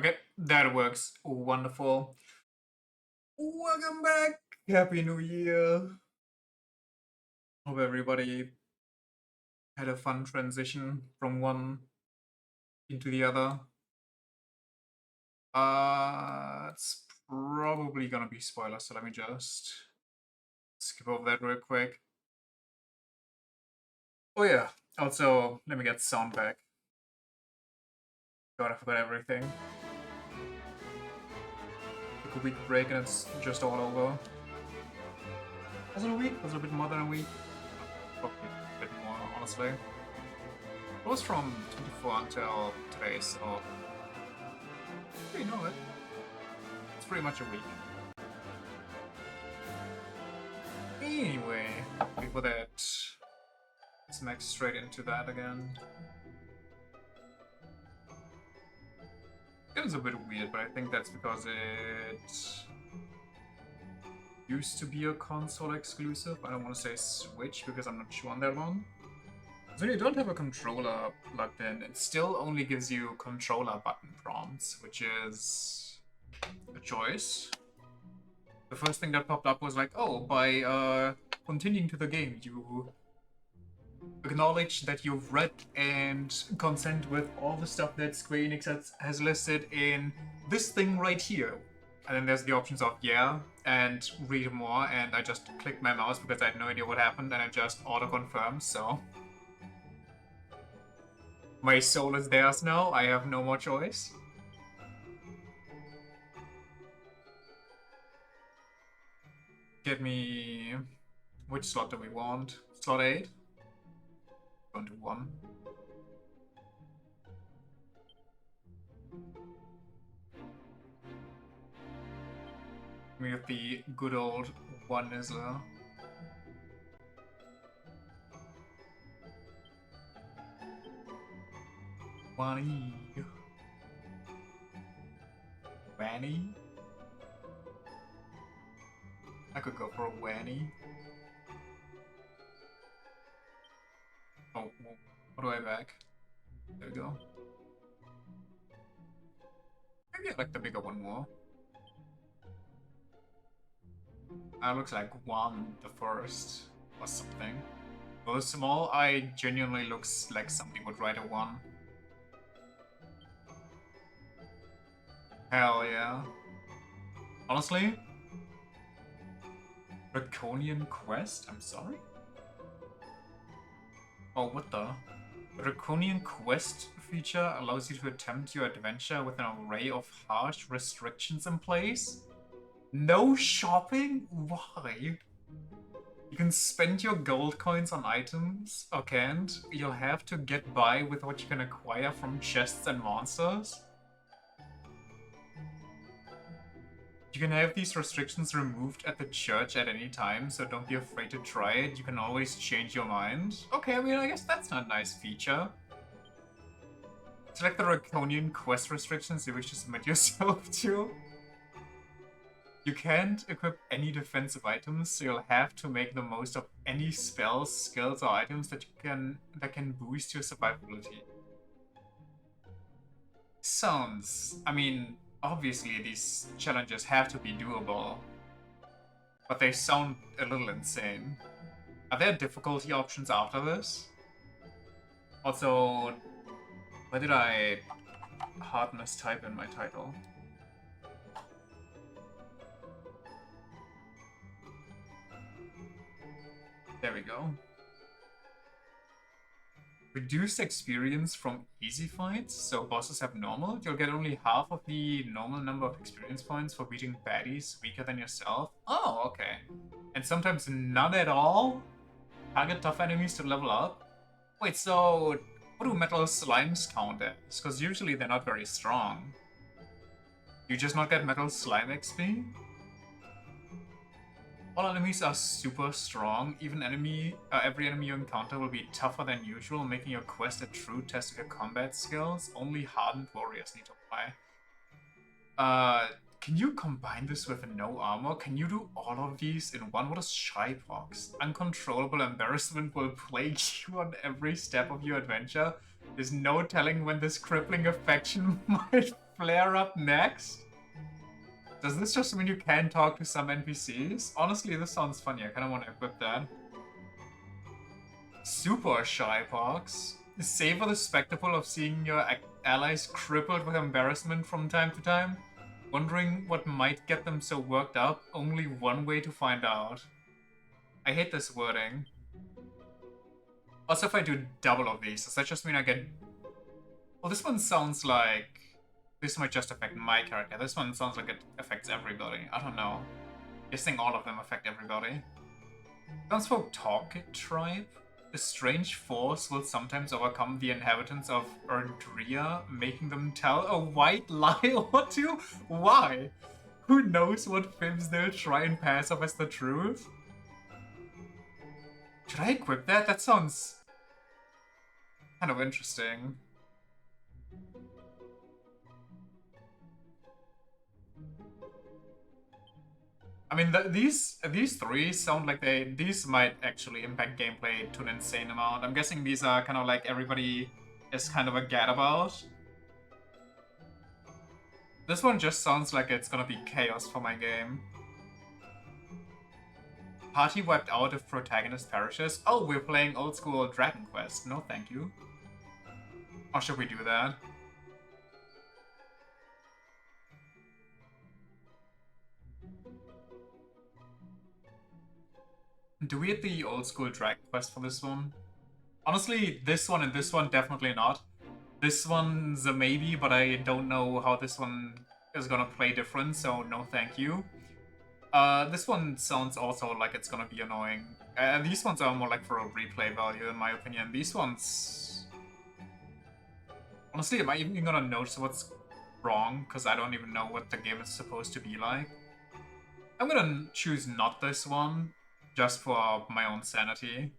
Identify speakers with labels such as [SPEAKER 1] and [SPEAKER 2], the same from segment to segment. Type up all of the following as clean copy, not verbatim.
[SPEAKER 1] Okay, that works. Wonderful. Welcome back. Happy New Year. Hope everybody had a fun transition from one into the other. It's probably gonna be spoilers, so let me just skip over that real quick. Oh yeah, also, let me get sound back. God, I forgot everything. Took a week break and it's just all over. Was it a week? Was it a bit more than a week? Probably a bit more, honestly. It was from 24 until today, so you know it. It's pretty much a week. Anyway, before that, smack straight into that again. It was a bit weird, but I think that's because it used to be a console exclusive. I don't want to say Switch because I'm not sure on that one. So you don't have a controller plugged in, it still only gives you controller button prompts, which is a choice. The first thing that popped up was like, oh, by continuing to the game, you acknowledge that you've read and consent with all the stuff that Square Enix has listed in this thing right here. And then there's the options of yeah and read more, and I just clicked my mouse because I had no idea what happened and it just auto-confirms, so my soul is theirs now, I have no more choice. Get me... which slot do we want? Slot 8? Going to 1. We have the good old 1 Nizzler. Wanny. Wanny? I could go for a Wanny. Oh, what do I back? There we go. Maybe I like the bigger one more. Looks like Guam the first or something. Though small, I genuinely looks like somebody would write a 1. Hell yeah. Honestly? Draconian Quest? I'm sorry? Oh, what the? The Draconian Quest feature allows you to attempt your adventure with an array of harsh restrictions in place. No shopping? Why? You can spend your gold coins on items, or can't. You'll have to get by with what you can acquire from chests and monsters. You can have these restrictions removed at the church at any time, so don't be afraid to try it. You can always change your mind. Okay, I mean, I guess that's not a nice feature. Select the Draconian quest restrictions you wish to submit yourself to. You can't equip any defensive items, so you'll have to make the most of any spells, skills, or items that can boost your survivability. Sounds... I mean, obviously these challenges have to be doable, but they sound a little insane. Are there difficulty options after this? Also, where did I hardness type in my title? There we go. Reduced experience from easy fights, so bosses have normal. You'll get only half of the normal number of experience points for beating baddies weaker than yourself. Oh, okay. And sometimes none at all? Target tough enemies to level up? Wait, so what do metal slimes count as? Because usually they're not very strong. You just not get metal slime XP? All enemies are super strong. Even every enemy you encounter will be tougher than usual, making your quest a true test of your combat skills. Only hardened warriors need to apply. Can you combine this with no armor? Can you do all of these in one? What is Shypox? Uncontrollable embarrassment will plague you on every step of your adventure. There's no telling when this crippling affection might flare up next? Does this just mean you can talk to some NPCs? Honestly, this sounds funny. I kind of want to equip that. Super Shy Pox. Savor the spectacle of seeing your allies crippled with embarrassment from time to time. Wondering what might get them so worked up. Only one way to find out. I hate this wording. Also, if I do double of these, does that just mean I get... Well, this one sounds like... This might just affect my character. This one sounds like it affects everybody. I don't know. Guessing all of them affect everybody. Townsfolk talk tribe. A strange force will sometimes overcome the inhabitants of Erdrea, making them tell a white lie or two? Why? Who knows what fibs they'll try and pass off as the truth? Should I equip that? That sounds kind of interesting. I mean, these three sound like these might actually impact gameplay to an insane amount. I'm guessing these are kind of like everybody is kind of a gadabout. This one just sounds like it's gonna be chaos for my game. Party wiped out if protagonist perishes. Oh, we're playing old school Dragon Quest. No, thank you. Or should we do that? Do we hit the old school Dragon Quest for this one? Honestly, this one and this one, definitely not. This one's a maybe, but I don't know how this one is gonna play different, so no thank you. This one sounds also like it's gonna be annoying. These ones are more like for a replay value, in my opinion. These ones... Honestly, am I even gonna notice what's wrong? Because I don't even know what the game is supposed to be like. I'm gonna choose not this one, just for my own sanity.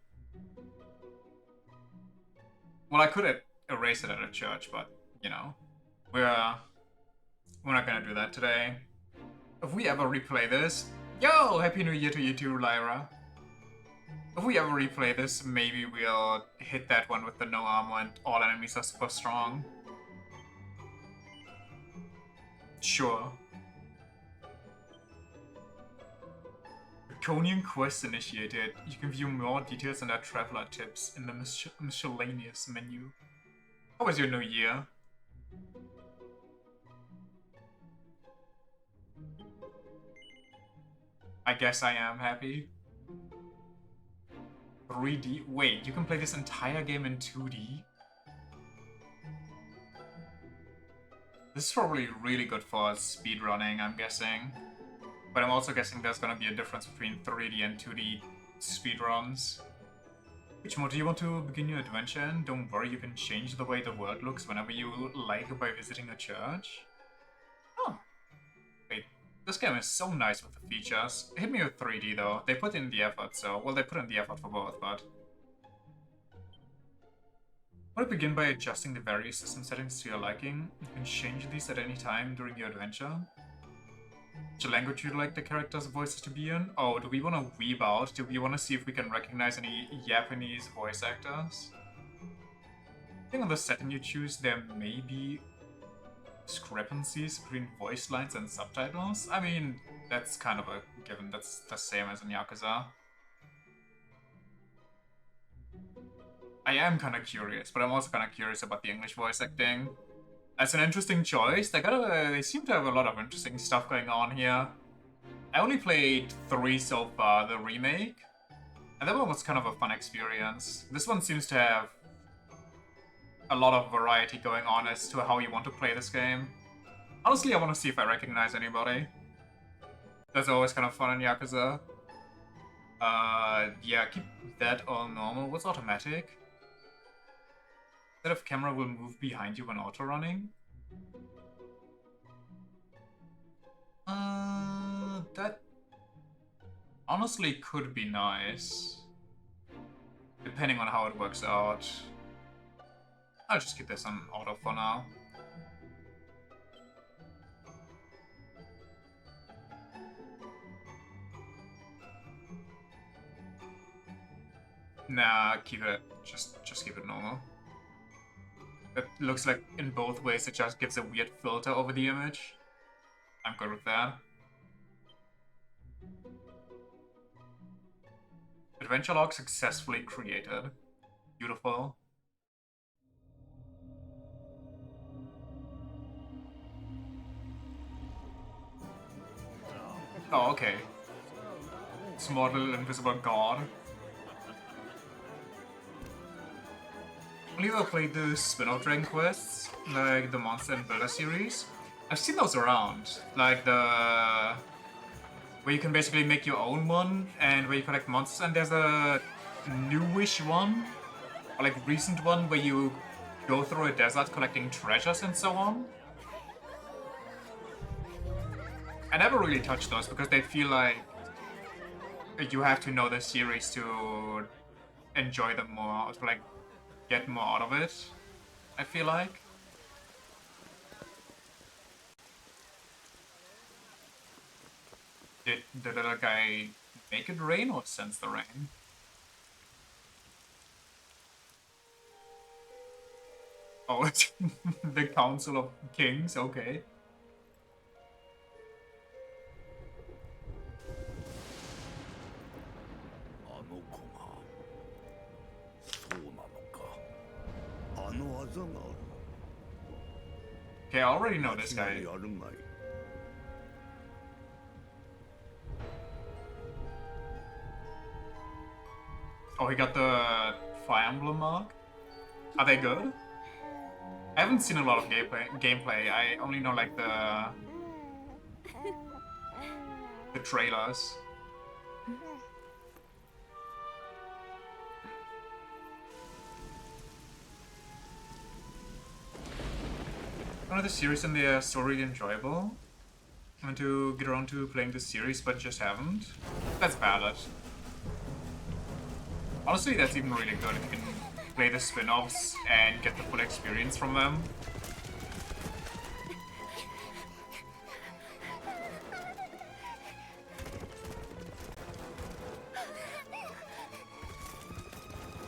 [SPEAKER 1] Well, I could erase it at a church, but, you know. We're not gonna do that today. If we ever replay this... Yo! Happy New Year to you too, Lyra. If we ever replay this, maybe we'll hit that one with the no armor and all enemies are super strong. Sure. Draconian quest initiated. You can view more details and our traveler tips in the miscellaneous menu. How was your new year? I guess I am happy. 3D? Wait, you can play this entire game in 2D? This is probably really good for speedrunning, I'm guessing. But I'm also guessing there's gonna be a difference between 3D and 2D speedruns. Which mode do you want to begin your adventure in? Don't worry, you can change the way the world looks whenever you like by visiting a church. Oh. Wait, this game is so nice with the features. Hit me with 3D though. They put in the effort, so... Well, they put in the effort for both, but... I want to begin by adjusting the various system settings to your liking. You can change these at any time during your adventure. Which language you'd like the characters' voices to be in? Oh, do we want to weeb out? Do we want to see if we can recognize any Japanese voice actors? Depending on the setting you choose, there may be discrepancies between voice lines and subtitles. I mean, that's kind of a given. That's the same as in Yakuza. I am kind of curious, but I'm also kind of curious about the English voice acting. That's an interesting choice. They seem to have a lot of interesting stuff going on here. I only played 3 so far, the remake, and that one was kind of a fun experience. This one seems to have a lot of variety going on as to how you want to play this game. Honestly, I want to see if I recognize anybody. That's always kind of fun in Yakuza. Yeah, keep that all normal. What's automatic? Instead of camera will move behind you when auto-running? That honestly could be nice. Depending on how it works out. I'll just keep this on auto for now. Nah, keep it, just keep it normal. It looks like in both ways it just gives a weird filter over the image. I'm good with that. Adventure log successfully created. Beautiful. Oh, okay. Small little invisible god. I've never played the spin-off Dragon quests, like the Monster and Builder series. I've seen those around, like the where you can basically make your own one and where you collect monsters. And there's a newish one, or like recent one, where you go through a desert collecting treasures and so on. I never really touched those because they feel like you have to know the series to enjoy them more, to like get more out of it, I feel like. Did the little guy make it rain or sense the rain? Oh, it's the Council of Kings, okay. Okay, I already know this guy. Oh, he got the Fire Emblem mark? Are they good? I haven't seen a lot of gameplay. I only know like the trailers. One of the series and the story enjoyable. I want to get around to playing this series, but just haven't. That's valid. Honestly, that's even really good if you can play the spin-offs and get the full experience from them.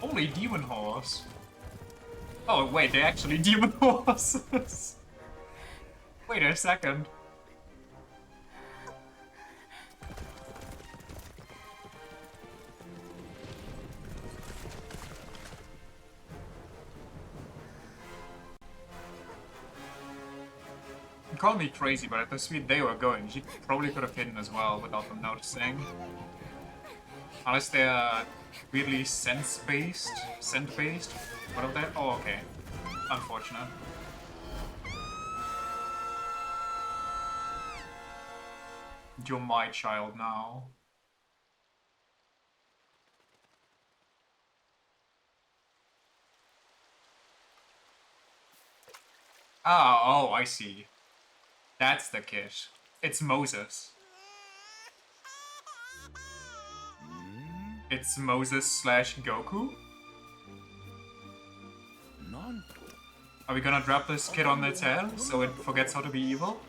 [SPEAKER 1] Holy demon horse! Oh wait, they're actually demon horses! Wait a second. You call me crazy, but at the speed they were going, she probably could have hidden as well without them noticing. Unless they're weirdly scent-based? What of that? Oh, okay. Unfortunate. You're my child now. Ah, oh, I see. That's the kid. It's Moses. It's Moses slash Goku? Are we gonna drop this kid on its head so it forgets how to be evil?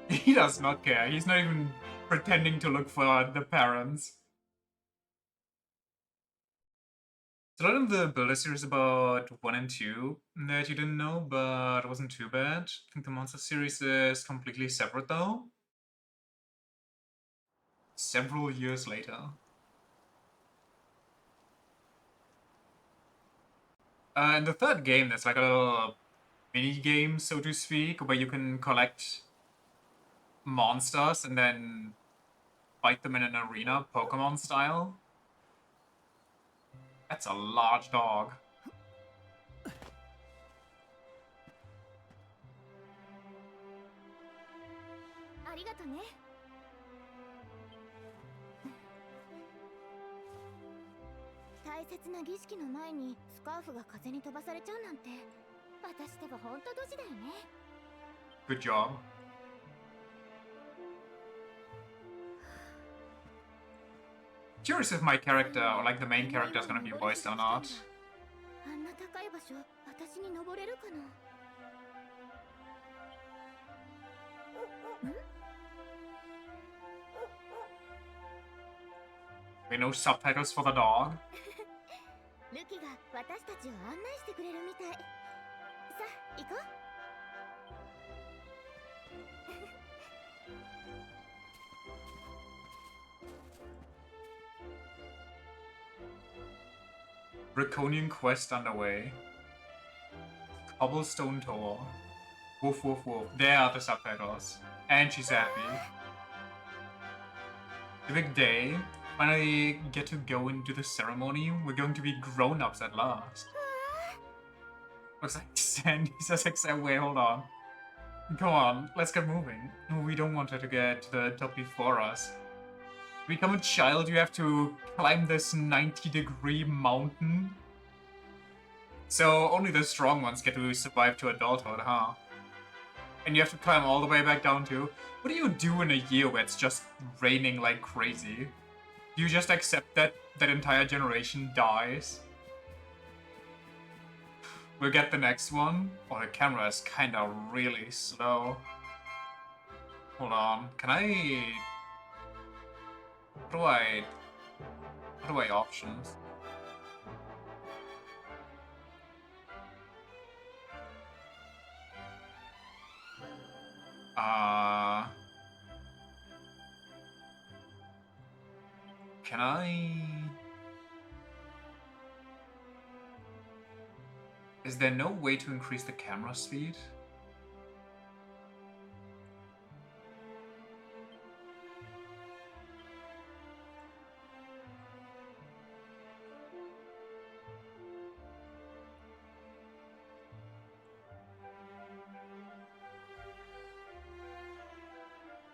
[SPEAKER 1] He does not care. He's not even pretending to look for the parents. So a lot of the Builder series about 1 and 2 that you didn't know, but it wasn't too bad. I think the Monster series is completely separate though. Several years later. In the third game, there's like a little mini game, so to speak, where you can collect monsters and then fight them in an arena, Pokemon style. That's a large dog. Good job. Curious if my character, or like the main character, is gonna be voiced or not. We no subtitles for the dog. Draconian quest underway. Cobblestone tour. Woof woof woof. There are the subtitles. And she's happy. The big day. Finally get to go into the ceremony. We're going to be grown-ups at last. Looks like Sandy says, except wait, hold on. Come on, let's get moving. We don't want her to get to the top before us. To become a child, you have to climb this 90-degree mountain. So only the strong ones get to survive to adulthood, huh? And you have to climb all the way back down too. What do you do in a year where it's just raining like crazy? Do you just accept that that entire generation dies? We'll get the next one. Oh, the camera is kinda really slow. Hold on, can I... How do I options? Can I... Is there no way to increase the camera speed?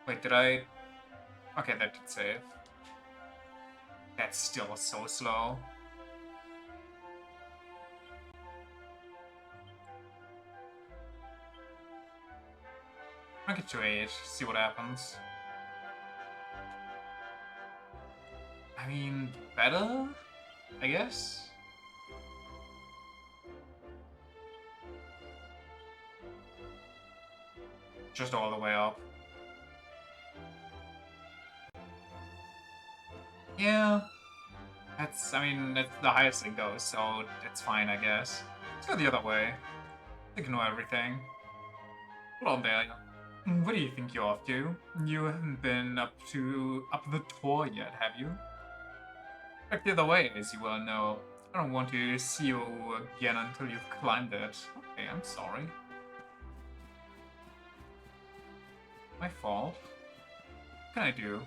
[SPEAKER 1] Wait, did I... Okay, that did save. That's still so slow. Make it to 8, see what happens. I mean, better? I guess? Just all the way up. Yeah. That's, I mean, that's the highest it goes, so it's fine, I guess. Let's go the other way. Ignore everything. Hold on there. What do you think you're off to? You haven't been up the tour yet, have you? Back the other way, as you well know. I don't want to see you again until you've climbed it. Okay, I'm sorry. My fault. What can I do?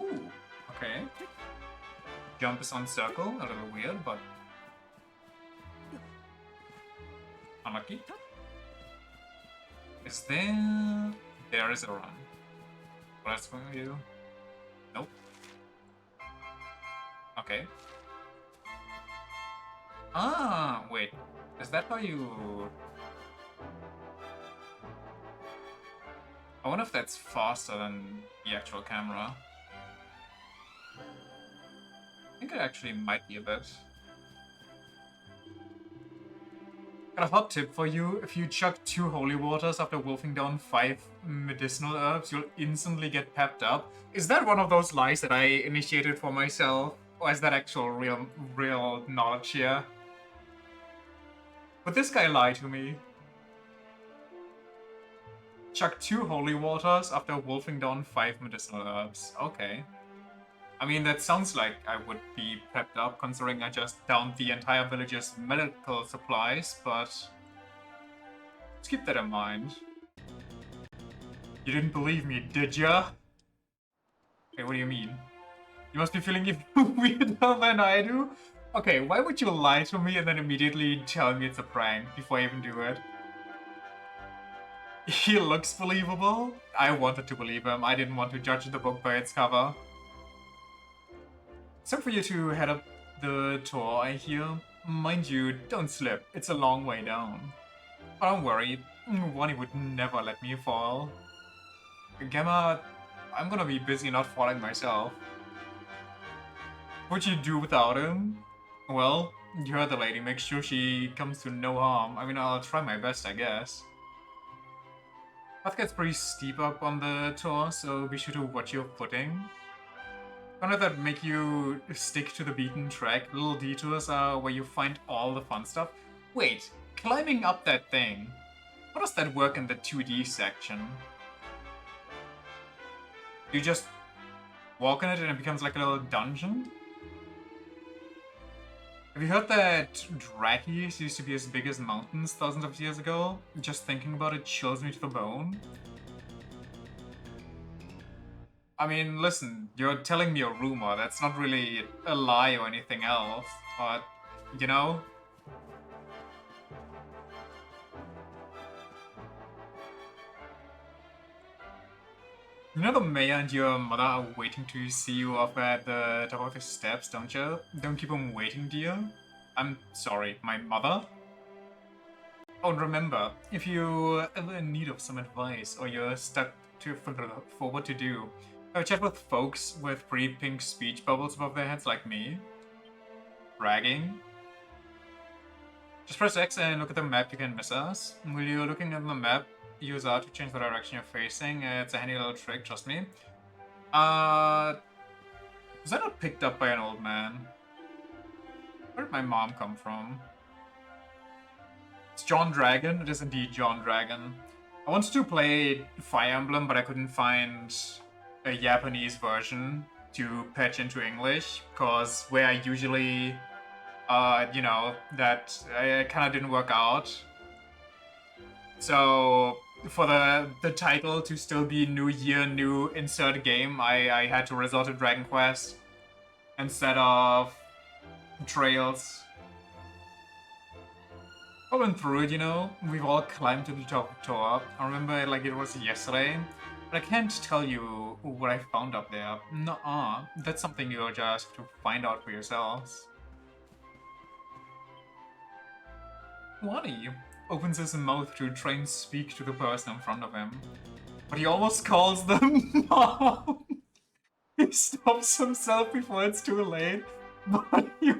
[SPEAKER 1] Ooh, okay. Jump is on circle, a little weird, but... unlucky. Is there... There is a run. What else can we do? Nope. Okay. Ah, wait. Is that how you... I wonder if that's faster than the actual camera. I think it actually might be a bit. Got a hot tip for you. If you chuck 2 holy waters after wolfing down 5 medicinal herbs, you'll instantly get pepped up. Is that one of those lies that I initiated for myself? Or is that actual real knowledge here? Would this guy lie to me? Chuck 2 holy waters after wolfing down 5 medicinal herbs. Okay. I mean, that sounds like I would be prepped up, considering I just downed the entire village's medical supplies, but... let's keep that in mind. You didn't believe me, did ya? Okay, what do you mean? You must be feeling even weirder than I do? Okay, why would you lie to me and then immediately tell me it's a prank before I even do it? He looks believable? I wanted to believe him, I didn't want to judge the book by its cover. It's time for you to head up the tour, I hear. Mind you, don't slip. It's a long way down. Don't worry, Wani would never let me fall. Gamma, I'm gonna be busy not falling myself. What'd you do without him? Well, you heard the lady, make sure she comes to no harm. I mean, I'll try my best, I guess. Path gets pretty steep up on the tour, so be sure to watch your footing. Don't let that make you stick to the beaten track. Little detours are where you find all the fun stuff. Wait, climbing up that thing. How does that work in the 2D section? You just walk in it and it becomes like a little dungeon? Have you heard that Drackies used to be as big as mountains thousands of years ago? Just thinking about it chills me to the bone. I mean, listen, you're telling me a rumor. That's not really a lie or anything else, but, you know? You know the mayor and your mother are waiting to see you up at the top of the steps, don't you? Don't keep them waiting, dear. I'm sorry, my mother? Oh, and remember, if you're ever in need of some advice or you're stuck for what to do, have a chat with folks with pretty pink speech bubbles above their heads like me. Bragging. Just press X and look at the map, you can miss us. While you're looking at the map, use R to change the direction you're facing. It's a handy little trick, trust me. Was I not picked up by an old man? Where did my mom come from? It's John Dragon. It is indeed John Dragon. I wanted to play Fire Emblem, but I couldn't find a Japanese version to patch into English, because where I usually, you know, that kind of didn't work out. So for the title to still be New Year, New Insert Game, I had to resort to Dragon Quest instead of Trails. I went through it, you know. We've all climbed to the top of the tower. I remember it like it was yesterday. But I can't tell you what I found up there. Nuh-uh. That's something you'll just have to find out for yourselves. Wani opens his mouth to try and speak to the person in front of him. But he almost calls them Mom. He stops himself before it's too late. But he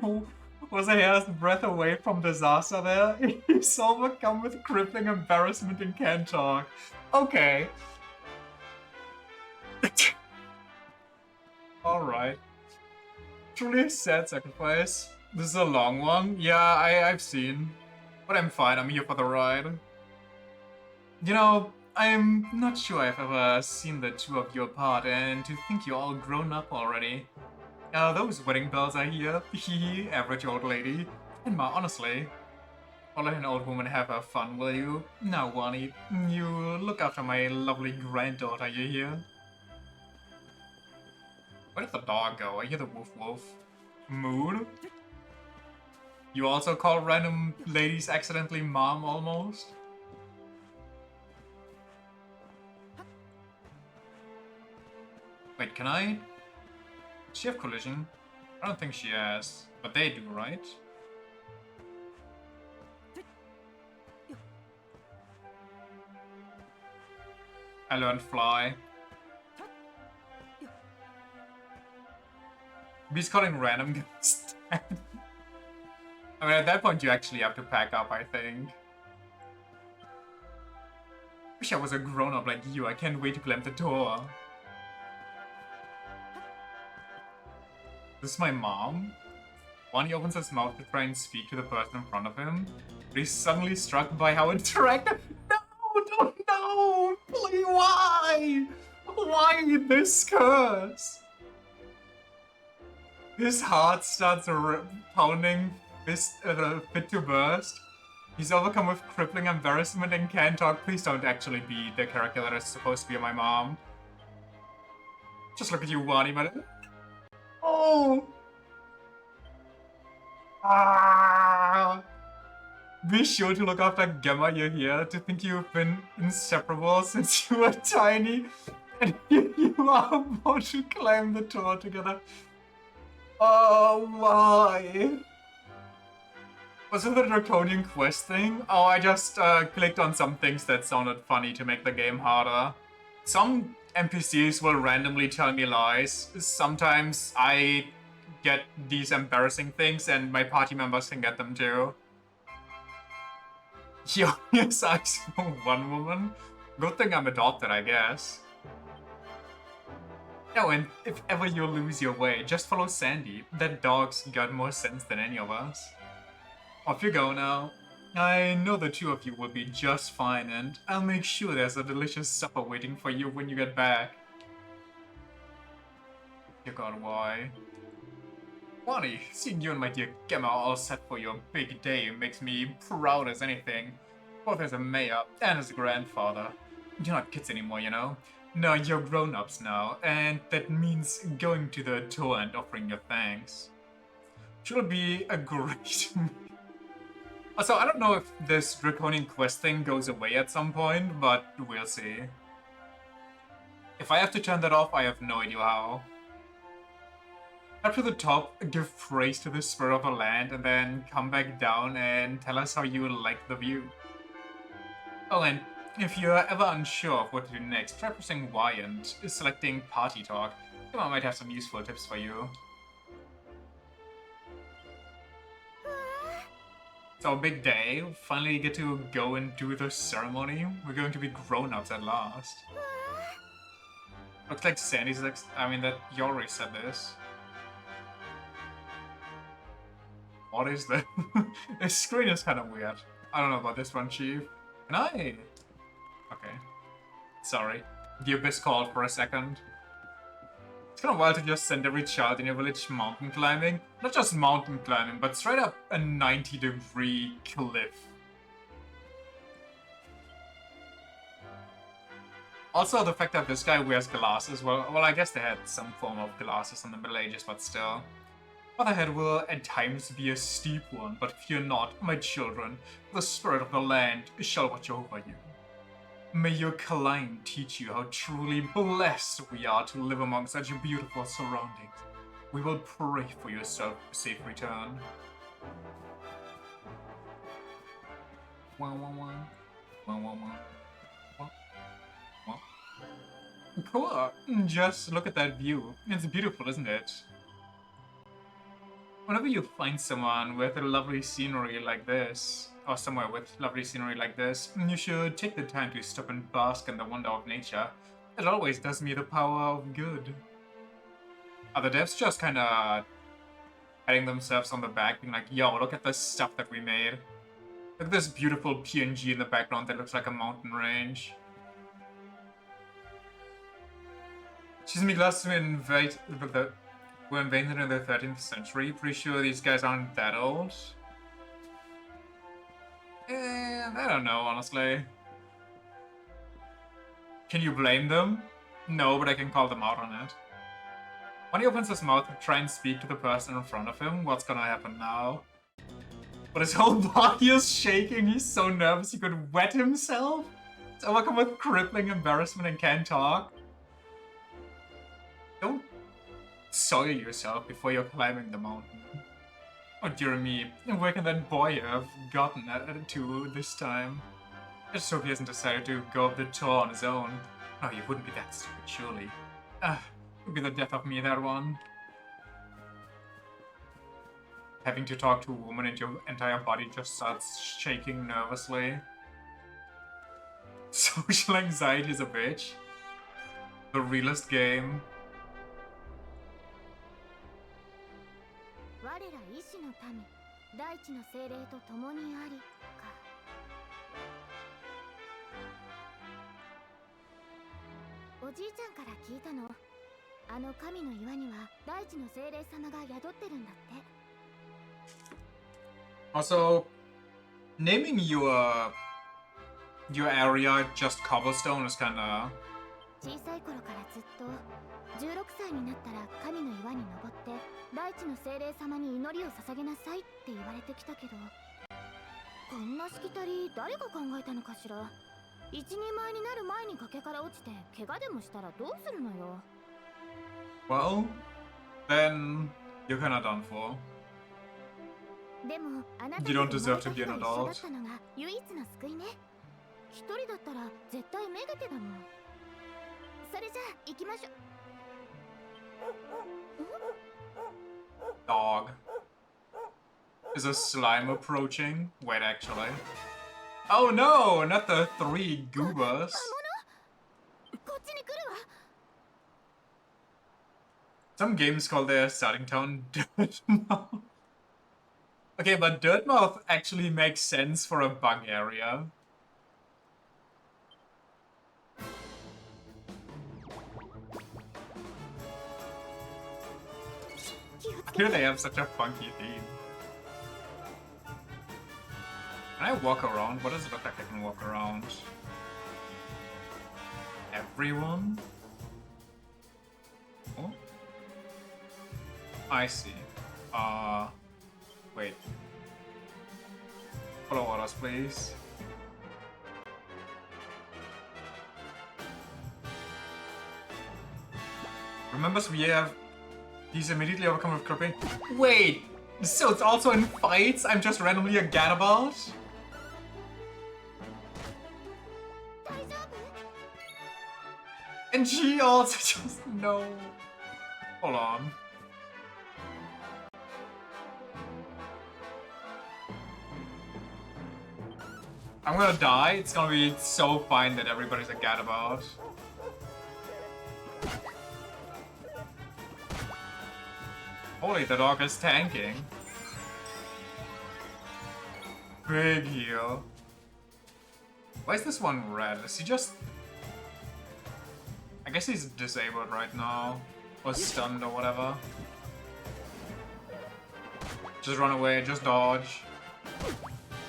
[SPEAKER 1] was a hair's breadth away from disaster there. He's overcome with crippling embarrassment and can't talk. Okay. Alright. Truly a sad sacrifice. This is a long one. Yeah, I've seen. But I'm fine, I'm here for the ride. You know, I'm not sure I've ever seen the two of you apart, and to think you're all grown up already. Those wedding bells I hear. Hee, average old lady. And ma, honestly. I'll let an old woman have her fun, will you? Now, Wani, you look after my lovely granddaughter, you hear? Where did the dog go? I hear the woof woof. Mood? You also call random ladies accidentally mom, almost? Wait, can I? Does she have collision? I don't think she has. But they do, right? I learned fly. He's calling random guys. I mean, at that point, you actually have to pack up, I think. Wish I was a grown-up like you. I can't wait to climb the door. This is my mom? Wani opens his mouth to try and speak to the person in front of him, but he's suddenly struck by how interactive. No! No! Please, why? Why this curse? His heart starts pounding, fit to burst. He's overcome with crippling embarrassment and can't talk. Please don't actually be the character that is supposed to be my mom. Just look at you, Wani, man. Oh! Ah! Be sure to look after Gemma, you're here, to think you've been inseparable since you were tiny. And you are about to climb the tower together. Oh, why? Was it the Draconian quest thing? Oh, I just clicked on some things that sounded funny to make the game harder. Some NPCs will randomly tell me lies. Sometimes I get these embarrassing things and my party members can get them too. Yo, yes, I saw one woman. Good thing I'm adopted, I guess. No, and if ever you lose your way, just follow Sandy. That dog's got more sense than any of us. Off you go now. I know the two of you will be just fine, and I'll make sure there's a delicious supper waiting for you when you get back. You got why? Bonnie, seeing you and my dear Gemma all set for your big day makes me proud as anything. Both as a mayor and as a grandfather. You're not kids anymore, you know? No, you're grown-ups now, and that means going to the door and offering your thanks. She'll be a great... Also, I don't know if this Draconian quest thing goes away at some point, but we'll see. If I have to turn that off, I have no idea how. Up to the top, give praise to the spirit of the land, and then come back down and tell us how you like the view. Oh, and if you're ever unsure of what to do next, try pressing Y and selecting Party Talk. I might have some useful tips for you. It's our big day. We finally get to go and do the ceremony. We're going to be grown-ups at last. Looks like Sandy's that you already said this. What is that? This screen is kind of weird. I don't know about this one, Chief. Can I? Okay. Sorry. The Abyss called for a second. It's kind of wild to just send every child in your village mountain climbing. Not just mountain climbing, but straight up a 90-degree cliff. Also, the fact that this guy wears glasses, well, I guess they had some form of glasses in the Middle Ages, but still. The head will at times be a steep one, but fear not, my children. The spirit of the land shall watch over you. May your climb teach you how truly blessed we are to live among such beautiful surroundings. We will pray for your safe return. Cool. Just look at that view. It's beautiful, isn't it? Whenever you find someone with a lovely scenery like this, or somewhere with lovely scenery like this, you should take the time to stop and bask in the wonder of nature. It always does me the power of good. Are the devs just kinda patting themselves on the back, being like, yo, look at this stuff that we made. Look at this beautiful PNG in the background that looks like a mountain range. Excuse me, glass to invite were invented in the 13th century. Pretty sure these guys aren't that old. I don't know, honestly. Can you blame them? No, but I can call them out on it. When he opens his mouth to try and speak to the person in front of him, what's gonna happen now? But his whole body is shaking, he's so nervous he could wet himself? He's overcome with crippling embarrassment and can't talk. Don't soil yourself before you're climbing the mountain. Oh dear me, where can that boy have gotten to this time? I just hope he hasn't decided to go up the tour on his own. Oh, you wouldn't be that stupid, surely. It would be the death of me, that one. Having to talk to a woman and your entire body just starts shaking nervously. Social anxiety is a bitch. The realest game.
[SPEAKER 2] 我ら医師の民、大地の精霊と共にありか。おじいちゃんから聞いたの。あの神の岩には大地の精霊様が宿ってるんだって。
[SPEAKER 1] Also, naming your area just cobblestone is kinda...
[SPEAKER 2] 小さい頃からずっと16歳になったら神の岩に登って大地の精霊様に祈りを捧げなさいって言われてきたけど、こんなしきたり誰が考えたのかしら。一人前になる前に崖から落ちて怪我でもしたらどうするのよ。
[SPEAKER 1] Well, then you're kinda done for.
[SPEAKER 2] でもあなた
[SPEAKER 1] You
[SPEAKER 2] と
[SPEAKER 1] don't
[SPEAKER 2] 生
[SPEAKER 1] deserve
[SPEAKER 2] まれ
[SPEAKER 1] to
[SPEAKER 2] た
[SPEAKER 1] be
[SPEAKER 2] 日
[SPEAKER 1] an
[SPEAKER 2] が一緒だ
[SPEAKER 1] adult.
[SPEAKER 2] ったのが唯一の救いね。一人だったら絶対めでてだもん。それじゃあ行きましょう。
[SPEAKER 1] Dog. Is a slime approaching? Wait, actually. Oh no, not the 3 goobers.
[SPEAKER 2] こっちに来るわ。
[SPEAKER 1] Some games call their starting town Dirtmouth. Okay, but Dirtmouth actually makes sense for a bug area. Here they have such a funky theme. Can I walk around? What does it look like I can walk around? Everyone? Oh? I see. Wait. Follow orders, please. Remember, we have... He's immediately overcome with crippling. Wait! So it's also in fights I'm just randomly a gadabout?
[SPEAKER 2] 大丈夫？
[SPEAKER 1] And she also just... No. Hold on. I'm gonna die. It's gonna be so fine that everybody's a gadabout. Holy, the dog is tanking. Big heal. Why is this one red? Is he just... I guess he's disabled right now. Or stunned or whatever. Just run away, just dodge.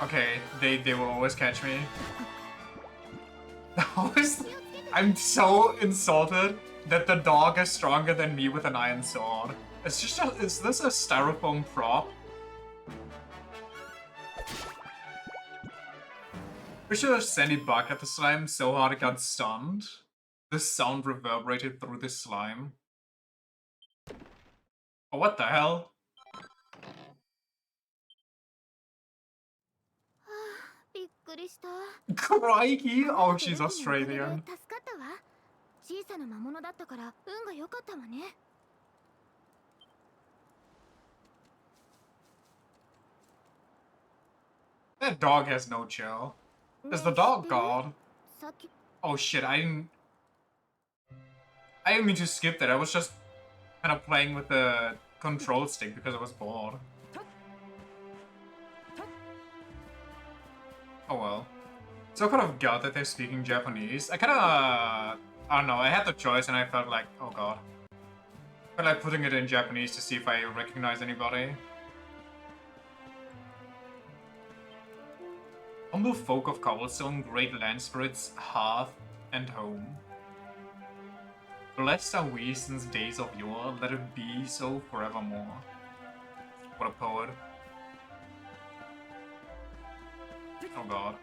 [SPEAKER 1] Okay, they will always catch me. I'm so insulted that the dog is stronger than me with an iron sword. It's just is this a styrofoam prop? We should have Sandy Buck at the slime so hard it got stunned. The sound reverberated through the slime. Oh, what the hell? Crikey! Oh, she's Australian.
[SPEAKER 2] 助かったわ。小さな魔物だったから運が良かったわね。
[SPEAKER 1] That dog has no chill. Is the dog god? Oh shit, I didn't mean to skip that. I was just kind of playing with the control stick because I was bored. Oh well. So kind of got that they're speaking Japanese. I don't know, I had the choice and I felt like, oh god. I felt like putting it in Japanese to see if I recognize anybody. Humble folk of cobblestone, great land spirits, hearth and home. Blessed are we since days of yore, let it be so forevermore. What a poet. Oh god.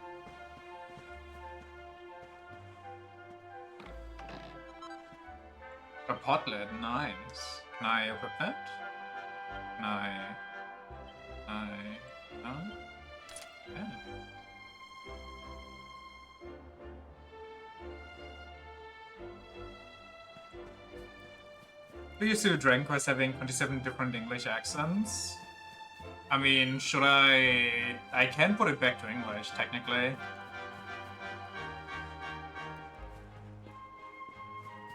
[SPEAKER 1] A potlet, nice. Can I equip that? Can I... No? Yeah. We used to Dragon Quest having 27 different English accents. I mean, should I... I can put it back to English, technically.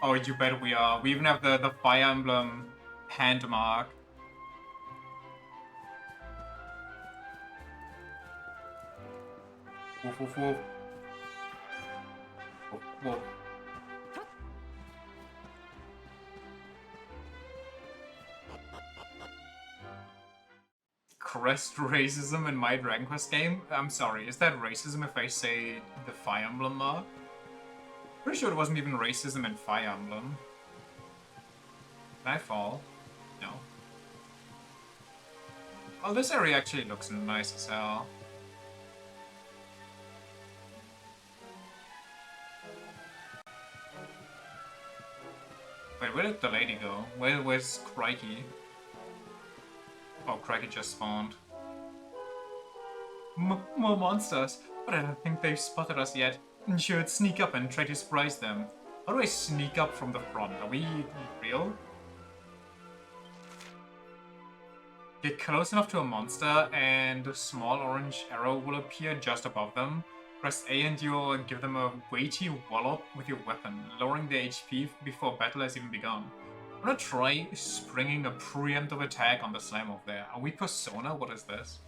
[SPEAKER 1] Oh, you bet we are. We even have the Fire Emblem hand mark. Woof woof woof. Woof woof. Crest racism in my Dragon Quest game? I'm sorry, is that racism if I say the Fire Emblem mark? Pretty sure it wasn't even racism in Fire Emblem. Can I fall? No. Well, this area actually looks nice as hell. Wait, where did the lady go? Where's Crikey? Oh, Crikey just spawned. More monsters, but I don't think they've spotted us yet. Should sneak up and try to surprise them. How do I sneak up from the front? Are we real? Get close enough to a monster and a small orange arrow will appear just above them. Press A and you'll give them a weighty wallop with your weapon, lowering their HP before battle has even begun. I'm gonna try springing a preemptive attack on the slime over there. Are we Persona? What is this?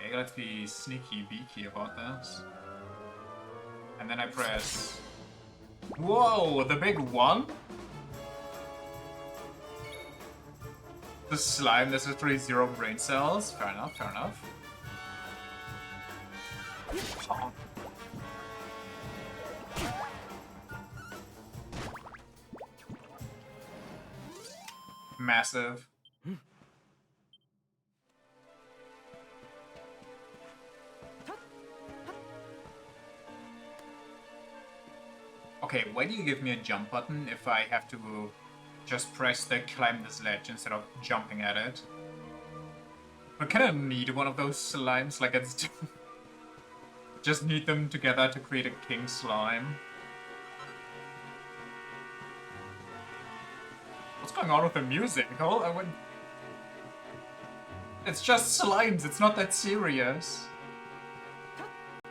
[SPEAKER 1] Okay, let's be sneaky beaky about this. And then I press... Whoa, the big one? The slime, there's literally 0 brain cells. Fair enough, fair enough. Oh. Massive. Okay, why do you give me a jump button if I have to just press the climb this ledge instead of jumping at it? I kinda need one of those slimes, like it's... just need them together to create a king slime. What's going on with the music? It's just slimes, it's not that serious.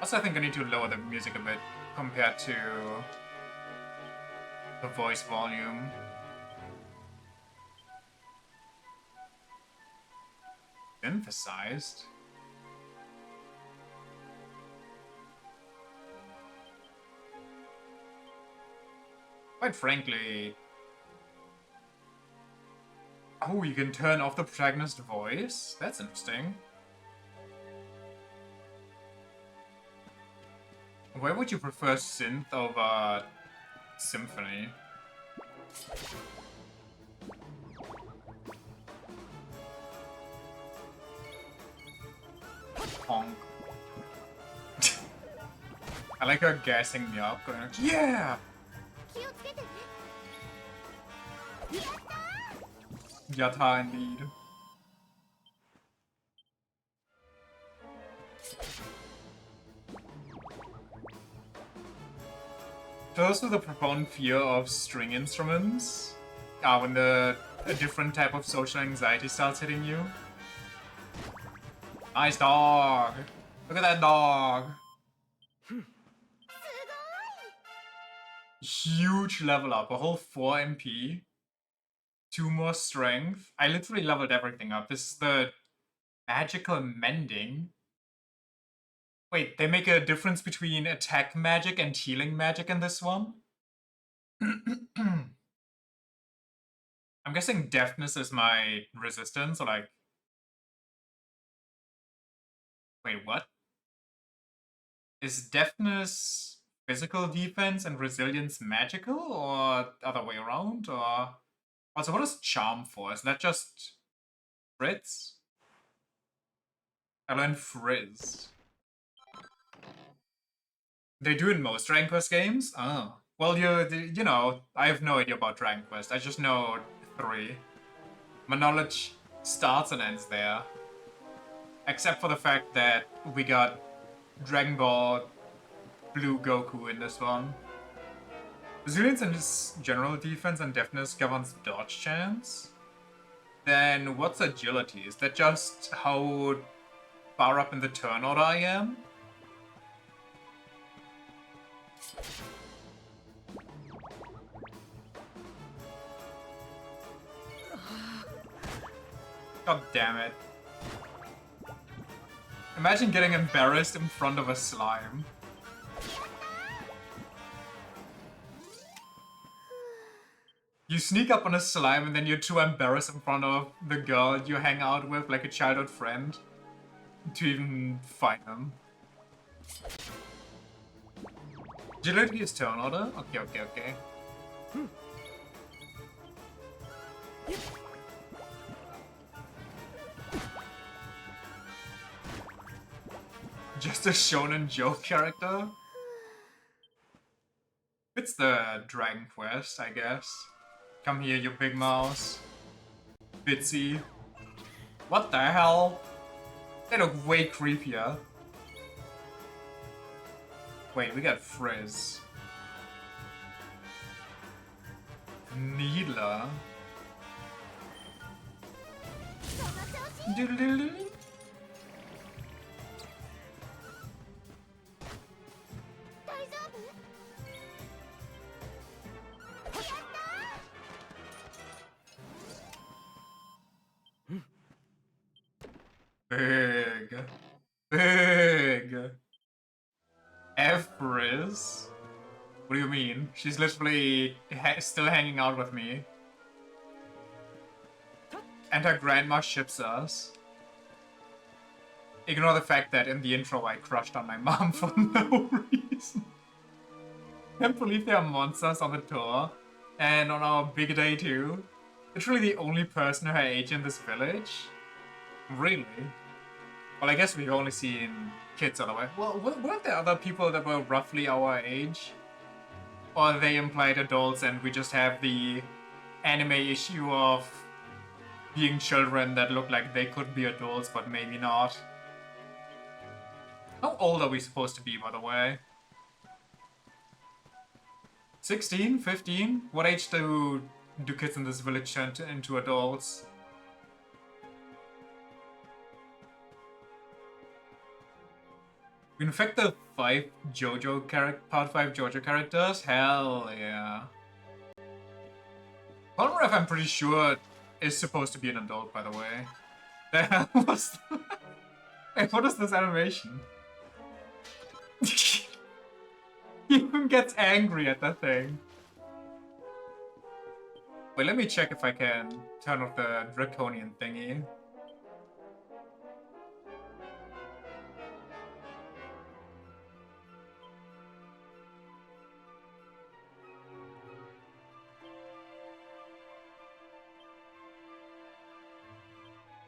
[SPEAKER 1] Also, I think I need to lower the music a bit compared to the voice volume. Emphasized. Quite frankly... Oh, you can turn off the protagonist's voice? That's interesting. Why would you prefer synth over symphony? Honk. I like her gassing me up, going like, yeah! Yatta indeed. Those with a profound fear of string instruments, when a different type of social anxiety starts hitting you. Nice dog! Look at that dog! Huge level up, a whole 4 MP. 2 more strength. I literally leveled everything up. This is the magical mending. Wait, they make a difference between attack magic and healing magic in this one? I'm guessing deafness is my resistance, or like... Wait, what? Is deafness physical defense and resilience magical, or other way around, or... Also, what is charm for? Is that just Fritz? I learned Frizz. They do in most Dragon Quest games? Oh. Well, you know, I have no idea about Dragon Quest. I just know 3. My knowledge starts and ends there. Except for the fact that we got Dragon Ball Blue Goku in this one. Resilience and his general defense and deafness governs dodge chance. Then what's agility? Is that just how far up in the turn order I am? God damn it. Imagine getting embarrassed in front of a slime. You sneak up on a slime and then you're too embarrassed in front of the girl you hang out with, like a childhood friend, to even fight them. Agility is turn order? Okay. Just a Shonen Joke character? It's the Dragon Quest, I guess. Come here, you big mouse. Bitsy. What the hell? They look way creepier. Wait, we got Frizz. Needler. Doodle-doodle. Big. Big. Frizz? What do you mean? She's literally still hanging out with me. And her grandma ships us. Ignore the fact that in the intro I crushed on my mom for no reason. Can't believe there are monsters on the tour. And on our big day too. Literally the only person her age in this village. Really? Well, I guess we've only seen kids otherwise. Well, weren't there other people that were roughly our age? Or are they implied adults and we just have the anime issue of being children that look like they could be adults, but maybe not? How old are we supposed to be, by the way? 16? 15? What age do kids in this village turn into adults? We infect the part 5 JoJo characters? Hell yeah. Conref, I'm pretty sure, is supposed to be an adult, by the way. The hell was that? Wait, what is this animation? He even gets angry at that thing. Wait, let me check if I can turn off the draconian thingy.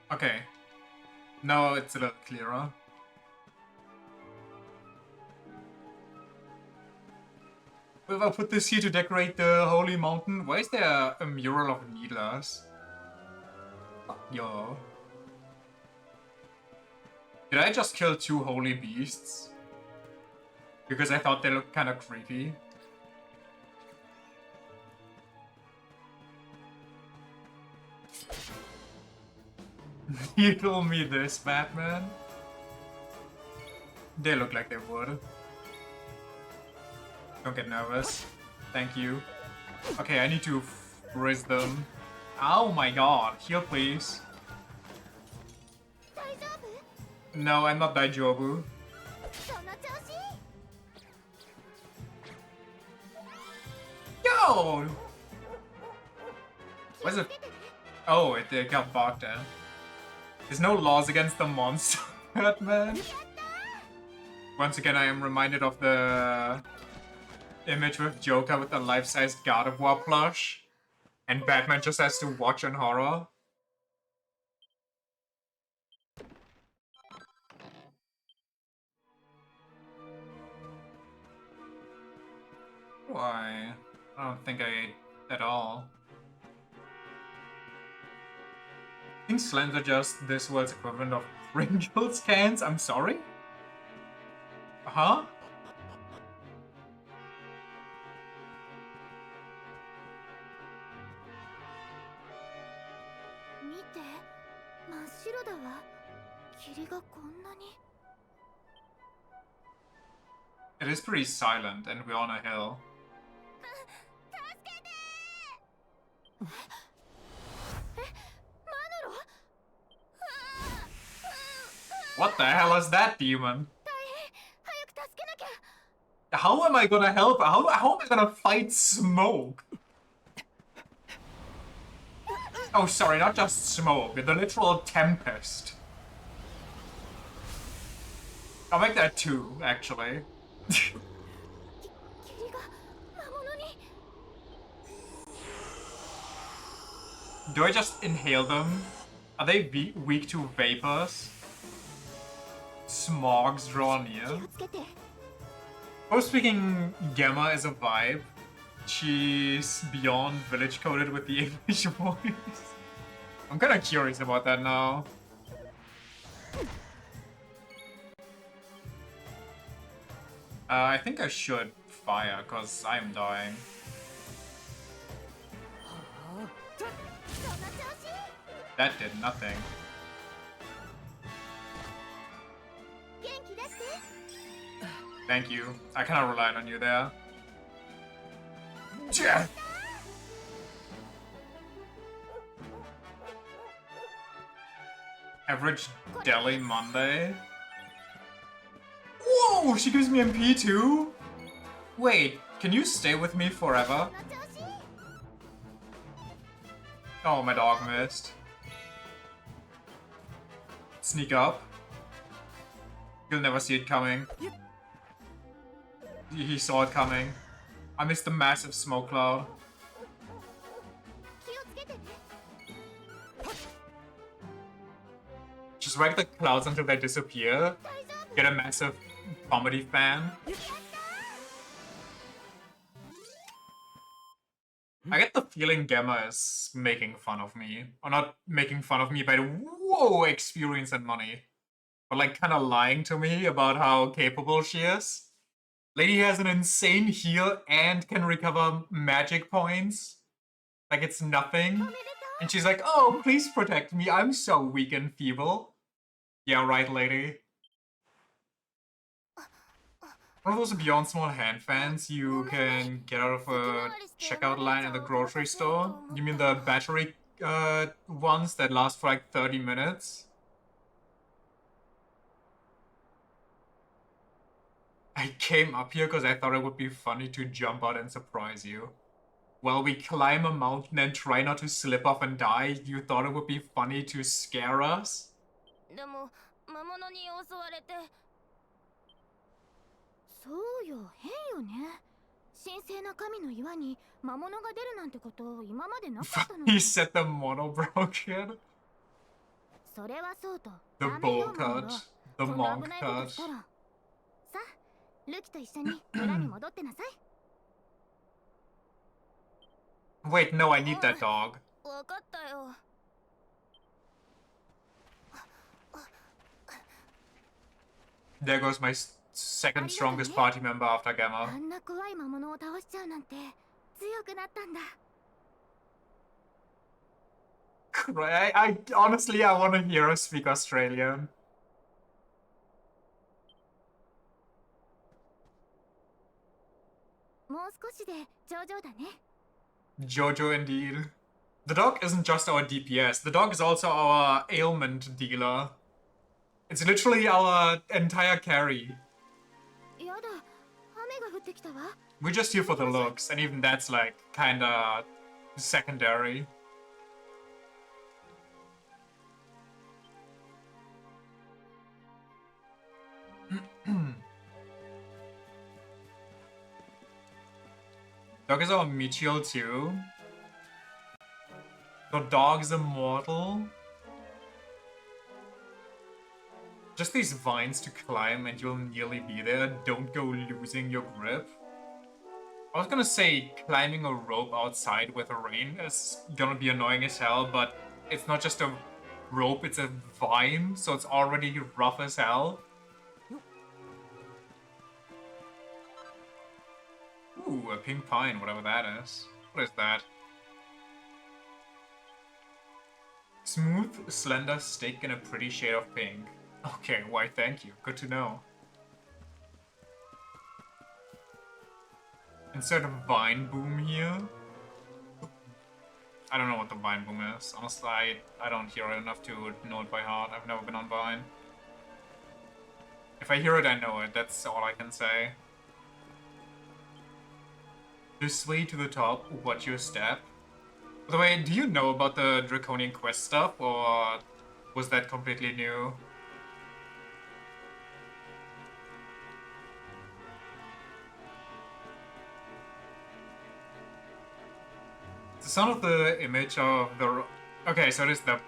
[SPEAKER 1] Okay. Now it's a little clearer. Well, I'll put this here to decorate the holy mountain. Why is there a mural of needlers? Yo. Did I just kill 2 holy beasts? Because I thought they looked kind of creepy. You told me this, Batman? They look like they would. Don't get nervous. Thank you. Okay, I need to frizz them. Oh my god. Heal, please. No, I'm not Daijobu. Yo! What is it? Oh, it got bogged down. There's no laws against the monster, Batman. Once again, I am reminded of the image with Joker with the life-sized God of War plush. And Batman just has to watch in horror. Why? I don't think I ate at all. I think slimes are just this world's equivalent of Pringles cans. I'm sorry? Huh? It is pretty silent, and we're on a hill. What the hell is that demon? How am I gonna help? How am I gonna fight smoke? Oh, sorry, not just smoke, the literal tempest. I'll make that 2, actually. Do I just inhale them? Are they weak to vapors? Smogs draw near. Oh, speaking, Gemma is a vibe. She's beyond village coded with the English voice. I'm kind of curious about that now. I think I should fire, because I'm dying. That did nothing. Thank you. I kind of relied on you there. Yeah. Average Deli Monday. Whoa! She gives me MP too? Wait, can you stay with me forever? Oh, my dog missed. Sneak up. You'll never see it coming. He saw it coming. I missed the massive smoke cloud. Just rag the clouds until they disappear. Get a massive comedy fan. I get the feeling Gamma is making fun of me. Or not making fun of me, but whoa, experience and money. But like kinda lying to me about how capable she is. Lady has an insane heal and can recover magic points. Like it's nothing. And she's like, oh, please protect me. I'm so weak and feeble. Yeah, right, lady. One of those Beyond Small Hand fans you can get out of a checkout line at the grocery store? You mean the battery ones that last for like 30 minutes? I came up here because I thought it would be funny to jump out and surprise you. While we climb a mountain and try not to slip off and die, you thought it would be funny to scare us?
[SPEAKER 2] でも魔物に襲われて。そうよ、変よね。神聖な神の岩に魔物が出るなんてこと今までなかったの。
[SPEAKER 1] He said the mono broken.
[SPEAKER 2] それはそうと。
[SPEAKER 1] The bowl cut. The
[SPEAKER 2] そんな
[SPEAKER 1] monk
[SPEAKER 2] 危ないこと
[SPEAKER 1] cut.
[SPEAKER 2] したら。さあ、ルキと一緒に村に戻ってなさい。
[SPEAKER 1] Wait, no, I need that dog.
[SPEAKER 2] わかったよ。
[SPEAKER 1] There goes my second strongest party member after
[SPEAKER 2] あ
[SPEAKER 1] Gamma.
[SPEAKER 2] んな怖い魔物を倒しちゃうなんて強くなったんだ。
[SPEAKER 1] I honestly, I want to hear her speak Australian.
[SPEAKER 2] もう少しで頂上だね。
[SPEAKER 1] Jojo indeed. The dog isn't just our DPS, the dog is also our ailment dealer. It's literally our entire carry.
[SPEAKER 2] やだ、雨が降ってきたわ。
[SPEAKER 1] We're just here for the looks, and even that's like kinda secondary. Dog is our Michiel too. The dog's immortal. Just these vines to climb and you'll nearly be there. Don't go losing your grip. I was gonna say climbing a rope outside with rain is gonna be annoying as hell, but it's not just a rope, it's a vine, so it's already rough as hell. Ooh, a pink pine, whatever that is. What is that? Smooth, slender stick in a pretty shade of pink. Okay, why thank you. Good to know. Insert a vine boom here. I don't know what the vine boom is. Honestly, I don't hear it enough to know it by heart. I've never been on Vine. If I hear it, I know it. That's all I can say. This way to the top, watch your step. By the way, do you know about the Draconian Quest stuff, or was that completely new? The sound of the image of the... Okay, so it is the...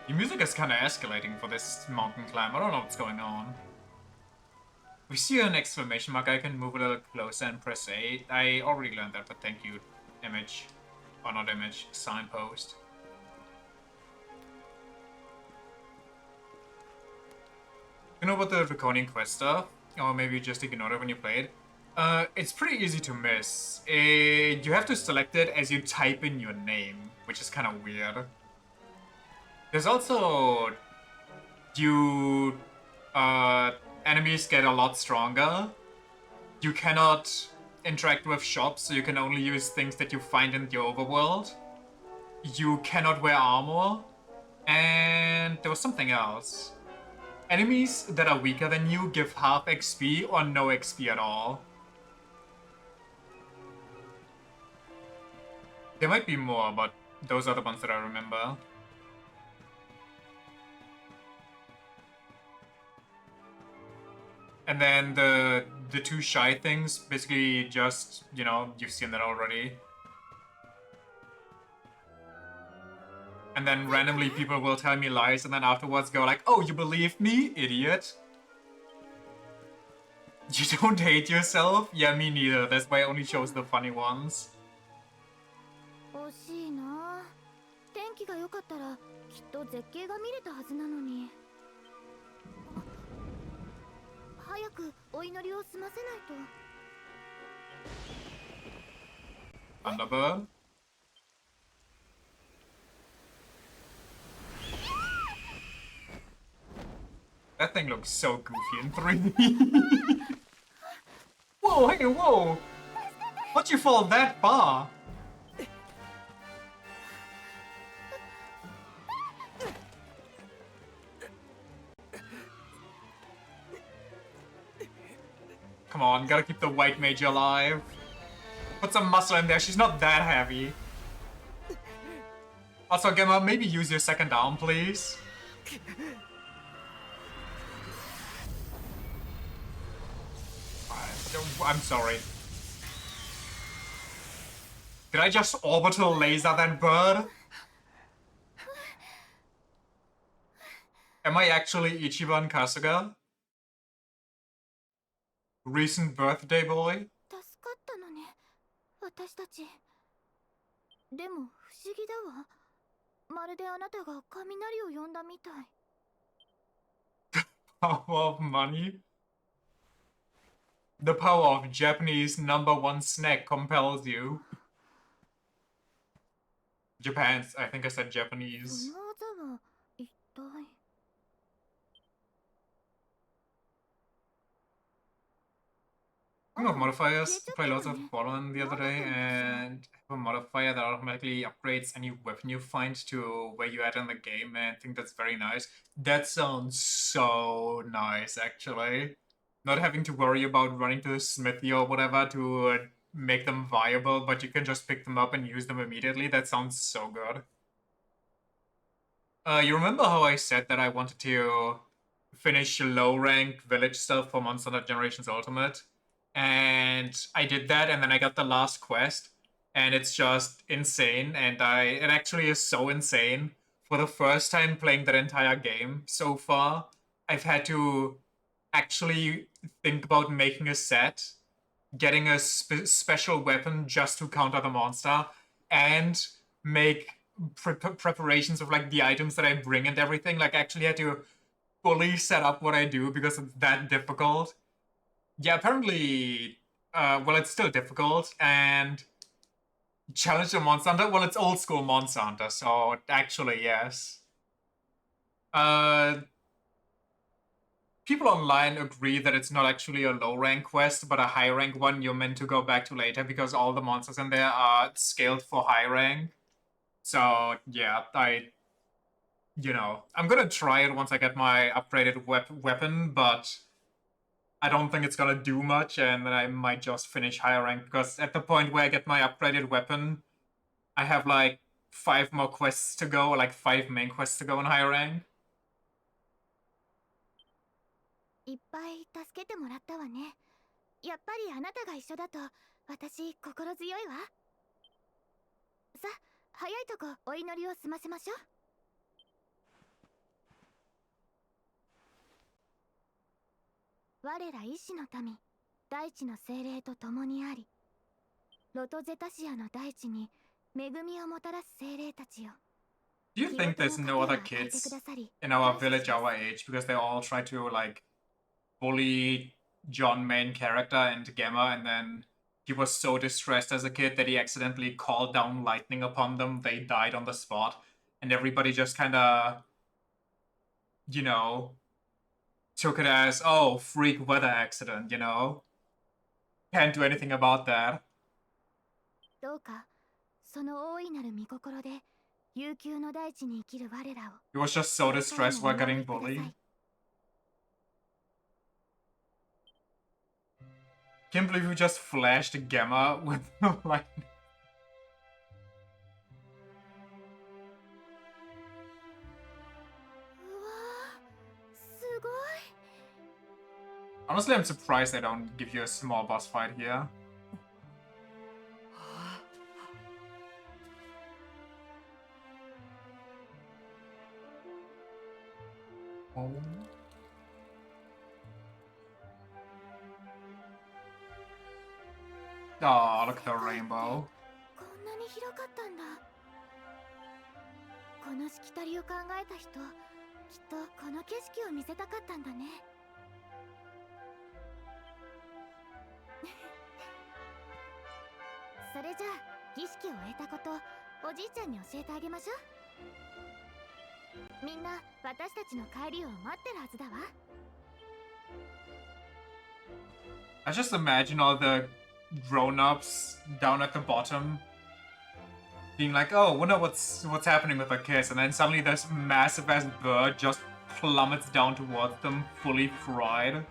[SPEAKER 1] The music is kinda escalating for this mountain climb. I don't know what's going on. We see an exclamation mark, I can move a little closer and press A. I already learned that, but thank you, image. Or not image, signpost. You know about the Draconian quest stuff? Or maybe you just ignored it when you played? It's pretty easy to miss. You have to select it as you type in your name, which is kind of weird. There's also... You... Enemies get a lot stronger. You cannot interact with shops, so you can only use things that you find in the overworld. You cannot wear armor. And there was something else. Enemies that are weaker than you give half XP or no XP at all. There might be more, but those are the ones that I remember. And then the two shy things, basically just, you know, you've seen that already. And then randomly people will tell me lies and then afterwards go like, oh, you believe me, idiot? You don't hate yourself? Yeah, me neither. That's why I only chose the funny ones.
[SPEAKER 2] 惜しいな。天気が良かったらきっと絶景が見れたはずなのに。早くお祈りを済ませないと。
[SPEAKER 1] Thunderbird? That thing looks so goofy in 3D. Whoa, hey, whoa! How'd you fall that far? Come on, gotta keep the white mage alive. Put some muscle in there, she's not that heavy. Also, Gemma, maybe use your second arm, please. I'm sorry. Did I just orbital laser that bird? Am I actually Ichiban Kasuga? Recent birthday boy?
[SPEAKER 2] 助かったのね、私たち。でも不思議だわ。まるであなたが雷を呼んだみたい。
[SPEAKER 1] Power of money? The power of Japanese #1 snack compels you. Japan's, I think I said Japanese.
[SPEAKER 2] その技は一体。
[SPEAKER 1] Speaking of modifiers, I played lots of Fallen the other day and have a modifier that automatically upgrades any weapon you find to where you're at in the game, and I think that's very nice. That sounds so nice, actually. Not having to worry about running to the smithy or whatever to make them viable, but you can just pick them up and use them immediately. That sounds so good. You remember how I said that I wanted to finish low-ranked village stuff for Monster Hunter Generations Ultimate? And I did that, and then I got the last quest, and it's just insane, and it actually is so insane. For the first time playing that entire game so far, I've had to actually think about making a set, getting a special weapon just to counter the monster, and make preparations of like the items that I bring and everything. Like, I actually had to fully set up what I do because it's that difficult. Yeah, apparently, well, it's still difficult, and challenge the Monster Hunter, well, it's old school Monster Hunter, so actually, yes. People online agree that it's not actually a low rank quest, but a high rank one you're meant to go back to later because all the monsters in there are scaled for high rank. So, yeah, you know, I'm gonna try it once I get my upgraded weapon, but I don't think it's gonna do much, and then I might just finish higher rank, because at the point where I get my upgraded weapon, I have like 5 more quests to go, or like 5 main quests to go in higher rank.
[SPEAKER 2] いっぱい助けてもらったわね。やっぱりあなたが一緒だと私心強いわ。さ、早いとこお祈りを済ませましょう。我ら医師の民、大地の精霊と共にあり、ロトゼタシアの大地に恵みをもたらす精霊たちよ。
[SPEAKER 1] Do you think there's no other kids in our village our age because they all try to like bully John main character and Gemma, and then he was so distressed as a kid that he accidentally called down lightning upon them. They died on the spot, and everybody just kind of, you know, took it as, oh, freak weather accident, you know? Can't do anything about that.
[SPEAKER 2] どうかその大いなる御心で悠久の大地に生きる我らを
[SPEAKER 1] He was just so distressed while getting bullied. Can't believe we just flashed Gemma with lightning. Honestly, I'm surprised they don't give you a small boss fight here. Oh. Oh, look at the rainbow.
[SPEAKER 2] こんなに広かったんだ。このしきたりを考えた人、きっとこの景色を見せたかったんだね。それじゃあ儀式を終えたことおじいちゃんに教えてあげましょう。みんな私たちの帰りを待ってるはずだわ。
[SPEAKER 1] I just imagine all the grown-ups down at the bottom being like, oh, wonder what's happening with the kids, and then suddenly this massive ass bird just plummets down towards them, fully fried.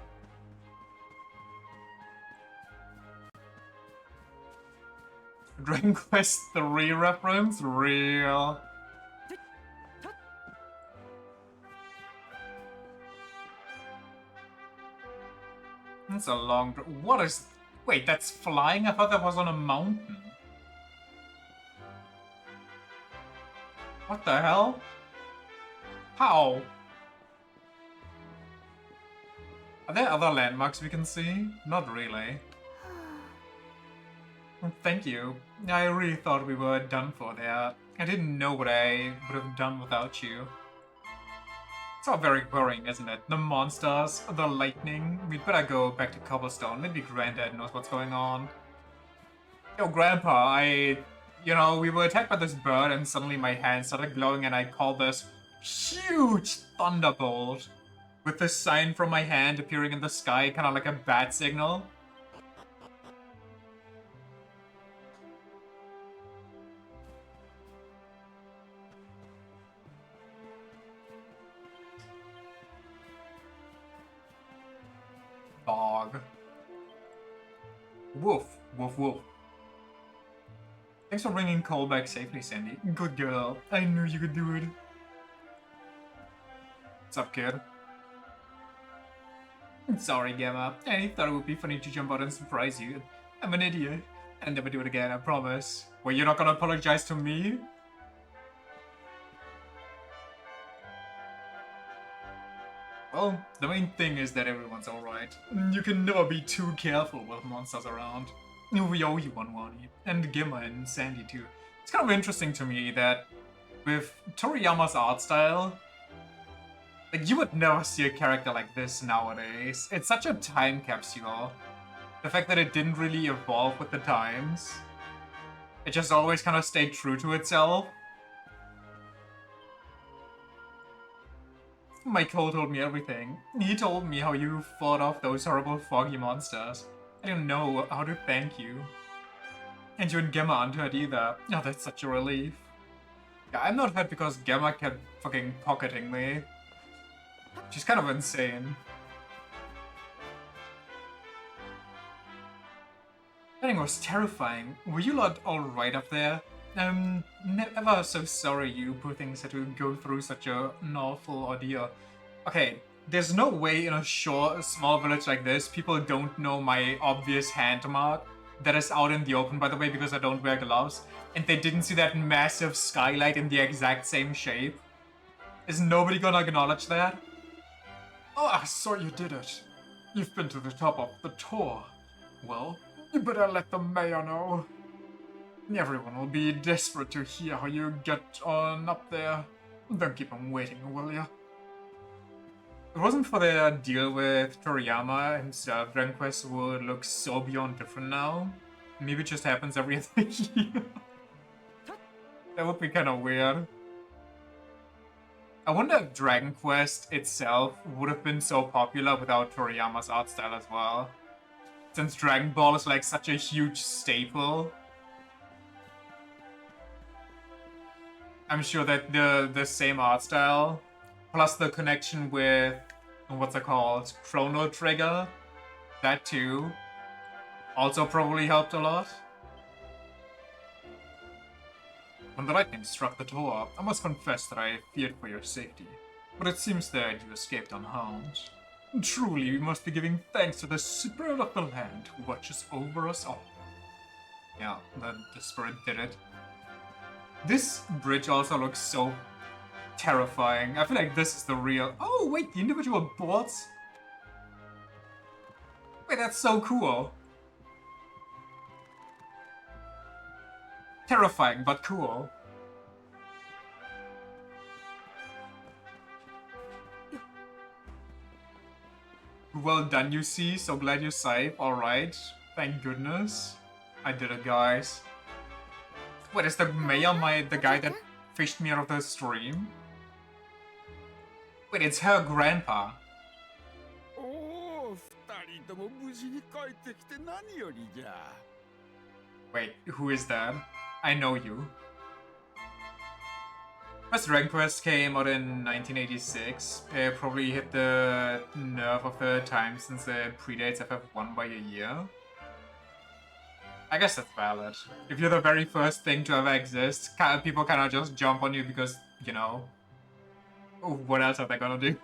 [SPEAKER 1] Dragon Quest 3 reference? Real. That's a long... What is... Wait, that's flying? I thought that was on a mountain. What the hell? How? Are there other landmarks we can see? Not really. Thank you. I really thought we were done for there. I didn't know what I would have done without you. It's all very worrying, isn't it? The monsters, the lightning. We'd better go back to Cobblestone. Maybe Granddad knows what's going on. Yo, Grandpa, you know, we were attacked by this bird and suddenly my hand started glowing and I called this huge thunderbolt. With this sign from my hand appearing in the sky, kind of like a bat signal. Dog. Woof, woof, woof. Thanks for bringing Cole back safely, Sandy. Good girl. I knew you could do it. What's up, kid? Sorry, Gemma. I thought it would be funny to jump out and surprise you. I'm an idiot. I'll never do it again, I promise. Well, you're not gonna apologize to me? Well, the main thing is that everyone's alright. You can never be too careful with monsters around. We owe you one, Wani. And Gemma and Sandy too. It's kind of interesting to me that with Toriyama's art style, like, you would never see a character like this nowadays. It's such a time capsule. The fact that it didn't really evolve with the times. It just always kind of stayed true to itself. Michael told me everything. He told me how you fought off those horrible foggy monsters. I didn't know how to thank you. And you and Gemma aren't hurt either. Oh, that's such a relief. Yeah, I'm not hurt because Gemma kept fucking pocketing me. She's kind of insane. That thing was terrifying. Were you lot alright up there? I'm never so sorry you poor things had to go through such an awful ordeal. Okay, there's no way in a small village like this people don't know my obvious hand mark that is out in the open, by the way, because I don't wear gloves, and they didn't see that massive skylight in the exact same shape. Is nobody gonna acknowledge that? Oh, so you did it. You've been to the top of the tour. Well, you better let the mayor know. Everyone will be desperate to hear how you get on up there. Don't keep them waiting, will ya? it wasn't for the deal with Toriyama himself, Dragon Quest would look so beyond different now. Maybe it just happens every other year. That would be kind of weird. I wonder if Dragon Quest itself would have been so popular without Toriyama's art style as well. Since Dragon Ball is like such a huge staple. I'm sure that the same art style, plus the connection with, what's it called, Chrono Trigger, that too, also probably helped a lot. When the lightning struck the tower, I must confess that I feared for your safety. But it seems that you escaped unharmed. Truly, we must be giving thanks to the spirit of the land who watches over us all. Yeah, the spirit did it. This bridge also looks so terrifying. I feel like this is the real... Oh, wait, the individual boards? Wait, that's so cool. Terrifying, but cool. Well done, you see. So glad you're safe. Alright. Thank goodness. I did it, guys. Wait, is the mayor the guy that fished me out of the stream? Wait, it's her grandpa. Wait, who is that? I know you. First Dragon Quest came out in 1986. It probably hit the nerve of the time since it predates FF1 by a year. I guess that's valid. If you're the very first thing to ever exist, people kind of just jump on you because, you know, what else are they gonna do?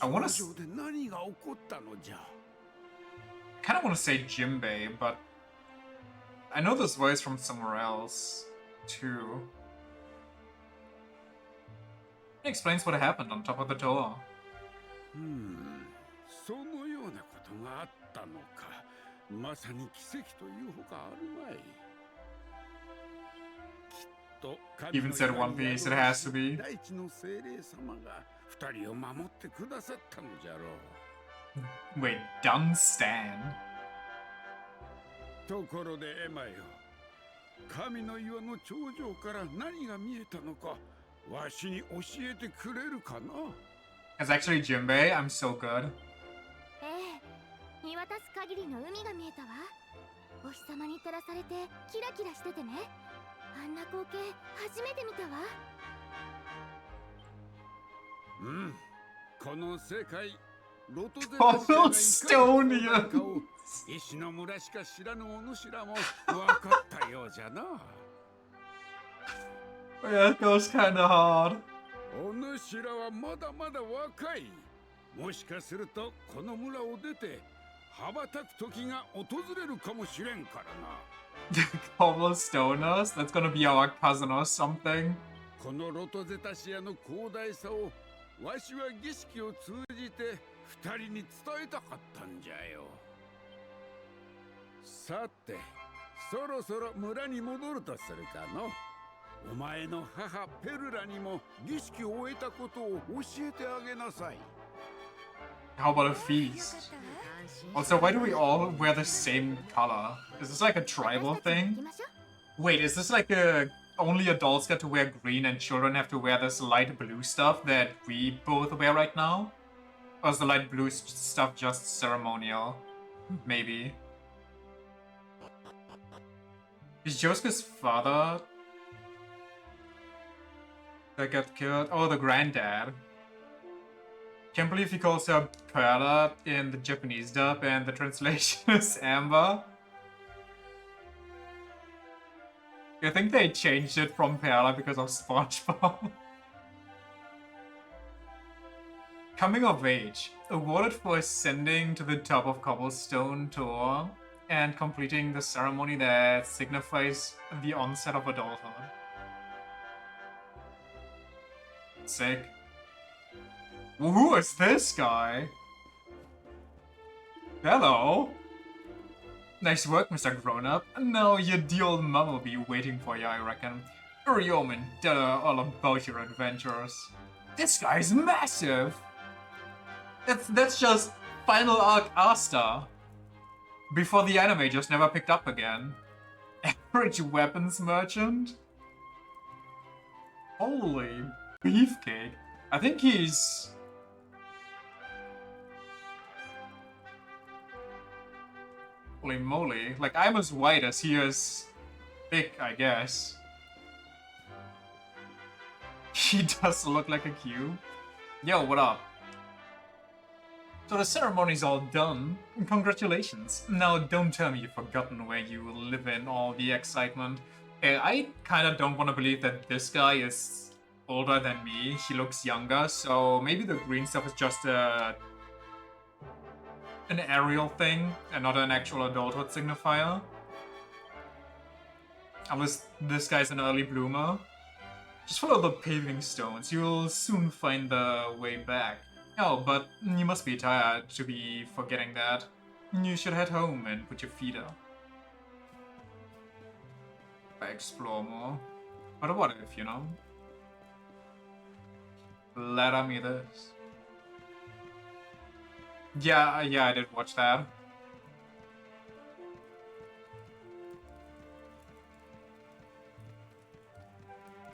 [SPEAKER 1] I wanna... kind of want to say Jimbei, but I know this voice from somewhere else, too. It explains what happened on top of the tower. Even said One Piece, it has to be. Wait, Dunstan?
[SPEAKER 3] ところでエマよ、神の岩の頂上から何が見えたのか、わしに教えてくれるかな?
[SPEAKER 1] It's actually Jimbei. I'm so good.
[SPEAKER 2] 見渡す限りの海が見えたわ。お日様に照らされてキラキラしててね。あんな光景初めて見たわ。
[SPEAKER 3] この世界。
[SPEAKER 1] Cobblestonian!
[SPEAKER 3] 石の村しか知らぬお主らも分かったようじゃな。
[SPEAKER 1] Yeah, it goes kinda hard.
[SPEAKER 3] お主らはまだまだ若い。もしかするとこの村を出て羽ばたく時が訪れるかもしれんからな。
[SPEAKER 1] Cobblestoners? That's gonna be our cousin or something.
[SPEAKER 3] このロトゼタシアの広大さをわしは儀式を通じて二人に伝えたかったんじゃよ。さて、そろそろ村に戻るとするかの。お前の母ペルラにも儀式を終えたことを教えてあげなさい。
[SPEAKER 1] How about a feast? Also, why do we all wear the same color? Is this like a tribal thing? Wait, is this like a... only adults get to wear green and children have to wear this light blue stuff that we both wear right now? Or is the light blue stuff just ceremonial? Maybe. Is Josuke's father that got killed? Oh, the granddad. Can't believe he calls her Perla in the Japanese dub and the translation is Amber. I think they changed it from Perla because of SpongeBob. Coming of age. Awarded for ascending to the top of Cobblestone Tower and completing the ceremony that signifies the onset of adulthood. Sick. Who is this guy? Hello. Nice work, Mr. Grown-Up. Now your dear old mom will be waiting for you, I reckon. Hurry home and tell her all about your adventures. This guy's massive! That's just final arc Asta. Before the anime just never picked up again. Average weapons merchant? Holy beefcake. I think he's... Holy moly. Like, I'm as white as he is thick, I guess. He does look like a cube. Yo, what up? So the ceremony's all done. Congratulations. Now don't tell me you've forgotten where you live in all the excitement. I kinda don't want to believe that this guy is older than me. He looks younger, so maybe the green stuff is just an aerial thing and not an actual adulthood signifier. Unless this guy's an early bloomer. Just follow the paving stones. You'll soon find the way back. Oh, but you must be tired to be forgetting that. You should head home and put your feet up. I explore more. But what if, you know? Let me this. Yeah, I did watch that.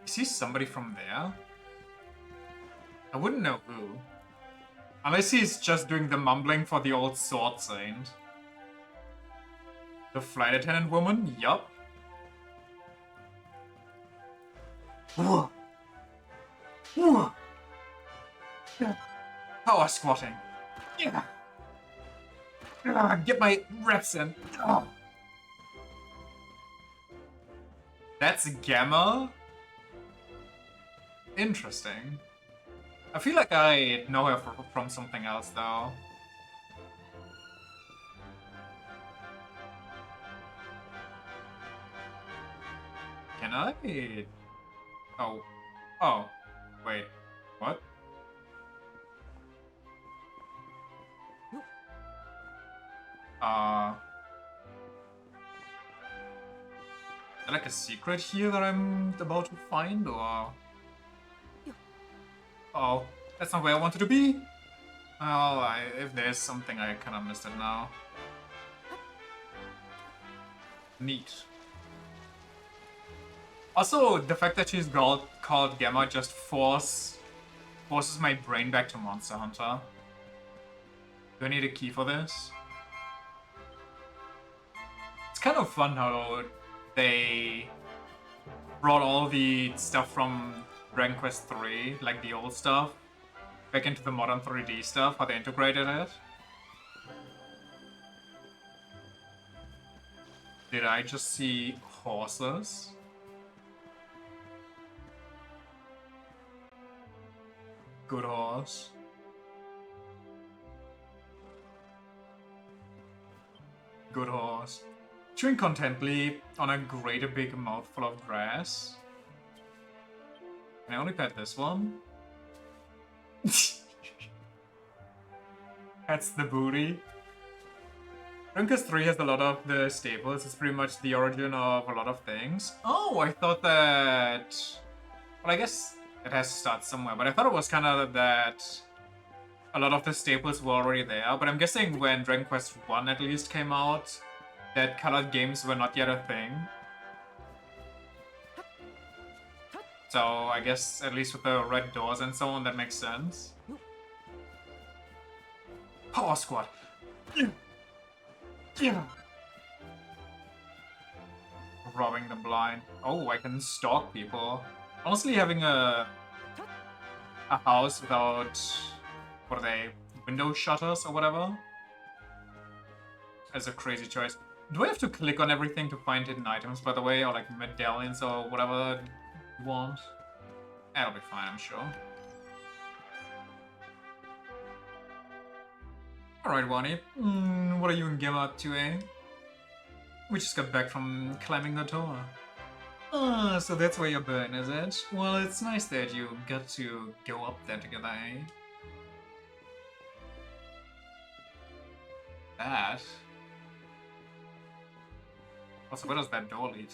[SPEAKER 1] Is he somebody from there? I wouldn't know who. Unless he's just doing the mumbling for the old sword saint. The flight attendant woman? Yup. Power squatting. Yeah. Get my reps in. That's Gamma? Interesting. I feel like I know her from something else, though. Can I? Oh. Oh. Wait. What? Is there like a secret here that I'm about to find, or...? Oh, that's not where I wanted to be. Oh, if there's something, I kind of missed it now. Neat. Also, the fact that she's called Gamma just forces my brain back to Monster Hunter. Do I need a key for this? It's kind of fun how they brought all the stuff from Dragon Quest 3, like the old stuff, back into the modern 3D stuff, how they integrated it. Did I just see horses? Good horse. Good horse. Chewing contently on a great big mouthful of grass. Can I only pet this one? That's the booty. Dragon Quest 3 has a lot of the staples. It's pretty much the origin of a lot of things. Oh, I thought that... Well, I guess it has to start somewhere, but I thought it was kind of that a lot of the staples were already there. But I'm guessing when Dragon Quest 1 at least came out, that colored games were not yet a thing. So I guess at least with the red doors and so on, that makes sense. Power squat. Robbing the blind. Oh, I can stalk people. Honestly, having a house without, what are they, window shutters or whatever, is a crazy choice. Do I have to click on everything to find hidden items, by the way, or like medallions or whatever you want? That'll be fine, I'm sure. Alright, Wani. What are you and Gemma up to, eh? We just got back from climbing the tower. Ah, so that's where you're been, is it? Well, it's nice that you got to go up there together, eh? That... Also, where does that door lead?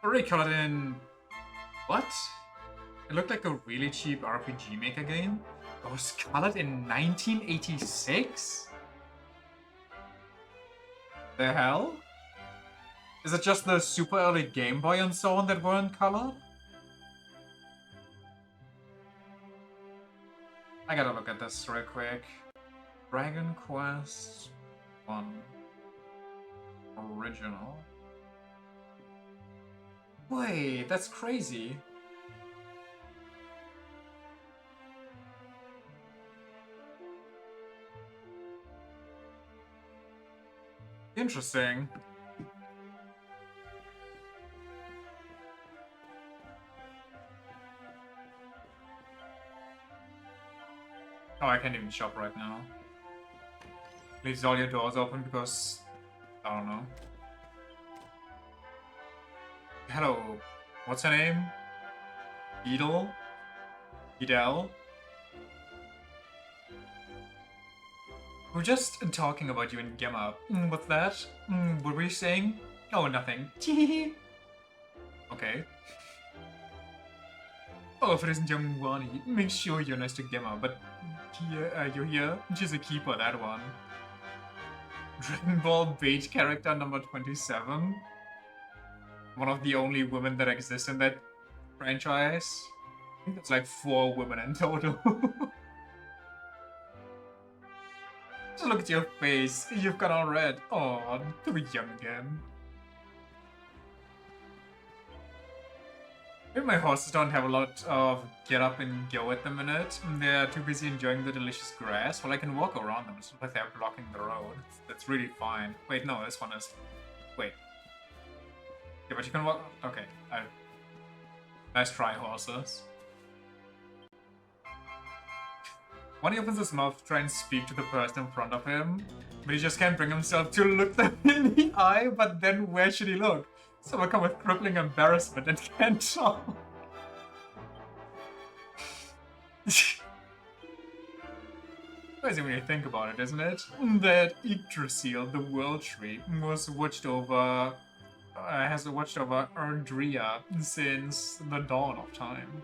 [SPEAKER 1] Already colored in... What? It looked like a really cheap RPG Maker game. It was colored in 1986? The hell? Is it just the super early Game Boy and so on that weren't colored? I gotta look at this real quick. Dragon Quest 1 Original. Wait, that's crazy. Interesting. Oh, I can't even shop right now. Leaves all your doors open because... I don't know. Hello. What's her name? Beetle? Beedle? We're just talking about you in Gemma. What's that? What were you saying? Oh, nothing. Okay. Oh, if it isn't young Wani, make sure you're nice to Gemma, but here, you're here? She's a keeper, that one. Dragon Ball bait character number 27. One of the only women that exist in that franchise. I think it's like 4 women in total. Just look at your face. You've got all red. Oh, too young again. Maybe my horses don't have a lot of get up and go at the minute. They're too busy enjoying the delicious grass. Well, I can walk around them. It's not like they're blocking the road. That's really fine. Wait, no, this one is... Wait. Yeah, but you can walk... Okay. Nice try, horses. When he opens his mouth to try and speak to the person in front of him, but he just can't bring himself to look them in the eye, but then where should he look? So I come with crippling embarrassment and can't talk. Crazy when you think about it, isn't it? That Yggdrasil, the World Tree, was watched over... has watched over Erdrea since the dawn of time.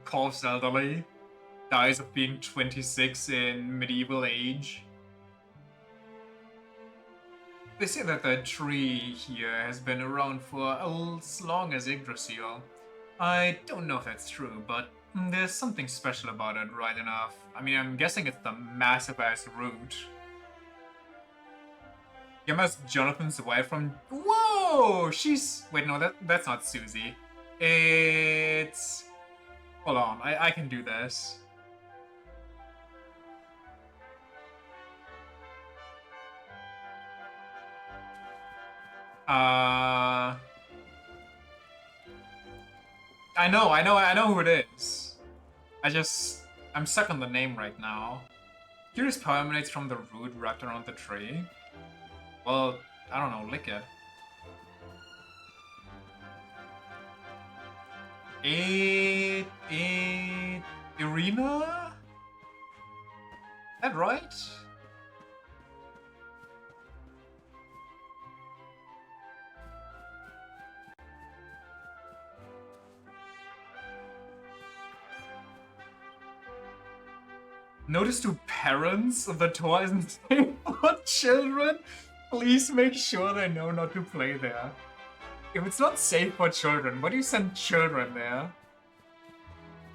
[SPEAKER 1] Coughs elderly, dies of being 26 in medieval age. They say that the tree here has been around for as long as Yggdrasil. I don't know if that's true, but there's something special about it, right enough. I mean, I'm guessing it's the massive-ass root. Gemma's Jonathan's wife from... Whoa! She's... Wait, no, that's not Susie. It's... Hold on, I can do this. I know who it is. I'm stuck on the name right now. Curious power emanates from the root wrapped around the tree. Well, I don't know, lick it. Irina? Is that right? Notice to parents of the toy isn't safe for children. Please make sure they know not to play there. If it's not safe for children, why do you send children there?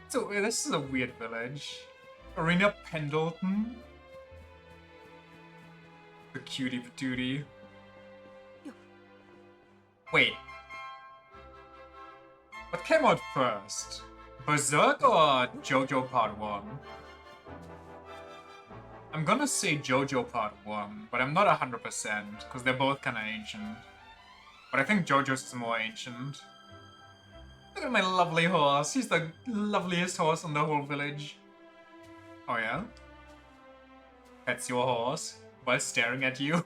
[SPEAKER 1] So this is a weird village. Arena Pendleton. The cutie patootie. Wait. What came out first? Berserk or JoJo Part 1? I'm gonna say JoJo Part 1, but I'm not 100% because they're both kinda ancient. But I think JoJo's is more ancient. Look at my lovely horse. He's the loveliest horse in the whole village. Oh yeah? Pets your horse while staring at you?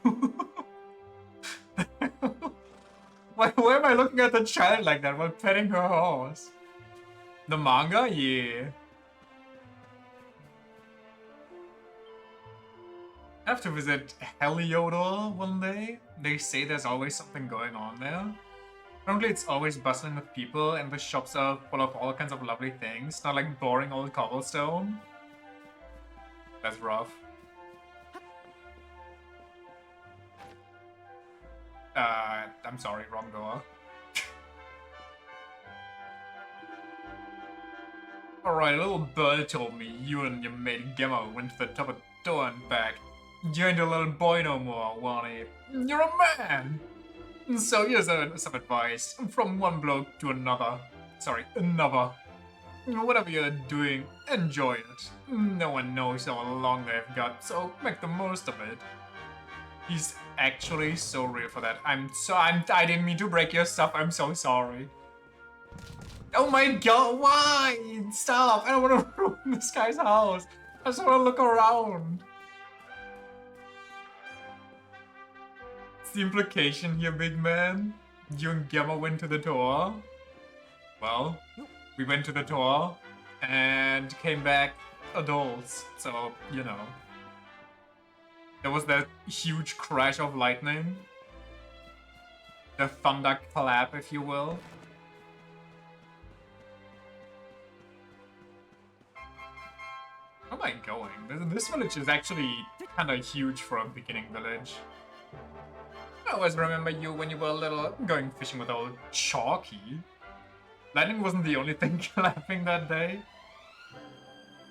[SPEAKER 1] Why am I looking at the child like that while petting her horse? The manga? Yeah. I have to visit Heliodor one day. They say there's always something going on there. Apparently it's always bustling with people and the shops are full of all kinds of lovely things, not like boring old cobblestone. That's rough. I'm sorry, wrong door. Alright, a little bird told me you and your mate Gemma went to the top of the door and back. You ain't a little boy no more, Wani. You're a man! So here's some advice from one bloke to another. Sorry, another. Whatever you're doing, enjoy it. No one knows how long they've got, so make the most of it. He's actually so real for that. I didn't mean to break your stuff, I'm so sorry. Oh my god, why? Stop, I don't want to ruin this guy's house. I just want to look around. It's the implication here, big man. You and Gemma went to the tour. Well, we went to the tour and came back adults, so, you know. There was that huge crash of lightning. The thunder clap, if you will. Where am I going? This village is actually kind of huge for a beginning village. I always remember you when you were little, going fishing with old Chalky. Lightning wasn't the only thing clapping that day.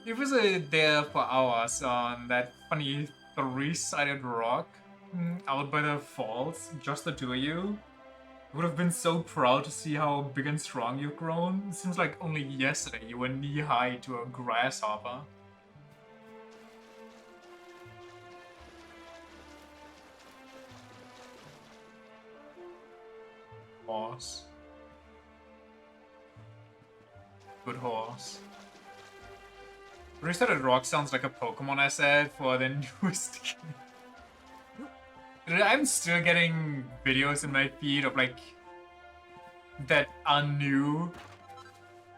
[SPEAKER 1] We visited there for hours on that funny three-sided rock out by the falls, just the two of you. I would have been so proud to see how big and strong you've grown. It seems like only yesterday you were knee-high to a grasshopper. Horse. Good horse. Three-sided rock sounds like a Pokemon I said for the newest game. I'm still getting videos in my feed of like that are new,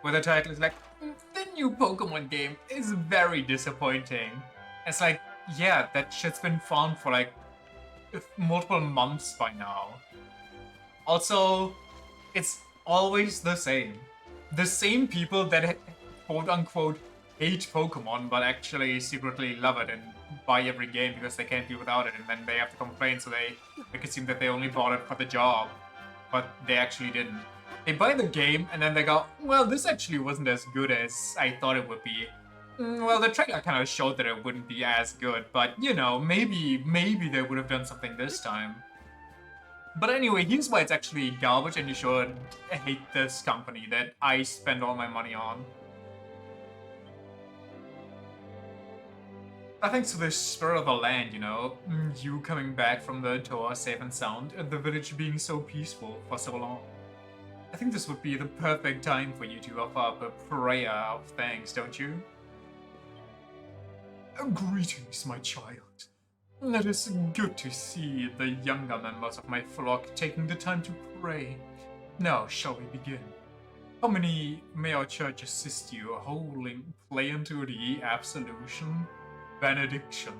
[SPEAKER 1] where the title is like, the new Pokemon game is very disappointing. It's like, yeah, that shit's been found for like multiple months by now. Also, it's always the same. The same people that quote-unquote hate Pokemon but actually secretly love it and buy every game because they can't be without it, and then they have to complain, so they make it seem that they only bought it for the job, but they actually didn't. They buy the game and then they go, well, this actually wasn't as good as I thought it would be. Well, the trailer kind of showed that it wouldn't be as good, but you know, maybe they would have done something this time. But anyway, here's why it's actually garbage and you should hate this company that I spend all my money on. Thanks to the spirit of the land, you know, you coming back from the tour safe and sound, and the village being so peaceful for so long. I think this would be the perfect time for you to offer up a prayer of thanks, don't you? Greetings, my child. It is good to see the younger members of my flock taking the time to pray. Now, shall we begin? How many may our church assist you holding play into the absolution, benediction,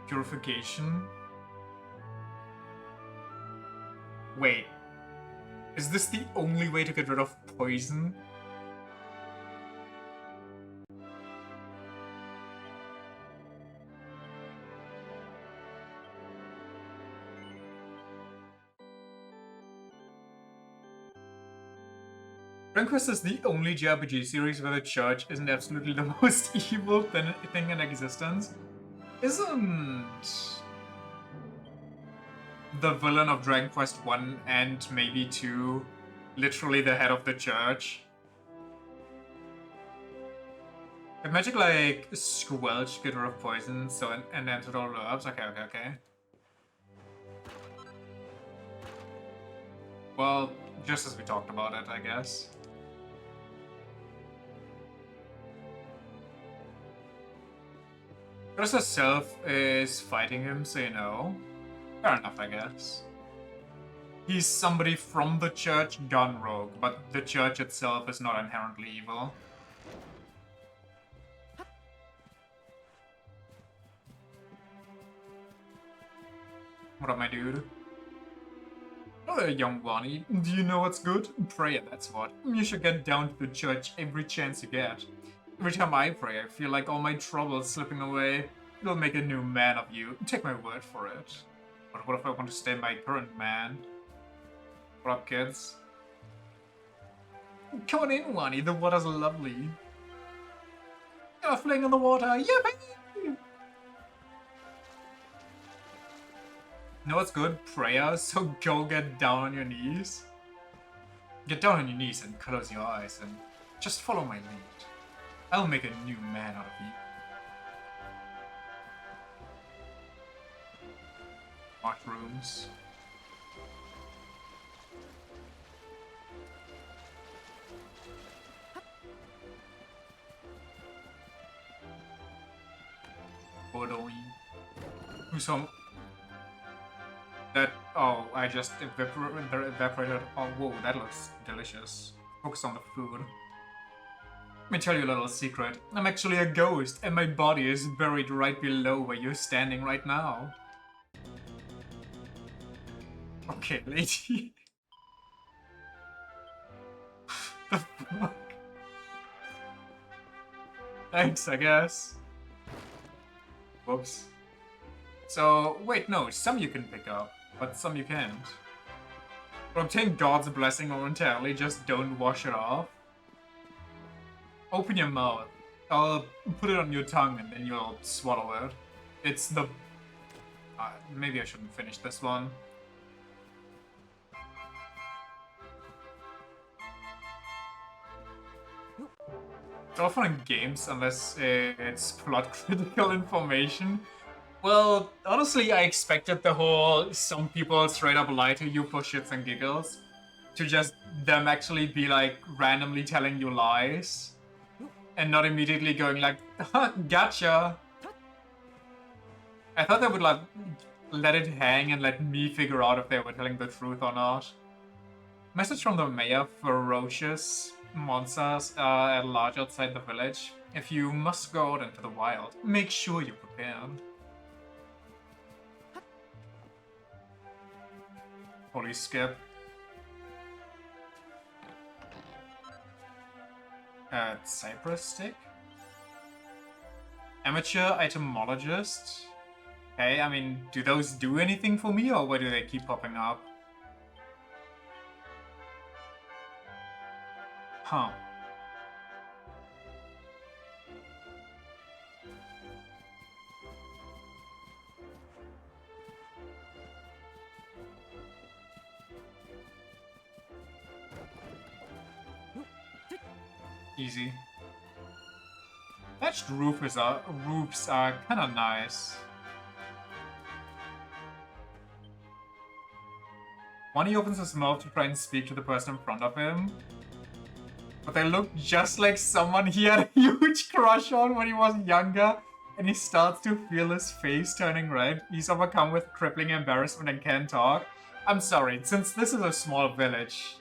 [SPEAKER 1] purification? Wait, is this the only way to get rid of poison? Dragon Quest is the only JRPG series where the church isn't absolutely the most evil thing in existence. Isn't the villain of Dragon Quest 1 and maybe 2 literally the head of the church? If magic like squelch get rid of poison, so and enter all herbs. Okay. Well, just as we talked about it, I guess. Chris herself is fighting him, so you know. Fair enough, I guess. He's somebody from the church gone rogue, but the church itself is not inherently evil. What up, my dude? Oh there, young Wani. Do you know what's good? Prayer, that's what. You should get down to the church every chance you get. Every time I pray, I feel like all my troubles slipping away. It'll make a new man of you. Take my word for it. But what if I want to stay my current man? What up, kids? Come on in, Wani. The water's lovely. You're flying in the water. Yippee! You know what's good? Prayer. So go get down on your knees. Get down on your knees and close your eyes and just follow my lead. I'll make a new man out of you. Mushrooms. Bodoing. Who's home? That. Oh, I just evaporated. Oh, whoa, that looks delicious. Focus on the food. Let me tell you a little secret. I'm actually a ghost, and my body is buried right below where you're standing right now. Okay, lady. The fuck? Thanks, I guess. Whoops. So, wait, no, some you can pick up, but some you can't. To obtain God's blessing momentarily, just don't wash it off. Open your mouth. I'll put it on your tongue and then you'll swallow it. It's the... maybe I shouldn't finish this one. It's all fun in games unless it's plot critical information. Well, honestly, I expected the whole some people straight up lie to you for shits and giggles to just them actually be like randomly telling you lies and not immediately going like, gotcha. I thought they would like let it hang and let me figure out if they were telling the truth or not. Message from the mayor: ferocious monsters are at large outside the village. If you must go out into the wild, make sure you're prepared. Holy skip. Cypress stick? Amateur itemologist? Okay, I mean, do those do anything for me or why do they keep popping up? Huh. Easy. Thatched roofs are kinda nice. When he opens his mouth to try and speak to the person in front of him, but they look just like someone he had a huge crush on when he was younger, and he starts to feel his face turning red. He's overcome with crippling embarrassment and can't talk. I'm sorry, since this is a small village,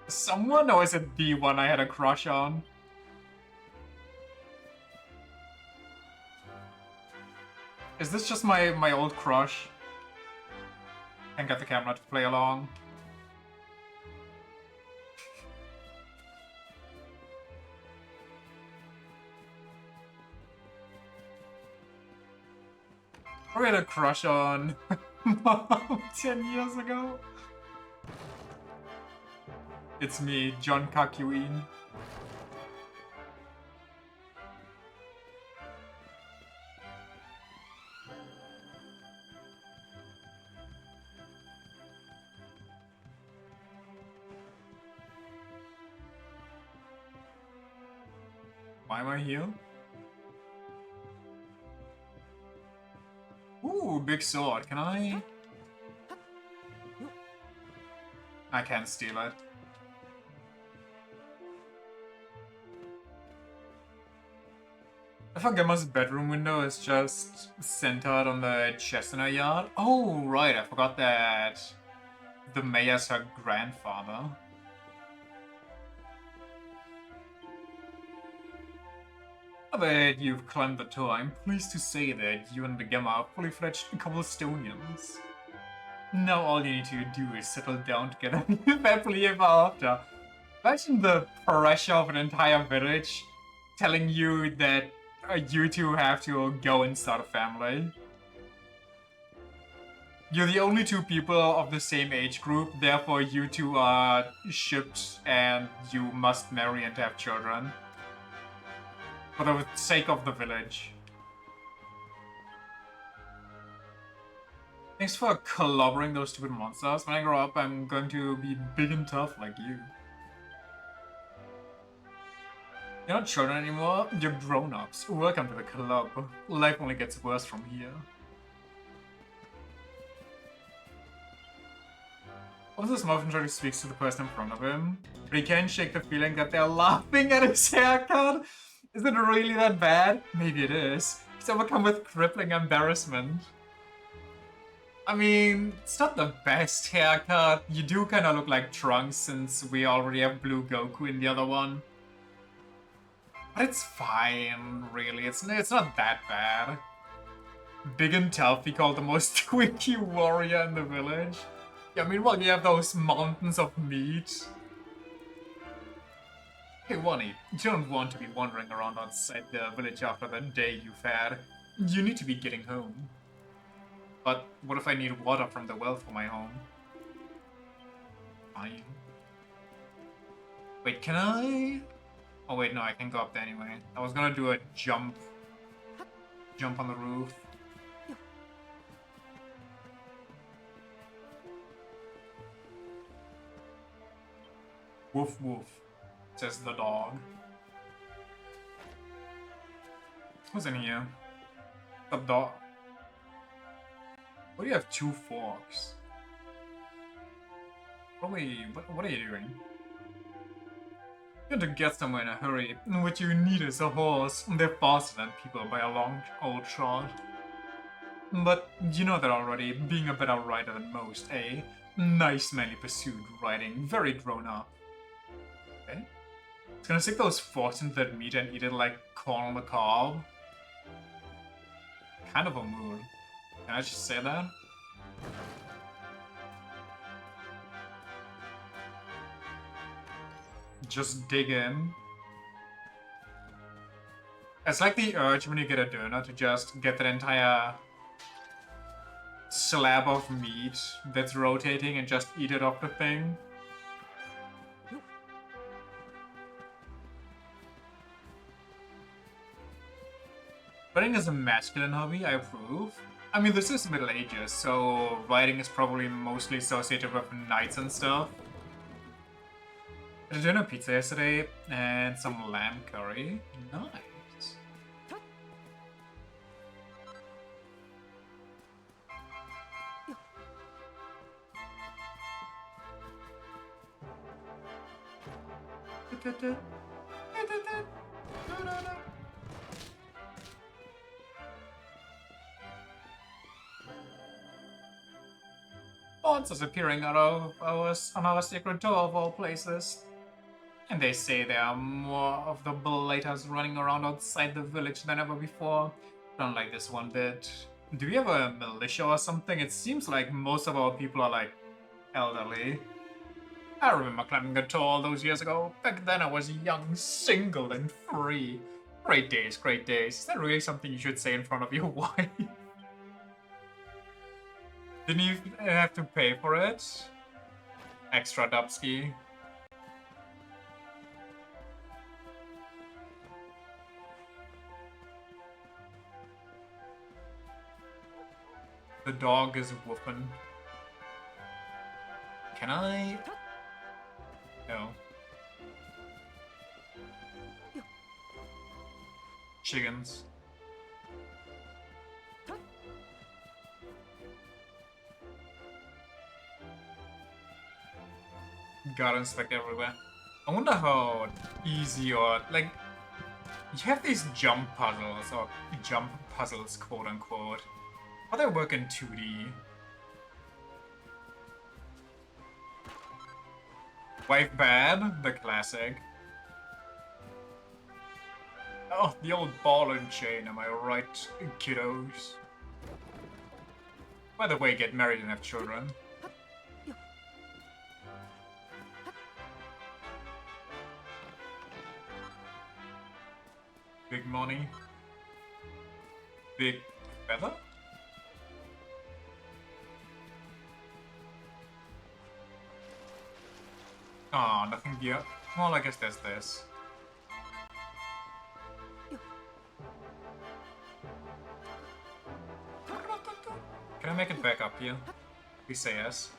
[SPEAKER 1] someone, or is it the one I had a crush on? Is this just my old crush? Can't get the camera to play along. We had a crush on Mom 10 years ago. It's me, John Kakuin. Why am I here? Ooh, big sword. Can I? I can't steal it. I thought Gemma's bedroom window is just centered on the chest in her yard. Oh, right. I forgot that the mayor's her grandfather. Now that you've climbed the tower, I'm pleased to say that you and the Gemma are fully fledged cobblestonians. Now all you need to do is settle down together happily ever after. Imagine the pressure of an entire village telling you that you two have to go and start a family. You're the only two people of the same age group, therefore you two are shipped and you must marry and have children. For the sake of the village. Thanks for clobbering those stupid monsters. When I grow up, I'm going to be big and tough like you. You're not children anymore, you're grown-ups. Welcome to the club. Life only gets worse from here. Also, Smurf trying to speak to the person in front of him, but he can't shake the feeling that they're laughing at his haircut. Is it really that bad? Maybe it is. He's overcome with crippling embarrassment. I mean, it's not the best haircut. You do kind of look like Trunks since we already have Blue Goku in the other one. But it's fine, really. It's not that bad. Big and tough, he called the most twinky warrior in the village. Yeah, meanwhile you have those mountains of meat. Hey, Wani, you don't want to be wandering around outside the village after the day you've had. You need to be getting home. But what if I need water from the well for my home? Fine. Wait, can I? Oh wait, no, I can go up there anyway. I was gonna do a jump on the roof. Woof woof, says the dog. Who's in here? The dog. What do you have 2 forks? What are you doing? You want to get somewhere in a hurry. What you need is a horse. They're faster than people by a long old shot. But you know that already, being a better rider than most, eh? Nice manly pursuit riding, very grown up. Okay. It's gonna stick those forks into that meat and eat it like corn on the cob. Kind of a mood. Can I just say that? Just dig in. It's like the urge when you get a donut to just get that entire slab of meat that's rotating and just eat it off the thing. Riding is a masculine hobby, I approve. I mean, this is Middle Ages, so riding is probably mostly associated with knights and stuff. I had dinner pizza yesterday and some lamb curry. Nice. Monsters appearing out of on our sacred door of all places. And they say there are more of the blighters running around outside the village than ever before. Don't like this one bit. Do we have a militia or something? It seems like most of our people are like elderly. I remember climbing the tower all those years ago. Back then I was young, single, and free. Great days, great days. Is that really something you should say in front of your wife? Didn't you have to pay for it? Extra Dubsky. The dog is whooping. Can I? No. Chickens. Gardens like everywhere. I wonder how easy or like you have these jump puzzles or jump puzzles, quote unquote. How they work in 2D. Wife bad, the classic. Oh, the old ball and chain, am I right, kiddos? By the way, get married and have children. Big money. Big feather? Oh, nothing here. Well, I guess there's this. Can I make it back up here? Please say yes.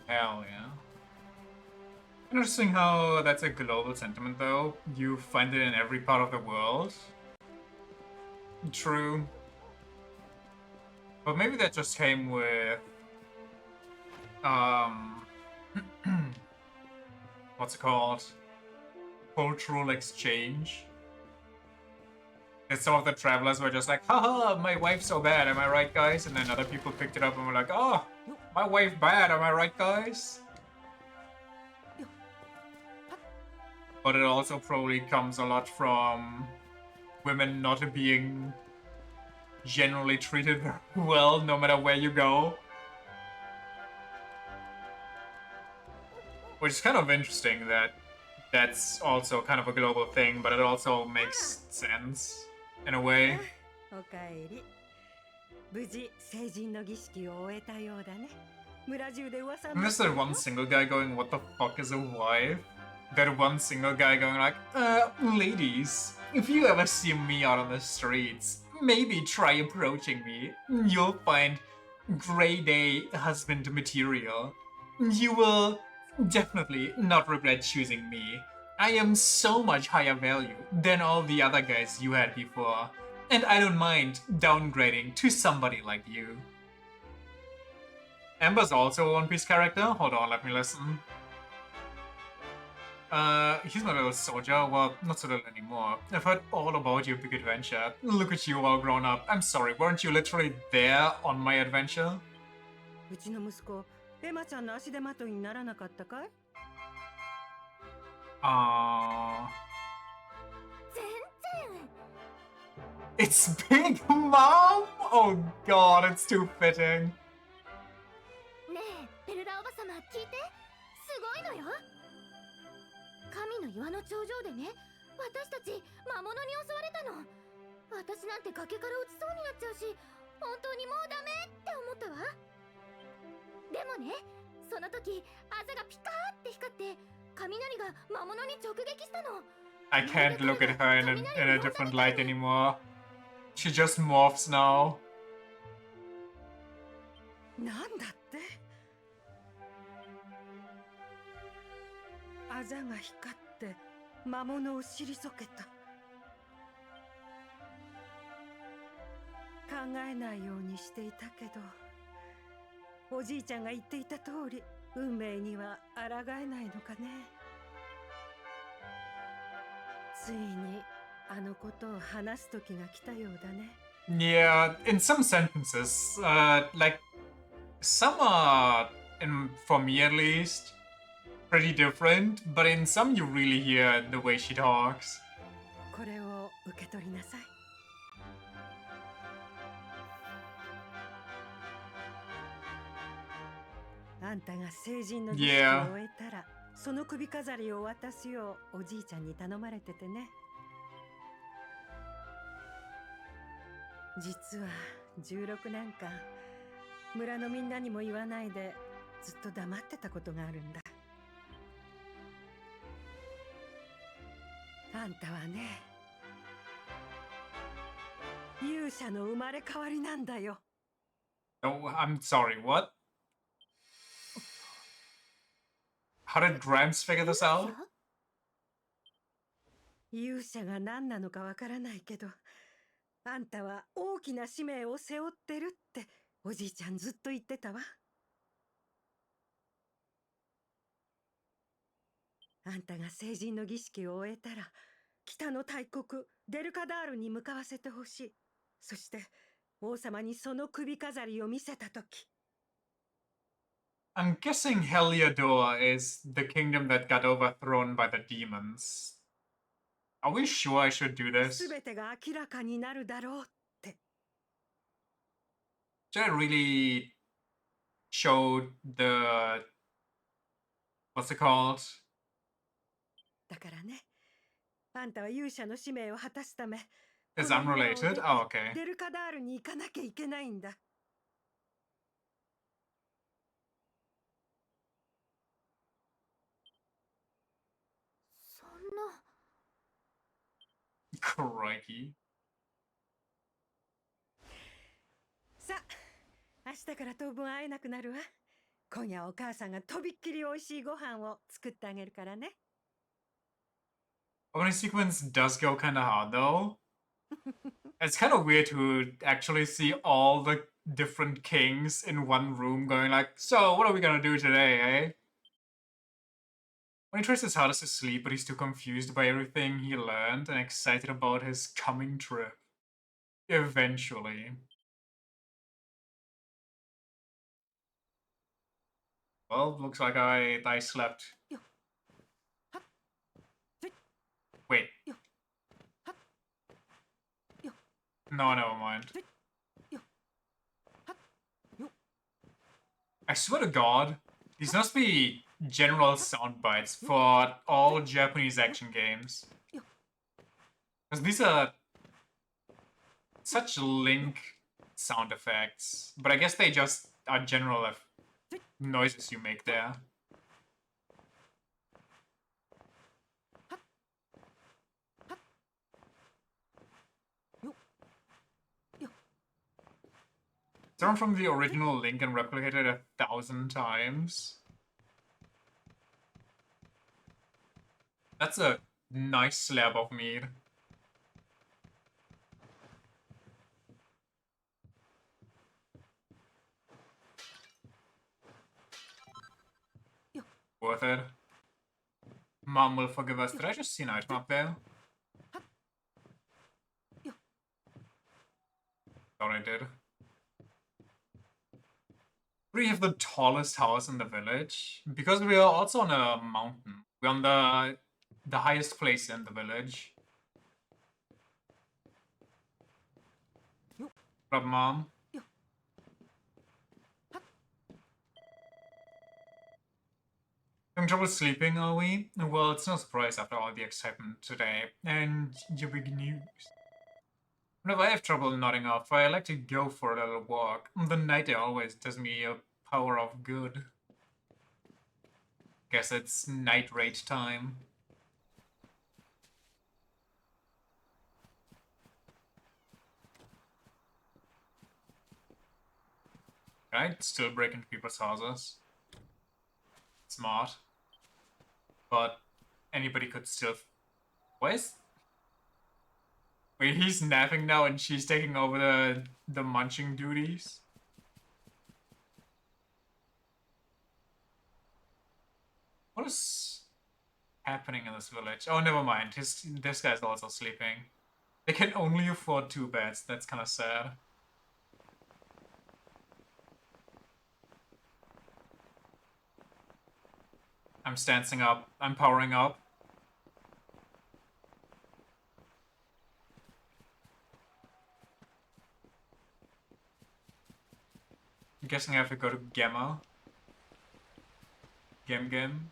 [SPEAKER 1] Hell yeah. Interesting how that's a global sentiment though. You find it in every part of the world. True. But maybe that just came with what's it called? Cultural exchange. And some of the travelers were just like, haha, my wife's so bad, am I right, guys? And then other people picked it up and were like, oh, my wife bad, am I right, guys? But it also probably comes a lot from women not being generally treated well no matter where you go. Which is kind of interesting that that's also kind of a global thing, but it also makes sense in a way.
[SPEAKER 4] おかえり。無事成人の儀式を終えたようだね。村中で噂に
[SPEAKER 1] And
[SPEAKER 4] なっ
[SPEAKER 1] there's
[SPEAKER 4] てる
[SPEAKER 1] that
[SPEAKER 4] よ。
[SPEAKER 1] one single guy going, what the fuck is a wife? That one single guy going like, ladies, if you ever see me out on the streets, maybe try approaching me. You'll find grade A husband material. You will definitely not regret choosing me. I am so much higher value than all the other guys you had before, and I don't mind downgrading to somebody like you. Amber's also a One Piece character. Hold on, let me listen. He's my little soldier. Well, not so little anymore. I've heard all about your big adventure. Look at you all grown up. I'm sorry, weren't you literally there on my adventure?
[SPEAKER 4] うちの息子、エマちゃんの足手まといにならなかったかい？
[SPEAKER 1] It's Big Mom? Oh god, it's too fitting.
[SPEAKER 2] ねえ、ベルラおばさま聞いて。すごいのよ。神の岩の頂上でね、私たち魔物に襲われたの。私なんて崖から落ちそうになっちゃうし、本当にもうダメって思ったわ。でもね、その時、あざがピカーって光って、雷が魔物に直撃したの。
[SPEAKER 1] I can't look at her in a different light anymore. She just morphs now.
[SPEAKER 4] なんだって？あざが光って魔物を退けた。考えないようにしていたけど、おじいちゃんが言っていた通り、運命には抗えないのかね。ついにあのことを話す時が来たようだね。
[SPEAKER 1] Yeah, in some sentences, like some are, for me at least, pretty different, but in some you really hear the way she talks.
[SPEAKER 4] これを受け取りなさい。あんたが成人の儀式を終えたら、その首飾りを渡すようおじいちゃんに頼まれててね。実は16年間村のみんなにも言わないでずっと黙ってたことがあるんだ。あんたはね、勇者の生まれ変わりなんだよ。
[SPEAKER 1] Oh, I'm sorry, what? How did Grimes figure this out?
[SPEAKER 4] 勇者が何なのかわからないけど、あんたは大きな使命を背負ってるっておじいちゃんずっと言ってたわ。あんたが成人の儀式を終えたら、北の大国デルカダールに向かわせてほしい。そして王様にその首飾りを見せたとき。
[SPEAKER 1] I'm guessing Heliodor is the kingdom that got overthrown by the demons. Are we sure I should do this?
[SPEAKER 4] すべてが明らかになるだろうって。
[SPEAKER 1] Should I really show the What's it called?
[SPEAKER 4] だからね、あんたは勇者の使命を果たすため、
[SPEAKER 1] It's
[SPEAKER 4] この村を
[SPEAKER 1] unrelated?
[SPEAKER 4] 出て
[SPEAKER 1] Oh, okay.
[SPEAKER 4] デルカダールに行かなきゃいけないんだ。
[SPEAKER 2] そんな。
[SPEAKER 1] Crikey.
[SPEAKER 4] さあ、明日から当分会えなくなるわ。今夜お母さんがとびっきり美味しいご飯を作ってあげるからね。
[SPEAKER 1] Opening sequence does go kind of hard though. It's kind of weird to actually see all the different kings in one room going like, so what are we gonna do today, eh? When he tries his hardest to sleep, but he's too confused by everything he learned and excited about his coming trip. Eventually. Well, looks like I slept. Wait. No, never mind. I swear to God, these must be general sound bites for all Japanese action games. Because these are such Link sound effects. But I guess they just are general noises you make there. Thrown from the original Link and replicated 1,000 times. That's a nice slab of meat. Worth it. Mom will forgive us. Did I just see an item up there? Thought I did. We have the tallest house in the village because we are also on a mountain. We're on the highest place in the village. What up, Mom? Having trouble sleeping, are we? Well, it's no surprise after all the excitement today. And your big news. Whenever I have trouble nodding off, I like to go for a little walk. The night air always does me a power of good. Guess it's night raid time. Right? Still break into people's houses. Smart. But anybody could still... Where's... Wait, he's napping now and she's taking over the munching duties? What is happening in this village? Oh, never mind. This guy's also sleeping. They can only afford 2 beds. That's kind of sad. I'm stancing up. I'm powering up. I'm guessing I have to go to Gemma. Gem.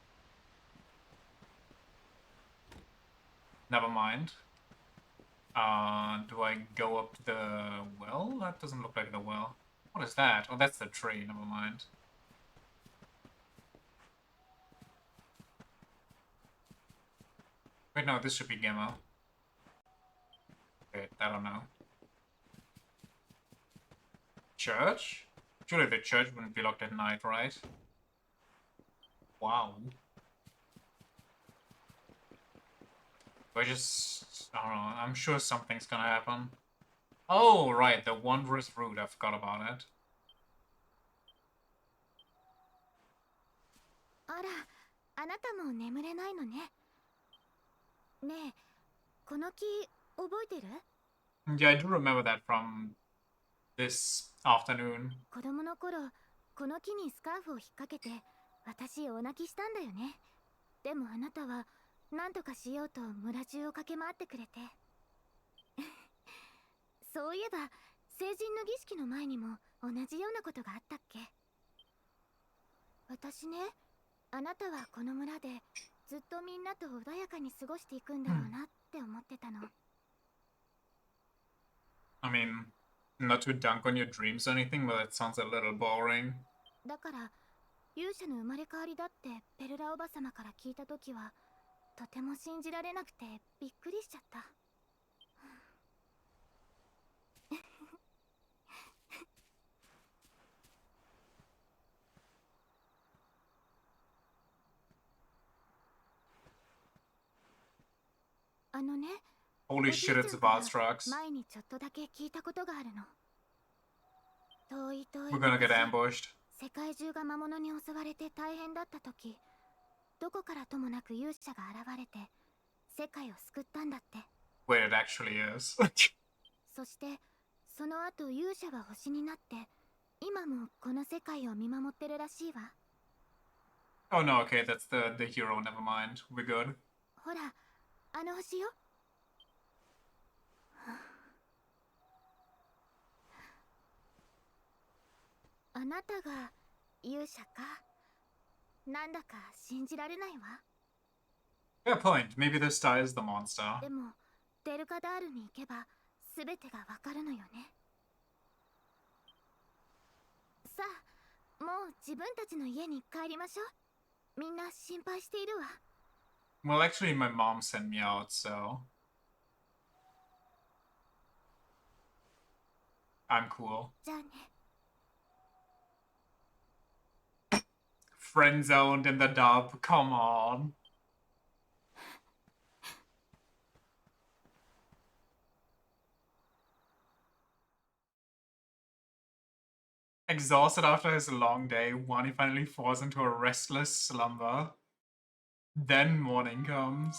[SPEAKER 1] Never mind. Do I go up the well? That doesn't look like the well. What is that? Oh, that's the tree. Never mind. Wait, no, this should be Gemma. Okay, I don't know. Church? Surely the church wouldn't be locked at night, right? Wow. I don't know, I'm sure something's gonna happen. Oh, right, the wondrous root, I forgot about it.
[SPEAKER 2] あら、あなたも眠れないのね。ねえ、この木覚えてる？
[SPEAKER 1] Yeah, I do remember that from this afternoon.
[SPEAKER 2] 子供の頃、この木にスカーフを引っ掛けて、私大泣きしたんだよね。でもあなたは何とかしようと村中を駆け回ってくれて。そういえば成人の儀式の前にも同じようなことがあったっけ？私ね、あなたはこの村でずっとみんなと穏やかに過ごしていくんだろうなって思ってたの。
[SPEAKER 1] I mean, not to dunk on your dreams or anything, but that sounds a little boring.
[SPEAKER 2] だから勇者の生まれ変わりだってペルラおばさまから聞いた時はとても信じられなくてびっくりしちゃった。あのね、
[SPEAKER 1] Holy
[SPEAKER 2] おじい
[SPEAKER 1] shit,
[SPEAKER 2] ち
[SPEAKER 1] it's
[SPEAKER 2] ゃんから
[SPEAKER 1] Valstrax.
[SPEAKER 2] 前にちょっとだけ聞いたことがあるの。遠い遠い
[SPEAKER 1] We're gonna get
[SPEAKER 2] 昔、
[SPEAKER 1] ambushed.
[SPEAKER 2] 世界中が魔物に襲われて大変だった時、どこからともなく勇者が現れて世界を救ったんだって。
[SPEAKER 1] Wait, it actually is.
[SPEAKER 2] そしてその後勇者が星になって今もこの世界を見守ってるらしいわ。
[SPEAKER 1] Oh no, okay, that's the hero, never mind. We're good.
[SPEAKER 2] ほら、あの星よ。あなたが勇者か。なんだか信じられないわ。
[SPEAKER 1] Fair point. Maybe this star is the monster.
[SPEAKER 2] でもデルカダールに行けば全てがわかるのよね。さあ、もう自分たちの家に帰りましょう。みんな心配しているわ。
[SPEAKER 1] Well, actually, my mom sent me out, so I'm cool.
[SPEAKER 2] じゃあね。
[SPEAKER 1] Friend zoned in the dub. Come on. Exhausted after his long day, Wani finally falls into a restless slumber. Then morning comes.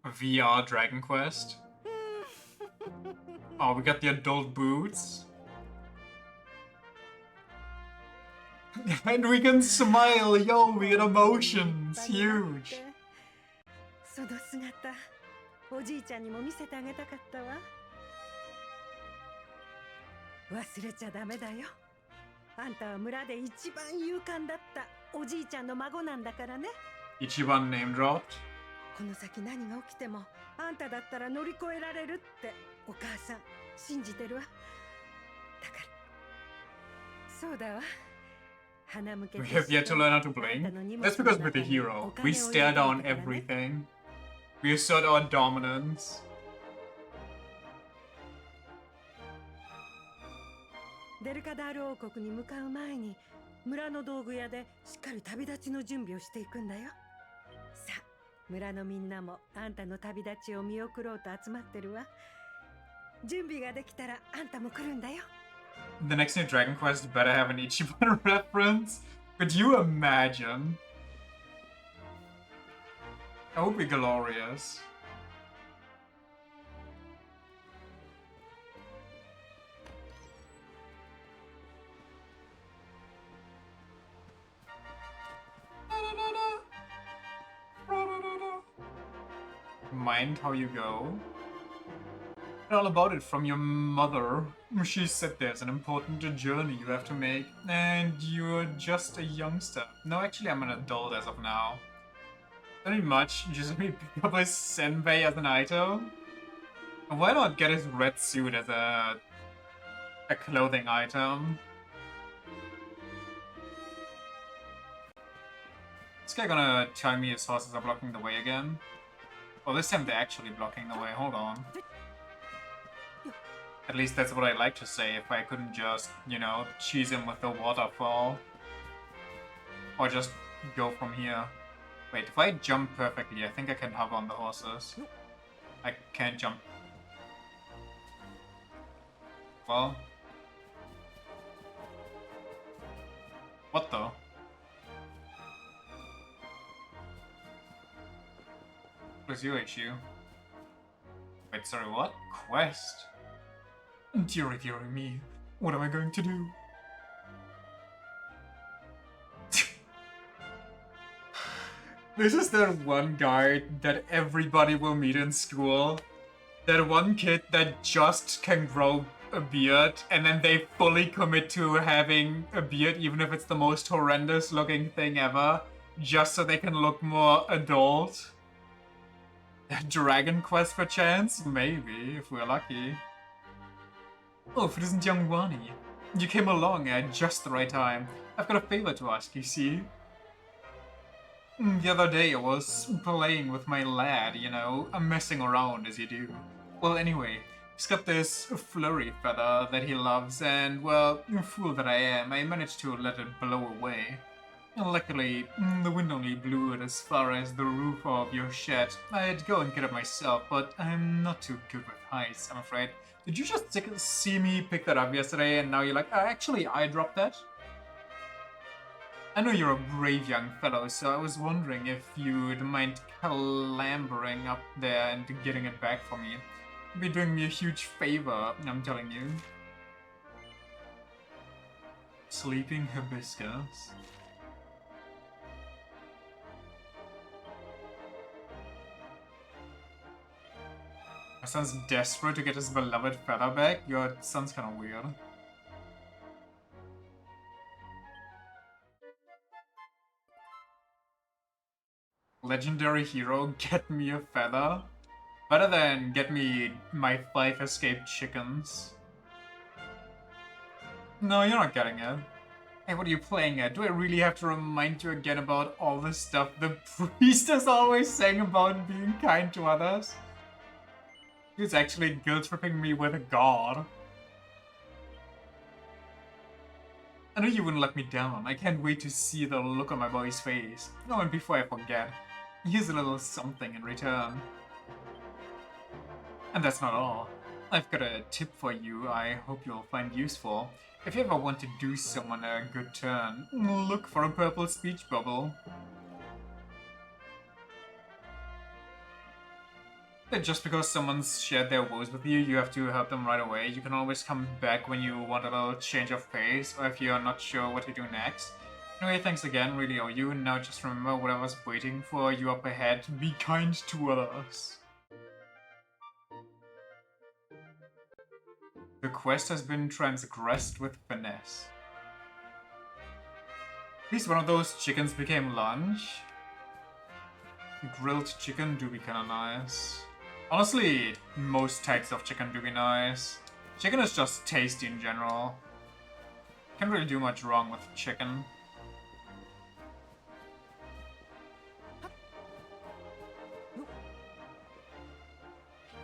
[SPEAKER 1] VR Dragon Quest. Oh, we got the adult boots. And we can smile, yo, we get emotions, huge.
[SPEAKER 4] その姿、おじいちゃんにも見せてあげたかったわ。忘れちゃダメだよ。あんたは村で一番勇敢だったおじいちゃんの孫なんだからね。
[SPEAKER 1] Ichiban name dropped.
[SPEAKER 4] この先何が起きてもあんただったら乗り越えられるってお母さん信じてるわ。だからそうだわ。
[SPEAKER 1] We have yet to learn how to blink. That's because we're the hero. We stare down everything. We assert our dominance.
[SPEAKER 4] デルカダール王国に向かう前に村の道具屋でしっかり旅立ちの準備をしていくんだよ。さあ、村のみんなもあんたの旅立ちを見送ろうと集まってるわ。準備ができたらあんたも来るんだよ。
[SPEAKER 1] The next new Dragon Quest better have an Ichiban reference. Could you imagine? That would be glorious. Mind how you go? All about it from your mother. She said there's an important journey you have to make, and you're just a youngster. No, actually, I'm an adult as of now. Don't need much, just let me pick up his senbei as an item. Why not get his red suit as a clothing item? This guy gonna tell me his horses are blocking the way again? Well, this time they're actually blocking the way, hold on. At least that's what I like to say, if I couldn't just, you know, cheese him with the waterfall. Or just go from here. Wait, if I jump perfectly, I think I can hover on the horses. I can't jump. Well. What the? What's your issue? Wait, sorry, what? Quest? Dearie me, what am I going to do? This is that one guy that everybody will meet in school. That one kid that just can grow a beard, and then they fully commit to having a beard, even if it's the most horrendous looking thing ever, just so they can look more adult. Dragon Quest per chance? Maybe, if we're lucky. Oh, if it isn't young Wani. You came along at just the right time. I've got a favor to ask, you see? The other day I was playing with my lad, you know, messing around as you do. Well, anyway, he's got this flurry feather that he loves, and, well, fool that I am, I managed to let it blow away. Luckily, the wind only blew it as far as the roof of your shed. I'd go and get it myself, but I'm not too good with heights, I'm afraid. Did you just see me pick that up yesterday, and now you're like, actually, I dropped that? I know you're a brave young fellow, so I was wondering if you'd mind clambering up there and getting it back for me. You'd be doing me a huge favor, I'm telling you. Sleeping hibiscus. My son's desperate to get his beloved feather back. Your son's kind of weird. Legendary hero, get me a feather? Better than get me my 5 escaped chickens. No, you're not getting it. Hey, what are you playing at? Do I really have to remind you again about all the stuff the priest is always saying about being kind to others? He's actually guilt-tripping me with a god. I know you wouldn't let me down. I can't wait to see the look on my boy's face. Oh, and before I forget, here's a little something in return. And that's not all. I've got a tip for you I hope you'll find useful. If you ever want to do someone a good turn, look for a purple speech bubble. That just because someone's shared their woes with you, you have to help them right away. You can always come back when you want a little change of pace, or if you're not sure what to do next. Anyway, thanks again, really owe you. Now just remember whatever's waiting for you up ahead. Be kind to others. The quest has been transgressed with finesse. At least one of those chickens became lunch. Grilled chicken do be kinda nice. Honestly, most types of chicken do be nice. Chicken is just tasty in general. Can't really do much wrong with chicken.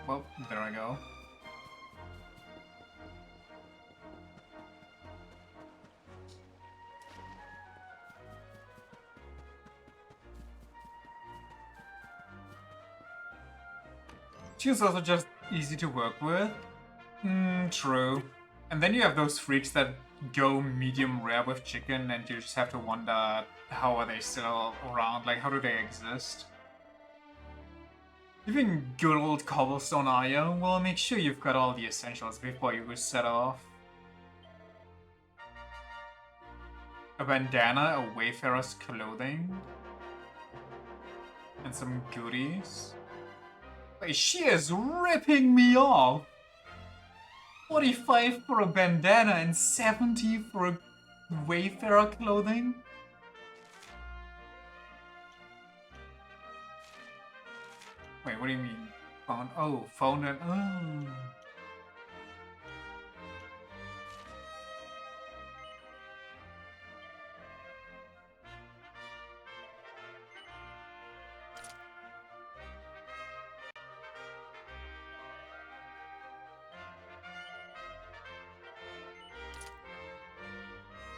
[SPEAKER 1] Well, there I go. She's also just easy to work with. True. And then you have those freaks that go medium rare with chicken and you just have to wonder how are they still around, like how do they exist? Even good old cobblestone are you? Well, make sure you've got all the essentials before you set off. A bandana, a wayfarer's clothing, and some goodies. Wait, she is ripping me off! 45 for a bandana and 70 for a wayfarer clothing? Wait, what do you mean? Found? Oh, found it. Oh.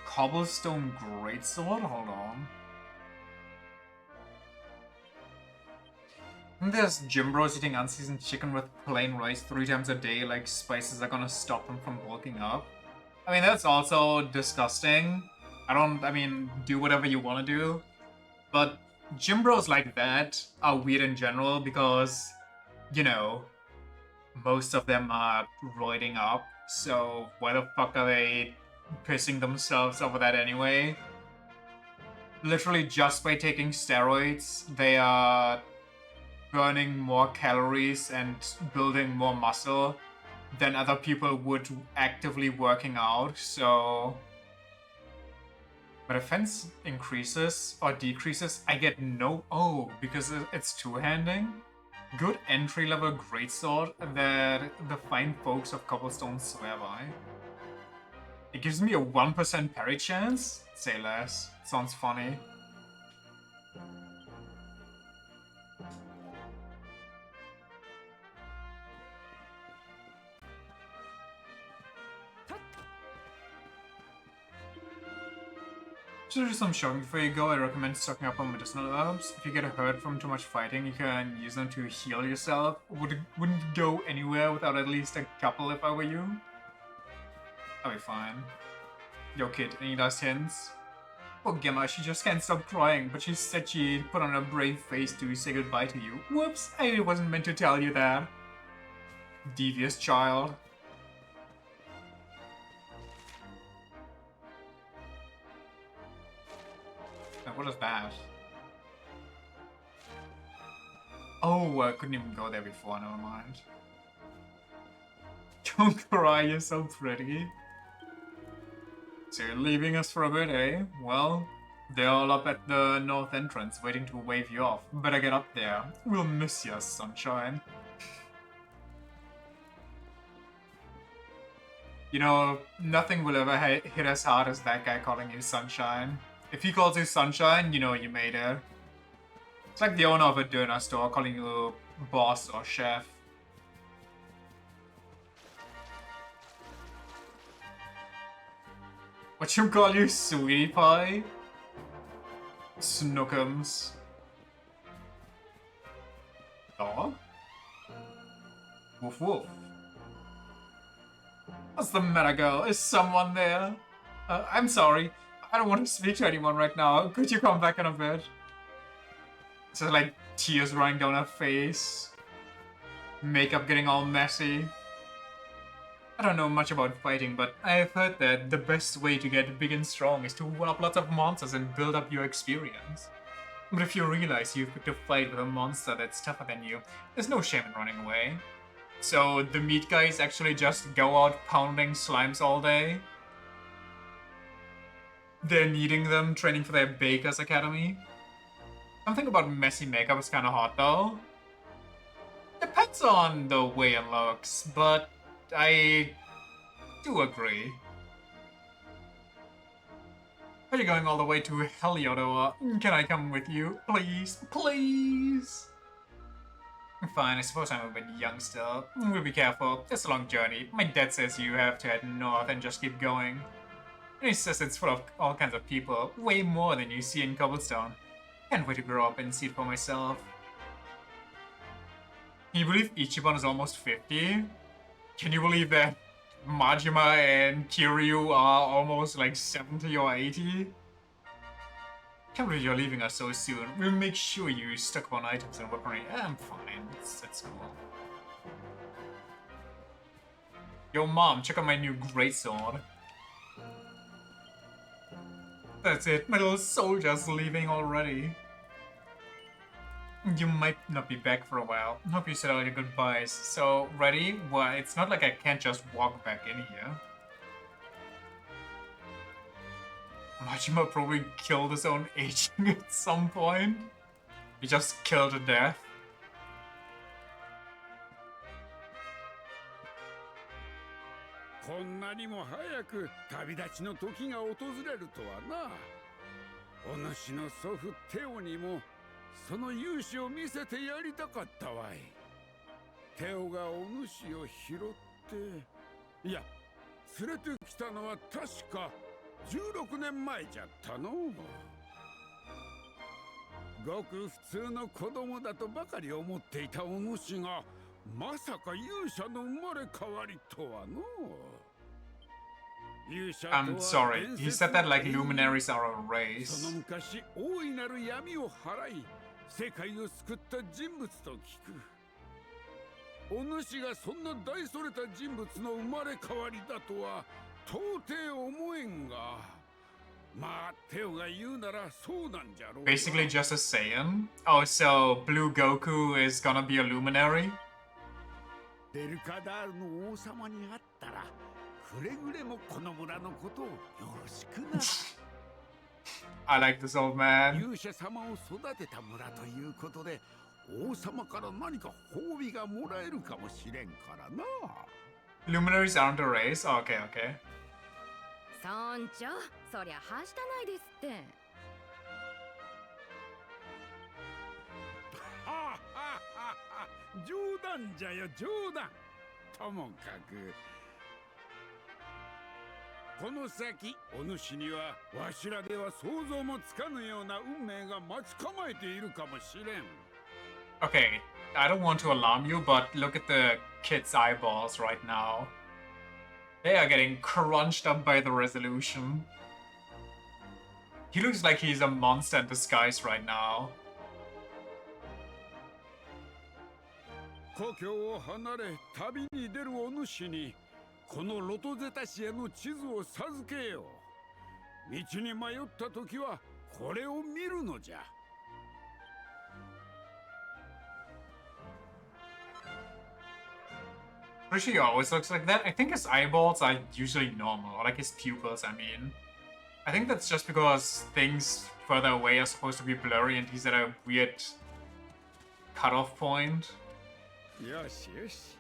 [SPEAKER 1] Cobblestone greatsword? Hold on. And there's gym bros eating unseasoned chicken with plain rice 3 times a day, like spices are gonna stop them from bulking up. I mean, that's also disgusting. I mean, do whatever you want to do. But gym bros like that are weird in general because, you know, most of them are roiding up. So why the fuck are they pissing themselves over that anyway? literally just by taking steroids, they are burning more calories and building more muscle than other people would actively working out. So my defense increases or decreases. I get no... Oh, because it's two-handing? Good entry-level greatsword that the fine folks of Cobblestone swear by. It gives me a 1% parry chance? Say less. Sounds funny. Just do some shopping before you go. I recommend stocking up on medicinal herbs. If you get hurt from too much fighting, you can use them to heal yourself. Wouldn't go anywhere without at least a couple if I were you. I'll be fine. Yo kid, any last hints? Oh Gemma, she just can't stop crying, but she said she'd put on a brave face to say goodbye to you. Whoops, I wasn't meant to tell you that. Devious child. What is that? Oh, I couldn't even go there before, never mind. Don't cry, you're so pretty. So you're leaving us for a bit, eh? Well, they're all up at the north entrance waiting to wave you off. Better get up there. We'll miss you, sunshine. You know, nothing will ever hit as hard as that guy calling you sunshine. If he calls you sunshine, you know you made it. It's like the owner of a donut store calling you boss or chef. What you call you, sweetie pie? Snookums. Dog? Woof woof. What's the matter, girl? Is someone there? I'm sorry. I don't want to speak to anyone right now. Could you come back in a bit? So like tears running down her face. Makeup getting all messy. I don't know much about fighting, but I've heard that the best way to get big and strong is to one up lots of monsters and build up your experience. But if you realize you've picked a fight with a monster that's tougher than you, there's no shame in running away. So the meat guys actually just go out pounding slimes all day? They're needing them, training for their Baker's Academy? Something about messy makeup is kinda hot though. Depends on the way it looks, but I do agree. Are you going all the way to Heliodor? Can I come with you? Please, please? Fine, I suppose I'm a bit young still. We'll be careful. It's a long journey. My dad says you have to head north and just keep going. And he says it's full of all kinds of people, way more than you see in Cobblestone. Can't wait to grow up and see it for myself. Can you believe Ichiban is almost 50? Can you believe that Majima and Kiryu are almost like 70 or 80? Can't believe you're leaving us so soon. We'll make sure you stock up on items and weaponry. I'm fine. That's cool. Yo, Mom, check out my new greatsword. That's it. My little soldier's leaving already. You might not be back for a while. Hope you said all your goodbyes. So, ready? Well, it's not like I can't just walk back in here. Majima probably killed his own agent at some point. He just killed to death.
[SPEAKER 3] こんなにも早く旅立ちの時が訪れるとはな。お主の祖父テオにもその勇姿を見せてやりたかったわい。テオがお主を拾って、いや、連れてきたのは確か16年前じゃったの。ごく普通の子供だとばかり思っていたお主が、まさか勇者の生まれ変わりとはの。
[SPEAKER 1] I'm sorry, he said that like luminaries are a race.
[SPEAKER 3] その昔大いなる闇を払い世界を救った人物と聞く。お主がそんな大それた人物の生まれ変わりだとは到底思えんが、まあテオが言うならそうなんじゃろうな。
[SPEAKER 1] Basically just a Saiyan. Oh, so Blue Goku is gonna be a luminary?
[SPEAKER 3] デルカダールの王様に会ったらくれぐれもこの村のことをよろしくな。
[SPEAKER 1] I like this old man.
[SPEAKER 3] 勇者様を育てた村ということで王様から何か褒美がもらえるかもしれんからな。
[SPEAKER 1] Luminaries aren't a race? Oh, okay, okay.
[SPEAKER 5] 村長、そりゃはしたないですって。
[SPEAKER 3] ははは冗談じゃよ冗談。ともかくこの先お主にはわしらでは想像もつかぬような運命が待ち構えているかもしれん。
[SPEAKER 1] Okay, I don't want to alarm you, but look at the kid's eyeballs right now. They are getting crunched up by the resolution. He looks like he's a monster in disguise right now.
[SPEAKER 3] 故郷を離れ旅に出るお主にこのロトゼタ市への地図を授けよう。道に迷った時はこれを見るのじゃ。
[SPEAKER 1] Pretty sure he always looks like that. I think his eyeballs are usually normal, or like his pupils, I mean. I think that's just because things further away are supposed to be blurry and he's at a weird cutoff point.
[SPEAKER 3] よしよし。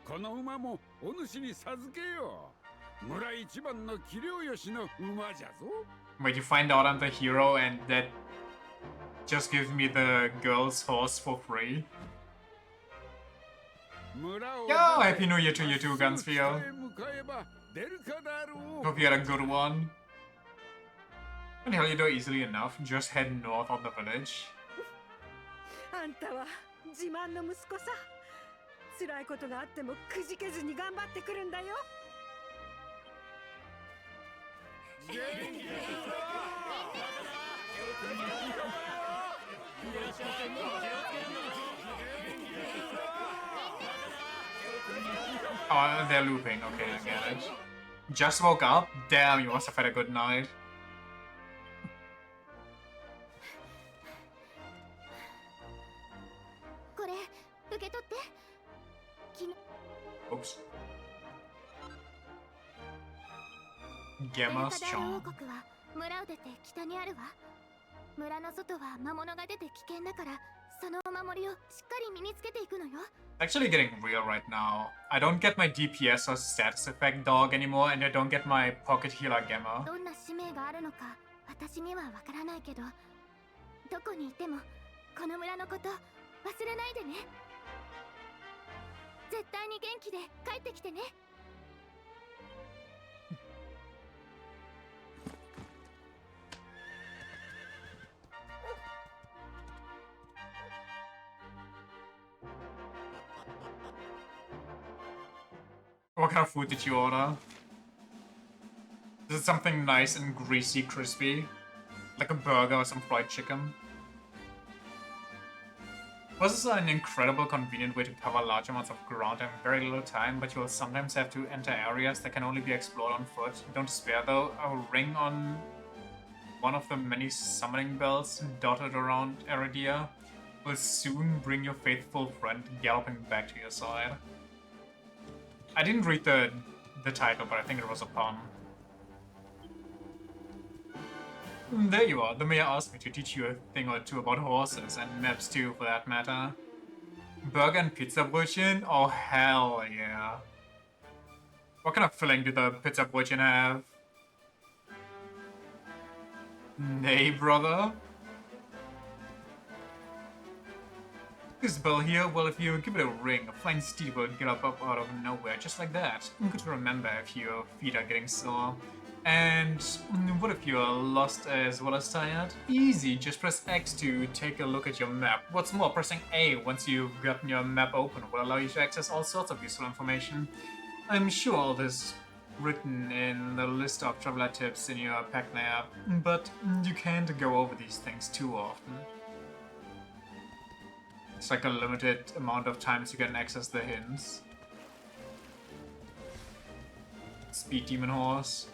[SPEAKER 3] この馬もお主に授けよう。村一番の器量よしの馬じゃぞ。
[SPEAKER 1] Wait, you find out I'm the hero and that just gives me the girl's horse for free? Yo, Happy New Year to you too, Gunsfield. Hope you had a good one. What the hell, you do easily enough. Just head north of the village.
[SPEAKER 4] あんたは自慢の息子さ。辛いことがあってもくじけずに頑張ってくるんだよ。
[SPEAKER 1] Oh, they're looping. Okay, I get it. Just woke up? Damn, you must have had a good night.
[SPEAKER 2] これ受け取って。昨日
[SPEAKER 1] Oops.
[SPEAKER 2] デルカ
[SPEAKER 1] Gemma's
[SPEAKER 2] ダール
[SPEAKER 1] charm.
[SPEAKER 2] 王国は村を出て北にあるわ。村の外は魔物が出て危険だから、そのお守りをしっかり身につけていくのよ。
[SPEAKER 1] Actually getting real right now. I don't get my DPS or status effect dog anymore, and I don't get my pocket healer Gemma.
[SPEAKER 2] どんな使命があるのか私にはわからないけど、どこにいてもこの村のこと忘れないでね。絶対に元気で帰ってきてね。
[SPEAKER 1] What kind of food did you order? Is it something nice and greasy, crispy? Like a burger or some fried chicken? Was this an incredible convenient way to cover large amounts of ground in very little time, but you will sometimes have to enter areas that can only be explored on foot? Don't despair though, a ring on one of the many summoning bells dotted around Eridia will soon bring your faithful friend galloping back to your side. I didn't read the title, but I think it was a pun. There you are. The mayor asked me to teach you a thing or two about horses, and maps too, for that matter. Burger and pizza brötchen? Oh, hell yeah. What kind of filling do the pizza brötchen have? Nay, brother. This bell here, well, if you give it a ring, a flying steed will get up out of nowhere, just like that. Good to remember if your feet are getting sore. And what if you're lost as well as tired? Easy, just press X to take a look at your map. What's more, pressing A once you've gotten your map open will allow you to access all sorts of useful information. I'm sure all this written in the list of traveler tips in your Packner app, but you can't go over these things too often. It's like a limited amount of times you can access the hints. Speed Demon Horse.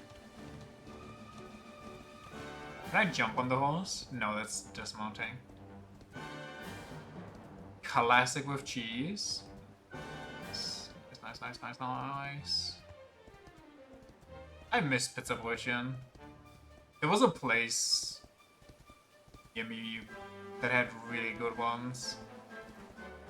[SPEAKER 1] Can I jump on the horse? No, that's dismounting. Classic with cheese. Nice. I miss Pizza Brötchen. There was a place near me that had really good ones.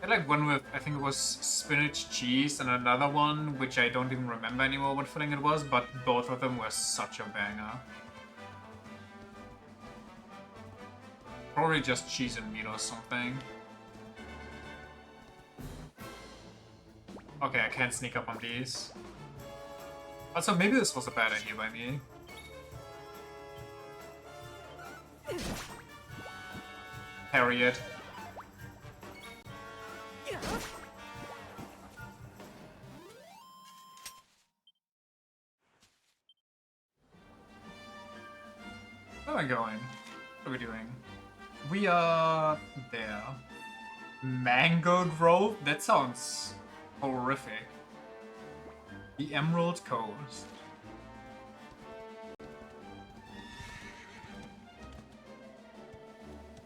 [SPEAKER 1] I had like one with, I think it was spinach cheese, and another one which I don't even remember anymore what filling it was, but both of them were such a banger. Probably just cheese and meat or something. Okay, I can't sneak up on these. Also, maybe this was a bad idea by me. Parry it. Where am I going? What are we doing? We are there. Mango Grove? That sounds horrific. The Emerald Coast.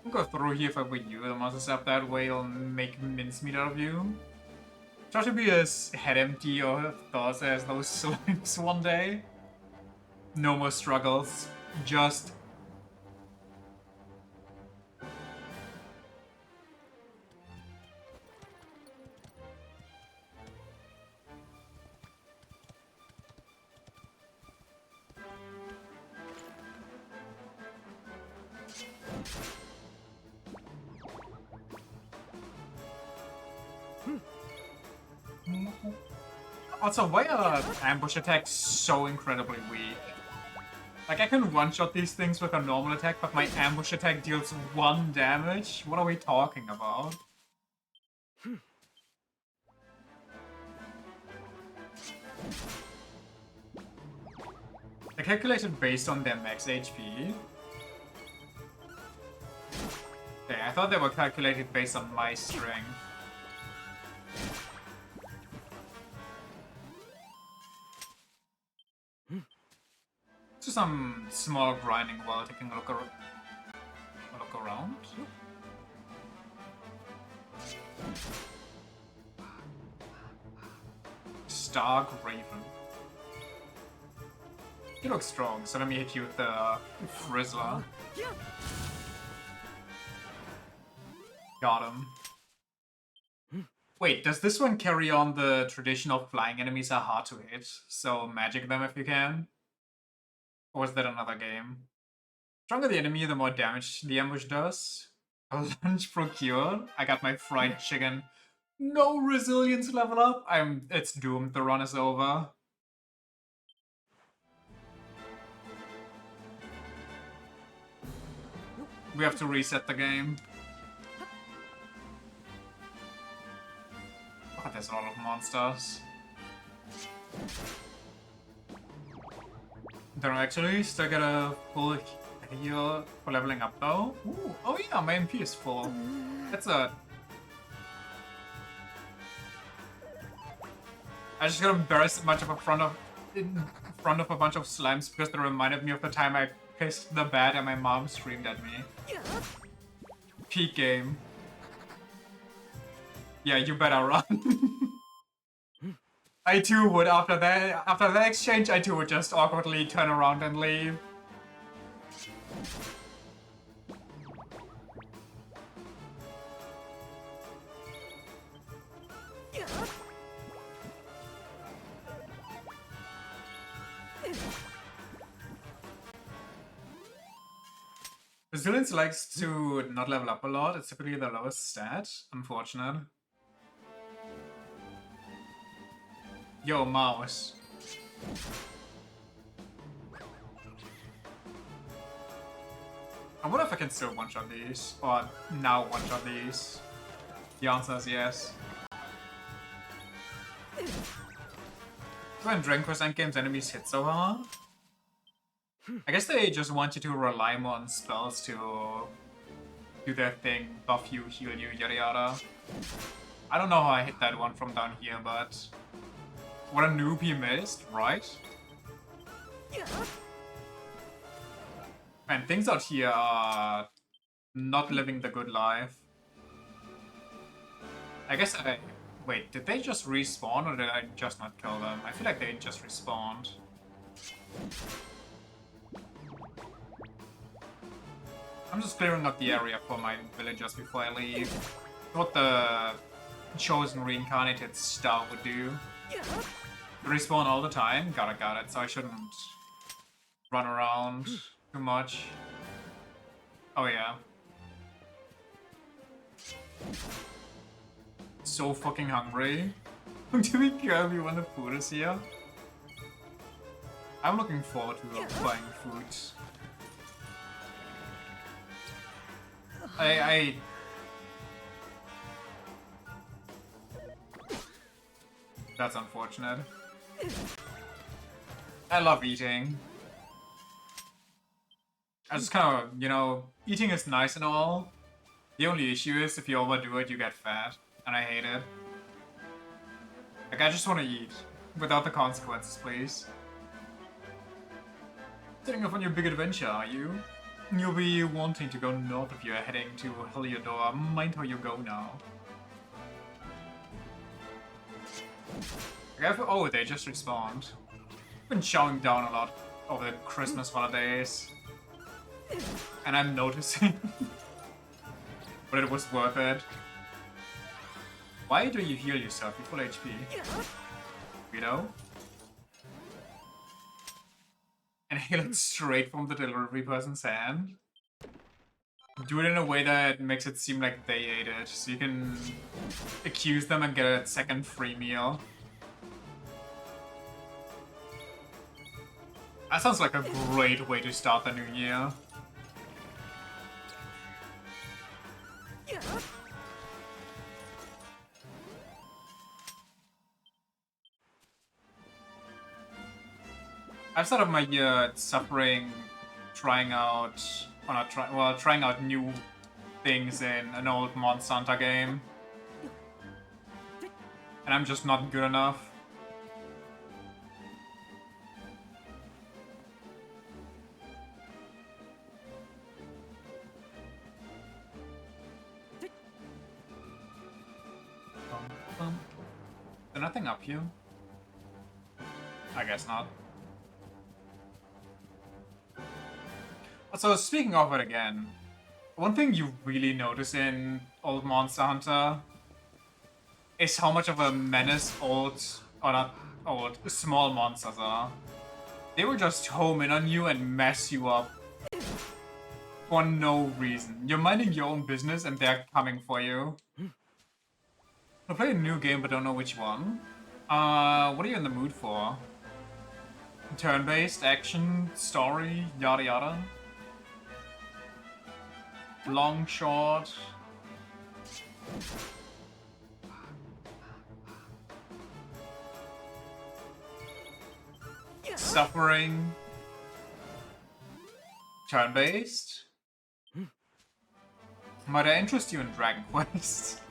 [SPEAKER 1] I'll go through here if I were you. The monsters up that way will make mincemeat out of you. Try to be as head empty or thoughts as those slimes one day. No more struggles. Just also, why are ambush attacks so incredibly weak? Like, I can one-shot these things with a normal attack, but my ambush attack deals 1 damage? What are we talking about? I calculated based on their max HP. Okay, I thought they were calculated based on my strength. To some small grinding while taking a look around. Stark Raven. You look strong, so let me hit you with the Frizzler. Got him. Wait, does this one carry on the tradition of flying enemies are hard to hit, so magic them if you can? Or is that another game? Stronger the enemy, the more damage the ambush does. A lunch procured. I got my fried chicken. No resilience level up. It's doomed. The run is over. We have to reset the game. Oh, there's a lot of monsters. Don't actually still get a full heal for leveling up though. Ooh, oh yeah, my MP is full. That's a... I just got embarrassed in front of a bunch of slimes because they reminded me of the time I pissed the bed and my mom screamed at me. Peak game. Yeah, you better run. I too would after that exchange, I too would just awkwardly turn around and leave. Resilience likes to not level up a lot. It's typically the lowest stat. Unfortunate. Yo, mouse. I wonder if I can still one-shot these. Or now one-shot these. The answer is yes. When Dragon Quest endgames enemies hit so hard? I guess they just want you to rely more on spells to do their thing, buff you, heal you, yada yada. I don't know how I hit that one from down here, but what a noob he missed, right? Man, things out here are not living the good life. I guess I... Wait, did they just respawn or did I just not kill them? I feel like they just respawned. I'm just clearing up the area for my villagers before I leave. What the chosen reincarnated star would do. Respawn all the time? Got it. So I shouldn't run around too much. Oh yeah. So fucking hungry. Do we kill me when the food is here? I'm looking forward to buying food. That's unfortunate. I love eating. I just kind of, you know, eating is nice and all. The only issue is if you overdo it, you get fat. And I hate it. Like, I just want to eat. Without the consequences, please. Setting off on your big adventure, are you? You'll be wanting to go north if you're heading to Heliodor. Mind how you go now. Oh, they just respawned. Been showing down a lot over the Christmas holidays. And I'm noticing. But it was worth it. Why do you heal yourself? You're full HP. You know? And heal it straight from the delivery person's hand. Do it in a way that makes it seem like they ate it. So you can accuse them and get a second free meal. That sounds like a great way to start the new year. I've started my year suffering, trying out, trying out new things in an old Monster Hunter game. And I'm just not good enough. Is there nothing up here? I guess not. So speaking of it again, one thing you really notice in old Monster Hunter is how much of a menace small monsters are. They will just home in on you and mess you up for no reason. You're minding your own business and they're coming for you. I play a new game but don't know which one. What are you in the mood for? Turn-based, action, story, yada yada. Long, short. Suffering. Turn-based. Might I interest you in Dragon Quest?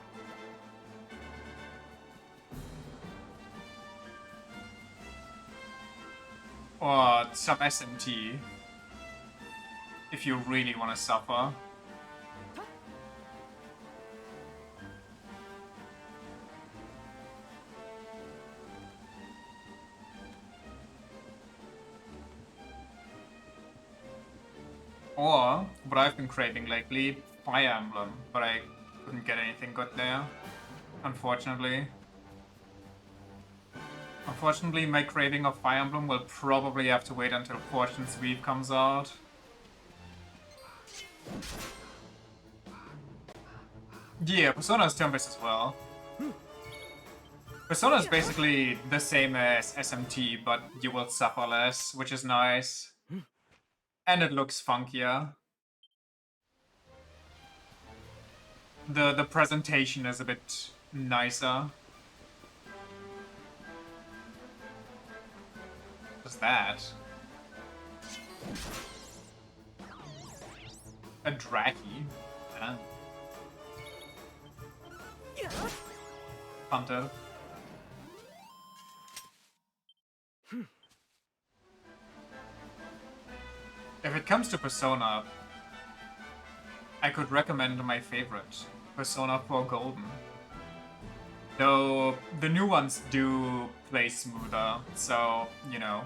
[SPEAKER 1] Or some SMT. If you really want to suffer. Or, what I've been craving lately, Fire Emblem, but I couldn't get anything good there, unfortunately. Unfortunately, my craving of Fire Emblem will probably have to wait until Fortune's Weave comes out. Yeah, Persona is turn-based as well. Persona is basically the same as SMT, but you will suffer less, which is nice. And it looks funkier. The presentation is a bit nicer. What's that? A Draki? Ah. Hunter. If it comes to Persona, I could recommend my favorite, Persona 4 Golden. Though the new ones do play smoother, so, you know.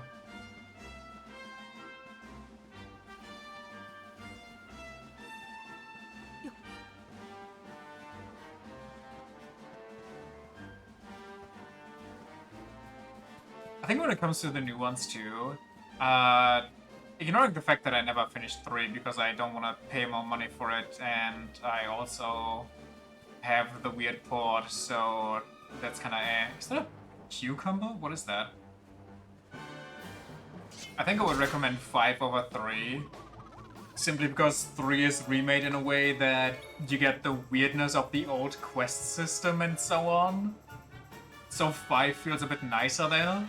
[SPEAKER 1] I think when it comes to the new ones too, ignoring the fact that I never finished 3 because I don't want to pay more money for it, and I also have the weird port, so that's kind of eh. Is that a cucumber? What is that? I think I would recommend 5 over 3, simply because 3 is remade in a way that you get the weirdness of the old quest system and so on. So 5 feels a bit nicer there.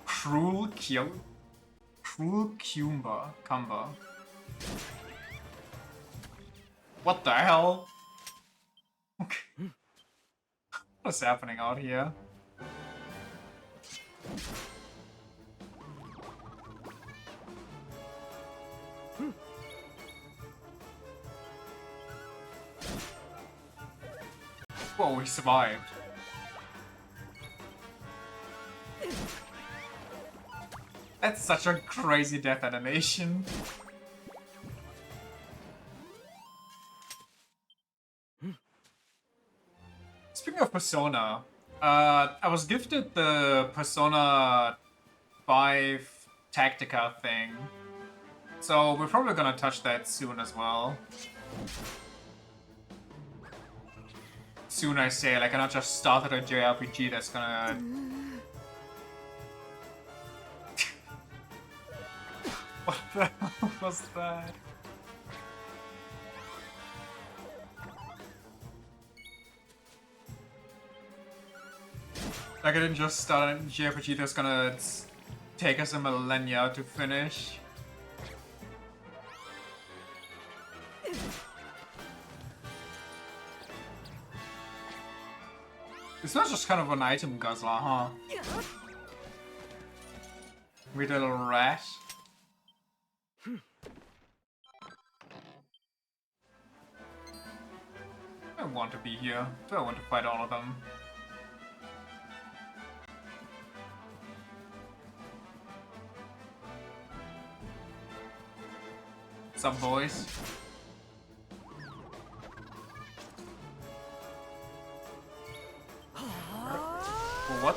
[SPEAKER 1] Cruel Cumber. What the hell? Okay. What's happening out here? Whoa, we survived. That's such a crazy death animation. Speaking of Persona, I was gifted the Persona 5 Tactica thing, so we're probably gonna touch that soon as well. Soon I say, like I not just started a JRPG that's gonna... What the hell was that? Like I didn't just start a JRPG that's gonna take us a millennia to finish. It's not just kind of an item guzzler, huh? Weird little rat. I don't want to be here. Do I want to fight all of them? What's up, boys? What?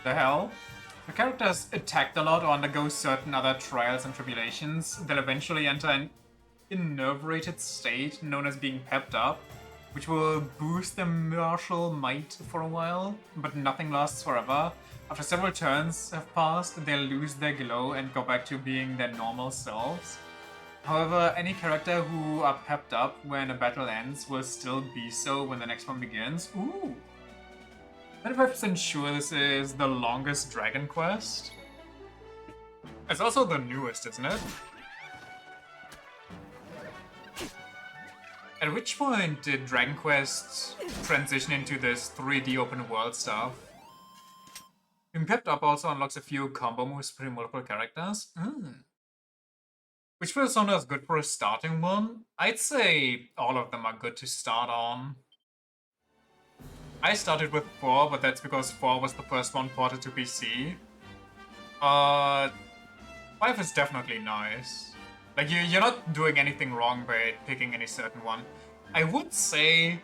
[SPEAKER 1] The hell? The characters attacked a lot or undergo certain other trials and tribulations. They'll eventually enter an enervated state known as being pepped up, which will boost their martial might for a while, but nothing lasts forever. After several turns have passed, they'll lose their glow and go back to being their normal selves. However, any character who are pepped up when a battle ends will still be so when the next one begins. Ooh! 95% sure this is the longest Dragon Quest. It's also the newest, isn't it? At which point did Dragon Quest transition into this 3D open world stuff? Being pepped up also unlocks a few combo moves between multiple characters. Which persona is good for a starting one? I'd say all of them are good to start on. I started with 4, but that's because 4 was the first one ported to PC. 5 is definitely nice. Like, you're not doing anything wrong by picking any certain one. I would say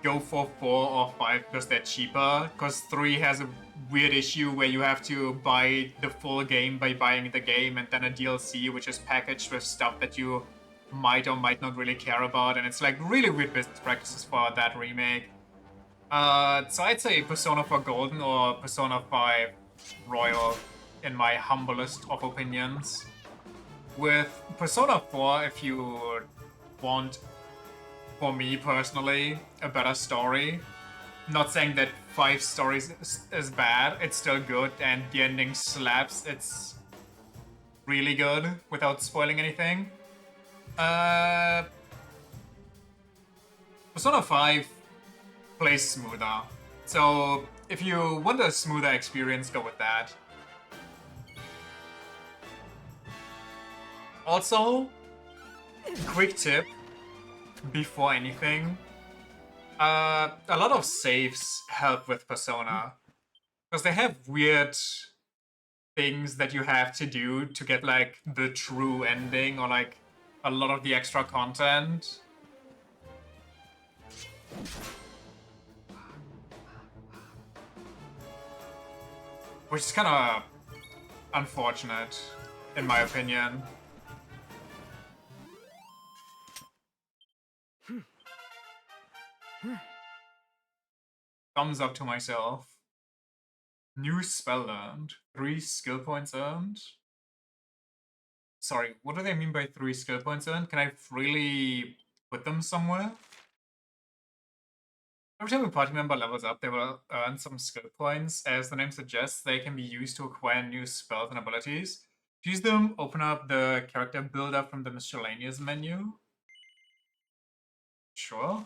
[SPEAKER 1] go for 4 or 5 because they're cheaper, because 3 has a weird issue where you have to buy the full game by buying the game and then a DLC which is packaged with stuff that you might or might not really care about, and it's like really weird business practices for that remake. So I'd say Persona 4 Golden or Persona 5 Royal in my humblest of opinions. With Persona 4, if you want, for me personally, a better story, not saying that 5 stories is bad, it's still good, and the ending slaps, it's really good, without spoiling anything. Persona 5 plays smoother. So if you want a smoother experience, go with that. Also, quick tip before anything. A lot of saves help with Persona. Because they have weird things that you have to do to get, like, the true ending or, like, a lot of the extra content. Which is kind of unfortunate, in my opinion. Thumbs up to myself. New spell earned. 3 skill points earned. Sorry, what do they mean by 3 skill points earned? Can I really put them somewhere? Every time a party member levels up, they will earn some skill points. As the name suggests, they can be used to acquire new spells and abilities. To use them, open up the character builder from the miscellaneous menu. Sure.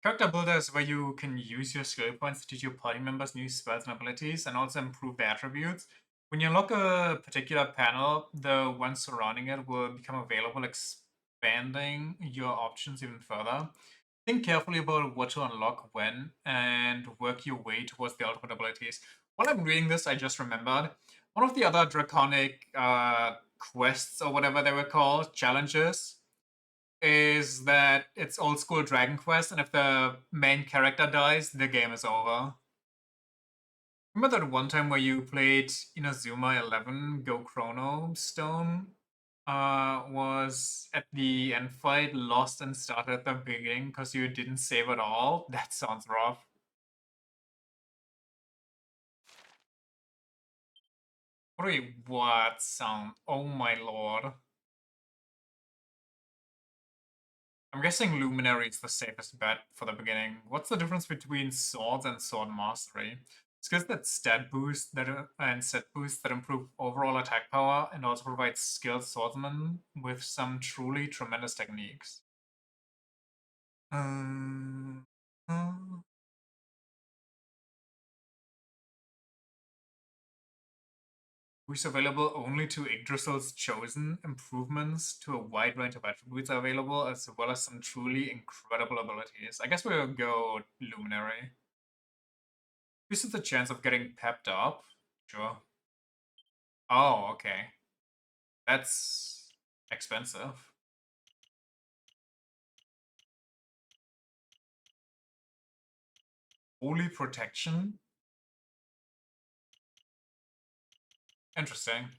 [SPEAKER 1] Character builder is where you can use your skill points to teach your party members new spells and abilities and also improve their attributes. When you unlock a particular panel, the ones surrounding it will become available, expanding your options even further. Think carefully about what to unlock when and work your way towards the ultimate abilities. While I'm reading this, I just remembered one of the other draconic quests or whatever they were called, challenges, is that it's old school Dragon Quest, and if the main character dies, the game is over. Remember that one time where you played Inazuma 11 Go Chrono Stone? Was at the end fight, lost and started at the beginning because you didn't save at all? That sounds rough. Wait, what sound? Oh my lord. I'm guessing Luminary is the safest bet for the beginning. What's the difference between swords and sword mastery? Skills that stat boost and set boost that improve overall attack power and also provide skilled swordsmen with some truly tremendous techniques. Boosts available only to Yggdrasil's chosen. Improvements to a wide range of attributes are available, as well as some truly incredible abilities. I guess we'll go Luminary. Increases the chance of getting pepped up. Sure. Oh, okay. That's expensive. Holy protection? Interesting.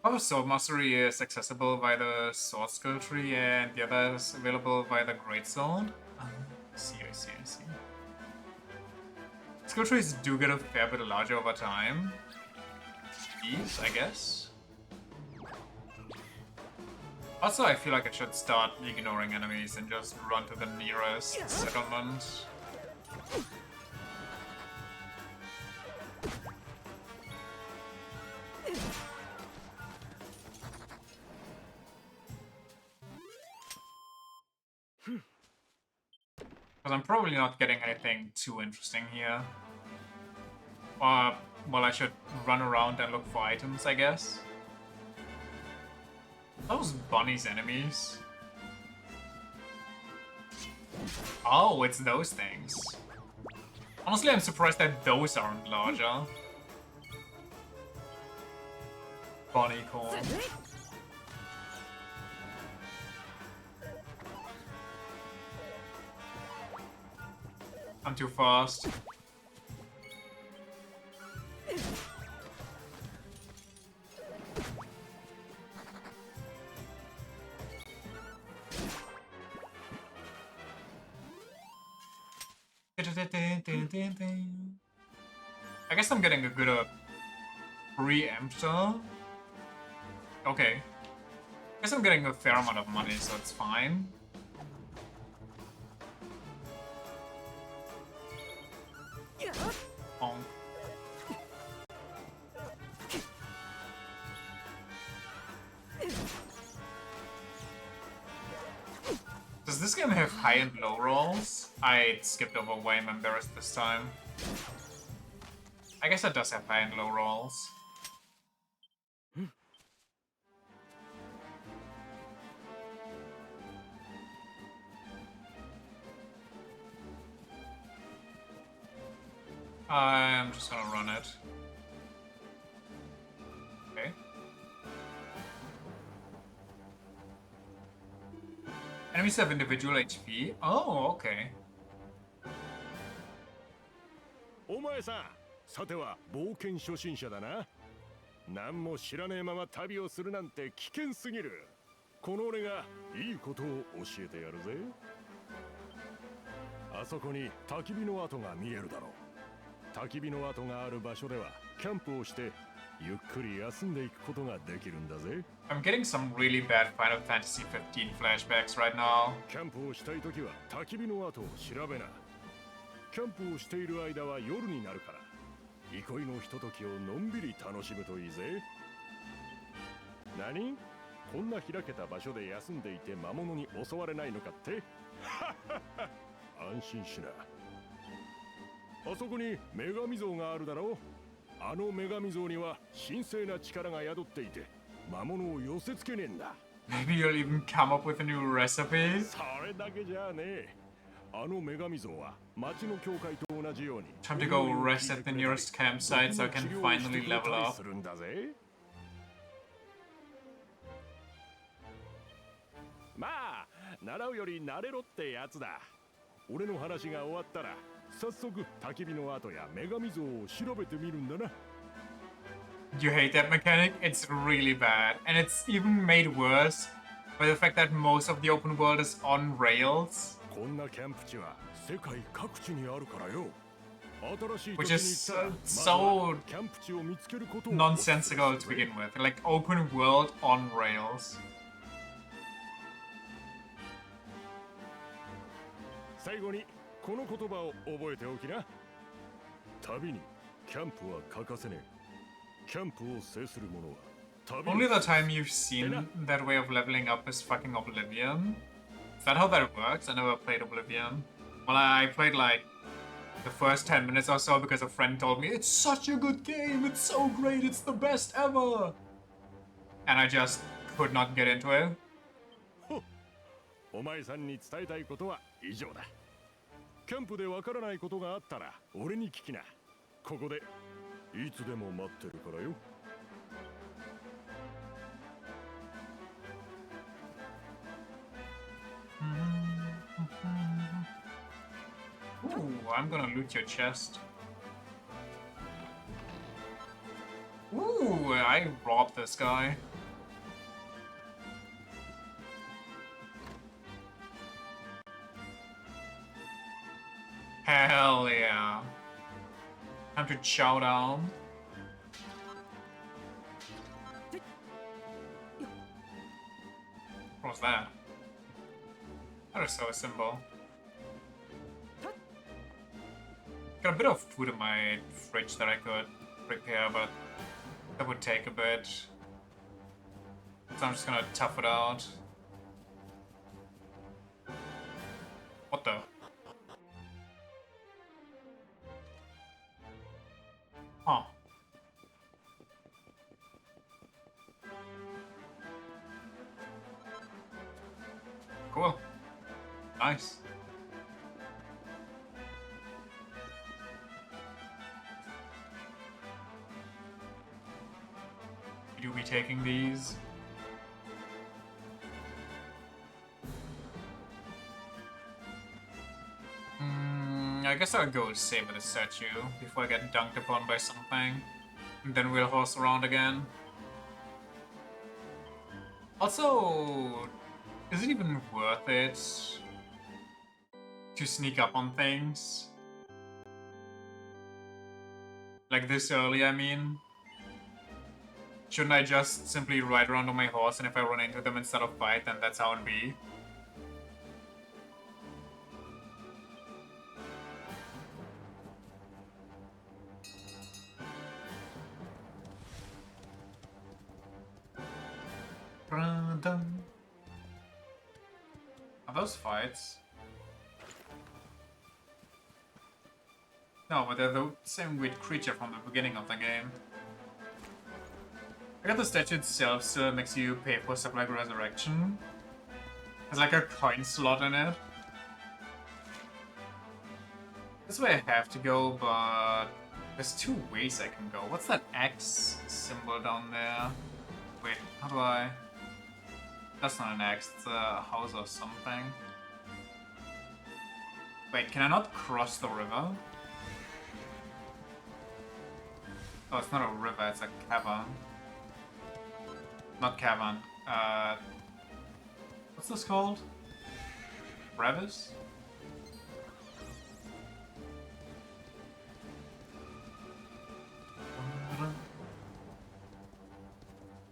[SPEAKER 1] Our sword mastery is accessible via the sword skill tree, and the other is available via the great sword. I see. Skill trees do get a fair bit larger over time. These, I guess. Also, I feel like I should start ignoring enemies and just run to the nearest settlement. Because I'm probably not getting anything too interesting here. Well, I should run around and look for items, I guess. Those bunnies enemies. Oh, it's those things. Honestly, I'm surprised that those aren't larger. Bunny corn. I'm too fast. I guess I'm getting a good preemptor. Okay. I guess I'm getting a fair amount of money, so it's fine. Bonk. this game have high and low rolls? I skipped over way I'm embarrassed this time. I guess it does have high and low rolls. I'm just gonna run it. Okay. Enemies have individual HP? Oh, okay.
[SPEAKER 6] お前さん、さては冒険初心者だな。何も知らねえまま旅をするなんて危険すぎる。この俺がいいことを教えてやるぜ。あそこに焚き火の跡が見えるだろう。焚き火の跡がある場所ではキャンプをしてゆっくり休んでいくことができるんだぜ。
[SPEAKER 1] I'm getting some really bad Final Fantasy 15 flashbacks right now.
[SPEAKER 6] キャンプをしたいときは焚き火の跡を調べな。キャンプをしている間は夜になるから、憩いのひとときをのんびり楽しむといいぜ。何？こんな開けた場所で休んでいて魔物に襲われないのかって？安心しな。あそこに女神像があるだろう。あの女神像には神聖な力が宿っていて、魔物を寄せつけねえんだ。
[SPEAKER 1] Maybe you'll even come up with a new recipe?
[SPEAKER 6] それだけじゃねえ。あの女神像は町の教会と同じように
[SPEAKER 1] Time to go rest at the nearest campsite so I can finally level up.
[SPEAKER 6] するんだぜ。まあ、習うより慣れろってやつだ。俺の話が終わったら早速焚き火の跡や女神像を調べてみるんだな。
[SPEAKER 1] You hate that mechanic? It's really bad. And it's even made worse by the fact that most of the open world is on rails.
[SPEAKER 6] こんなキャンプ地は世界各地にあるからよ。新しい
[SPEAKER 1] Which
[SPEAKER 6] 土地
[SPEAKER 1] is
[SPEAKER 6] に行ったら
[SPEAKER 1] so
[SPEAKER 6] まずはキャンプ地を見つけることを
[SPEAKER 1] nonsensical to begin with. Like open world on rails.
[SPEAKER 6] 最後にこの言葉を覚えておきな。旅にキャンプは欠かせねえ。キャンプを制する者は旅
[SPEAKER 1] Only the time you've seen that way of leveling up is fucking Oblivion. Is that how that works? I never played Oblivion. Well, I played like the first 10 minutes or so because a friend told me it's such a good game, it's so great, it's the best ever. And I just could not get into it.
[SPEAKER 6] お前さんに伝えたいことは以上だ。キャンプでわからないことがあったら俺に聞きな。ここでいつでも待ってるからよ。
[SPEAKER 1] Ooh, I'm gonna loot your chest. Ooh, I robbed this guy. Hell yeah. Time to chow down. What was that? That was so simple. Got a bit of food in my fridge that I could prepare, but that would take a bit. So I'm just gonna tough it out. What the? Huh. Cool. Nice. You be taking these? I guess I'll go save the statue before I get dunked upon by something. And then we'll horse around again. Also, is it even worth it to sneak up on things? Like this early, I mean? Shouldn't I just simply ride around on my horse, and if I run into them instead of fight, then that's how it be? Are those fights? No, but they're the same weird creature from the beginning of the game. I got the statue itself still makes you pay for stuff like resurrection. There's like a coin slot in it. This way I have to go, but there's two ways I can go. What's that X symbol down there? Wait, how do I... That's not an X, it's a house or something. Wait, can I not cross the river? Oh, it's not a river, it's a cavern. Not cavern. What's this called? Brevis?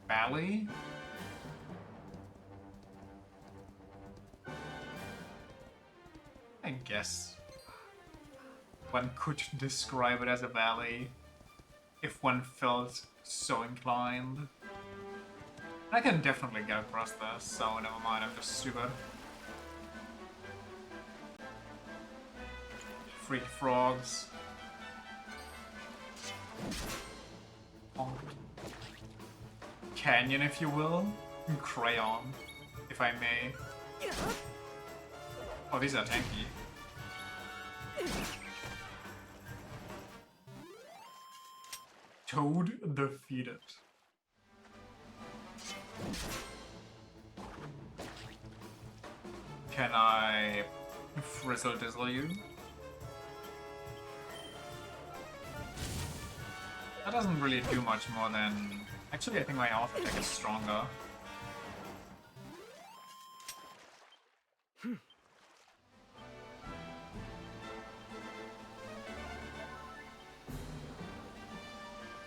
[SPEAKER 1] Valley? I guess one could describe it as a valley if one felt so inclined. I can definitely get across this, so never mind, I'm just stupid. Freak frogs. Canyon, if you will. Crayon, if I may. Oh, these are tanky. Toad defeated. Can I frizzle dizzle you? That doesn't really do much more than... Actually, I think my health attack is stronger.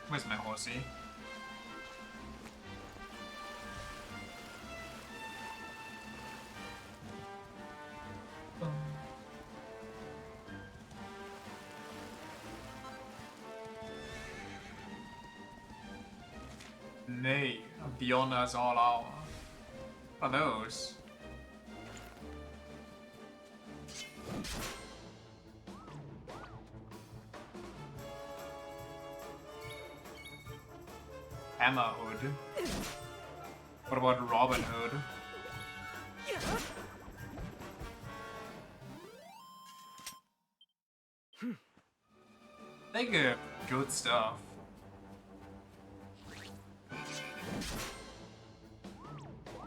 [SPEAKER 1] Where's my horsey? Nay, the honor's all ours. What are those? Hammer Hood. What about Robin Hood? They get good stuff.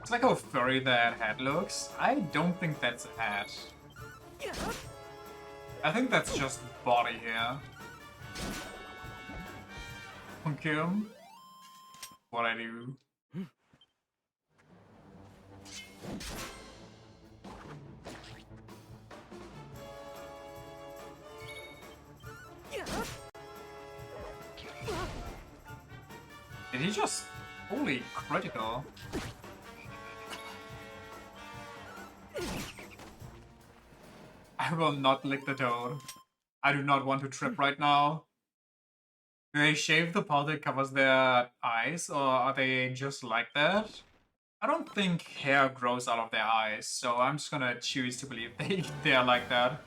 [SPEAKER 1] It's like how furry that hat looks. I don't think that's a hat. I think that's just body hair. Okay. What I do. Did he just... Holy critical. I will not lick the toad. I do not want to trip right now. Do they shave the part that covers their eyes, or are they just like that? I don't think hair grows out of their eyes, so I'm just gonna choose to believe they are like that.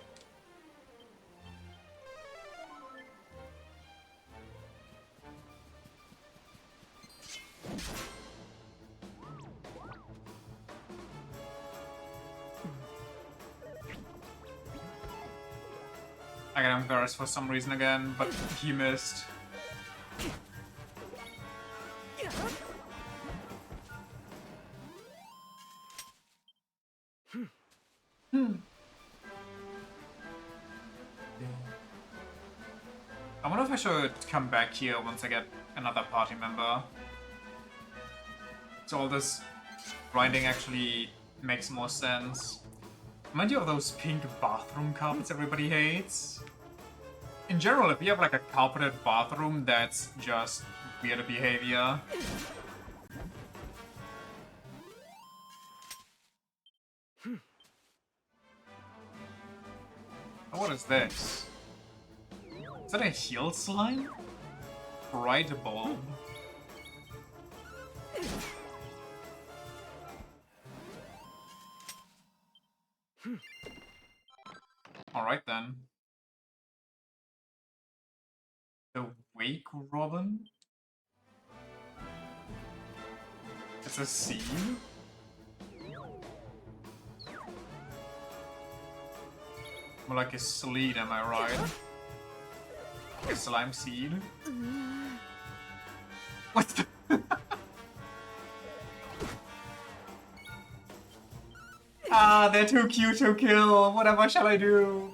[SPEAKER 1] I got embarrassed for some reason again, but he missed. I wonder if I should come back here once I get another party member. So all this grinding actually makes more sense. Mind you of those pink bathroom carpets everybody hates? In general, if you have like a carpeted bathroom, that's just weird behavior. Oh, what is this? Is that a heal slime? Bright bulb. Alright then. The Wake Robin? It's a seed? More like a sleet, am I right? A slime seed? What the? Ah, they're too cute to kill. Whatever shall I do?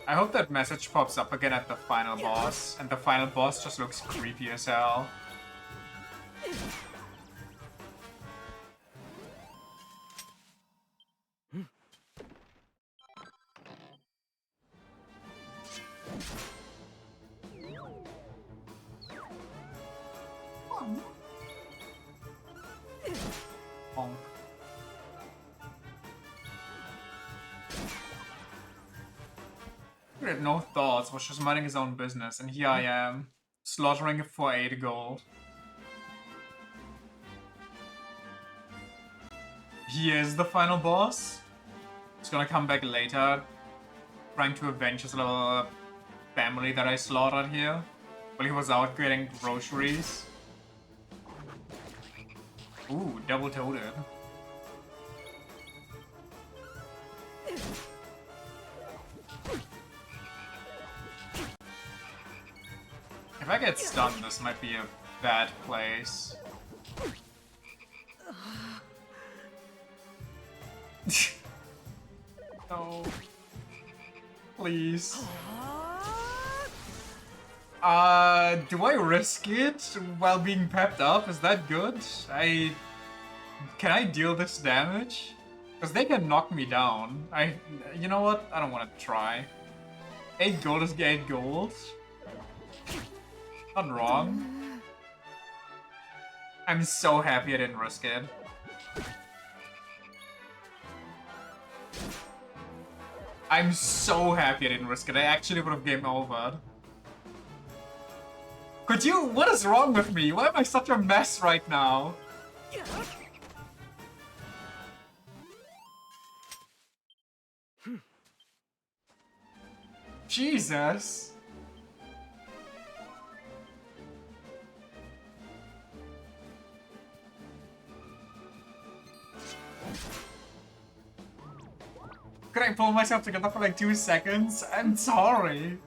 [SPEAKER 1] I hope that message pops up again at the final boss, and the final boss just looks creepy as hell. Bonk. He had no thoughts, was just minding his own business, and here I am, slaughtering it for 8 gold. He is the final boss. He's gonna come back later, trying to avenge his little family that I slaughtered here, while he was out getting groceries. Ooh, double-toaded. If I get stunned, this might be a bad place. No. Please. Do I risk it while being pepped up? Is that good? Can I deal this damage? Because they can knock me down. You know what? I don't want to try. 8 gold is 8 gold. Not wrong. I'm so happy I didn't risk it. I'm so happy I didn't risk it. I actually would have game over. Could you? What is wrong with me? Why am I such a mess right now? Jesus. Could I pull myself together for like 2 seconds? I'm sorry.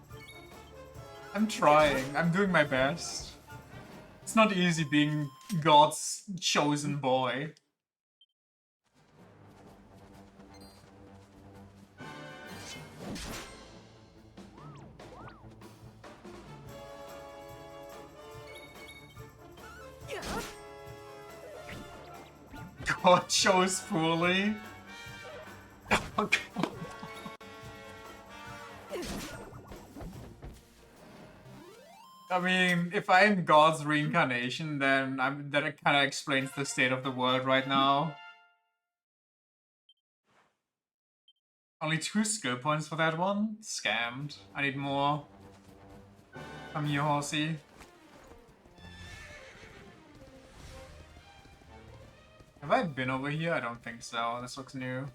[SPEAKER 1] I'm trying. I'm doing my best. It's not easy being God's chosen boy. God chose poorly. Oh, God. I mean, if I'm God's reincarnation, then that kind of explains the state of the world right now. Only 2 skill points for that one? Scammed. I need more. Come here, horsey. Have I been over here? I don't think so. This looks new.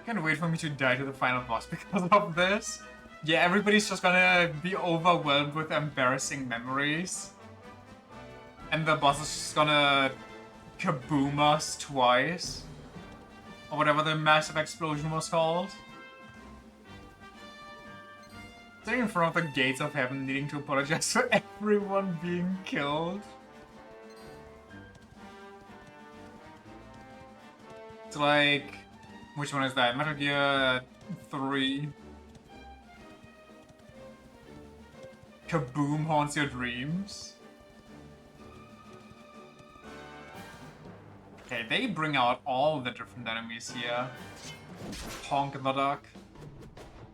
[SPEAKER 1] Can't wait for me to die to the final boss because of this. Yeah, everybody's just gonna be overwhelmed with embarrassing memories. And the boss is just gonna kaboom us twice. Or whatever the massive explosion was called. Sitting in front of the gates of heaven needing to apologize for everyone being killed. It's like... Which one is that? Metal Gear 3. Kaboom haunts your dreams. Okay, they bring out all the different enemies here. Honk the duck.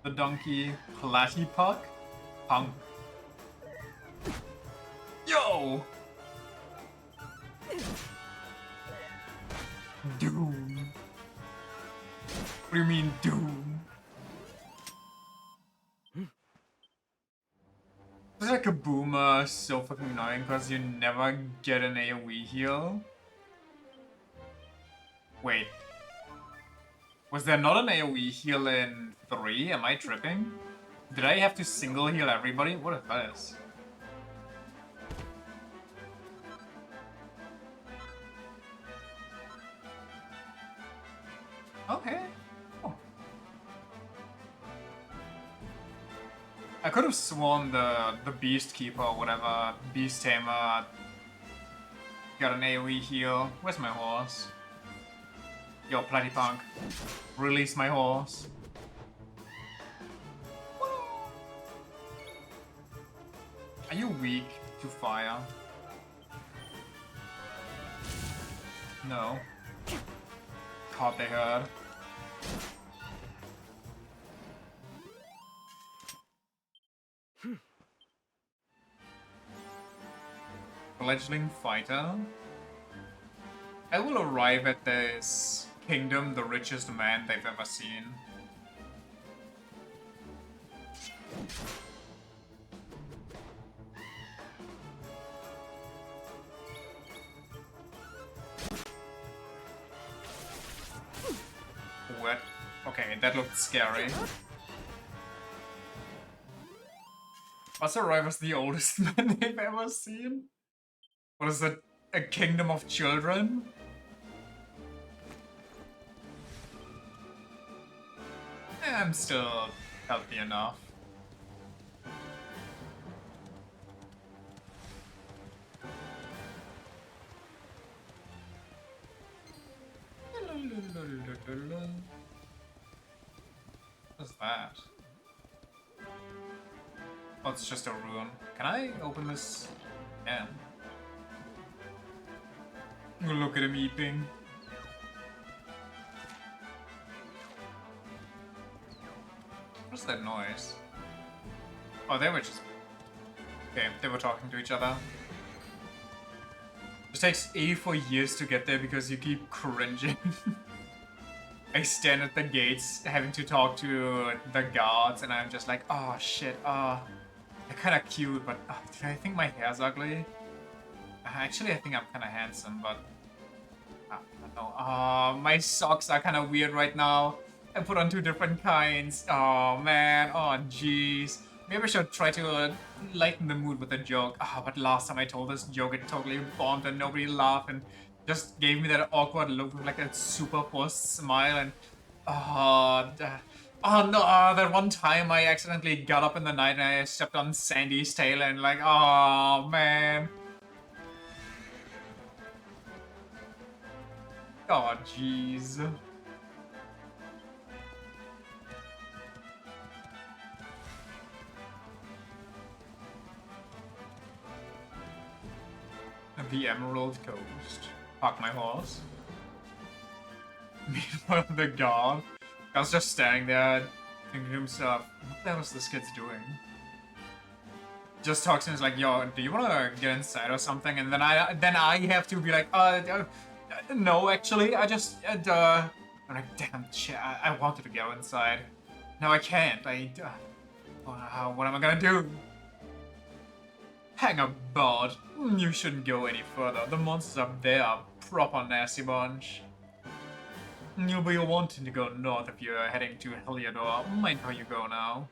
[SPEAKER 1] The donkey. Platypuck. Punk. Yo! Doom. do you mean Doom? It's like a boomer, so fucking annoying because you never get an AoE heal. Wait. Was there not an AoE heal in 3? Am I tripping? Did I have to single heal everybody? What is this? Okay. Oh. I could have sworn the Beast Keeper or whatever, Beast Tamer, got an AoE heal. Where's my horse? Yo, Platypunk. Release my horse. Are you weak to fire? No. Caught they heard. Fledgling fighter. I will arrive at this kingdom the richest man they've ever seen. What? Okay, that looked scary. Also arrive as the oldest man they've ever seen? What is it? A kingdom of children? I'm still healthy enough. What's that? Oh, it's just a rune. Can I open this? Yeah. Look at him eating. What's that noise? Oh, they were just... Okay, they were talking to each other. It takes 84 years to get there because you keep cringing. I stand at the gates having to talk to the guards and I'm just like, oh shit, they're kinda cute, but do I think my hair's ugly? Actually, I think I'm kinda handsome, but... I don't know. My socks are kinda weird right now. I put on 2 different kinds. Oh man, oh jeez. Maybe I should try to lighten the mood with a joke. But last time I told this joke, it totally bombed and nobody laughed and just gave me that awkward look with like a super forced smile and... oh no, that one time I accidentally got up in the night and I stepped on Sandy's tail and like, oh man. Oh jeez. The Emerald Coast. Park my horse. Meanwhile, the guard. I was just standing there thinking to himself, what the hell is this kid's doing? Just talks to him, he's like, yo, do you wanna get inside or something? And then I have to be like, no, actually, I just, I'm like, damn, shit, I wanted to go inside. No, I can't, what am I gonna do? Hang about. You shouldn't go any further. The monsters up there are a proper nasty bunch. You'll be wanting to go north if you're heading to Heliodor. Mind how you go now.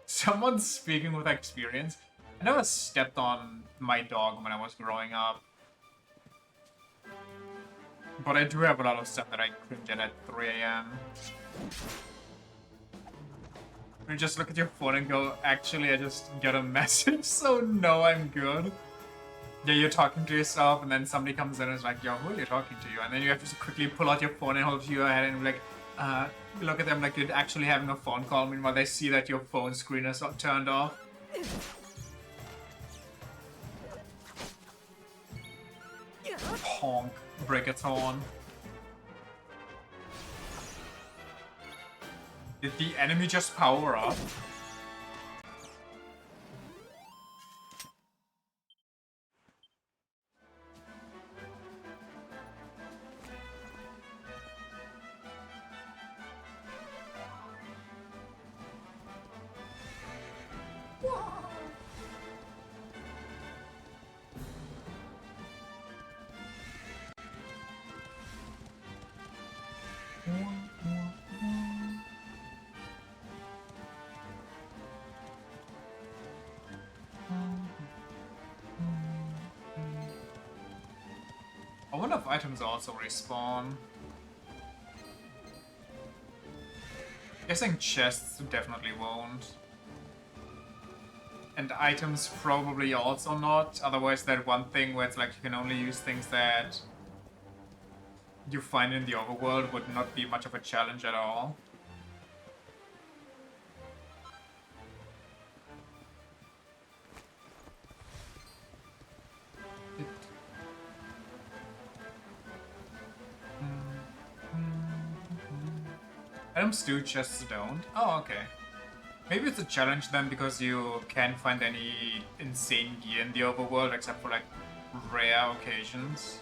[SPEAKER 1] Someone's speaking with experience. I never stepped on my dog when I was growing up. But I do have a lot of stuff that I cringe at 3 AM. You just look at your phone and go, actually, I just got a message, so no, I'm good. Yeah, you're talking to yourself, and then somebody comes in and is like, yo, who are you talking to? And then you have to quickly pull out your phone and hold it to your head and be like, look at them like you're actually having a phone call, meanwhile they see that your phone screen is turned off. Honk. Breakathon. Did the enemy just power up? I wonder if items also respawn. Guessing chests definitely won't. And items probably also not. Otherwise, that one thing where it's like you can only use things that you find in the overworld would not be much of a challenge at all. Items do, chests don't. Oh, okay. Maybe it's a challenge then because you can't find any insane gear in the overworld except for like rare occasions.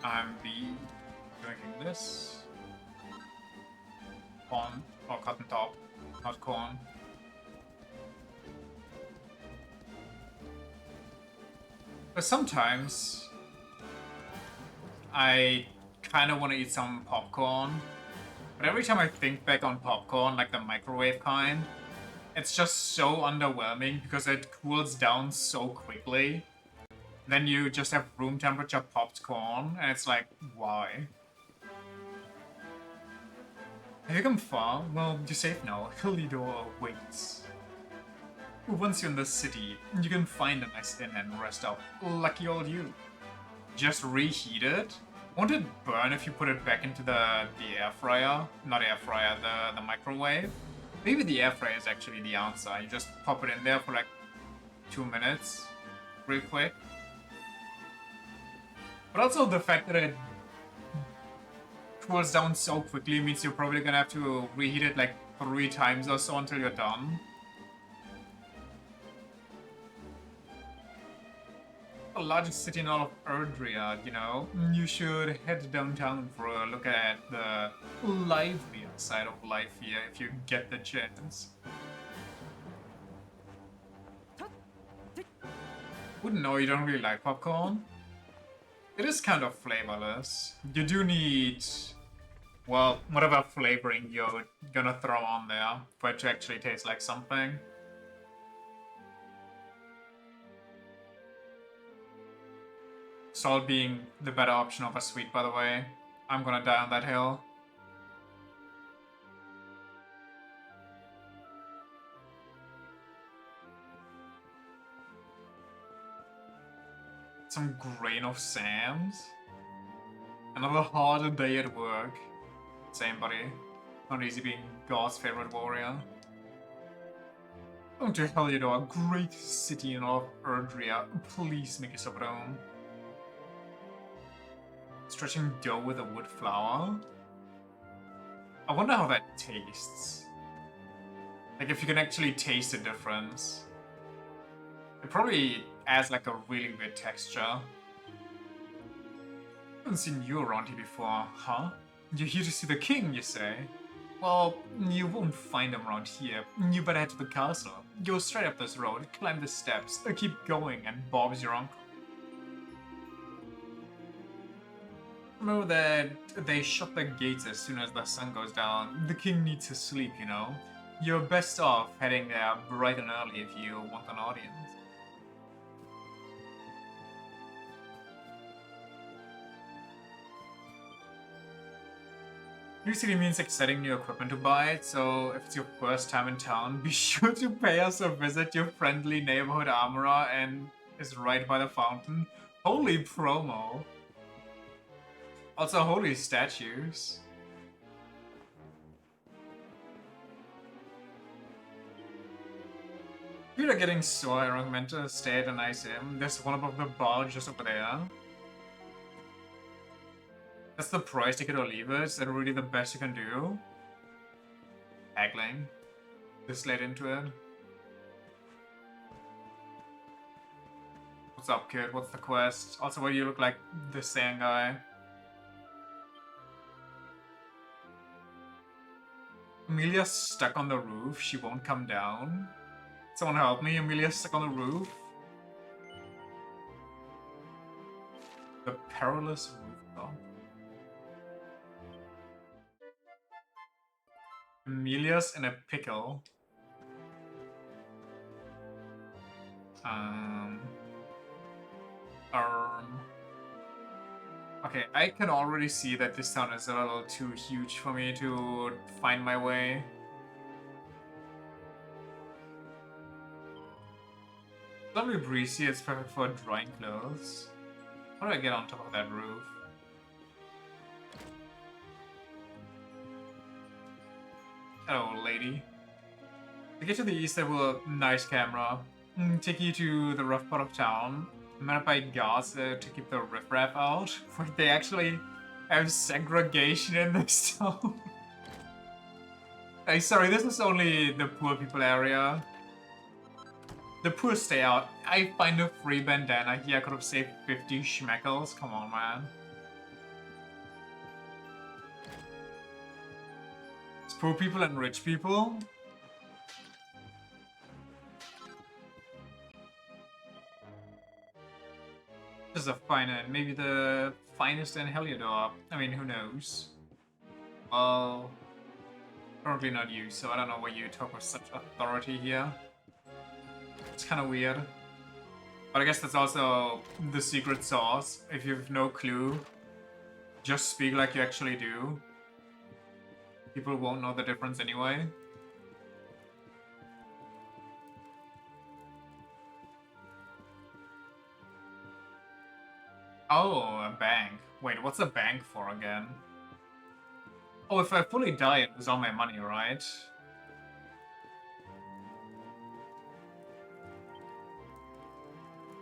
[SPEAKER 1] I'm drinking this. Corn or cotton top, not corn. But sometimes I kind of want to eat some popcorn. But every time I think back on popcorn, like the microwave kind, it's just so underwhelming because it cools down so quickly. Then you just have room temperature popped corn, and it's like, why? Have you come far? Well, you're safe now. Hillydor awaits. Once you're in the city, you can find a nice inn and rest up. Lucky old you. Just reheat it. Won't it burn if you put it back into the air fryer? Not air fryer, the microwave? Maybe the air fryer is actually the answer. You just pop it in there for like 2 minutes. Real quick. But also the fact that it cools down so quickly means you're probably gonna have to reheat it like 3 times or so until you're done. The largest city in all of Erdrea, you know? You should head downtown for a look at the livelier side of life here if you get the chance. Wouldn't know you don't really like popcorn. It is kind of flavorless. You do need, well, whatever flavoring you're gonna throw on there for it to actually taste like something. Salt being the better option over sweet, by the way. I'm gonna die on that hill. Some grain of Sam's. Another harder day at work. Same, buddy. Not easy being God's favorite warrior. Oh, to hell, you know, a great city in all of Erdrea. Please make yourself at home. Stretching dough with a wood flour? I wonder how that tastes. Like, if you can actually taste the difference. It probably adds like a really weird texture. I haven't seen you around here before, huh? You're here to see the king, you say? Well, you won't find him around here. You better head to the castle. Go straight up this road, climb the steps, keep going, and Bob's your uncle. Know that they shut the gates as soon as the sun goes down. The king needs to sleep, you know? You're best off heading there bright and early if you want an audience. New city means exciting new equipment to buy, so if it's your first time in town, be sure to pay us a visit. Your friendly neighborhood armorer and is right by the fountain. Holy promo! Also, holy statues. People are getting so I are meant to stay at a nice inn. There's one above the bar just over there. That's the price, take it or leave it. Is that really the best you can do? Haggling. This late into it. What's up, kid? What's the quest? Also, why do you look like the same guy? Amelia's stuck on the roof. She won't come down. Someone help me. Amelia's stuck on the roof. The perilous rooftop. Amelia's in a pickle. Okay, I can already see that this town is a little too huge for me to find my way. Lovely breezy, it's perfect for drying clothes. How do I get on top of that roof? Hello, lady. To get to the east, I will nice camera. Take you to the rough part of town. Manned by guards to keep the riffraff out. Wait, they actually have segregation in this town. Hey, sorry, this is only the poor people area. The poor stay out. I find a free bandana here. I could have saved 50 schmeckles. Come on, man. It's poor people and rich people. This is a fine inn. Maybe the finest in Heliodor. I mean, who knows? Well, probably not you, so I don't know why you talk with such authority here. It's kind of weird. But I guess that's also the secret sauce. If you have no clue, just speak like you actually do. People won't know the difference anyway. Oh, a bank. Wait, what's a bank for again? Oh, if I fully die, it was all my money, right?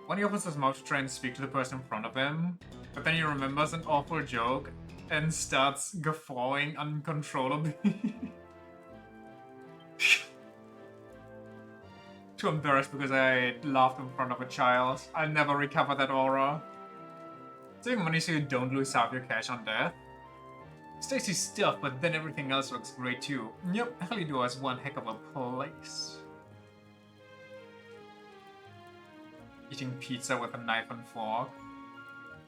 [SPEAKER 1] When he opens his mouth to try and speak to the person in front of him, but then he remembers an awful joke and starts guffawing uncontrollably. Too embarrassed because I laughed in front of a child. I'll never recover that aura. Save money so you don't lose half your cash on death. Stacy's stuff, but then everything else looks great too. Yep, Heliodor is one heck of a place. Eating pizza with a knife and fork.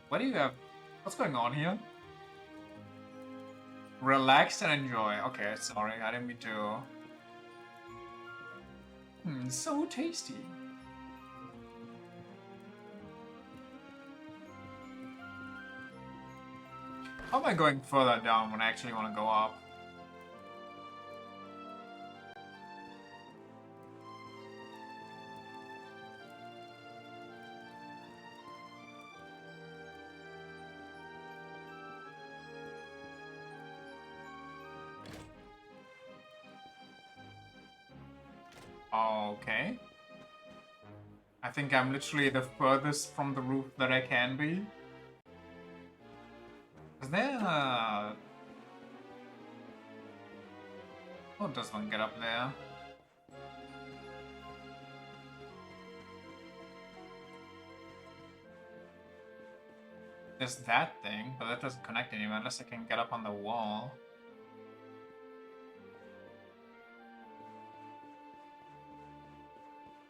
[SPEAKER 1] What do you have? What's going on here? Relax and enjoy. Okay, sorry, I didn't mean to. So tasty. How am I going further down when I actually want to go up? Okay. I think I'm literally the furthest from the roof that I can be. Is there a... Oh, does one get up there? There's that thing, but that doesn't connect anywhere unless I can get up on the wall.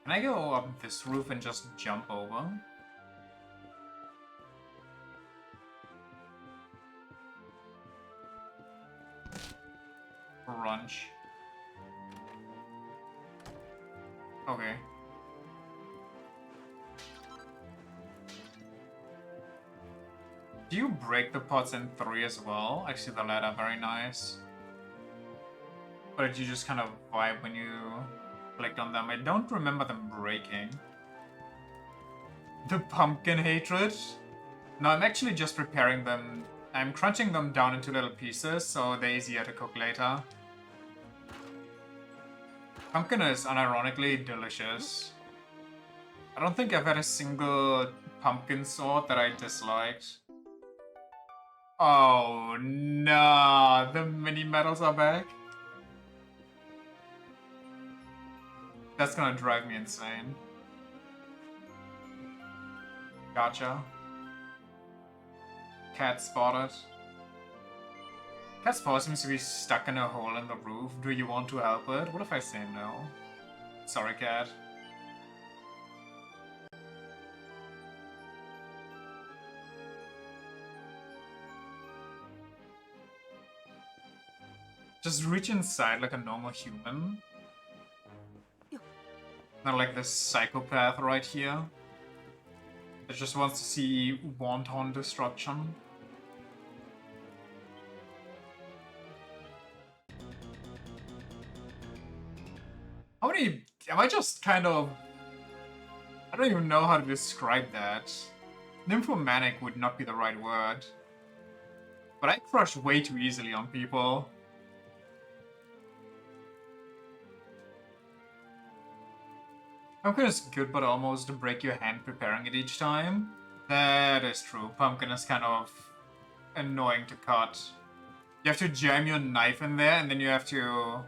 [SPEAKER 1] Can I go up this roof and just jump over? Crunch. Okay. Do you break the pots in 3 as well? I see the ladder, very nice. Or did you just kind of vibe when you clicked on them? I don't remember them breaking. The pumpkin hatred? No, I'm actually just preparing them. I'm crunching them down into little pieces, so they're easier to cook later. Pumpkin is unironically delicious. I don't think I've had a single pumpkin sword that I disliked. Oh no, the mini medals are back. That's gonna drive me insane. Gotcha. Cat spotted. Cat's paw seems to be stuck in a hole in the roof. Do you want to help it? What if I say no? Sorry, cat. Just reach inside like a normal human. Not like this psychopath right here that just wants to see wanton destruction. How many... Am I just kind of... I don't even know how to describe that. Nymphomanic would not be the right word. But I crush way too easily on people. Pumpkin is good, but almost break your hand preparing it each time. That is true. Pumpkin is kind of annoying to cut. You have to jam your knife in there, and then you have to...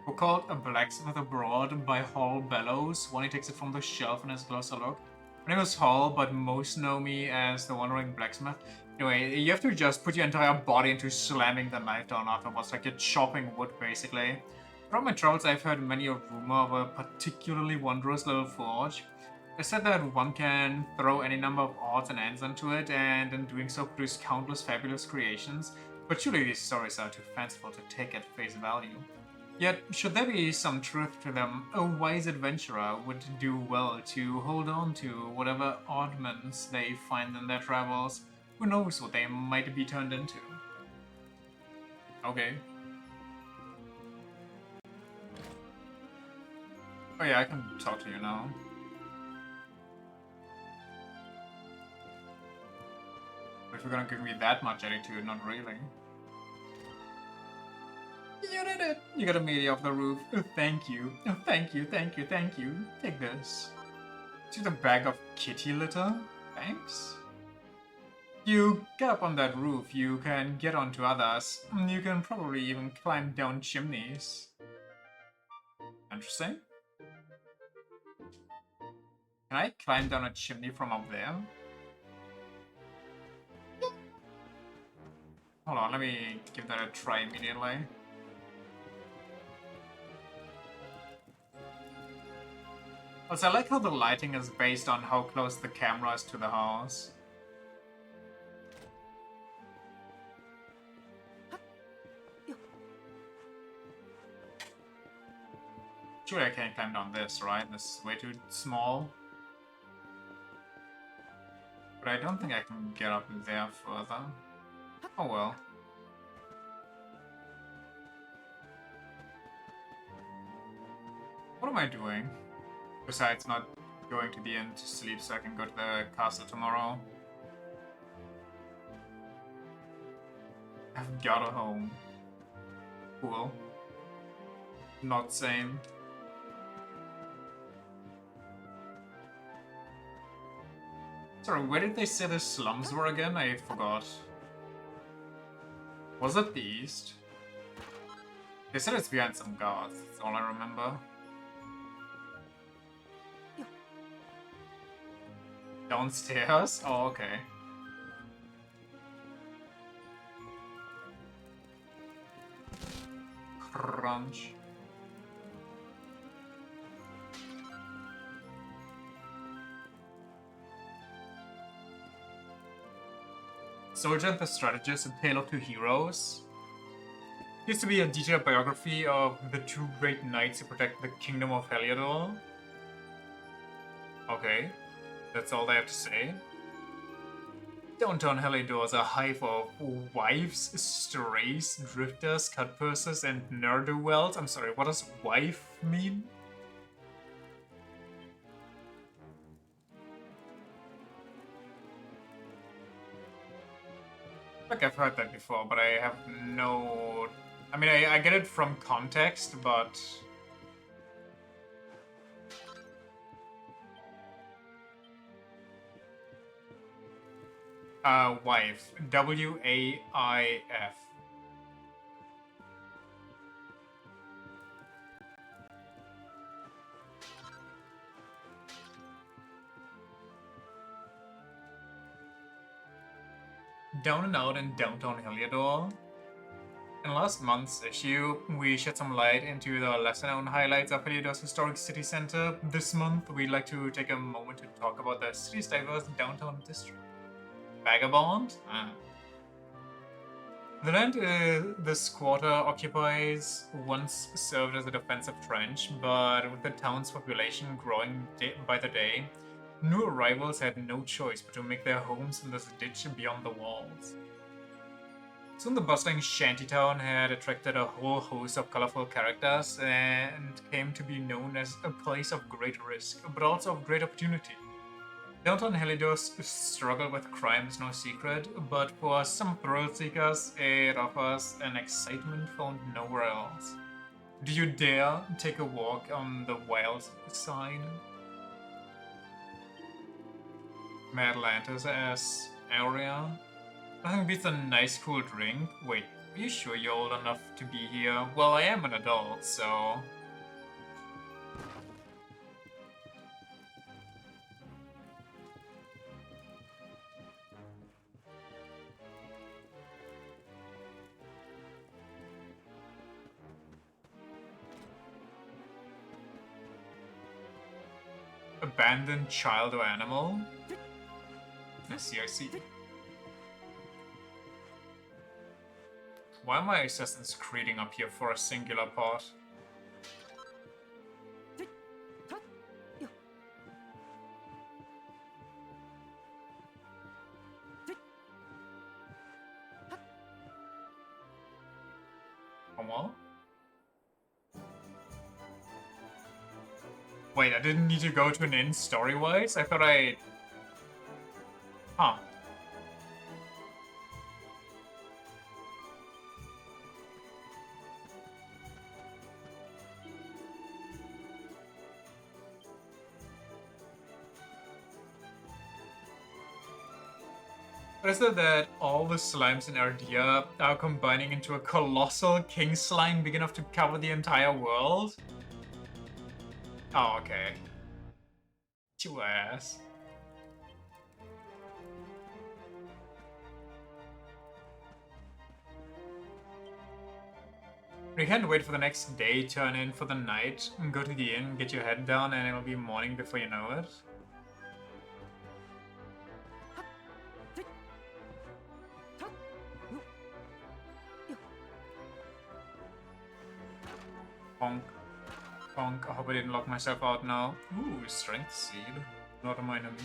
[SPEAKER 1] We're called A Blacksmith Abroad by Hall Bellows. When he takes it from the shelf and has a closer look. My name is Hall, but most know me as the Wandering Blacksmith. Anyway, you have to just put your entire body into slamming the knife down afterwards, like you're chopping wood, basically. From my travels, I've heard many a rumor of a particularly wondrous little forge. They said that one can throw any number of odds and ends into it, and in doing so produce countless fabulous creations, but surely these stories are too fanciful to take at face value. Yet, should there be some truth to them, a wise adventurer would do well to hold on to whatever oddments they find in their travels. Who knows what they might be turned into? Okay. Oh yeah, I can talk to you now. If you're gonna give me that much attitude, not really. You did it! You got a melee off the roof. Oh, thank you. Oh, thank you, thank you, thank you. Take this. See the bag of kitty litter? Thanks. You get up on that roof, you can get onto others. You can probably even climb down chimneys. Interesting. Can I climb down a chimney from up there? Hold on, let me give that a try immediately. Also, I like how the lighting is based on how close the camera is to the house. Surely I can't climb down this, right? This is way too small. But I don't think I can get up there further. Oh well. What am I doing? Besides not going to the inn to sleep so I can go to the castle tomorrow. I've got a home. Cool. Not same. Sorry, where did they say the slums were again? I forgot. Was it the east? They said it's behind some guards, that's all I remember. Downstairs? Oh, okay. Crunch. Soldier and the Strategist, A Tale of Two Heroes. Used to be a detailed biography of the two great knights who protect the kingdom of Heliodor. Okay, that's all they have to say. Downtown Heliodor is a hive of wives, strays, drifters, cutpurses, and ne'er-do-wells. I'm sorry, what does wife mean? Like I've heard that before, but I have no... I mean, I get it from context, but... Wife. W-A-I-F. down and out in downtown Heliodor. In last month's issue, we shed some light into the lesser-known highlights of Heliodor's historic city center. This month, we'd like to take a moment to talk about the city's diverse downtown district. Vagabond? The land this quarter occupies once served as a defensive trench, but with the town's population growing by the day, new arrivals had no choice but to make their homes in this ditch beyond the walls. Soon the bustling shantytown had attracted a whole host of colorful characters and came to be known as a place of great risk, but also of great opportunity. Downtown Heliodor's struggle with crime is no secret, but for some thrill seekers, it offers an excitement found nowhere else. Do you dare take a walk on the wild side? Madlantis area. Nothing beats a nice cool drink. Wait, are you sure you're old enough to be here? Well, I am an adult, so... Abandoned child or animal? I see. Why am I Assassin's Creeding up here for a singular part? Come on. Wait, I didn't need to go to an inn story-wise? I thought I... Huh. But is it that all the slimes in Ardea are combining into a colossal king slime big enough to cover the entire world? Oh, okay. Chew ass. We can't wait for the next day, turn in for the night, and go to the inn, get your head down, and it'll be morning before you know it. Bonk. Bonk. I hope I didn't lock myself out now. Ooh, strength seed. Not a minor me.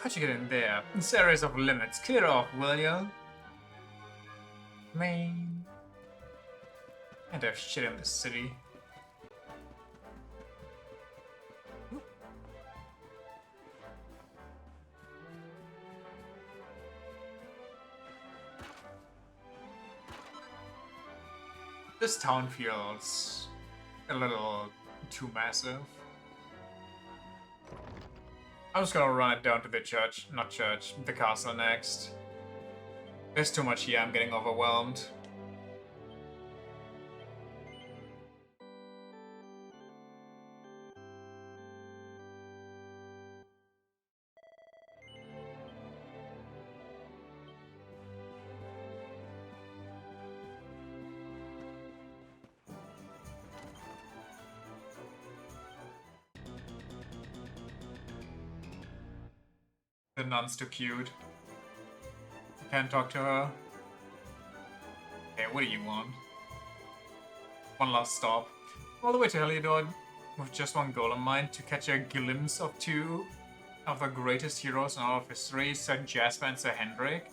[SPEAKER 1] How'd you get in there? This area's off limits. Clear off, will ya? Man. Can't have shit in this city. This town feels a little too massive. I'm just gonna run it down to the church, not church, the castle next. There's too much here, I'm getting overwhelmed. The nun's too cute. I can't talk to her. Hey, what do you want? One last stop. All the way to Heliodor with just one goal in mind, to catch a glimpse of two of the greatest heroes in all of history, Sir Jasper and Sir Hendrik.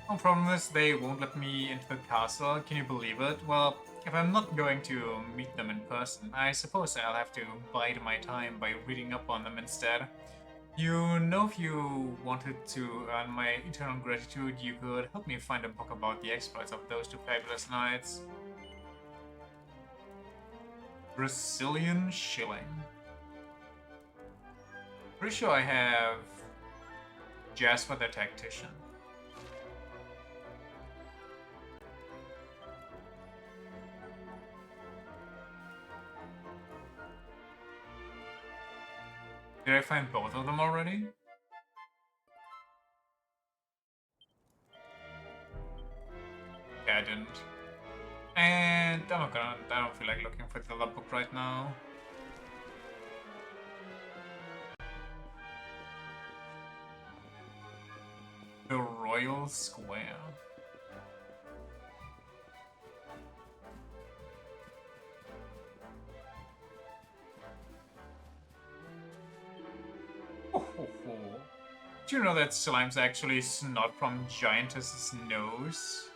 [SPEAKER 1] I promise they won't let me into the castle, can you believe it? Well, if I'm not going to meet them in person, I suppose I'll have to bide my time by reading up on them instead. You know, if you wanted to earn my eternal gratitude, you could help me find a book about the exploits of those two fabulous knights. Brazilian shilling. Pretty sure I have Jasper the Tactician. Did I find both of them already? Yeah, I didn't. And I don't feel like looking for the other book right now. The Royal Square. Do you know that slimes actually snot from giantess's nose?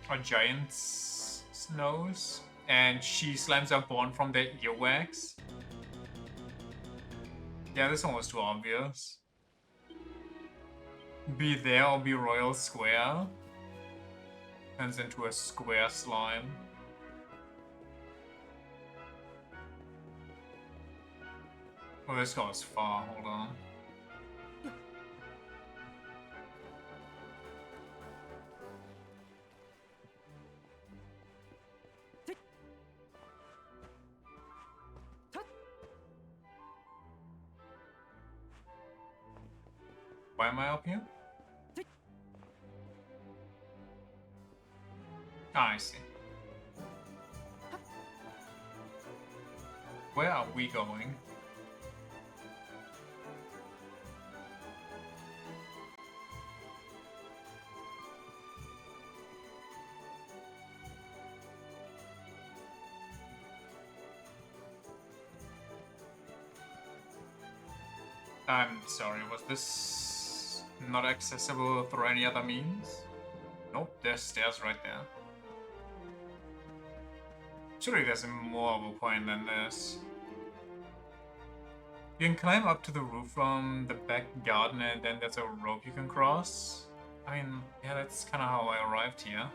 [SPEAKER 1] Or giant's nose? And she slimes are born from their earwax? Yeah, this one was too obvious. Be there or be Royal Square. Turns into a square slime. Oh, this goes far, hold on. Why am I up here? Ah, I see. Where are we going? I'm sorry, was this not accessible through any other means? Nope, there's stairs right there. Surely there's more of a point than this. You can climb up to the roof from the back garden and then there's a rope you can cross. I mean, yeah, that's kind of how I arrived here.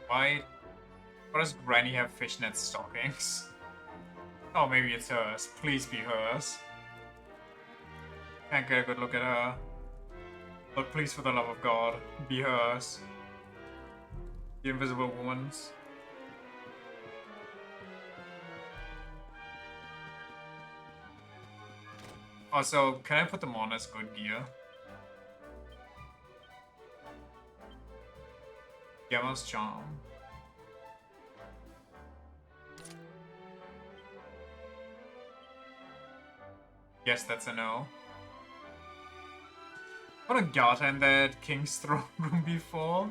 [SPEAKER 1] Why does Granny have fishnet stockings? Oh, maybe it's hers. Please be hers. Can't get a good look at her. But please, for the love of God, be hers. The Invisible Woman's. Also, can I put them on as good gear? Yama's Charm. Yes, that's a no. What a garter in that King's Throne Room before.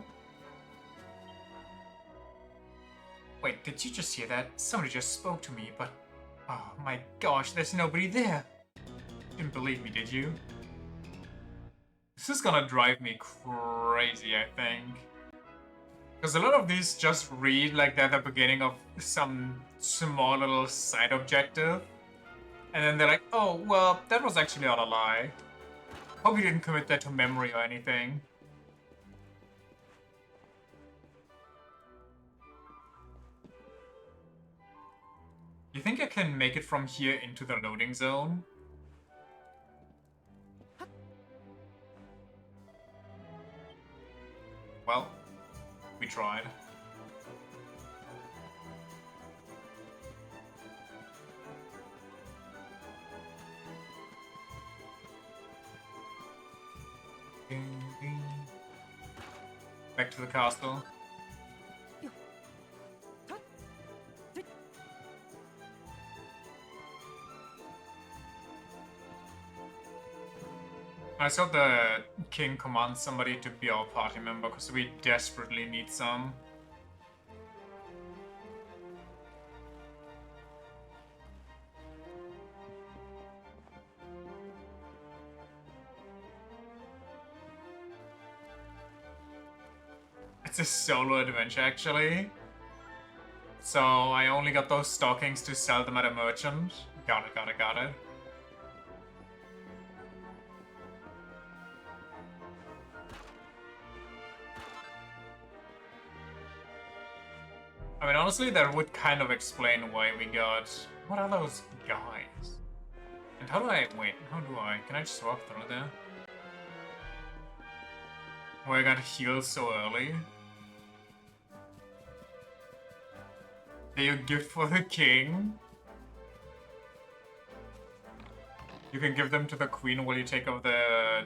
[SPEAKER 1] Wait, did you just hear that? Somebody just spoke to me, but... Oh my gosh, there's nobody there. Didn't believe me, did you? This is gonna drive me crazy, I think. Because a lot of these just read like they're the beginning of some small little side objective. And then they're like, oh, well, that was actually all a lie. Hope you didn't commit that to memory or anything. You think I can make it from here into the loading zone? Well, we tried. Back to the castle. I saw the king command somebody to be our party member because we desperately need some. It's a solo adventure, actually. So I only got those stockings to sell them at a merchant. Got it, got it, got it. I mean, honestly, that would kind of explain why we got... What are those guys? And how do I... Wait, how do I... Can I just walk through there? Why I got healed so early. They a gift for the king. You can give them to the queen while you take over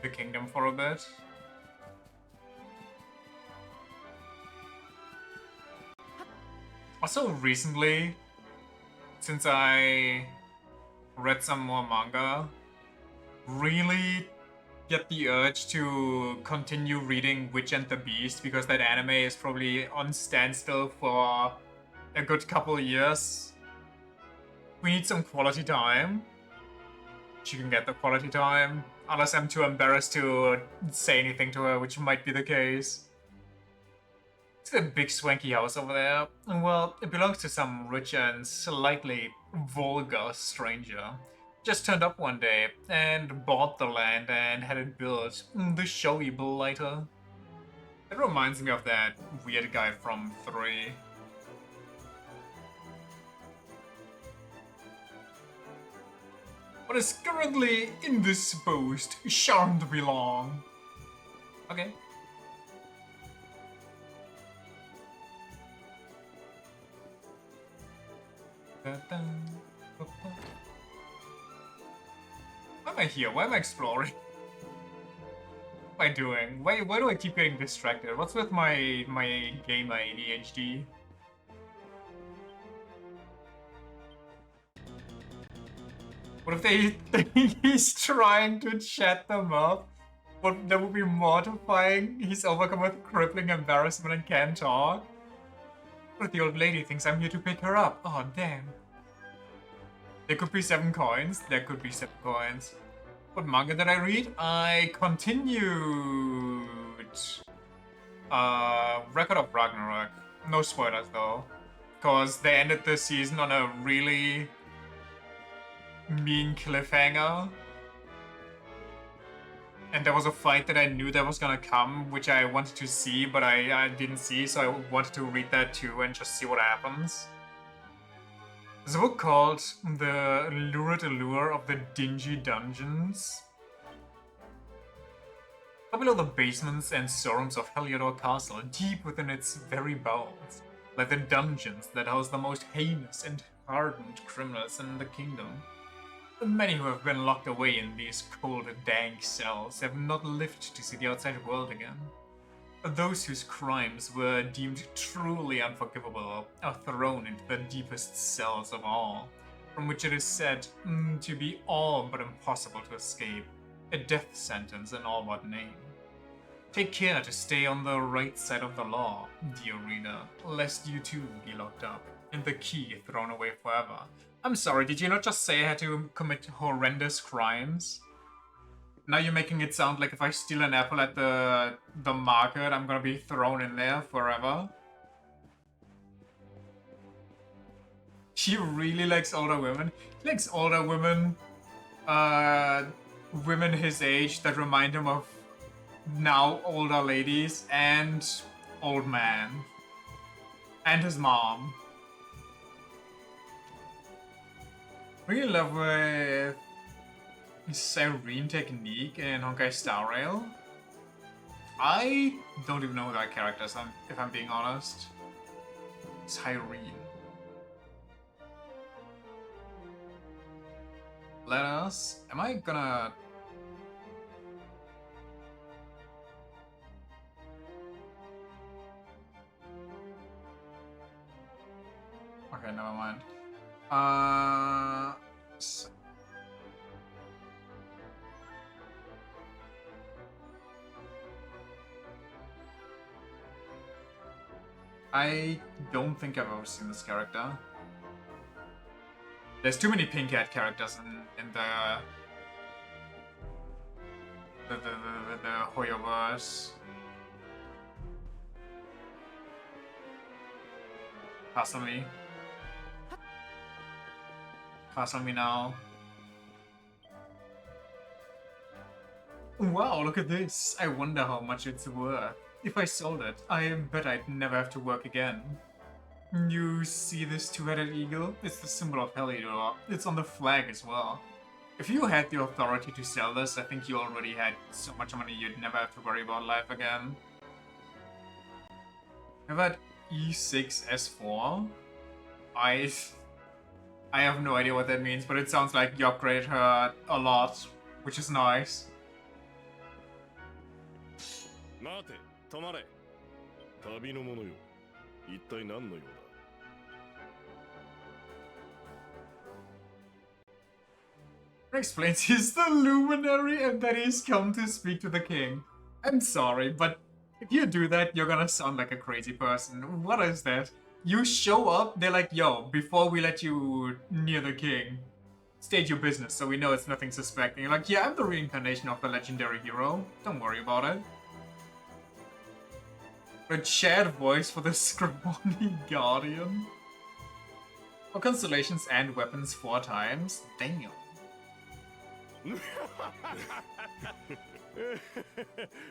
[SPEAKER 1] the kingdom for a bit. Also, recently, since I read some more manga, really get the urge to continue reading Witch and the Beast, because that anime is probably on standstill for a good couple years. We need some quality time. She can get the quality time, unless I'm too embarrassed to say anything to her, which might be the case. It's a big swanky house over there. Well, it belongs to some rich and slightly vulgar stranger. Just turned up one day and bought the land and had it built. The showy blighter. It reminds me of that weird guy from 3. But is currently indisposed, shan't be long. Okay. Why am I here? Why am I exploring? What am I doing? Why do I keep getting distracted? What's with my gamer ADHD? What if they think he's trying to chat them up? But that would be mortifying. He's overcome with crippling embarrassment and can't talk. What if the old lady thinks I'm here to pick her up? Oh, damn. There could be 7 coins. There could be 7 coins. What manga did I read? I continued... Record of Ragnarok. No spoilers, though. Because they ended the season on a really mean cliffhanger. And there was a fight that I knew that was gonna come, which I wanted to see, but I didn't see, so I wanted to read that too and just see what happens. There's a book called The Lurid Allure of the Dingy Dungeons. Up below the basements and storerooms of Heliodor Castle, deep within its very bowels, lie the dungeons that house the most heinous and hardened criminals in the kingdom. The many who have been locked away in these cold, dank cells have not lived to see the outside world again. Those whose crimes were deemed truly unforgivable are thrown into the deepest cells of all, from which it is said to be all but impossible to escape, a death sentence in all but name. Take care to stay on the right side of the law, dear reader, lest you too be locked up, and the key thrown away forever. I'm sorry, did you not just say I had to commit horrendous crimes? Now you're making it sound like if I steal an apple at the market, I'm gonna be thrown in there forever. She really likes older women. He likes older women. Women his age that remind him of now older ladies and old man. And his mom. Really in love with Cyrene Technique and Honkai Star Rail. I don't even know who that character is, if I'm being honest. Cyrene. Let us... Am I gonna... Okay, never mind. I don't think I've ever seen this character. There's too many pink hat characters in the Hoyoverse. Castle me. Castle me now. Wow, look at this. I wonder how much it's worth. If I sold it, I bet I'd never have to work again. You see this two-headed eagle? It's the symbol of Heliodor. It's on the flag as well. If you had the authority to sell this, I think you already had so much money you'd never have to worry about life again. I've had E6 S4. I have no idea what that means, but it sounds like you upgrade her a lot, which is nice.
[SPEAKER 6] 待て、止まれ。旅の者よ。一体何の用だ。
[SPEAKER 1] Explains he's the luminary and that he's come to speak to the king. I'm sorry, but if you do that, you're gonna sound like a crazy person. What is that? You show up, they're like, yo, before we let you near the king, state your business so we know it's nothing suspect. And you're like, yeah, I'm the reincarnation of the legendary hero. Don't worry about it. A shared voice for the Scrawny Guardian. For constellations and weapons 4 times. Damn.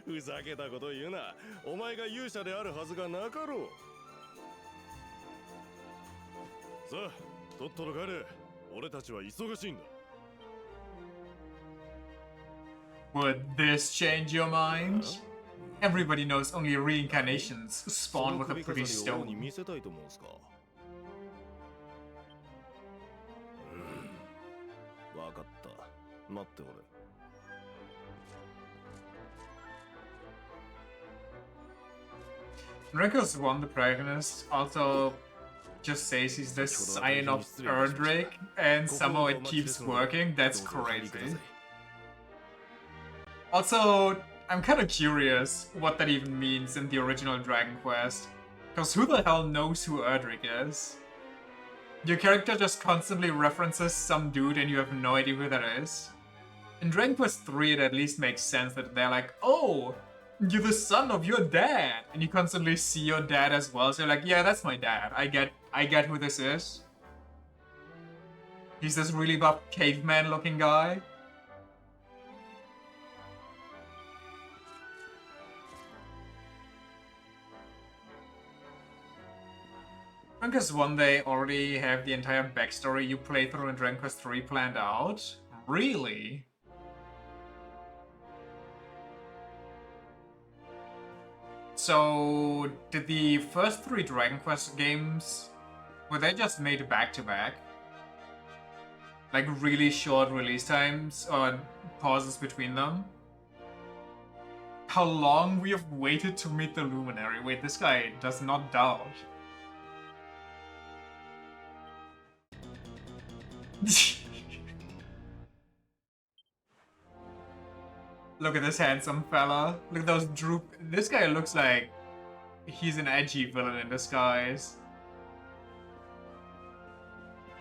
[SPEAKER 6] ふざけたこと言うな。お前が勇者であるはずがなかろう。さあ、とっとと帰れ。俺たちは忙しいんだ。
[SPEAKER 1] Would this change your mind? Everybody knows only reincarnations spawn with a pretty stone.
[SPEAKER 6] 見せたいと思うんすか。わかった。待っておれ。
[SPEAKER 1] Rico's one, the protagonist, also just says he's the scion of Erdrick, and somehow it keeps working. That's crazy. Also, I'm kind of curious what that even means in the original Dragon Quest. Because who the hell knows who Erdrick is? Your character just constantly references some dude and you have no idea who that is. In Dragon Quest 3 it at least makes sense that they're like, oh, you're the son of your dad! And you constantly see your dad as well, so you're like, yeah, that's my dad. I get who this is. He's this really buff caveman looking guy. Dragon Quest 1 they already have the entire backstory you play through in Dragon Quest 3 planned out? Really? So, did the first 3 Dragon Quest games, were they just made back-to-back? Like really short release times or pauses between them? How long we have waited to meet the Luminary. Wait, this guy does not doubt. Look at this handsome fella. Look at those droop. This guy looks like he's an edgy villain in disguise.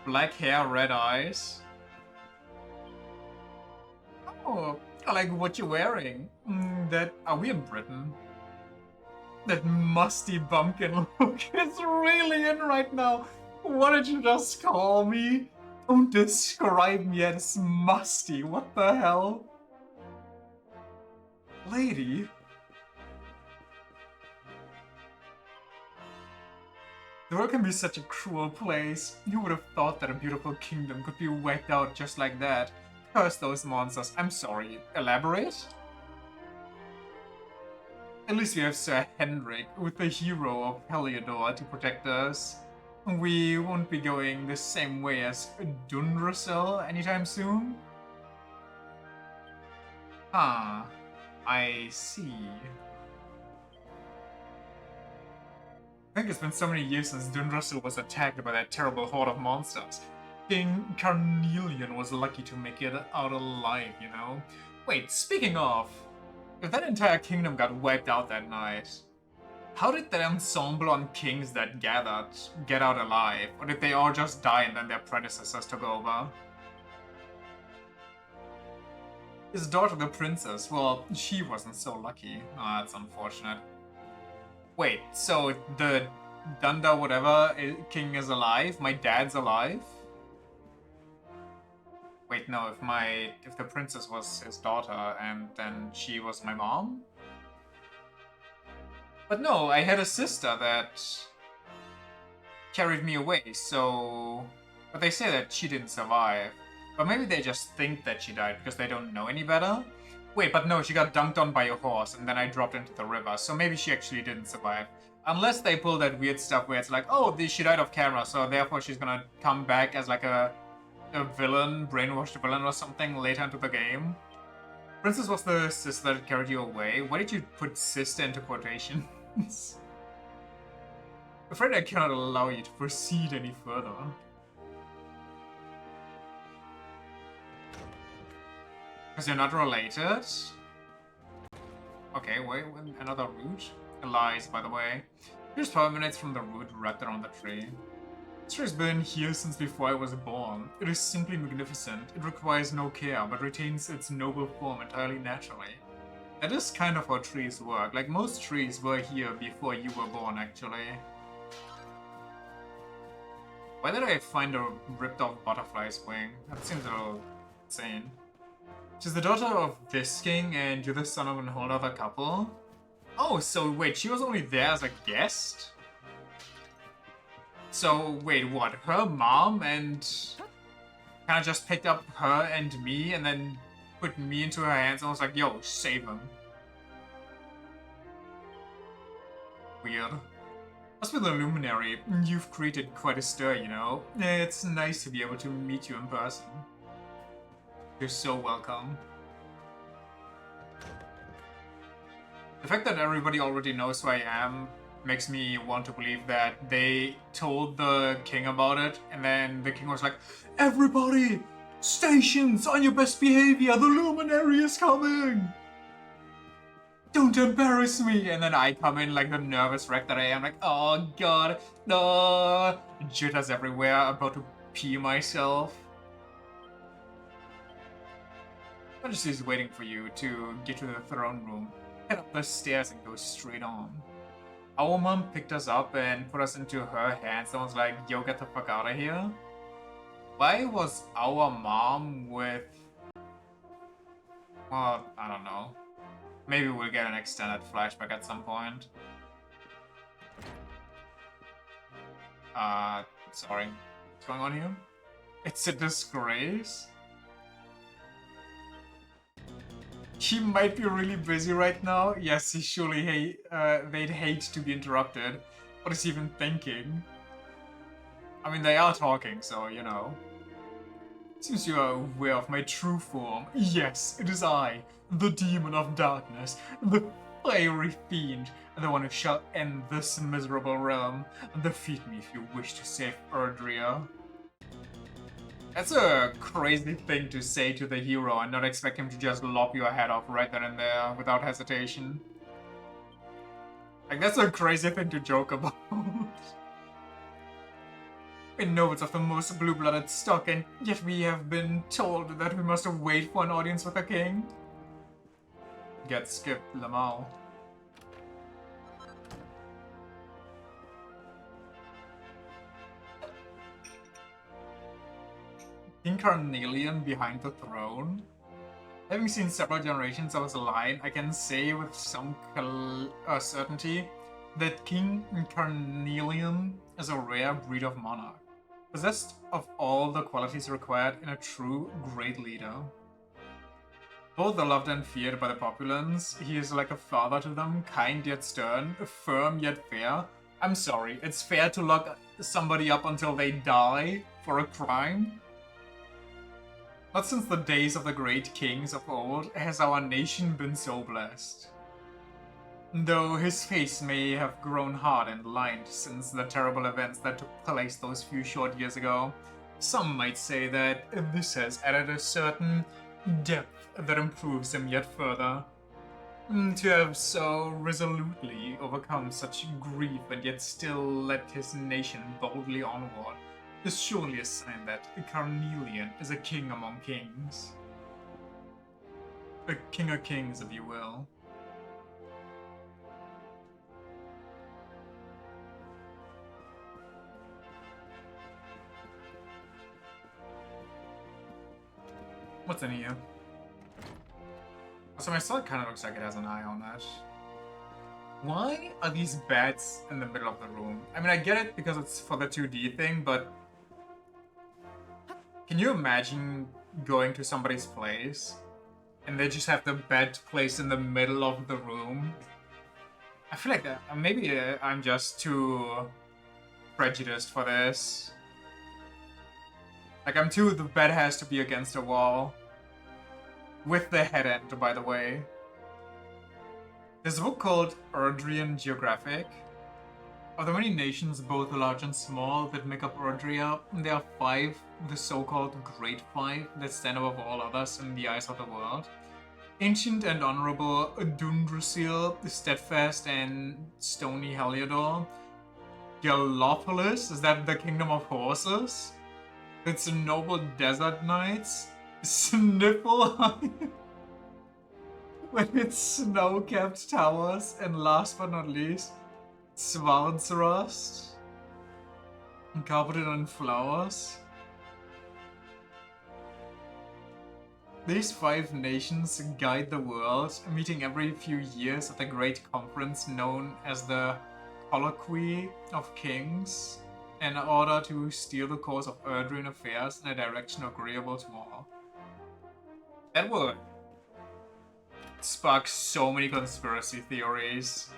[SPEAKER 1] Black hair, red eyes. Oh, I like what you're wearing. Are we in Britain? That musty bumpkin look is really in right now. What did you just call me? Don't describe me as musty. What the hell? Lady? The world can be such a cruel place. You would have thought that a beautiful kingdom could be wiped out just like that. Curse those monsters. I'm sorry. Elaborate? At least we have Sir Henrik with the hero of Heliodor to protect us. We won't be going the same way as Dundrasil anytime soon. Huh. I see. I think it's been so many years since Dundrasil was attacked by that terrible horde of monsters. King Carnelian was lucky to make it out alive, you know? Wait, speaking of, if that entire kingdom got wiped out that night, how did that ensemble on kings that gathered get out alive? Or did they all just die and then their predecessors took over? His daughter, the princess, well, she wasn't so lucky. Oh, that's unfortunate. Wait, so the Dunda whatever king is alive? My dad's alive? Wait, no, if the princess was his daughter and then she was my mom? But no, I had a sister that carried me away, so... But they say that she didn't survive. But maybe they just think that she died because they don't know any better. Wait, but no, she got dunked on by a horse and then I dropped into the river, so maybe she actually didn't survive. Unless they pull that weird stuff where it's like, oh, she died off camera, so therefore she's gonna come back as like a villain, brainwashed villain or something later into the game. Princess was the sister that carried you away. Why did you put sister into quotations? Afraid I cannot allow you to proceed any further. Because you're not related? Okay, wait, another root? Lies, by the way. Here's 5 minutes from the root wrapped around the tree. This tree has been here since before I was born. It is simply magnificent. It requires no care, but retains its noble form entirely naturally. That is kind of how trees work. Like, most trees were here before you were born, actually. Why did I find a ripped off butterfly's wing? That seems a little insane. She's the daughter of this king, and you're the son of a whole other couple? Oh, so wait, she was only there as a guest? So, wait, what? Her mom and... kind of just picked up her and me, and then put me into her hands and was like, yo, save him. Weird. Must be the luminary. You've created quite a stir, you know? It's nice to be able to meet you in person. You're so welcome. The fact that everybody already knows who I am makes me want to believe that they told the king about it, and then the king was like, everybody! Stations on your best behavior! The luminary is coming! Don't embarrass me! And then I come in like the nervous wreck that I am, like, oh god, no! Jitters everywhere, about to pee myself. Majesty is waiting for you to get to the throne room. Head up the stairs and go straight on. Our mom picked us up and put us into her hands and was like, yo, get the fuck out of here. Why was our mom with... well, I don't know. Maybe we'll get an extended flashback at some point. Sorry. What's going on here? It's a disgrace? He might be really busy right now. Yes, he surely they'd hate to be interrupted. What is he even thinking? I mean, they are talking, so, you know. Seems you are aware of my true form. Yes, it is I, the demon of darkness, the fiery fiend, the one who shall end this miserable realm. Defeat me if you wish to save Erdrea. That's a crazy thing to say to the hero and not expect him to just lop your head off right then and there without hesitation. Like, that's a crazy thing to joke about. We know it's of the most blue-blooded stock, and yet we have been told that we must wait for an audience with the king. Get skipped, Lamau. King Carnelian behind the throne? Having seen several generations of his line, I can say with some certainty that King Carnelian is a rare breed of monarch, possessed of all the qualities required in a true great leader. Both loved and feared by the populace, he is like a father to them, kind yet stern, firm yet fair. I'm sorry, it's fair to lock somebody up until they die for a crime? Not since the days of the great kings of old has our nation been so blessed. Though his face may have grown hard and lined since the terrible events that took place those few short years ago, some might say that this has added a certain depth that improves him yet further. To have so resolutely overcome such grief and yet still led his nation boldly onward is surely a sign that Carnelian is a king among kings. A king of kings, if you will. What's in here? So my sword kind of looks like it has an eye on it. Why are these bats in the middle of the room? I mean, I get it because it's for the 2D thing, but can you imagine going to somebody's place, and they just have the bed placed in the middle of the room. I feel like maybe I'm just too prejudiced for this. Like, the bed has to be against a wall. With the head end, by the way. There's a book called Erdrian Geographic. Of the many nations, both large and small, that make up Erdria, there are 5, the so-called Great 5, that stand above all others in the eyes of the world. Ancient and honorable Dundrasil, steadfast and stony Heliodor. Gallopolis, is that the kingdom of horses? Its noble desert knights. Sniffle with its snow-capped towers, and last but not least, Svardsrust, carpeted in flowers. These 5 nations guide the world, meeting every few years at the great conference known as the Colloquy of Kings, in order to steer the course of Erdrian affairs in a direction agreeable to all. That would spark so many conspiracy theories.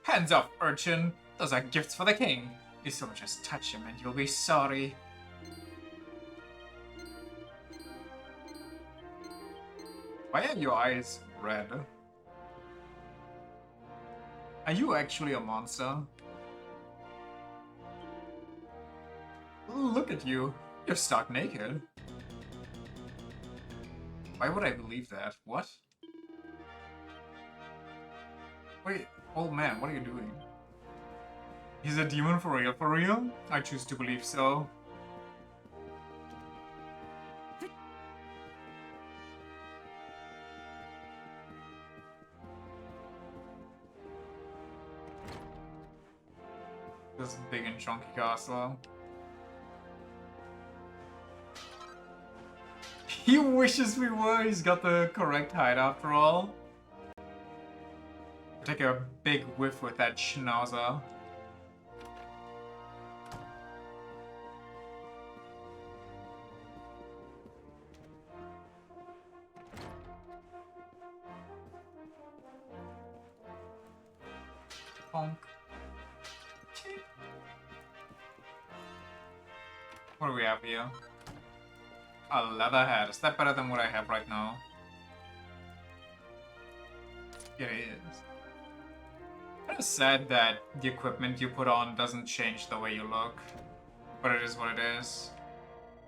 [SPEAKER 1] Hands off, urchin! Those are gifts for the king! You so much as touch him and you'll be sorry. Why are your eyes red? Are you actually a monster? Look at you. You're stark naked. Why would I believe that? What? Wait, old man, what are you doing? He's a demon for real, for real? I choose to believe so. This big and chunky castle. He wishes we were. He's got the correct height after all. Take a big whiff with that schnauzer. Honk. What do we have here? A leather hat. Is that better than what I have right now? It is. It's sad that the equipment you put on doesn't change the way you look. But it is what it is.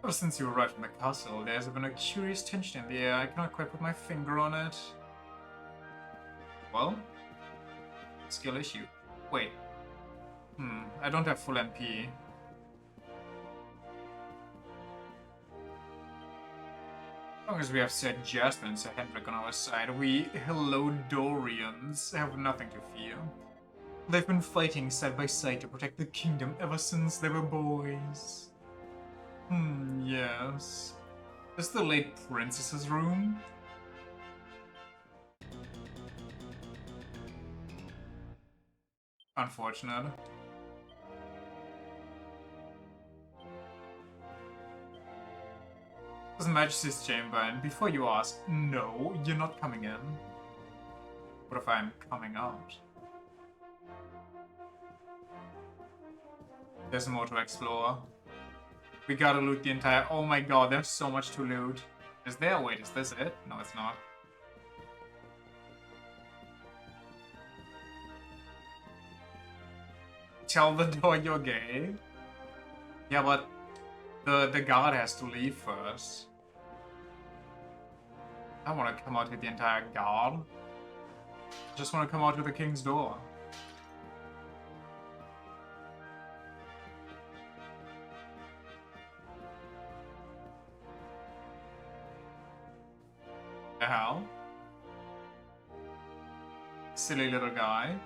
[SPEAKER 1] Ever since you arrived in the castle, there's been a curious tension in the air. I cannot quite put my finger on it. Well? Skill issue. Wait. I don't have full MP. As long as we have Sir Jasper and Sir Hendrik on our side, we Helodorians have nothing to fear. They've been fighting side by side to protect the kingdom ever since they were boys. Yes. Is the late princess's room? Unfortunate. His Majesty's chamber, and before you ask, no, you're not coming in. What if I'm coming out? There's more to explore. We gotta loot the entire— oh my god, there's so much to loot. Is there? Wait, is this it? No, it's not. Tell the door you're gay? Yeah, but the guard has to leave first. I don't want to come out with the entire guard. I just want to come out to the king's door. The hell? Silly little guy.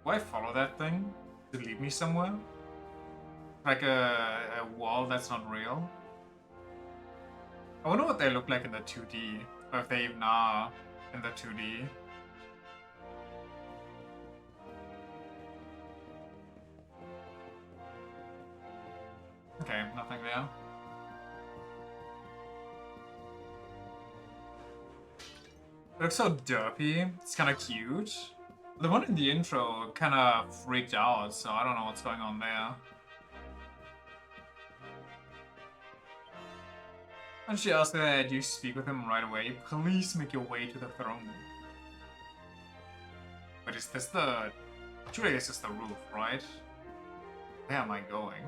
[SPEAKER 1] Do I follow that thing? Does it lead me somewhere? Like a wall that's not real? I wonder what they look like in the 2D, or if they even are in the 2D. Okay, nothing there. It looks so derpy. It's kind of cute. The one in the intro kind of freaked out, so I don't know what's going on there. And she asked that you speak with him right away. Please make your way to the throne. But is this the... Surely this is the roof, right? Where am I going?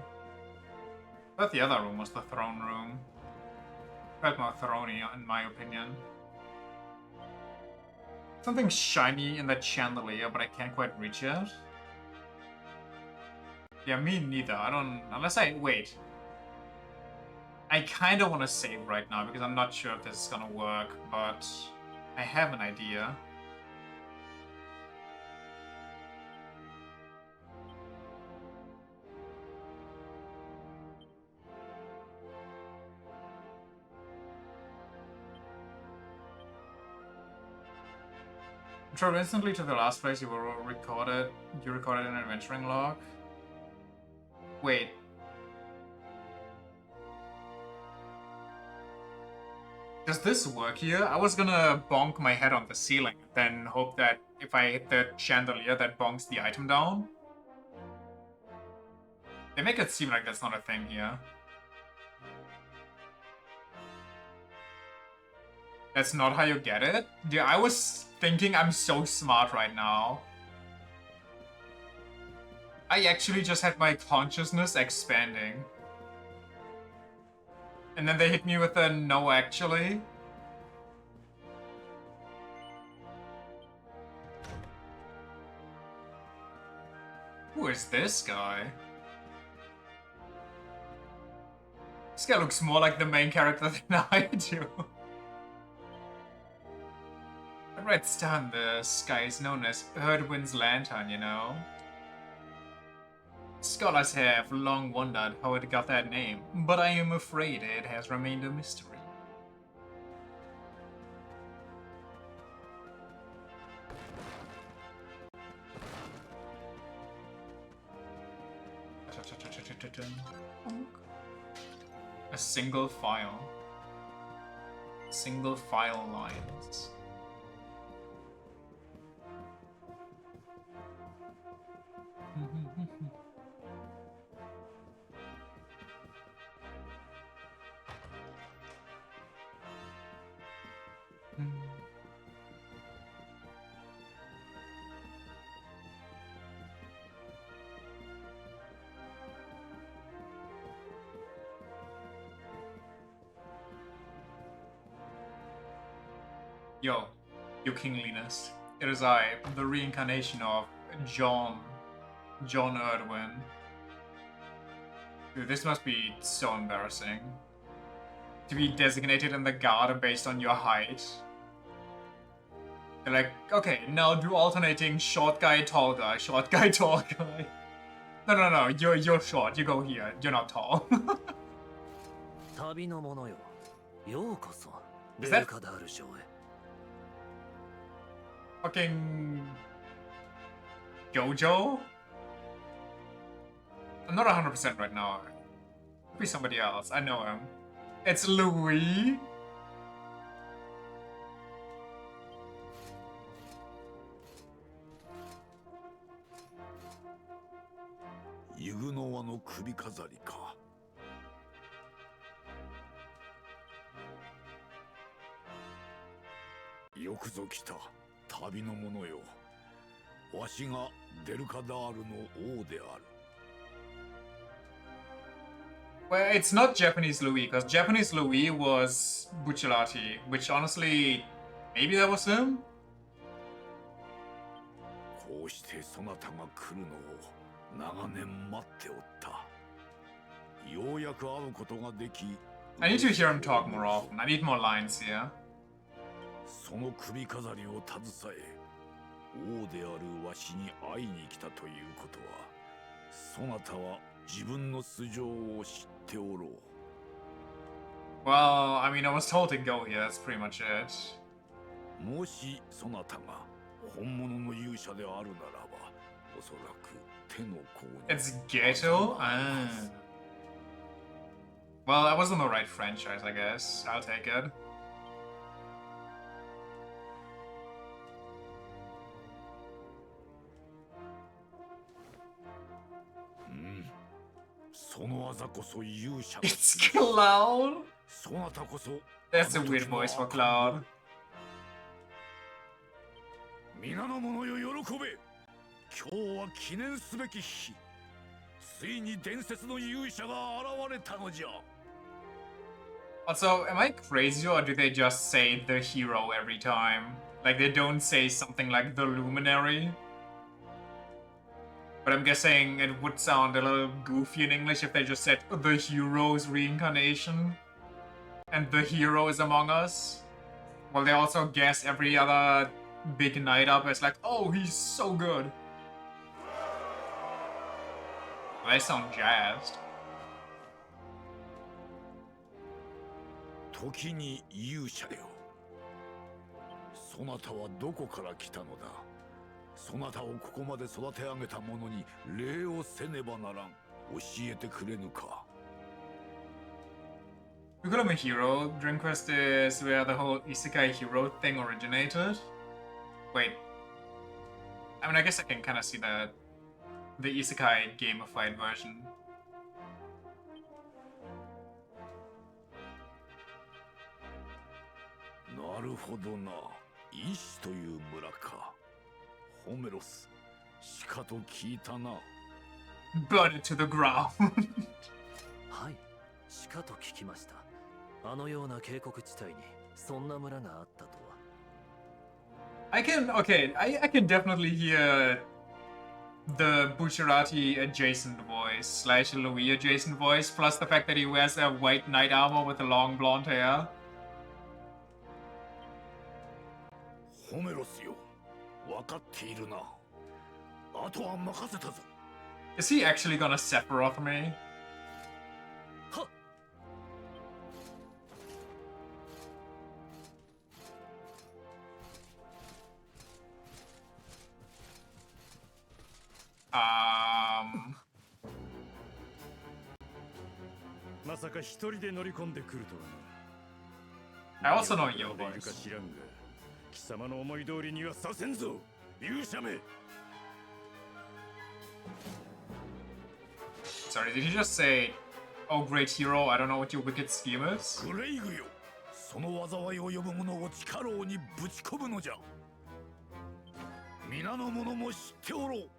[SPEAKER 1] I thought the other room was the throne room. Felt more throny, in my opinion. Something shiny in that chandelier, but I can't quite reach it. Yeah, me neither. I don't... Unless I... Wait. I kind of want to save right now because I'm not sure if this is gonna work, but I have an idea. Travel instantly to the last place you were recorded. You recorded an adventuring log. Wait. Does this work here? I was gonna bonk my head on the ceiling, then hope that if I hit the chandelier, that bonks the item down. They make it seem like that's not a thing here. That's not how you get it? Yeah, I was thinking I'm so smart right now. I actually just had my consciousness expanding. And then they hit me with a no actually. Who is this guy? This guy looks more like the main character than I do. The red star in the sky is known as Erdwin's lantern, you know? Scholars have long wondered how it got that name, but I am afraid it has remained a mystery. A single file. Single file lines. Yo, your kingliness. It is I, the reincarnation of John Erdwin. Dude, this must be so embarrassing. To be designated in the guard based on your height. They're like, okay, now do alternating short guy, tall guy, short guy, tall guy. No, you're short, you go here, you're not tall. Is that fucking Gojo? I'm not 100% right now. Could be somebody else. I know him. It's Louis. Well, it's not Japanese Louis, because Japanese Louis was Bucciolati, which honestly, maybe that was him? I need to hear him talk more often. I need more lines here.
[SPEAKER 7] その首飾りを携え王であるわしに会いに来たということはそなたは自分の素性を知っておろう
[SPEAKER 1] Well, I mean, I was told to go here, that's pretty much it.
[SPEAKER 7] もしそなたが本物の勇者であるならばおそらく手の甲に
[SPEAKER 1] It's Ghetto? Ah. Well, I was on the right franchise, I guess. I'll take it.
[SPEAKER 7] その技こそ勇者。
[SPEAKER 1] It's Cloud!
[SPEAKER 7] そなたこそ。
[SPEAKER 1] That's a weird voice for Cloud.
[SPEAKER 7] 皆の者よ喜べ。今日は記念すべき日。ついに伝説の勇者が現れたのじゃ。
[SPEAKER 1] Also, am I crazy or do they just say the hero every time? Like, they don't say something like the luminary? But I'm guessing it would sound a little goofy in English if they just said the hero's reincarnation. And the hero is among us. Well, they also guess every other big knight up as like, oh, he's so good. They sound jazzed.
[SPEAKER 7] 時に勇者よ。そなたはどこから来たのだ。そなたをここまで育て上げた者に礼をせねばならん。教えてくれぬか。
[SPEAKER 1] We call him a hero. Dream Quest is where the whole isekai hero thing originated. Wait. I mean, I guess I can kind of see the isekai gamified version.
[SPEAKER 7] なるほどな。医師という村か。ホメロス。しかと聞いたな。
[SPEAKER 1] Burn it to the ground.
[SPEAKER 8] はい、しかと聞きました。あのような渓谷地帯にそんな村があったとは。
[SPEAKER 1] I can can definitely hear the Bucciarati adjacent voice slash Louis adjacent voice, plus the fact that he wears a white knight armor with the long blonde hair.
[SPEAKER 7] ホメロスよ。分かっているな。あとは任せたぞ。
[SPEAKER 1] Is he actually gonna Sephiroth me?
[SPEAKER 8] はっ。
[SPEAKER 6] まさか一人で乗り込んでくるとはな。
[SPEAKER 1] I also know your
[SPEAKER 6] どこでいるか
[SPEAKER 1] voice.
[SPEAKER 6] 知らんが、貴様の思い通りにはさせんぞ、勇者め。
[SPEAKER 1] Sorry, did he just say, "Oh, great hero, I don't know what your wicked scheme is"?
[SPEAKER 7] グレイグよ。その災いを呼ぶ者を地下牢にぶち込むのじゃ。皆の者も知っておろう。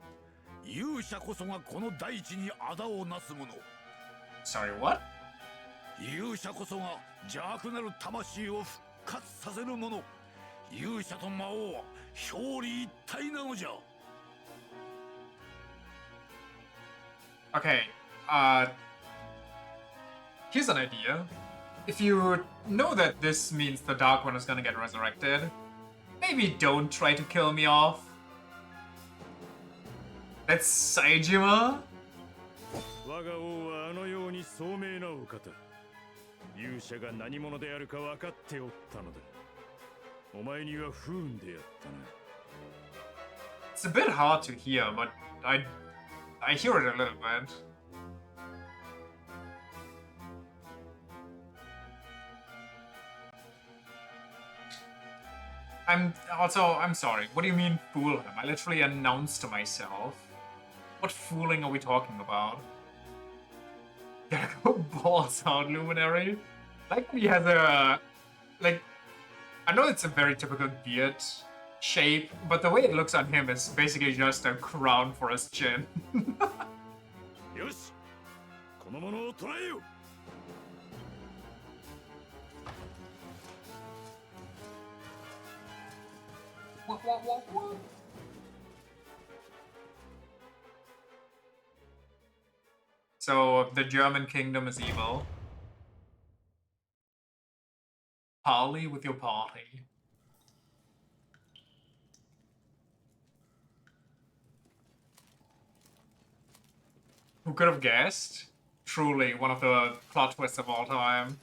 [SPEAKER 7] 勇者こそがこの大地に仇をなす者。
[SPEAKER 1] Sorry, what?
[SPEAKER 7] 勇者こそが邪悪なる魂を復活させる者。勇者と魔王は表裏一体なのじゃ。
[SPEAKER 1] Okay, here's an idea. If you know that this means the Dark One is gonna get resurrected, maybe don't try to kill me off. That's Saejima?
[SPEAKER 6] 我が王はあのように聡明なお方。勇者が何者であるか分かっておったのだ。お前には不運であったな。
[SPEAKER 1] It's a bit hard to hear, but I hear it a little bit. I'm sorry. What do you mean fool him? I literally announced to myself. What fooling are we talking about? Gotta go balls out, Luminary. Like he has a like I know it's a very typical beard shape, but the way it looks on him is basically just a crown for his chin.
[SPEAKER 6] よし、この者を捕らえよ。
[SPEAKER 1] So the German kingdom is evil. Parley with your party. Who could have guessed? Truly one of the plot twists of all time.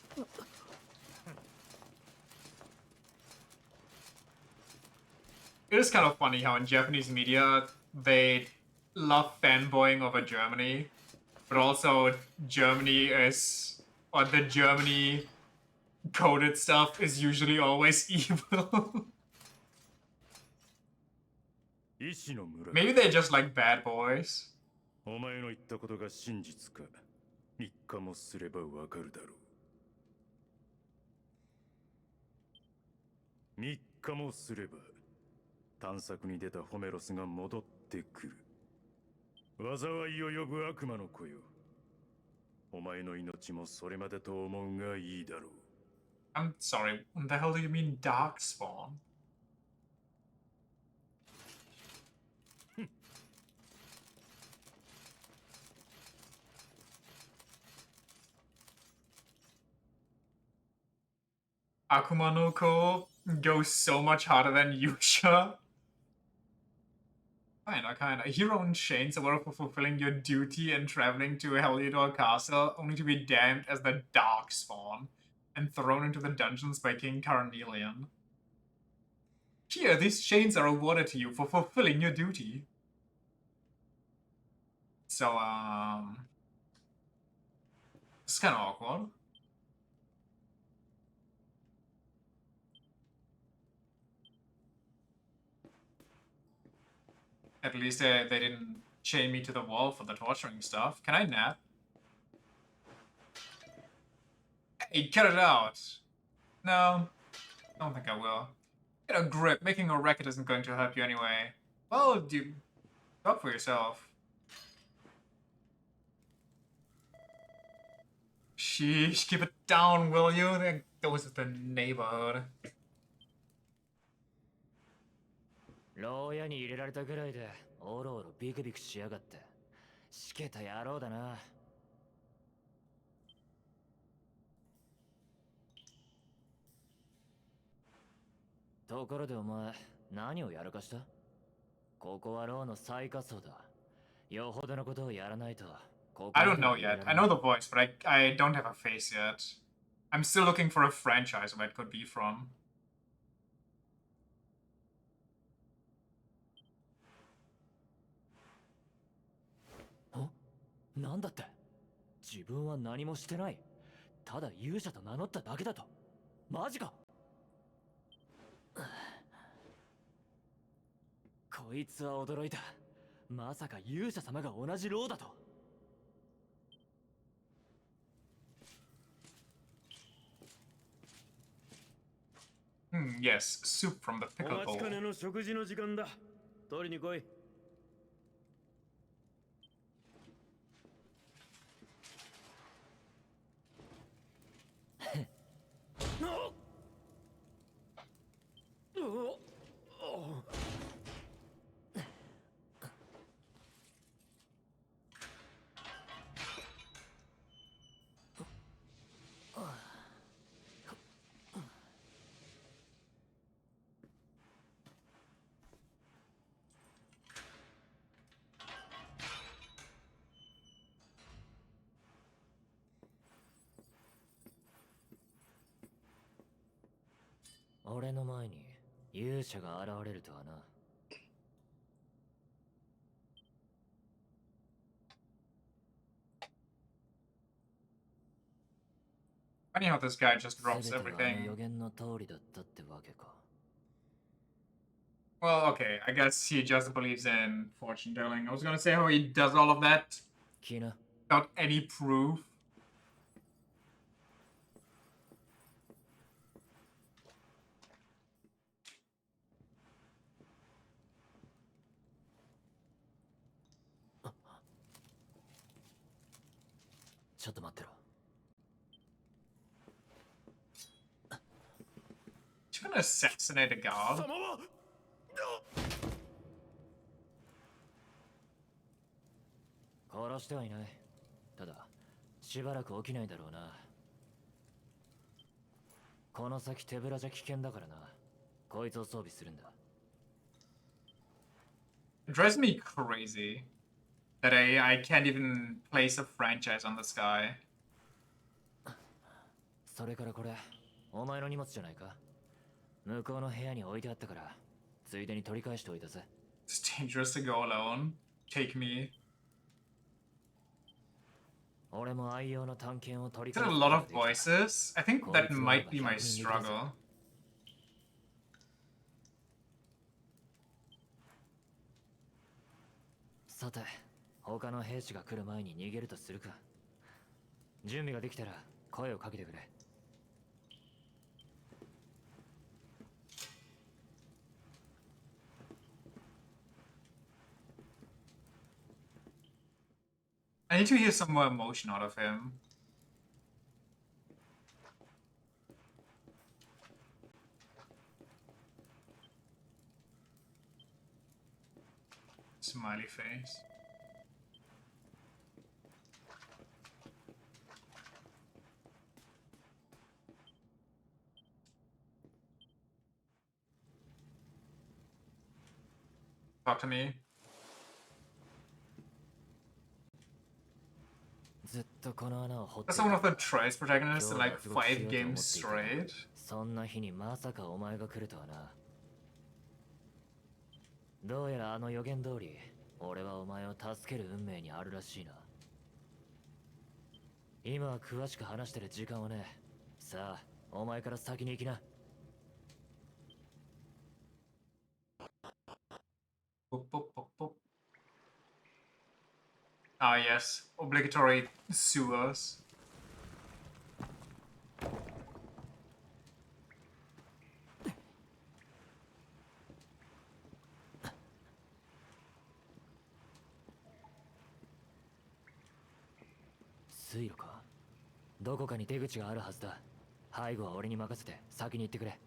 [SPEAKER 1] It is kind of funny how in Japanese media they love fanboying over Germany, but also Germany is or the Germany coded stuff is usually always evil. Maybe they're just like bad boys.
[SPEAKER 6] お前の言ったことが真実か3日もすればわかるだろう3日もすれば探索に出たホメロスが戻ってくる災いを呼ぶ悪魔の子よお前の命もそれまでと思うがいいだろう
[SPEAKER 1] I'm sorry, what the hell do you mean Darkspawn? Akuma no Ko goes so much harder than Yusha. Kinda. Hero and Chains award for fulfilling your duty and traveling to Heliodor Castle, only to be damned as the Darkspawn and thrown into the dungeons by King Carnelian. Here, these chains are awarded to you for fulfilling your duty. So, it's kind of awkward. At least they didn't chain me to the wall for the torturing stuff. Can I nap? Hey, cut it out! No, I don't think I will. Get a grip. Making a racket isn't going to help you anyway. Well, do up for yourself. Sheesh, keep it down, will you? Those are the neighborhood.
[SPEAKER 8] 牢屋に入れられたぐらいでおろおろビクビクしやがってしけた野郎だなところでお前何をやらかしたここは牢の最下層だよほどのことをやらないと
[SPEAKER 1] I don't know yet. I know the voice, but I don't have a face yet. I'm still looking for a franchise where it could be from.
[SPEAKER 8] なんだって自分は何もしてないただ勇者と名乗っただけだとマジかこいつは驚いたまさか勇者様が同じ牢だと
[SPEAKER 1] Yes, soup from the pickle bowl.
[SPEAKER 9] お待ちかねの食事の時間だ取りに来い
[SPEAKER 8] 俺の前に勇者が現れるとはな
[SPEAKER 1] Funny how this guy just drops everything.
[SPEAKER 8] 予言の通りだったってわけか
[SPEAKER 1] Well, okay, I guess he just believes in fortune telling. I was gonna say how he does all of that
[SPEAKER 8] キナ
[SPEAKER 1] without any proof.
[SPEAKER 8] Just 待ってろ
[SPEAKER 1] You gonna assassinate a guard?
[SPEAKER 8] 殺してはいないただしばらく起きないだろうなこの先手ぶらじゃ危険だからなこいつを装備するんだ
[SPEAKER 1] It drives me crazy that I can't even place a franchise on this guy.
[SPEAKER 8] それからこれお前の荷物じゃないか向こうの部屋に置いてあったからついでに取り返しておいたぜ
[SPEAKER 1] It's dangerous to go alone. Take me.
[SPEAKER 8] 俺も愛用の探検を取り
[SPEAKER 1] There are a lot of voices. I think that might be my struggle.
[SPEAKER 8] さて、他の兵士が来る前に逃げるとするか。準備ができたら声をかけてくれ。
[SPEAKER 1] I need to hear some more emotion out of him. Smiley face. Talk to me.
[SPEAKER 8] ずっとこの穴を掘って
[SPEAKER 1] That's one of the Troy's protagonists in like 5 games straight.
[SPEAKER 8] そんな日にまさかお前が来るとはな。どうやらあの予言通り、俺はお前を助ける運命にあるらしいな。今は詳しく話してる時間はね。さあ、お前から先に行きな。
[SPEAKER 1] Boop, boop, boop, boop. Ah, yes. Obligatory sewers.
[SPEAKER 8] 水路か。どこかに出口があるはずだ。背後は俺に任せて先に行ってくれ。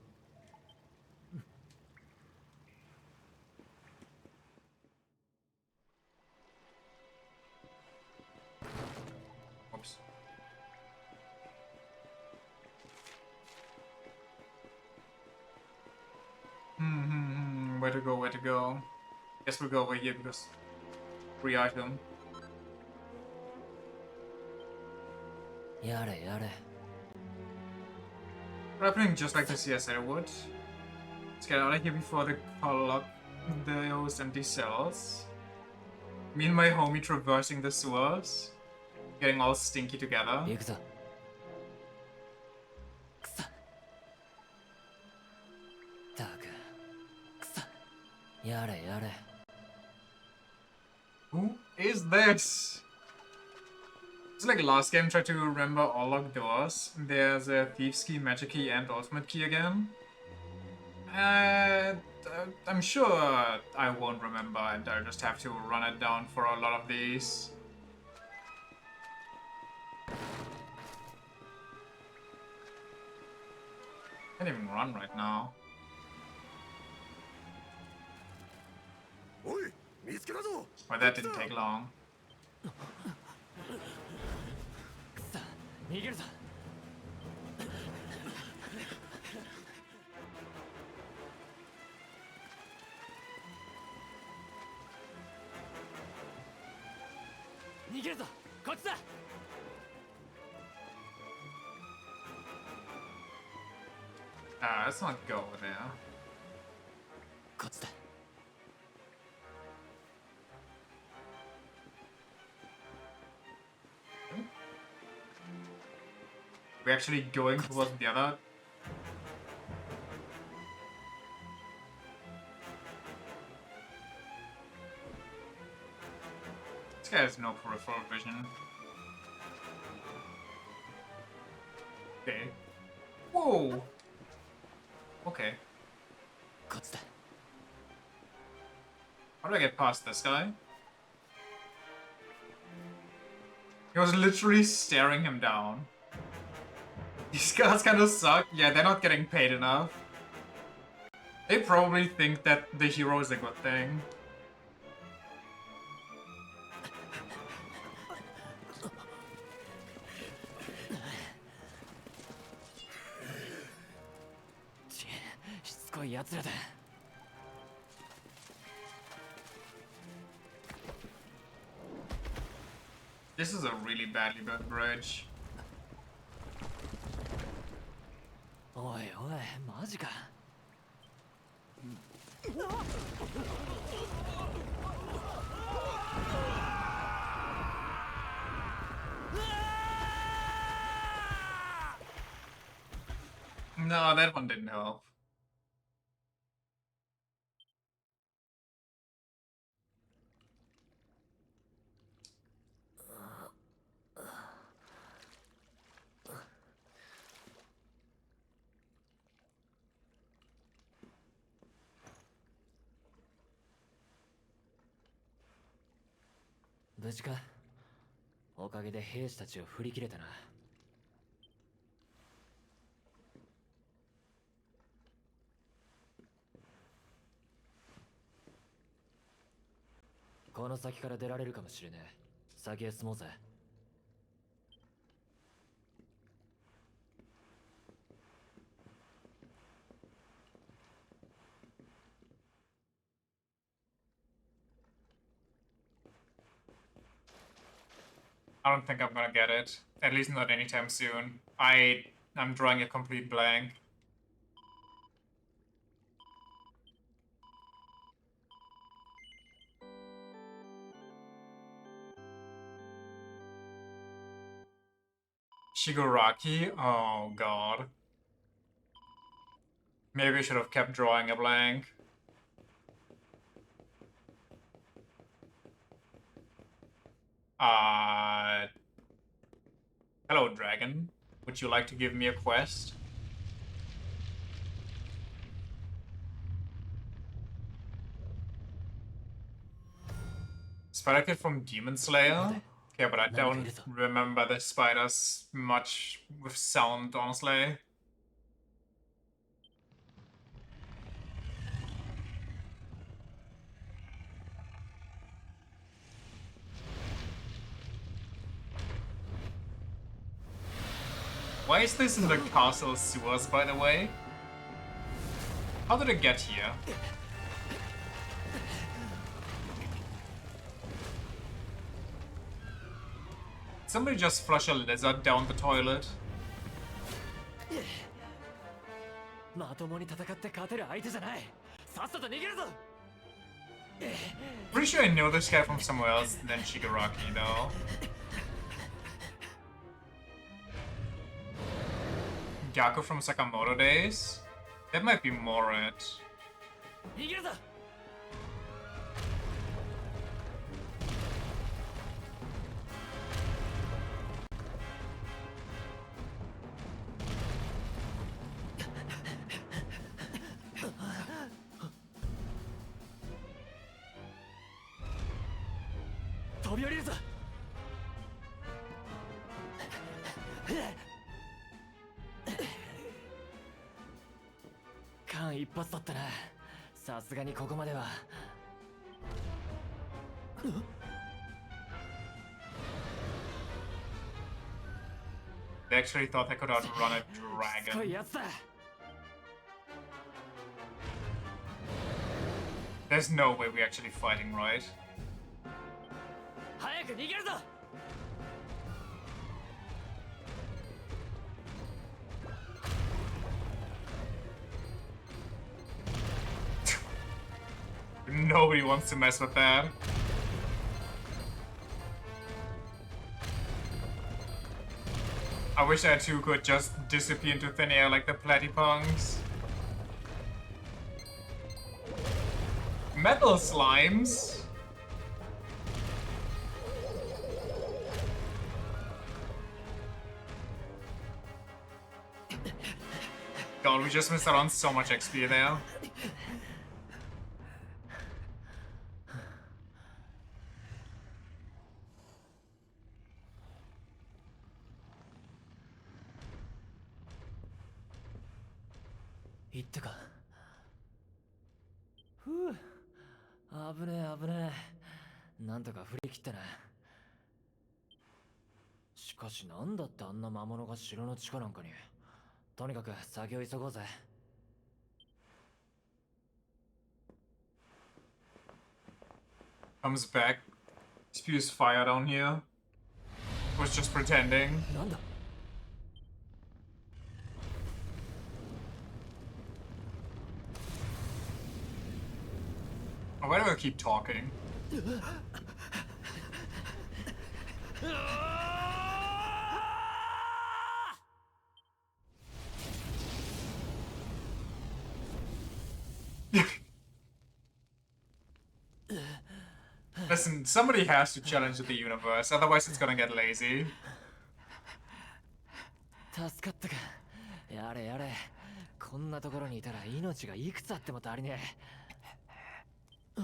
[SPEAKER 1] Oops. Where to go, where to go? Guess we'll go over here because free item.
[SPEAKER 8] やれやれ。
[SPEAKER 1] Happening just like this, yes, I would. Let's get out of here before they call up those empty cells. Me and my homie traversing the sewers, getting all stinky together.
[SPEAKER 8] 行くぞ。くそ。たく。くそ。やれやれ。
[SPEAKER 1] Who is this? It's like last game, try to remember all locked doors. There's a Thieves Key, Magic Key, and Ultimate Key again. I'm sure I won't remember and I'll just have to run it down for a lot of these. Can't even run right now.
[SPEAKER 7] おい、見つけたぞ。
[SPEAKER 1] Well, that didn't take long.
[SPEAKER 8] くそ。逃げるぞ。逃げるぞ。こっちだ。
[SPEAKER 1] Let's not go over there.
[SPEAKER 8] こっちだ。
[SPEAKER 1] We're actually going towards the other. This guy has no peripheral vision. Okay. Whoa! Okay.
[SPEAKER 8] こっちだ。
[SPEAKER 1] How do I get past this guy? He was literally staring him down. These guys kind of suck. Yeah, they're not getting paid enough. They probably think that the hero is a good thing.
[SPEAKER 8] Ch, しつこい奴らだ。
[SPEAKER 1] This is a really badly built bridge.
[SPEAKER 8] おいおい、マジか。
[SPEAKER 1] No, that one didn't help.
[SPEAKER 8] 無事か？おかげで兵士たちを振り切れたな。この先から出られるかもしれねえ。先へ進もうぜ。
[SPEAKER 1] I don't think I'm gonna get it. At least not anytime soon. I'm drawing a complete blank. Shigaraki? Oh god. Maybe I should have kept drawing a blank. Hello, dragon. Would you like to give me a quest? Spider Kid from Demon Slayer? Okay, but I don't remember the spiders much with sound, honestly. Why is this in the castle sewers, by the way? How did it get here? Somebody just flush a lizard down the toilet. Pretty sure I know this guy from somewhere else than Shigaraki, though. Gyaku from Sakamoto days? That might be more it. They actually thought they could outrun a dragon. There's no way we're actually fighting, right? Nobody wants to mess with that. I wish I too could just disappear into thin air like the platypunks. Metal slimes? God, we just missed out on so much XP there. Comes back, spews fire down here. Was just pretending. Oh, why do I keep talking? Listen, somebody has to challenge the universe, otherwise it's gonna get lazy.
[SPEAKER 8] 助かったか。やれやれ。こんなところにいたら命がいくつあっても足りねえ。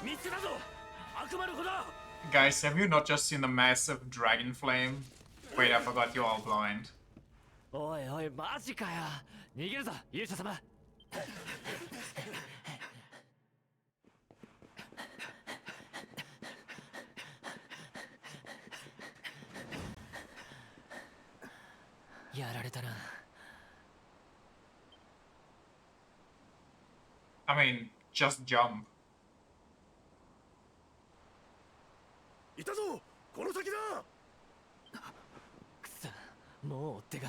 [SPEAKER 8] 見つけたぞ。悪魔の子だ。
[SPEAKER 1] Guys, have you not just seen the massive dragon flame? Wait, I forgot you're all blind.
[SPEAKER 8] おいおい、マジかよ。逃げるぞ、勇者様。やられたな。
[SPEAKER 1] I mean, just jump.
[SPEAKER 6] いたぞ、この先だ。
[SPEAKER 8] くそ、もう追っ手が。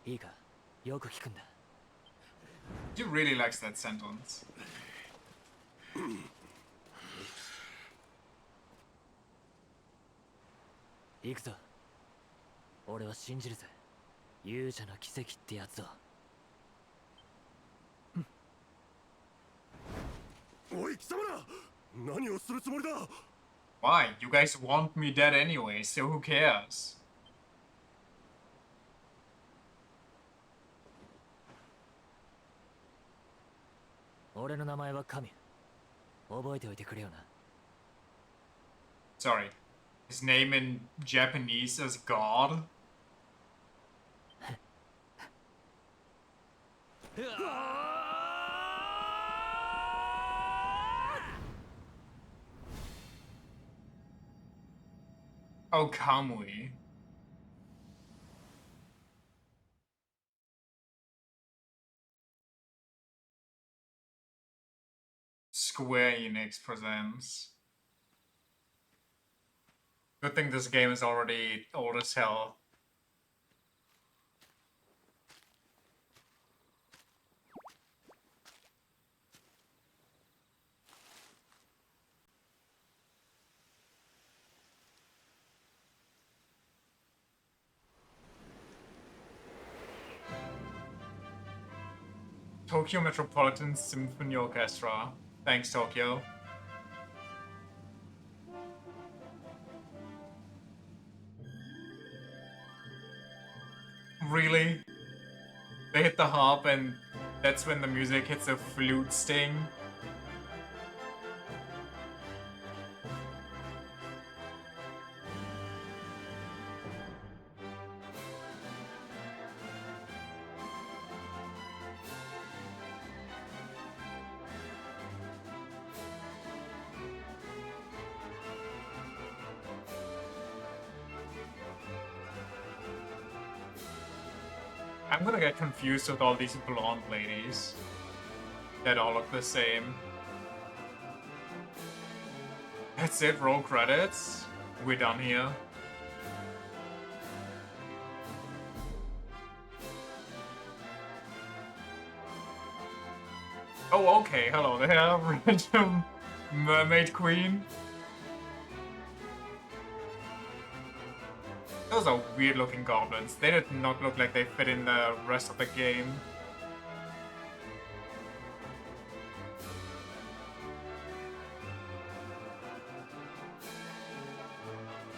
[SPEAKER 8] いいか、よく聞くんだ。
[SPEAKER 1] He really likes that sentence.
[SPEAKER 8] 行くぞ。俺は信じるぜ。勇者の奇跡ってやつを。
[SPEAKER 6] おい貴様ら、何をするつもりだ。
[SPEAKER 1] Why? You guys want me dead anyway, so who cares?
[SPEAKER 8] 俺の名前は神。覚えておいてくれよな。
[SPEAKER 1] Sorry. His name in Japanese is God? Oh, Kamui. Square Enix presents. Good thing this game is already old as hell. Tokyo Metropolitan Symphony Orchestra. Thanks, Tokyo. Really? They hit the harp and that's when the music hits a flute sting? I'm gonna get confused with all these blonde ladies that all look the same. That's it, roll credits. We're done here. Oh, okay, hello there, random mermaid queen. Those are weird looking goblins. They did not look like they fit in the rest of the game.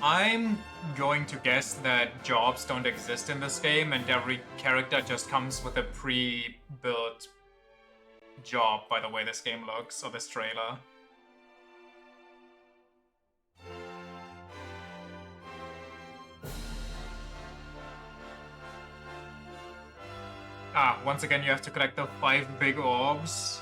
[SPEAKER 1] I'm going to guess that jobs don't exist in this game and every character just comes with a pre-built job by the way this game looks, or this trailer. Ah, once again you have to collect the 5 big orbs.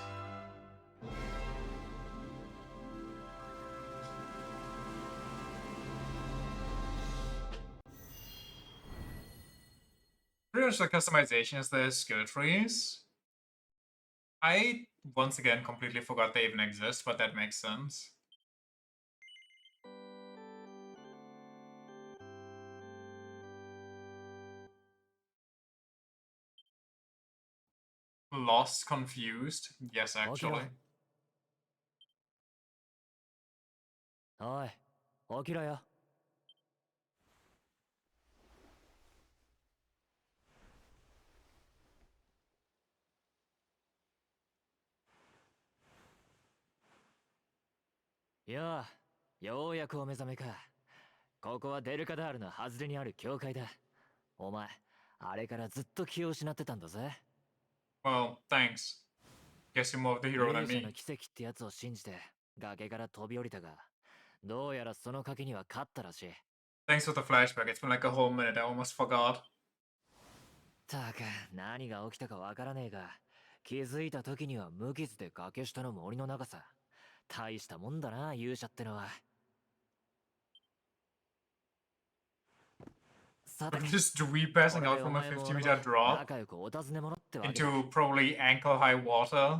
[SPEAKER 1] Pretty much the customization is the skill trees. I, once again, completely forgot they even exist, but that makes sense. Lost, confused? Yes, actually.
[SPEAKER 8] おい、起きろよ。いや、ようやくお目覚めか。ここはデルカダールの外れにある教会だ。お前、あれからずっと気を失ってたんだぜ。
[SPEAKER 1] Well, thanks. Guess you're more of the hero
[SPEAKER 8] 勇
[SPEAKER 1] than
[SPEAKER 8] 者の
[SPEAKER 1] me.
[SPEAKER 8] 奇跡ってやつを信じて崖から飛び降りたが、どうやらその賭けには勝ったらしい。
[SPEAKER 1] Thanks for the flashback. It's been like a whole minute. I almost forgot.
[SPEAKER 8] たく、何が起きたかわからねえが、気づいた時には無傷で崖下の森の中さ。大したもんだな、勇者ってのは。さて、
[SPEAKER 1] Just dweeb passing out from a 50-meter drop
[SPEAKER 8] 仲良くお尋ね者ってわけだ。
[SPEAKER 1] into probably ankle-high water.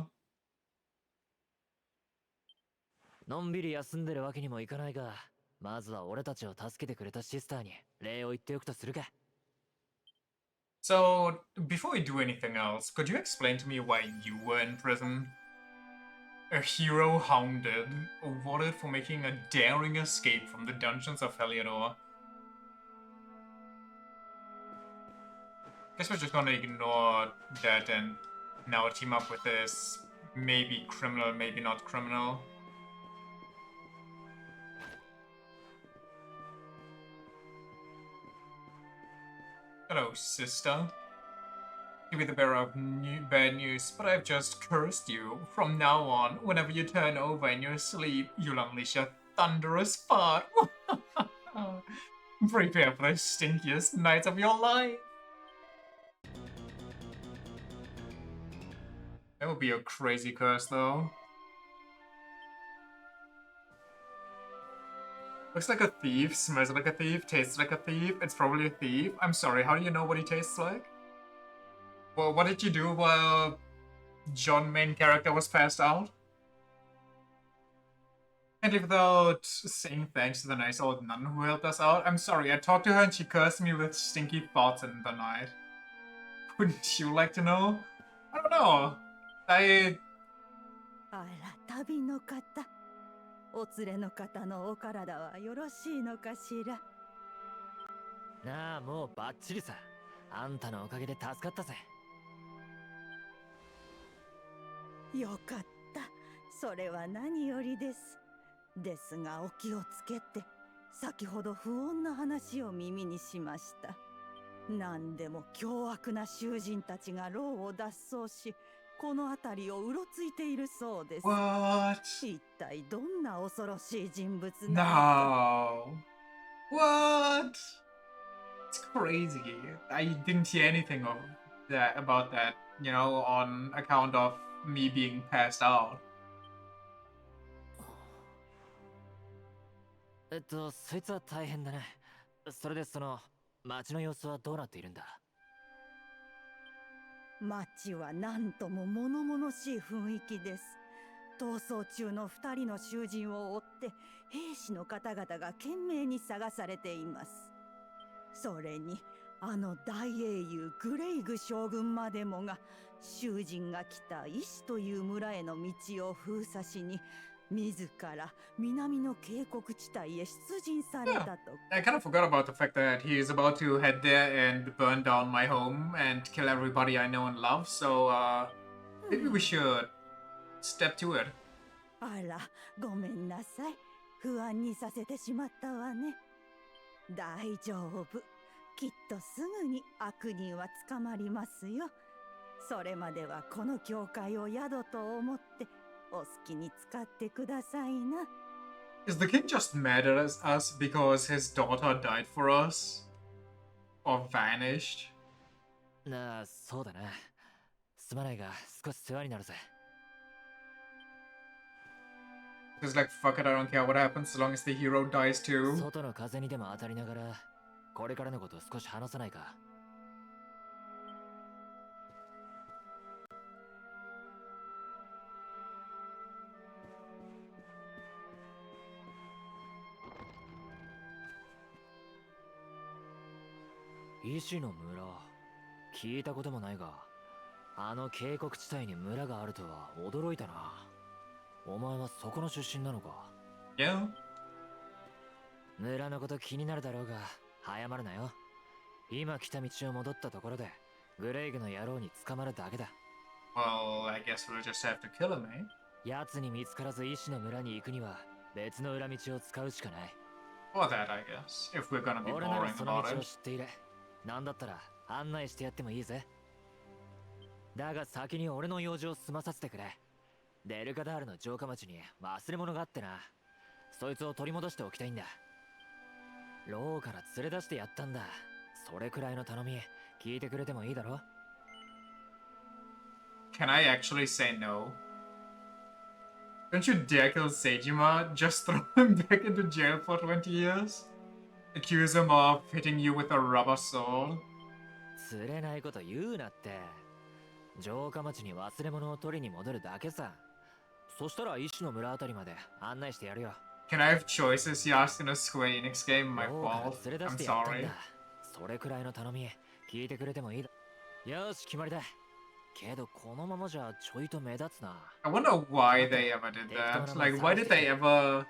[SPEAKER 8] のんびり休んでるわけにもいかないが、まずは俺たちを助けてくれたシスターに礼を言っておくとするか。
[SPEAKER 1] So, before we do anything else, could you explain to me why you were in prison? A hero hounded, awarded for making a daring escape from the dungeons of Heliodor. Guess we're just gonna ignore that and now team up with this maybe criminal, maybe not criminal. Hello, sister. To be the bearer of bad news, but I've just cursed you. From now on, whenever you turn over in your sleep, you'll unleash a thunderous fart. Prepare for the stinkiest nights of your life. That would be a crazy curse, though. Looks like a thief, smells like a thief, tastes like a thief. It's probably a thief. I'm sorry, how do you know what he tastes like? Well, what did you do while John, main character, was passed out? And without saying thanks to the nice old nun who helped us out, I'm sorry, I talked to her and she cursed me with stinky thoughts in the night. Wouldn't you like to know? I don't know. I...
[SPEAKER 10] あら、旅の方。お連れの方のお体はよろしいのかしら。
[SPEAKER 8] なあ、もうバッチリさ。あんたのおかげで助かったぜ。
[SPEAKER 10] よかった。それは何よりです。ですがお気をつけて。先ほど不穏な話を耳にしました。何でも凶悪な囚人たちが牢を脱走し、この辺りをうろついているそうです。
[SPEAKER 1] What?
[SPEAKER 10] 一体どんな恐ろしい人物なのか。
[SPEAKER 1] No. What? It's crazy. I didn't hear anything of that about that, you know, on account of me being passed out.
[SPEAKER 8] そいつは大変だね。それで町の様子はどうなっているんだ？
[SPEAKER 10] 街は何とも物々しい雰囲気です。逃走中の2人の囚人を追って兵士の方々が懸命に探されています。それにあの大英雄グレイグ将軍までもが囚人が来たイシという村への道を封鎖しに自ら南の渓谷地帯へ出陣されたと。
[SPEAKER 1] I kind of forgot about the fact that he is about to head there and burn down my home and kill everybody I know and love, so maybe we should step to it.
[SPEAKER 10] あら、ごめんなさい。不安にさせてしまったわね。大丈夫。きっとすぐに悪人は捕まりますよ。それまではこの教会を宿と思ってお好きに使ってくださいな。
[SPEAKER 1] Is the king just mad at us because his daughter died for us? Or vanished?
[SPEAKER 8] なあ、そうだな。すまないが少し世話になるぜ。
[SPEAKER 1] He's like, fuck it, I don't care what happens as long as the hero dies too.
[SPEAKER 8] 外の風にでも当たりながら、これからのことを少し話さないか。医師の村、聞いたこともないが、あの渓谷地帯に村があるとは驚いたな。お前はそこの出身なのか？
[SPEAKER 1] Yeah.
[SPEAKER 8] 村のこと気になるだろうが、早まるなよ。今来た道を戻ったところで、グレイグの野郎に捕まるだけだ。
[SPEAKER 1] Well, I guess we'll just have to kill him, eh?
[SPEAKER 8] 奴に見つからず医師の村に行くには、別の裏道を使うしかない。
[SPEAKER 1] Or that, I guess, if we're gonna be
[SPEAKER 8] 俺なら
[SPEAKER 1] boring
[SPEAKER 8] その
[SPEAKER 1] about
[SPEAKER 8] 道を
[SPEAKER 1] it.
[SPEAKER 8] 知っている。なんだったら案内してやってもいいぜ。だが先に俺の用事を済まさせてくれ。デルカダールの城下町に忘れ物があってな。そいつを取り戻しておきたいんだ。牢から連れ出してやったんだ。それくらいの頼み聞いてくれてもいいだろ。
[SPEAKER 1] Can I actually say no? Don't you dare kill Seijima, just throw him back into jail for 20 years? Accuse him of hitting you with a rubber sword?
[SPEAKER 8] 釣れないこと言うなって。城下町に忘れ物を取りに戻るだけさ。そしたら医師の村あたりまで案内してやるよ。
[SPEAKER 1] Can I have choices? He asked in a Square Enix game. My
[SPEAKER 8] 牢から
[SPEAKER 1] fault.
[SPEAKER 8] 連れ出し
[SPEAKER 1] I'm
[SPEAKER 8] てやったん
[SPEAKER 1] sorry.
[SPEAKER 8] だ。それくらいの頼み聞いてくれてもいいだ。よし決まりだ。けどこのままじゃちょいと目立つな。
[SPEAKER 1] I wonder why they ever did that. Like, why did they ever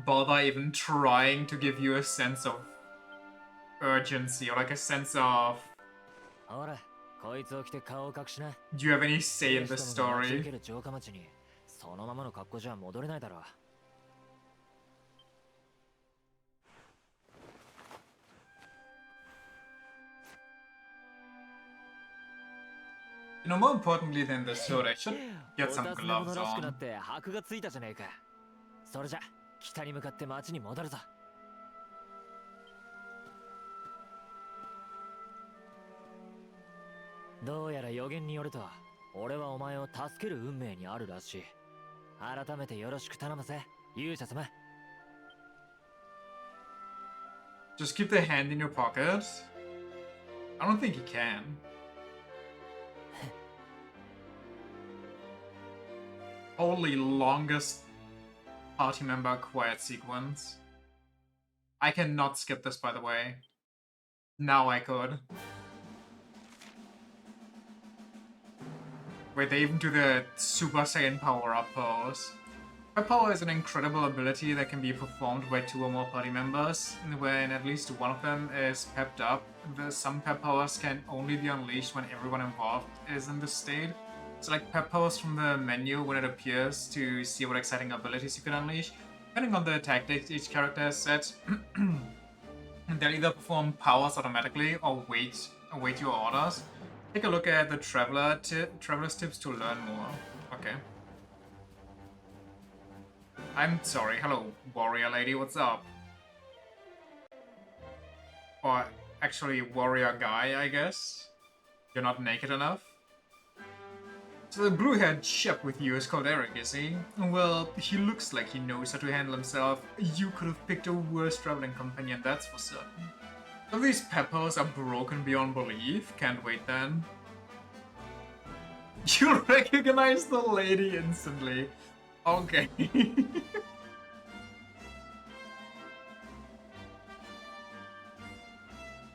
[SPEAKER 1] bother even trying to give you a sense of urgency or like a sense of...
[SPEAKER 8] ほら、こいつを着て顔を隠しな。
[SPEAKER 1] Do you have any say in the
[SPEAKER 8] 兵士どもが待ち受
[SPEAKER 1] story?
[SPEAKER 8] ける城下町にそのままの格好じゃ戻れないだろう。
[SPEAKER 1] You know, more importantly than the sword, I should get
[SPEAKER 8] お
[SPEAKER 1] some
[SPEAKER 8] 尋ね
[SPEAKER 1] gloves
[SPEAKER 8] 者らしくな
[SPEAKER 1] on.
[SPEAKER 8] って箔がついたじゃねえか。それじゃ北に向かって町に戻るぞ。どうやら予言によると、俺はお前を助ける運命にあるらしい。改めてよろしく頼むぜ、勇者様。
[SPEAKER 1] Just keep the hand in your pocket. I don't think you can. Holy longest party member quiet sequence. I cannot skip this, by the way. Now I could. Wait, they even do the Super Saiyan power-up pose. Pep Power is an incredible ability that can be performed by 2 or more party members, when at least one of them is pepped up. Some Pep Powers can only be unleashed when everyone involved is in this state. So like Pep Powers from the menu when it appears to see what exciting abilities you can unleash. Depending on the tactics each character has set, they'll either perform powers automatically or await your orders. Take a look at the Traveler's Tips to learn more. Okay. I'm sorry. Hello, warrior lady. What's up? Or actually, warrior guy, I guess. You're not naked enough? So the blue-haired chap with you is called Eric, is he? Well, he looks like he knows how to handle himself. You could have picked a worse traveling companion, that's for certain. So these peppers are broken beyond belief. Can't wait then. You recognize the lady instantly. Okay.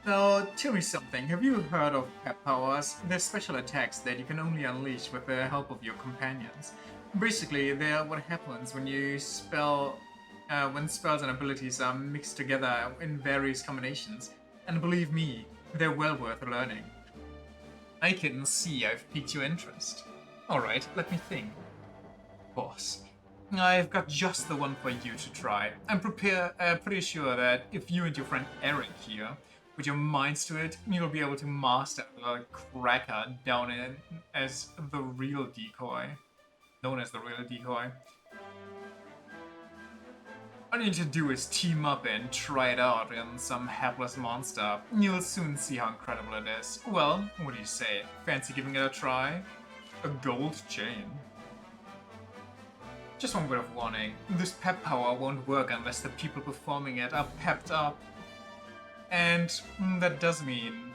[SPEAKER 1] Now, tell me something. Have you heard of pep powers? They're special attacks that you can only unleash with the help of your companions. Basically, they're what happens when you when spells and abilities are mixed together in various combinations. And believe me, they're well worth learning. I can see I've piqued your interest. Alright, let me think. Boss, I've got just the one for you to try. I'm pretty sure that if you and your friend Eric here put your minds to it, you'll be able to master the cracker down in as the real decoy. Known as the real decoy. All you need to do is team up and try it out in some hapless monster. You'll soon see how incredible it is. Well, what do you say? Fancy giving it a try? A gold chain. Just one word of warning. This pep power won't work unless the people performing it are pepped up. And that does mean...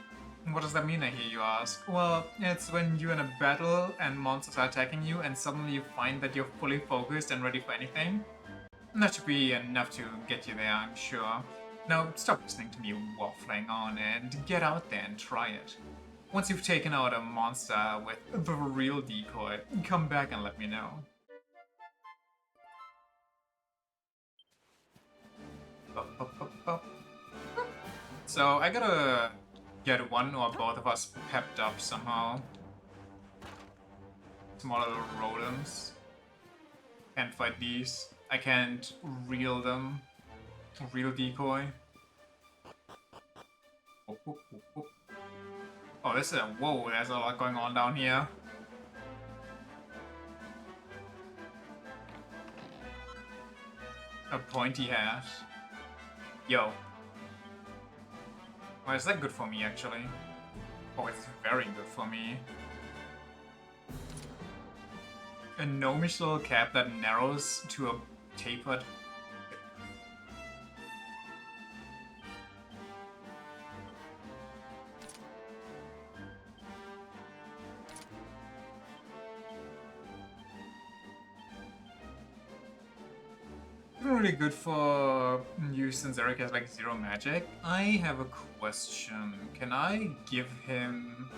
[SPEAKER 1] What does that mean, I hear you ask? Well, it's when you're in a battle and monsters are attacking you and suddenly you find that you're fully focused and ready for anything. That should be enough to get you there, I'm sure. Now, stop listening to me waffling on and get out there and try it. Once you've taken out a monster with the real decoy, come back and let me know. So, I gotta get one or both of us pepped up somehow. Small little rodents. Can't fight these. I can't reel them. Reel decoy. Oh, this is a... Whoa, there's a lot going on down here. A pointy hat. Yo. Why is that good for me, actually? Oh, it's very good for me. A gnomish little cap that narrows to a tapered... Really good for use since Eric has like 0 magic. I have a question. Can I give him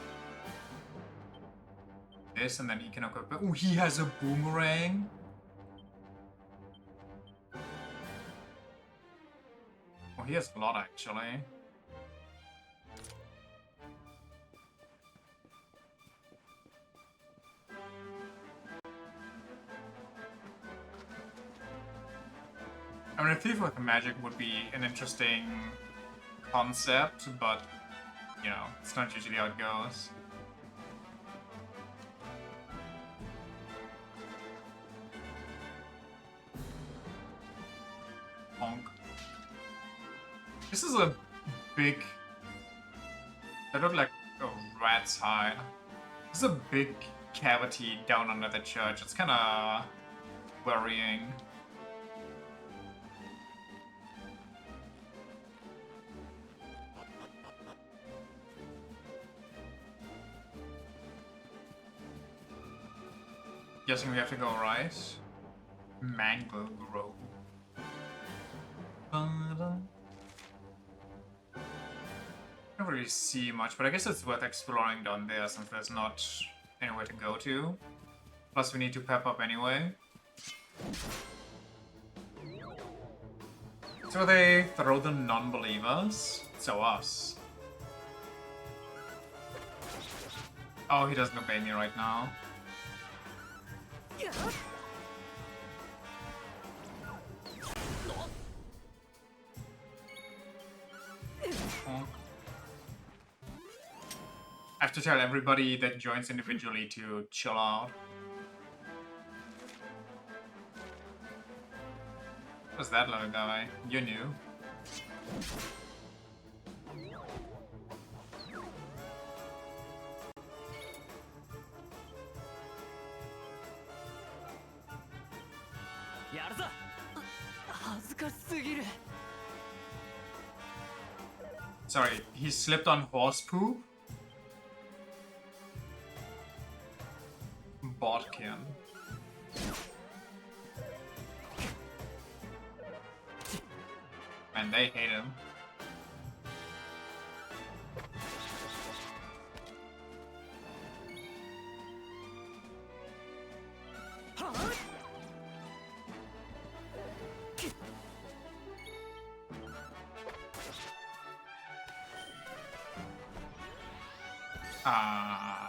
[SPEAKER 1] this and then he can equip it? Oh, he has a boomerang. Oh, he has a lot actually. I mean, a thief with magic would be an interesting concept, but, you know, it's not usually how it goes. Honk. This is a big... That looked like a rat's hide. This is a big cavity down under the church. It's kinda worrying. Guessing we have to go right. Mango Grove. Don't really see much, but I guess it's worth exploring down there since there's not anywhere to go to. Plus we need to pep up anyway. So they throw the non-believers. So us. Oh, he doesn't obey me right now. I have to tell everybody that joins individually to chill out. What's that little guy? You knew. Sorry, he slipped on horse poop? Bodkin. And they hate him.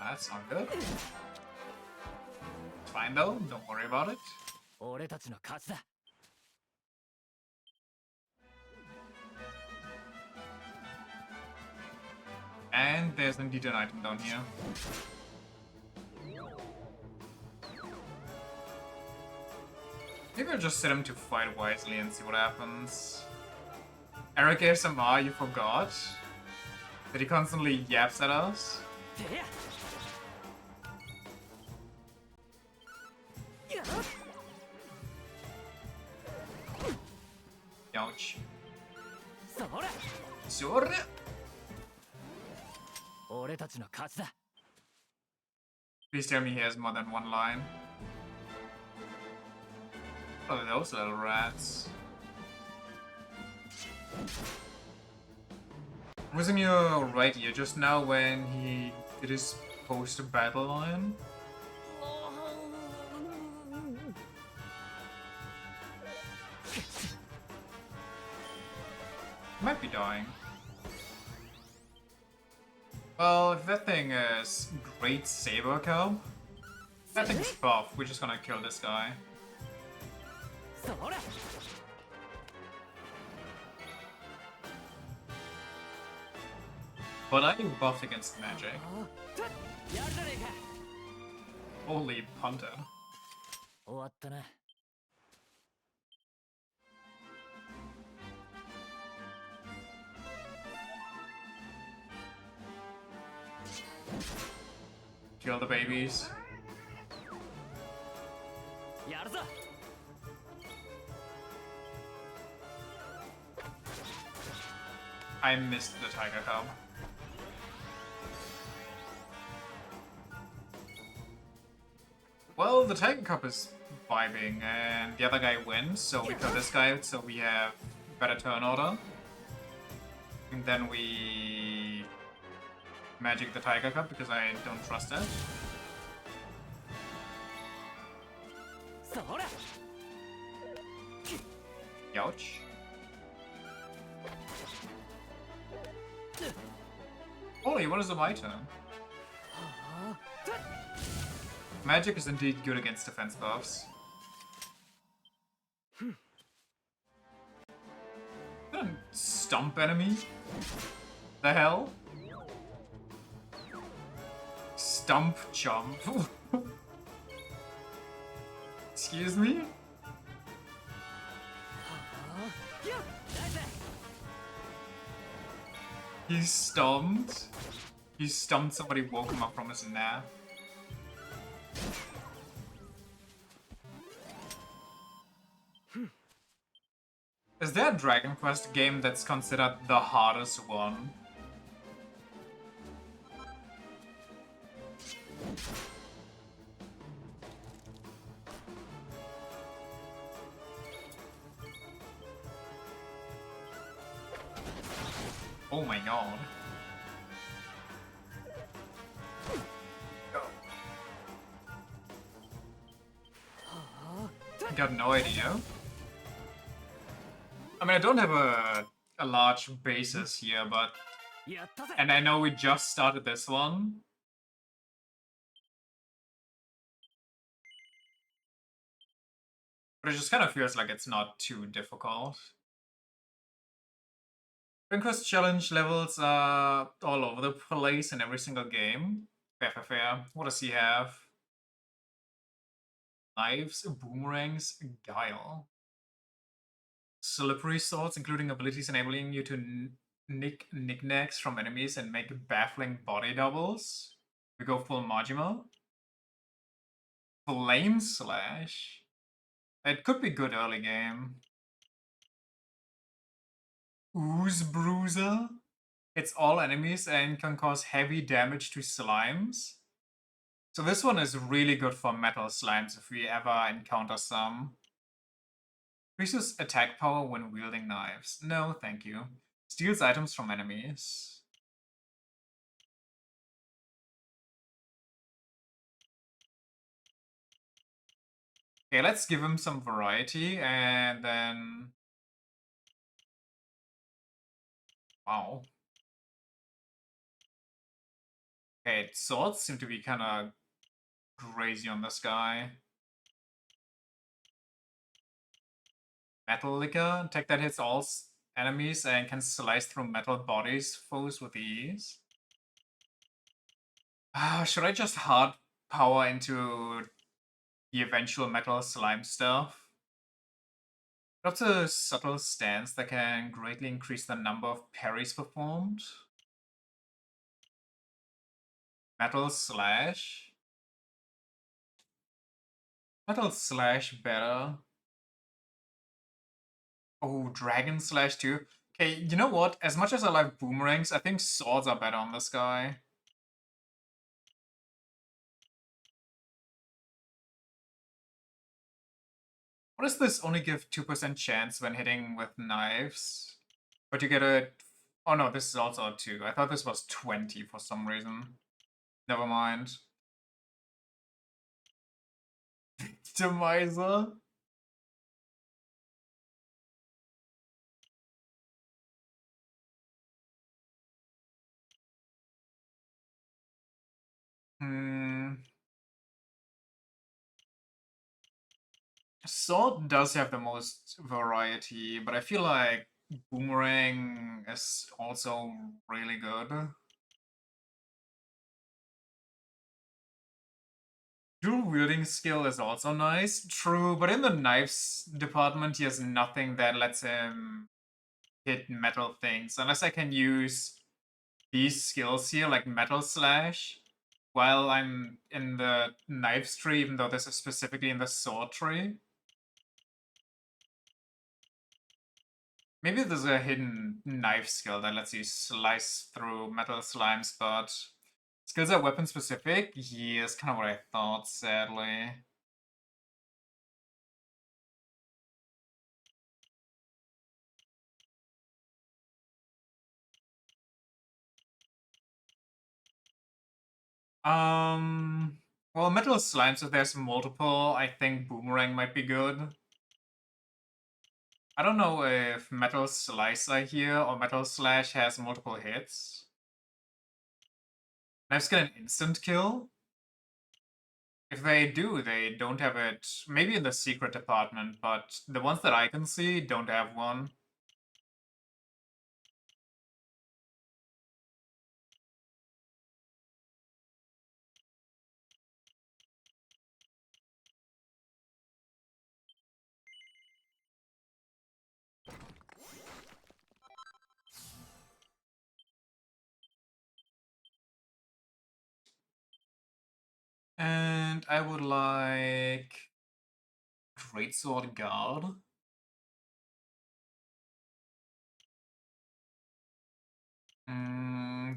[SPEAKER 1] That's not good. It's fine though, don't worry about it. And there's indeed an item down here. Maybe I'll just set him to fight wisely and see what happens. Eric ASMR, you forgot? That he constantly yaps at us? Ouch. Sore! Please tell me he has more than one line. Oh, those little rats. Wasn't you right here just now when he did his post-battle line? Might be dying. Well, if that thing is Great Saber Cow, that thing's buff. We're just gonna kill this guy.
[SPEAKER 8] れ
[SPEAKER 1] But I buffed against magic.
[SPEAKER 8] やるじゃねえか
[SPEAKER 1] Holy punter.
[SPEAKER 8] 終わったな
[SPEAKER 1] Kill the babies.
[SPEAKER 8] やるぞ
[SPEAKER 1] I missed the Tiger Cub. Well, the Tiger Cub is vibing, and the other guy wins, so we kill this guy, so we have better turn order. And then we magic the Tiger Cub because I don't trust it.
[SPEAKER 8] それ
[SPEAKER 1] Youch. Holy, what is it my turn? Magic is indeed good against defense buffs. Stump enemy? The hell? Stump jump. Excuse me? He stumped. He stumped somebody, woke him up from his nap. Is there a Dragon Quest game that's considered the hardest one? Oh my god. Got no idea. I mean, I don't have a large basis here, but...
[SPEAKER 8] やったぜ
[SPEAKER 1] And I know we just started this one. But it just kind of feels like it's not too difficult. Quest challenge levels are all over the place in every single game. Fair, fair, fair. What does he have? Knives, boomerangs, guile. Slippery swords, including abilities enabling you to nick knickknacks from enemies and make baffling body doubles. We go full Majima. Flame Slash. It could be good early game. Ooze Bruiser. It's all enemies and can cause heavy damage to slimes. So this one is really good for metal slimes if we ever encounter some. Increases attack power when wielding knives. No, thank you. Steals items from enemies. Okay, let's give him some variety and then... Wow. Okay, swords seem to be kind of crazy on this guy. Metal Liquor, tech that hits all enemies and can slice through metal bodies foes with ease. Should I just hard power into the eventual metal slime stuff? That's a subtle stance that can greatly increase the number of parries performed. Metal Slash. Metal Slash better. Oh, Dragon Slash too. Okay, you know what? As much as I like boomerangs, I think swords are better on this guy. What does this only give 2% chance when hitting with knives? But you get a... Oh no, this is also a 2. I thought this was 20 for some reason. Never mind. Victimizer? Sword does have the most variety, but I feel like Boomerang is also really good. Dual wielding skill is also nice, true, but in the knives department, he has nothing that lets him hit metal things, unless I can use these skills here, like Metal Slash, while I'm in the knives tree, even though this is specifically in the sword tree. Maybe there's a hidden knife skill that lets you slice through metal slimes, but skills are weapon specific? Yeah, it's kind of what I thought, sadly. Well, metal slimes, if there's multiple, I think Boomerang might be good. I don't know if Metal Slicer here or Metal Slash has multiple hits. Knives get an instant kill. If they do, they don't have it, maybe in the secret department, but the ones that I can see don't have one. And I would like Greatsword Guard.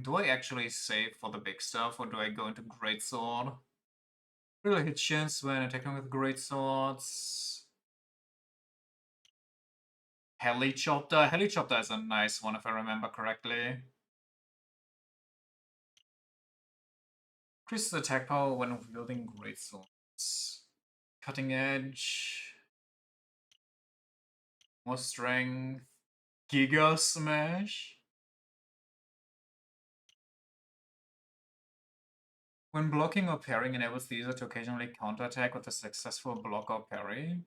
[SPEAKER 1] Do I actually save for the big stuff, or do I go into Greatsword? Really hit chance when attacking with Greatswords. Helicopter. Helicopter is a nice one if I remember correctly. Increases attack power when wielding Greatswords. Cutting Edge. More strength. Giga Smash. When blocking or parrying, enables the user to occasionally counterattack with a successful block or parry.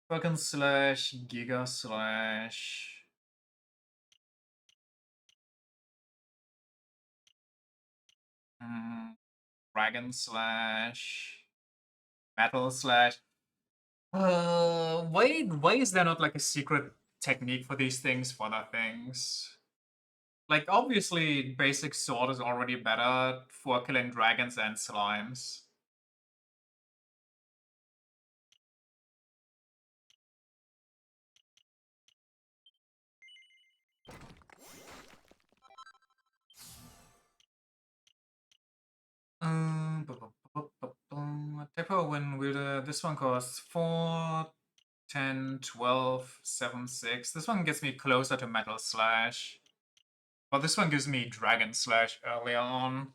[SPEAKER 1] Falcon Slash, Giga Slash. Dragon Slash. Metal Slash. Why is there not like a secret technique for these things, for other things? Like, obviously, basic sword is already better for killing dragons and slimes. Typo when this one costs 4, 10, 12, 7, 6. This one gets me closer to Metal Slash. But this one gives me Dragon Slash earlier on.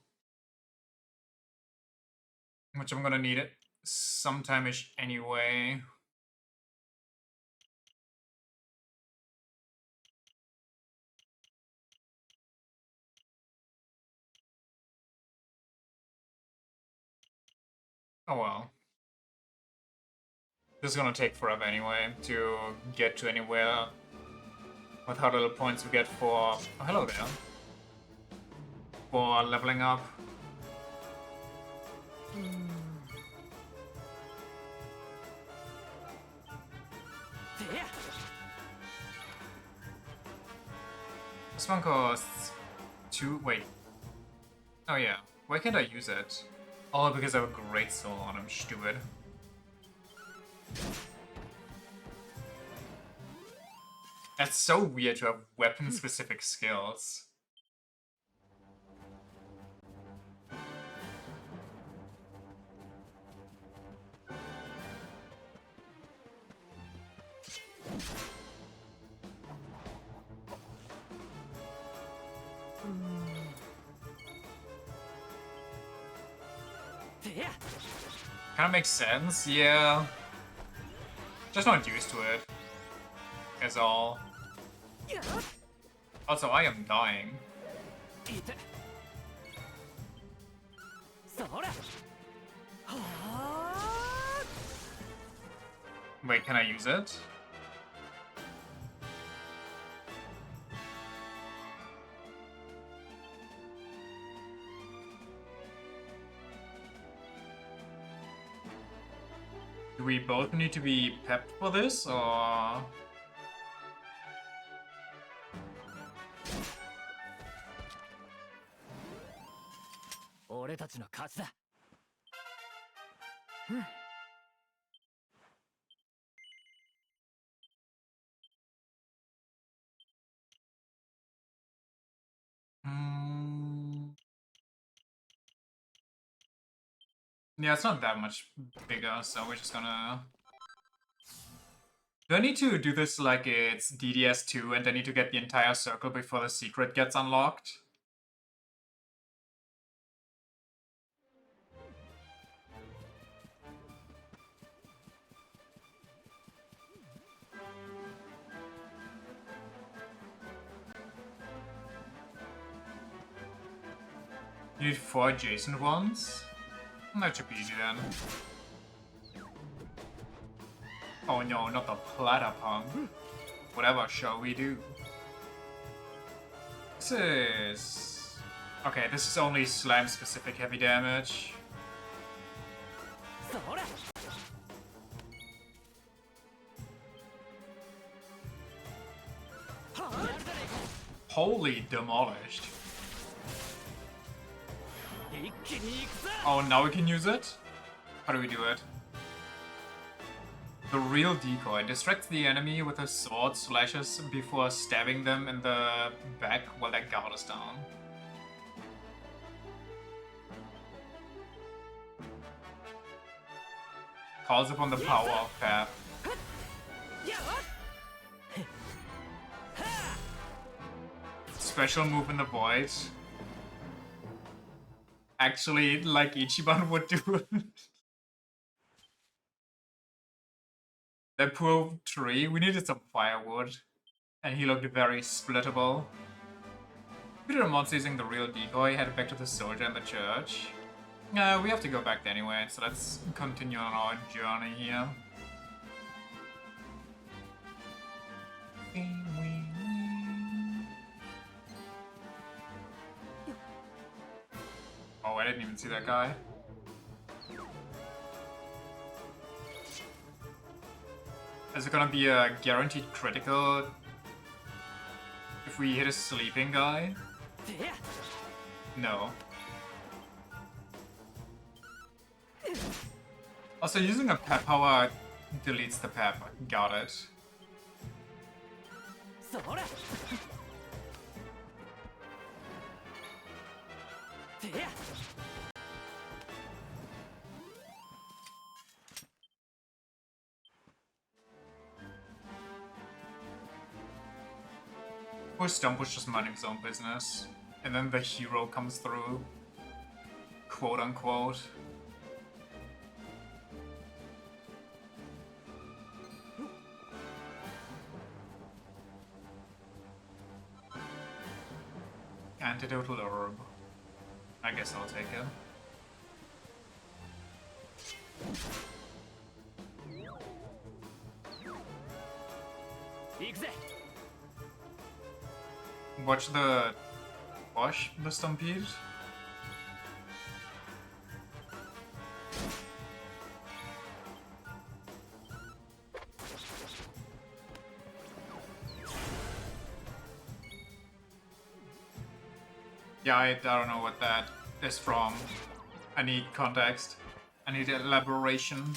[SPEAKER 1] Which I'm gonna need it sometime-ish anyway. Oh well. This is gonna take forever anyway to get to anywhere with how little points we get for... Oh, hello there. For leveling up. This one costs 2... Wait. Oh yeah. Why can't I use it? Oh, because I have a great soul on him, stupid. That's so weird to have weapon-specific skills. Kinda makes sense, yeah. Just not used to it. Is all. Also, I am dying. Wait, can I use it? Do we both need to be pepped for this, or...? Yeah, it's not that much bigger, so we're just gonna... Do I need to do this like it's DDS2 and I need to get the entire circle before the secret gets unlocked? You need 4 adjacent ones? That should be easy then. Oh no, not the platypunk. Whatever shall we do? This is... Okay, this is only slime-specific heavy damage. Holy demolished. Oh, now we can use it? How do we do it? The real decoy distracts the enemy with a sword slashes before stabbing them in the back while their guard is down. Calls upon the power of Pep. Special move in the void. Actually, like Ichiban would do. That poor tree, we needed some firewood. And he looked very splittable. Peter and monster using the real decoy headed back to the soldier and the church. We have to go back anyway, so let's continue on our journey here. Oh, I didn't even see that guy. Is it gonna be a guaranteed critical if we hit a sleeping guy? No. Also, using a pep power deletes the pep. Got it. Poor Stump was just minding his own business. And then the hero comes through. Quote unquote. Antidotal herb. I guess I'll take it. Watch the stampede. Yeah, I don't know what that is from. I need context. I need elaboration.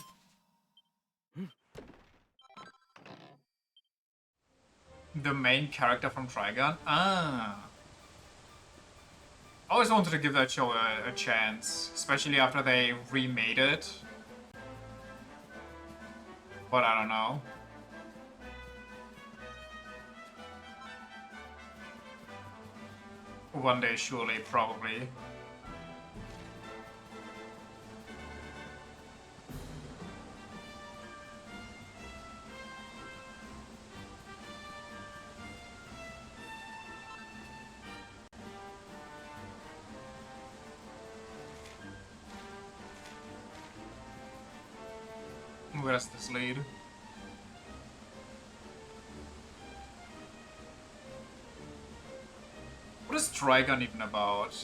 [SPEAKER 1] The main character from Trigun? Ah. I always wanted to give that show a chance, especially after they remade it. But I don't know. One day, surely, probably. Where does this lead? is Trigon even about?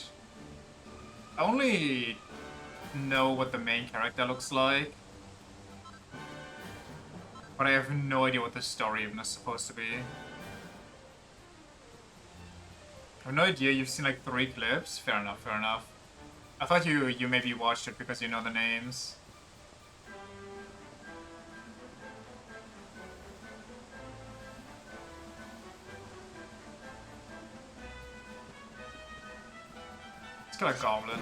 [SPEAKER 1] I only know what the main character looks like, but I have no idea what the story even is supposed to be. I have no idea. You've seen like 3 clips. Fair enough, fair enough. I thought you maybe watched it because you know the names. It's got a goblin.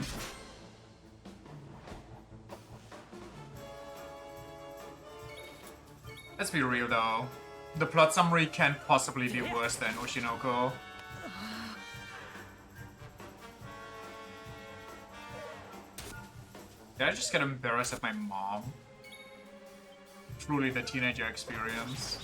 [SPEAKER 1] Let's be real though. The plot summary can't possibly be worse than Oshinoko. Did I just get embarrassed at my mom? Truly the teenager experience.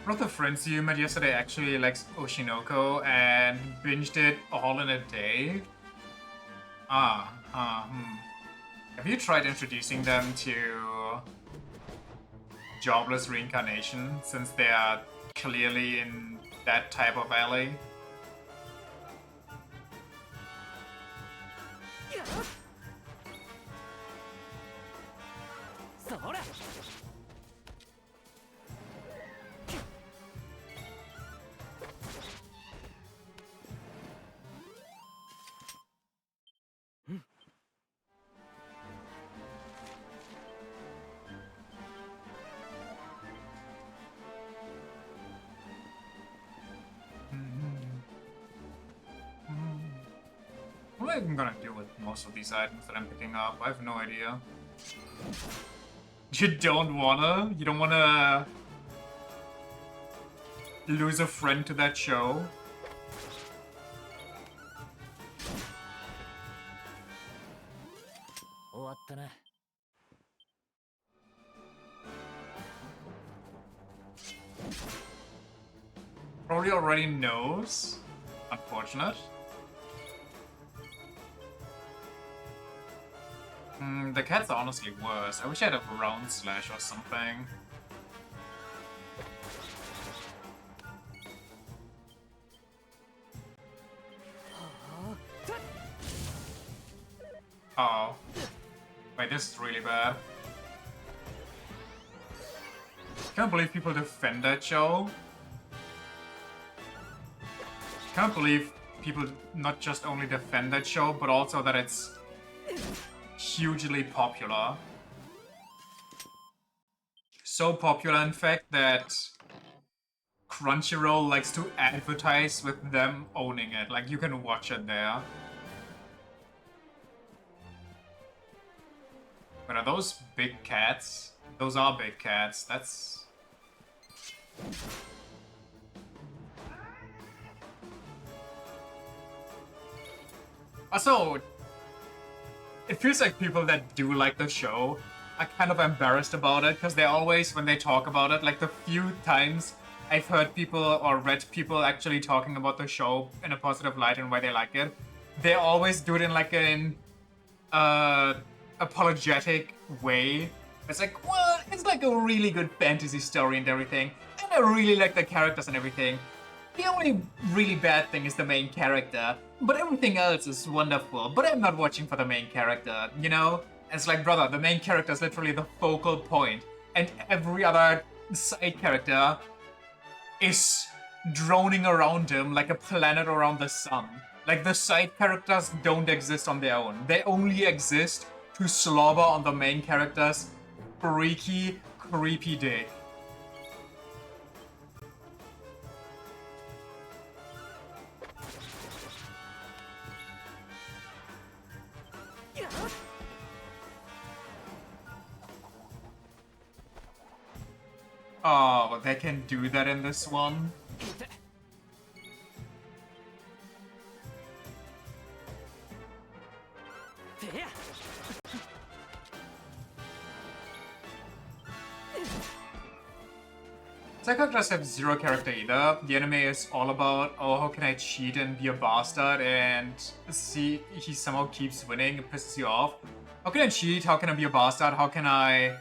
[SPEAKER 1] One of the friends you met yesterday actually likes Oshinoko and binged it all in a day. Have you tried introducing them to Jobless Reincarnation, since they are clearly in that type of alley? What am I gonna do with most of these items that I'm picking up? I have no idea. You don't wanna? You don't wanna lose a friend to that show? Probably already knows. Unfortunate. The cats are honestly worse. I wish I had a round slash or something. Oh. Wait, this is really bad. Can't believe people defend that show. Can't believe people not just only defend that show, but also that it's hugely popular. So popular, in fact, that Crunchyroll likes to advertise with them owning it. Like, you can watch it there. But are those big cats? Those are big cats. That's... Also, it feels like people that do like the show are kind of embarrassed about it, because they always, when they talk about it, like the few times I've heard people or read people actually talking about the show in a positive light and why they like it, they always do it in like an apologetic way. It's like, well, it's like a really good fantasy story and everything, and I really like the characters and everything. The only really bad thing is the main character, but everything else is wonderful. But I'm not watching for the main character, you know? It's like, brother, the main character is literally the focal point, and every other side character is droning around him like a planet around the sun. Like, the side characters don't exist on their own. They only exist to slobber on the main character's freaky, creepy dick. Oh, they can do that in this one? Side characters have zero character either. The anime is all about, oh, how can I cheat and be a bastard, and see he somehow keeps winning, it pisses you off. How can I cheat? How can I be a bastard? How can I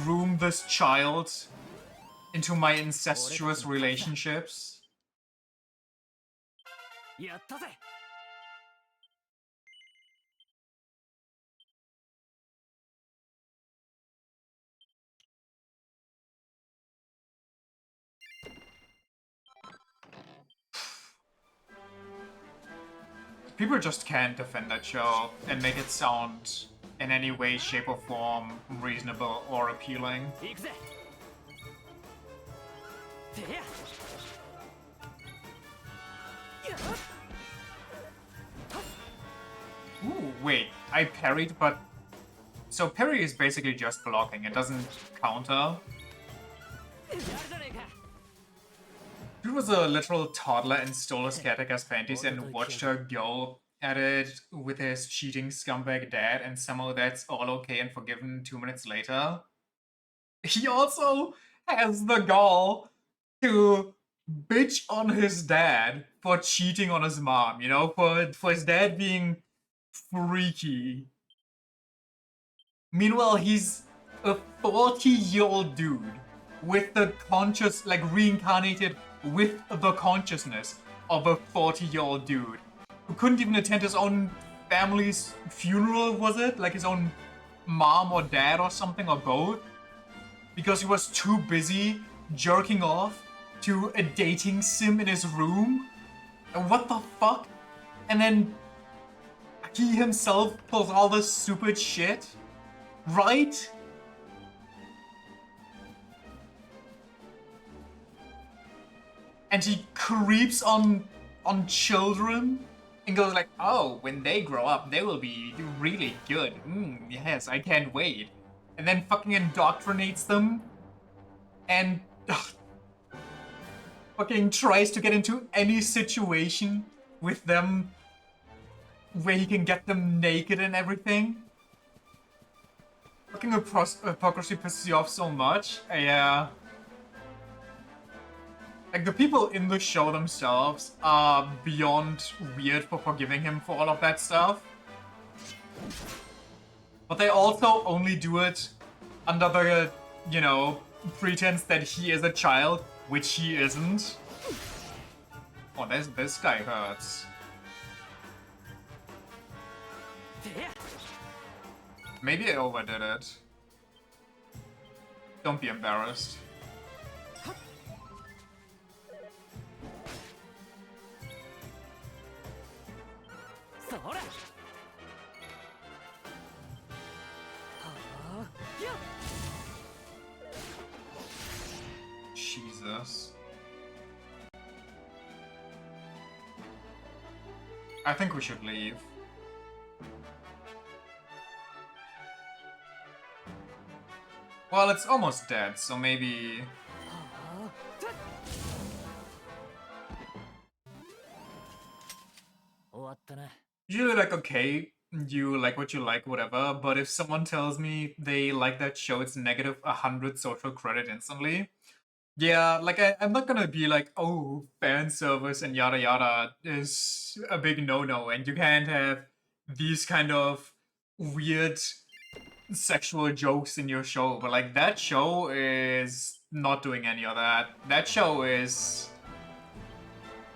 [SPEAKER 1] groom this child into my incestuous relationships?
[SPEAKER 8] やったぜ。
[SPEAKER 1] People just can't defend that show and make it sound in any way, shape, or form reasonable or appealing.
[SPEAKER 8] 行くぜ。てや。
[SPEAKER 1] Ooh, wait, I parried, but... So parry is basically just blocking, it doesn't counter. She was a literal toddler and stole his caretaker's panties and watched her go at it with his cheating scumbag dad, and somehow that's all okay and forgiven 2 minutes later. He also has the gall to bitch on his dad for cheating on his mom, you know, for his dad being freaky. Meanwhile, he's a 40-year-old dude with the reincarnated with the consciousness of a 40-year-old dude who couldn't even attend his own family's funeral, was it? Like his own mom or dad or something, or both? Because he was too busy jerking off to a dating sim in his room? And what the fuck? And then he himself pulls all this stupid shit? Right? And he creeps on children and goes like, oh, when they grow up, they will be really good. Yes, I can't wait. And then fucking indoctrinates them and fucking tries to get into any situation with them where he can get them naked and everything. Fucking hypocrisy pisses you off so much. Yeah. Like, the people in the show themselves are beyond weird for forgiving him for all of that stuff. But they also only do it under the, you know, pretense that he is a child, which he isn't. Oh, this guy hurts. Maybe I overdid it. Don't be embarrassed. Jesus. I think we should leave. Well, it's almost dead, so maybe... Usually, like, okay, you like what you like, whatever, but if someone tells me they like that show, it's negative 100 social credit instantly. Yeah, like, I'm not gonna be like, oh, fan service and yada yada is a big no-no, and you can't have these kind of weird sexual jokes in your show, but like, that show is not doing any of that. That show is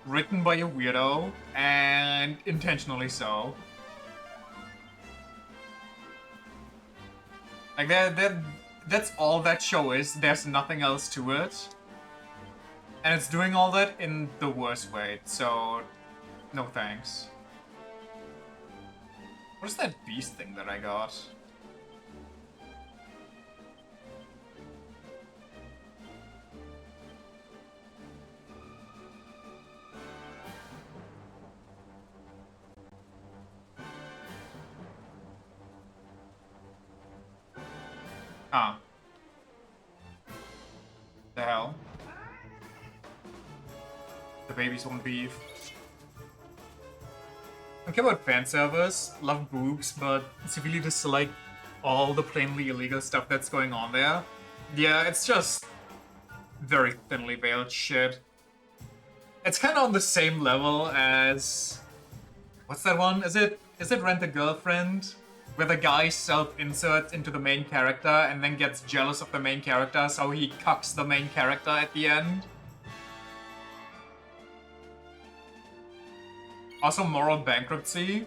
[SPEAKER 1] written by a weirdo, and intentionally so. Like, that's all that show is. There's nothing else to it. And it's doing all that in the worst way, so no thanks. What is that beast thing that I got? Ah. The hell? The babies want beef. I don't care about fan servers, love boobs, but severely dislike all the plainly illegal stuff that's going on there. Yeah, it's just very thinly veiled shit. It's kind of on the same level as... What's that one? Is it Rent a Girlfriend? Where the guy self-inserts into the main character and then gets jealous of the main character, so he cucks the main character at the end. Also, moral bankruptcy.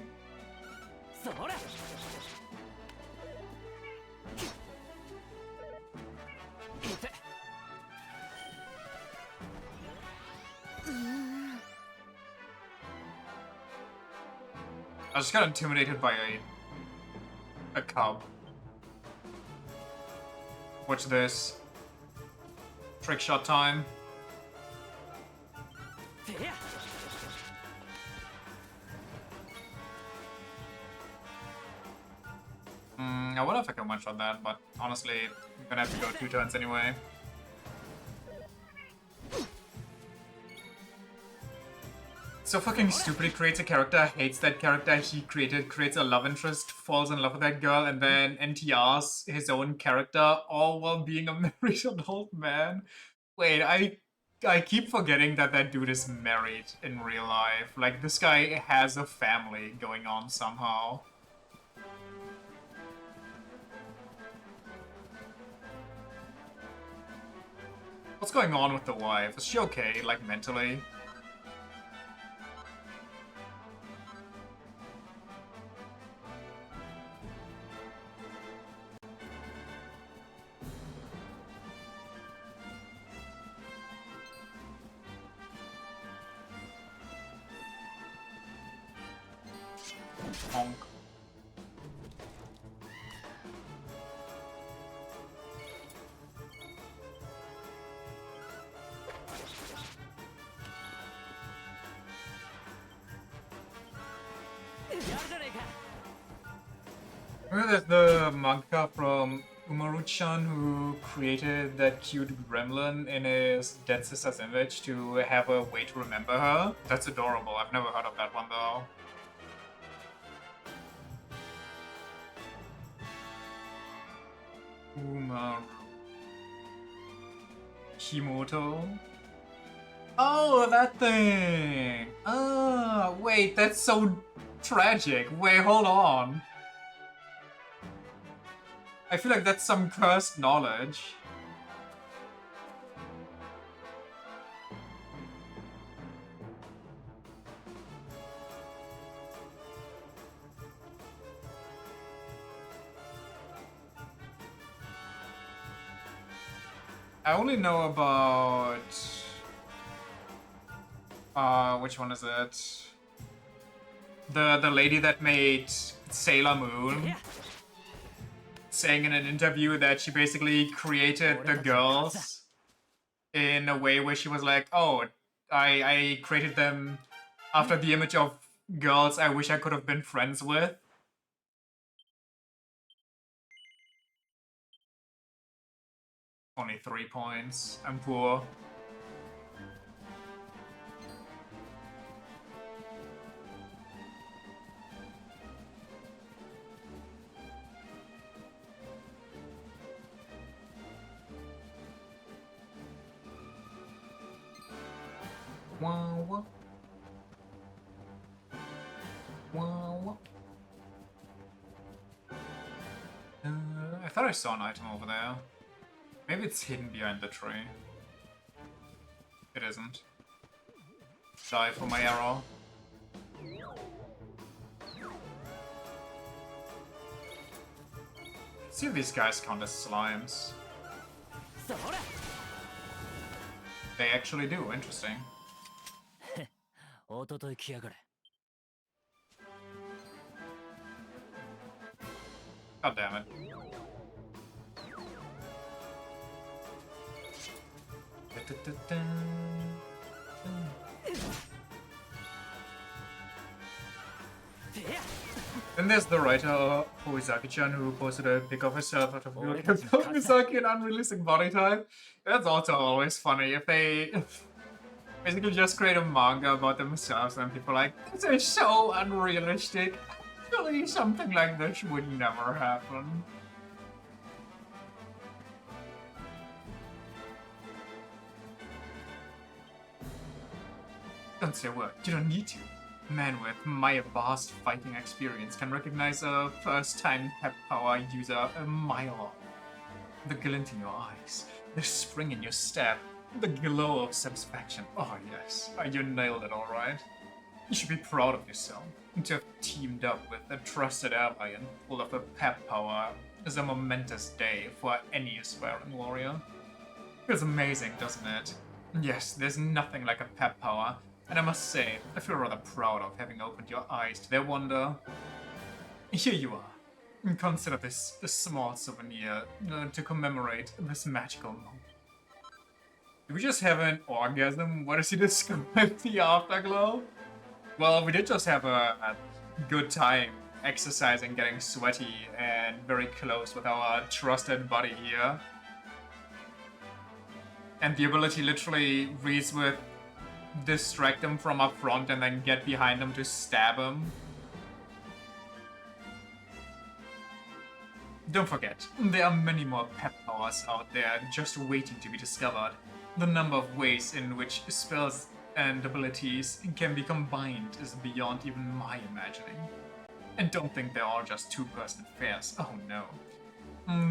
[SPEAKER 1] I just got intimidated by a cub. Watch this. Trick shot time. I wonder if I can one-shot that, but honestly, I'm gonna have to go 2 turns anyway. So fucking stupid, he creates a character, hates that character he created, creates a love interest, falls in love with that girl, and then NTRs his own character, all while being a married adult man. Wait, I keep forgetting that that dude is married in real life. Like, this guy has a family going on somehow. What's going on with the wife? Is she okay, like, mentally? Honk. Remember that the manga from Umaru-chan who created that cute gremlin in his dead sister's image to have a way to remember her? That's adorable. I've never heard of that one though. Umaru. Kimoto. Oh, that thing! Ah, wait, that's so tragic. Wait, hold on. I feel like that's some cursed knowledge. I only know about... which one is it? The lady that made Sailor Moon. Saying in an interview that she basically created the girls in a way where she was like, oh, I created them after the image of girls I wish I could have been friends with. Only 3 points. I'm poor. Wow. Wow. I thought I saw an item over there. Maybe it's hidden behind the tree. It isn't. Die for my arrow. See if these guys count as slimes. They actually do, interesting. God damn it. Then there's the writer Hoizaki-chan who posted a pic of herself out of Hoizaki an unrealistic body type. That's also always funny if they basically just create a manga about themselves and people are like, this is so unrealistic. Actually, something like this would never happen. Don't say a word. You don't need to. Man with my vast fighting experience can recognize a first-time pep power user a mile off. The glint in your eyes, the spring in your step, the glow of satisfaction. Oh yes, you nailed it alright. You should be proud of yourself. To have teamed up with a trusted ally and full of a pep power is a momentous day for any aspiring warrior. Feels amazing, doesn't it? Yes, there's nothing like a pep power, and I must say, I feel rather proud of having opened your eyes to their wonder. Here you are. Consider this a small souvenir to commemorate this magical moment. Did we just have an orgasm? What does he describe the afterglow? Well, we did just have a good time exercising, getting sweaty, and very close with our trusted buddy here. And the ability literally reads with distract him from up front and then get behind him to stab him. Don't forget, there are many more pep powers out there just waiting to be discovered. The number of ways in which spells and abilities can be combined is beyond even my imagining. And don't think they're all just two-person affairs, oh no.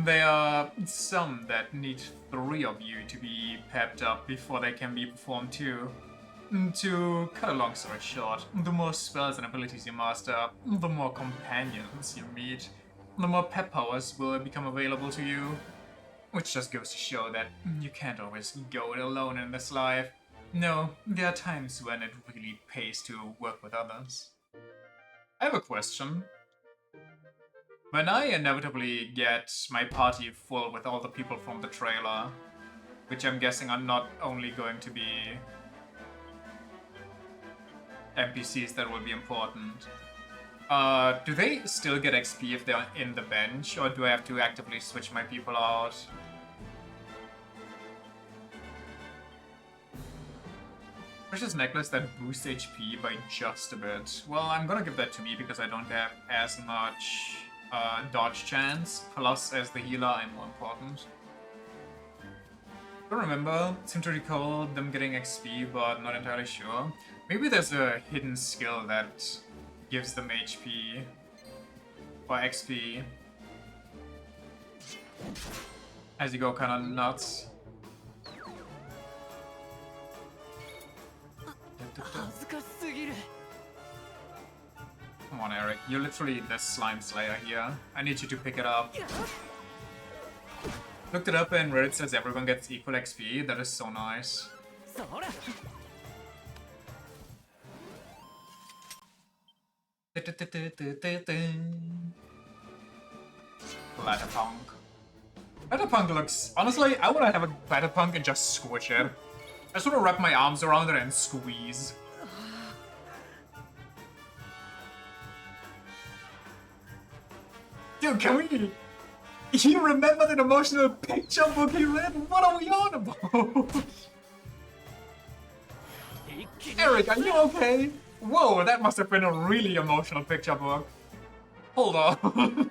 [SPEAKER 1] There are some that need 3 of you to be pepped up before they can be performed too. To cut a long story short, the more spells and abilities you master, the more companions you meet, the more pep powers will become available to you. Which just goes to show that you can't always go it alone in this life. No, there are times when it really pays to work with others. I have a question. When I inevitably get my party full with all the people from the trailer, which I'm guessing are not only going to be NPCs that will be important, do they still get XP if they're in the bench, or do I have to actively switch my people out? Precious necklace that boosts HP by just a bit. Well, I'm gonna give that to me because I don't have as much dodge chance, plus as the healer I'm more important. I don't remember, seem to recall them getting XP, but not entirely sure. Maybe there's a hidden skill that gives them HP or XP as you go kinda nuts. Come on, Eric. You're literally the slime slayer here. I need you to pick it up. Looked it up and Reddit says everyone gets equal XP. That is so nice. Blatterpunk. Blatterpunk looks... Honestly, I want to have a Blatterpunk and just squish it. I just want to wrap my arms around it and squeeze. Dude, can we... You remember that emotional picture book he read? What are we on about? Eric, are you okay? Whoa, that must have been a really emotional picture book. Hold on.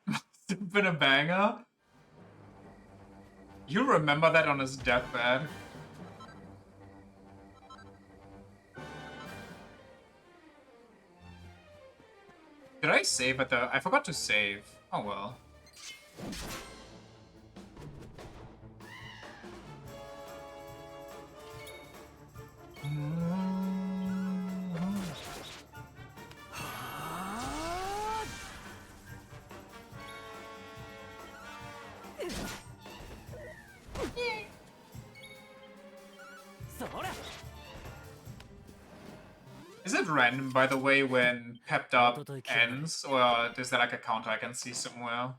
[SPEAKER 1] Must have been a banger. You remember that on his deathbed. Did I save at the... I forgot to save. Oh well. Is it random, by the way, when Pepped Up ends, or is there like a counter I can see somewhere?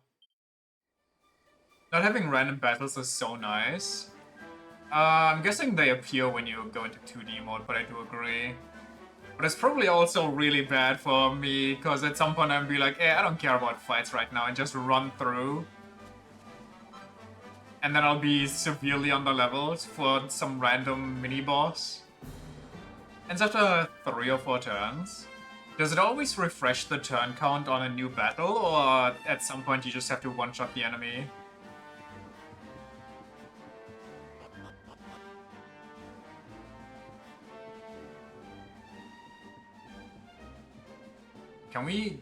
[SPEAKER 1] Not having random battles is so nice. I'm guessing they appear when you go into 2D mode, but I do agree. But it's probably also really bad for me, because at some point I'll be like, I don't care about fights right now, and just run through. And then I'll be severely underleveled for some random mini-boss. ends after 3 or 4 turns. Does it always refresh the turn count on a new battle, or at some point you just have to one-shot the enemy? Can we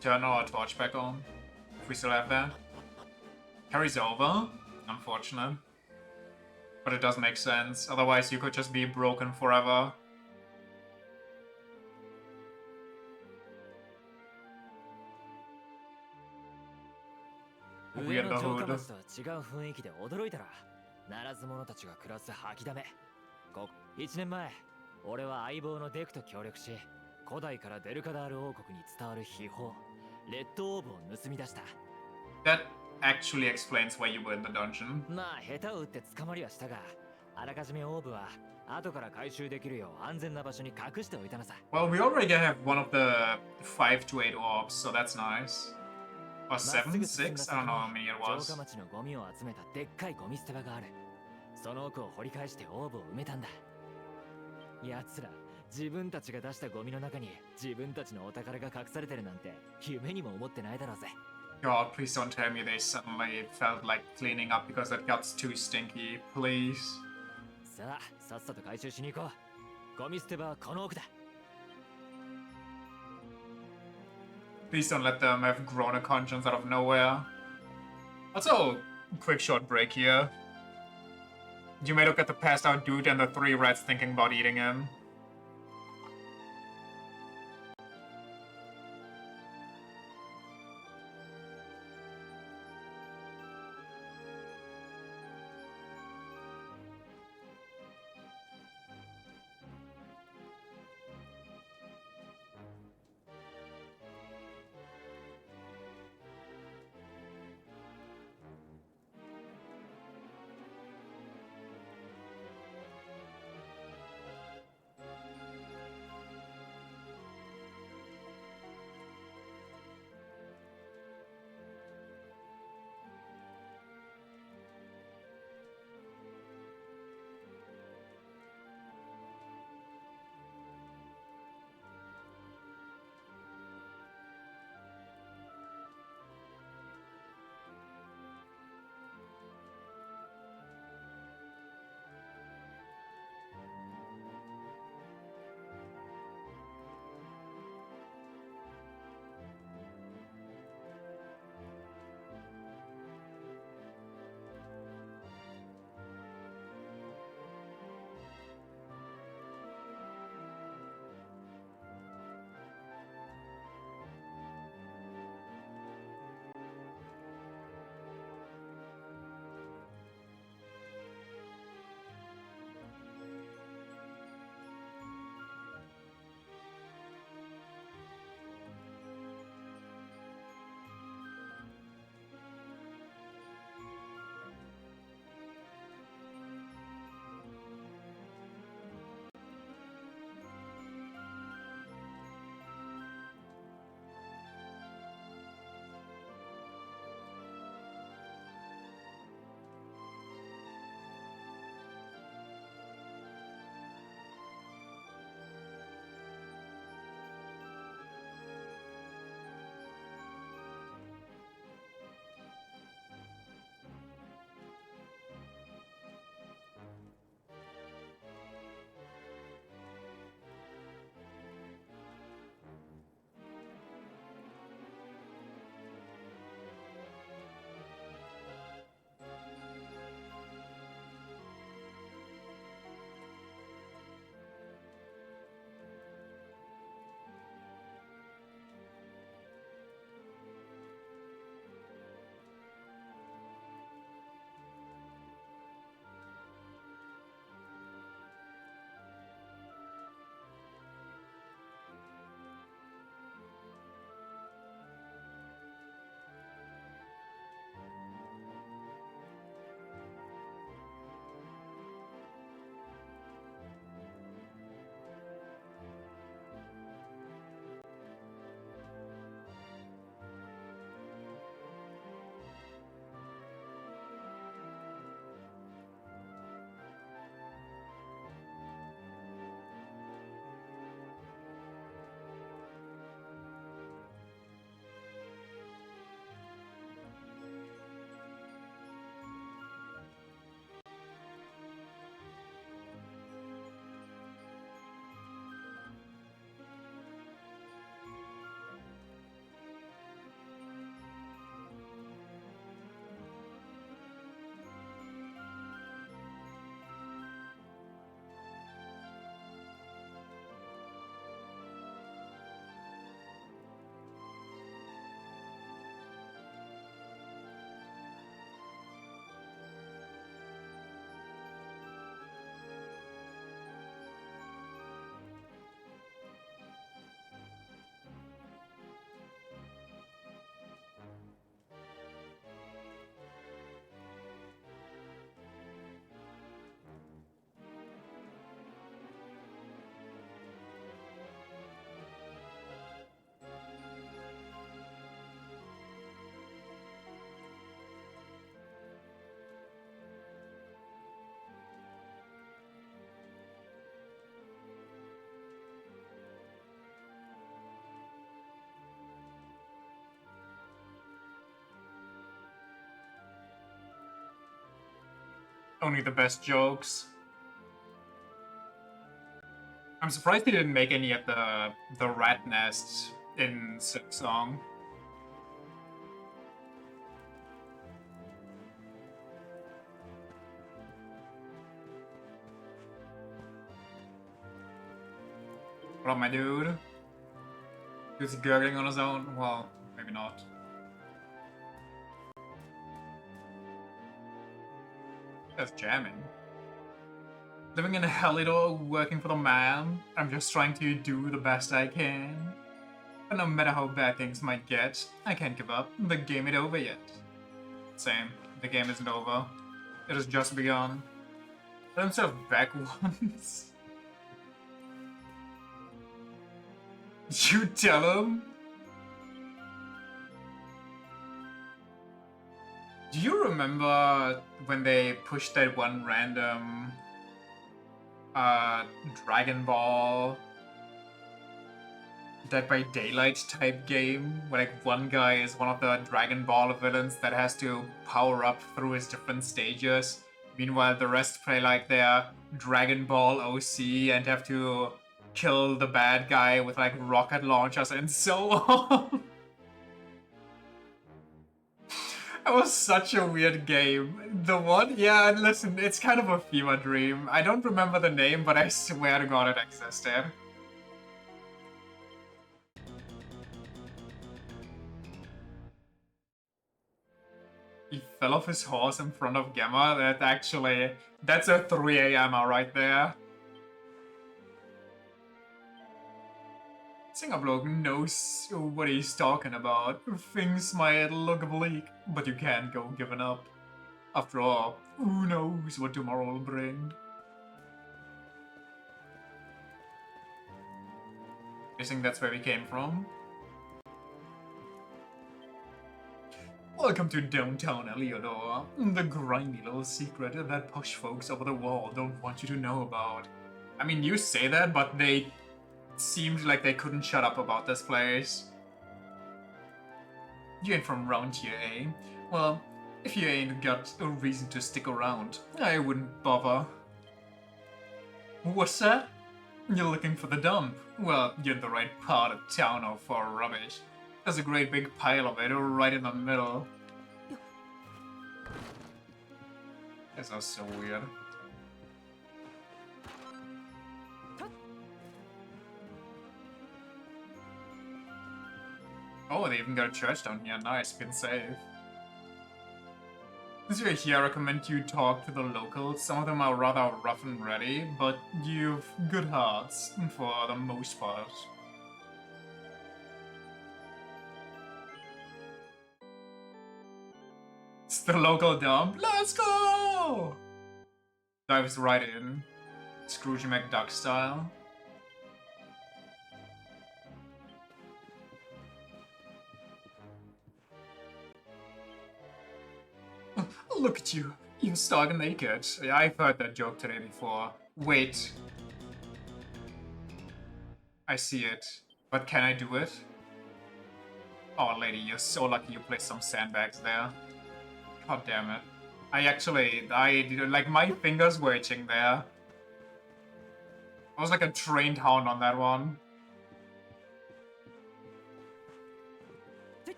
[SPEAKER 1] turn our torch back on? If we still have that? Carries over. Unfortunate. But it does make sense. Otherwise you could just be broken forever. We
[SPEAKER 8] 上
[SPEAKER 1] in
[SPEAKER 8] の
[SPEAKER 1] the
[SPEAKER 8] 城下
[SPEAKER 1] hood.
[SPEAKER 8] 町とは違う雰囲気で驚いたらならず者たちが暮らす吐きだめ。1年前俺は相棒のデクと協力し古代からデルカダール王国に伝わる秘宝レッドオーブを盗み出した。
[SPEAKER 1] That actually explains why you were in the dungeon.
[SPEAKER 8] まあ下手を打って捕まりはしたがあらかじめオーブは後から回収できるよう安全な場所に隠しておいたのさ。
[SPEAKER 1] Well, we already have one of the 5 to 8 orbs, so that's nice. Or 7, 6? I don't know how many it
[SPEAKER 8] 城
[SPEAKER 1] was.
[SPEAKER 8] 下町のゴミを集めたでっかいゴミ捨て場がある。その奥を掘り返してオーブを埋めたんだ。奴ら自分たちが出したゴミの中に自分たちのお宝が隠されてるなんて夢にも思ってないだろうぜ。
[SPEAKER 1] God, please don't tell me they suddenly felt like cleaning up because it got too stinky. Please.
[SPEAKER 8] さあさっさと回収しに行こう。ゴミ捨て場はこの奥だ。
[SPEAKER 1] Please don't let them have grown a conscience out of nowhere. Also, quick short break here. You may look at the passed out dude and the 3 rats thinking about eating him. Only the best jokes. I'm surprised he didn't make any at the rat nest in Silk Song. What up, my dude? He's gurgling on his own? Well, maybe not. That's jamming. Living in a Helidor, working for the man. I'm just trying to do the best I can. But no matter how bad things might get, I can't give up. The game ain't over yet. Same. The game isn't over. It has just begun. Let himself back once. Did you tell him? Do you remember when they pushed that one random Dragon Ball Dead by Daylight type game where like one guy is one of the Dragon Ball villains that has to power up through his different stages. Meanwhile, the rest play like their Dragon Ball OC and have to kill the bad guy with like rocket launchers and so on. That was such a weird game. The one? Yeah, listen, it's kind of a fever dream. I don't remember the name, but I swear to God it existed. He fell off his horse in front of Gemma. That's a 3 a.m. right there. Singabloke knows what he's talking about. Things might look bleak, but you can't go giving up. After all, who knows what tomorrow will bring? You think that's where we came from? Welcome to downtown Eliodor, the grimy little secret that posh folks over the wall don't want you to know about. I mean, you say that, but they seemed like they couldn't shut up about this place. You ain't from round here, eh? Well, if you ain't got a reason to stick around, I wouldn't bother. What's that? You're looking for the dump? Well, you're in the right part of town or for rubbish. There's a great big pile of it right in the middle. This is so weird. Oh, they even got a church down here. Nice, been safe. Since you're here, I recommend you talk to the locals. Some of them are rather rough and ready, but you've good hearts, for the most part. It's the local dump. Let's go! Dives right in. Scrooge McDuck style. Look at you. You're stark naked. Yeah, I've heard that joke today before. Wait. I see it. But can I do it? Oh, lady, you're so lucky you placed some sandbags there. God damn it. Like, my fingers were itching there. I was like a trained hound on that one.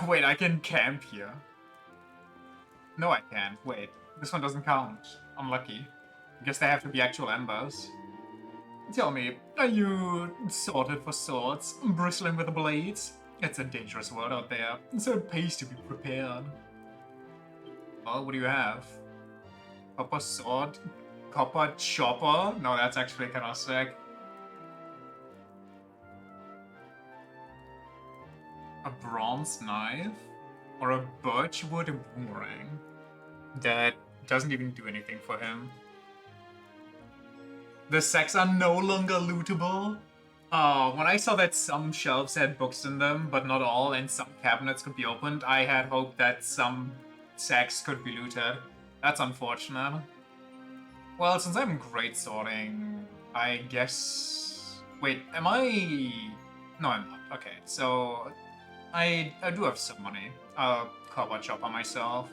[SPEAKER 1] Wait, I can camp here. No, I can't. Wait, this one doesn't count. Unlucky. I guess they have to be actual embers. Tell me, are you sorted for swords, bristling with blades? It's a dangerous world out there, so it pays to be prepared. Well, what do you have? Copper sword? Copper chopper? No, that's actually kind of sick. A bronze knife? Or a birchwood boomerang? That doesn't even do anything for him. The sacks are no longer lootable? Oh, when I saw that some shelves had books in them, but not all, and some cabinets could be opened, I had hoped that some sacks could be looted. That's unfortunate. Well, since I'm great sorting, I guess... Wait, am I No, I'm not. Okay, so I do have some money. I'll cover chopper myself.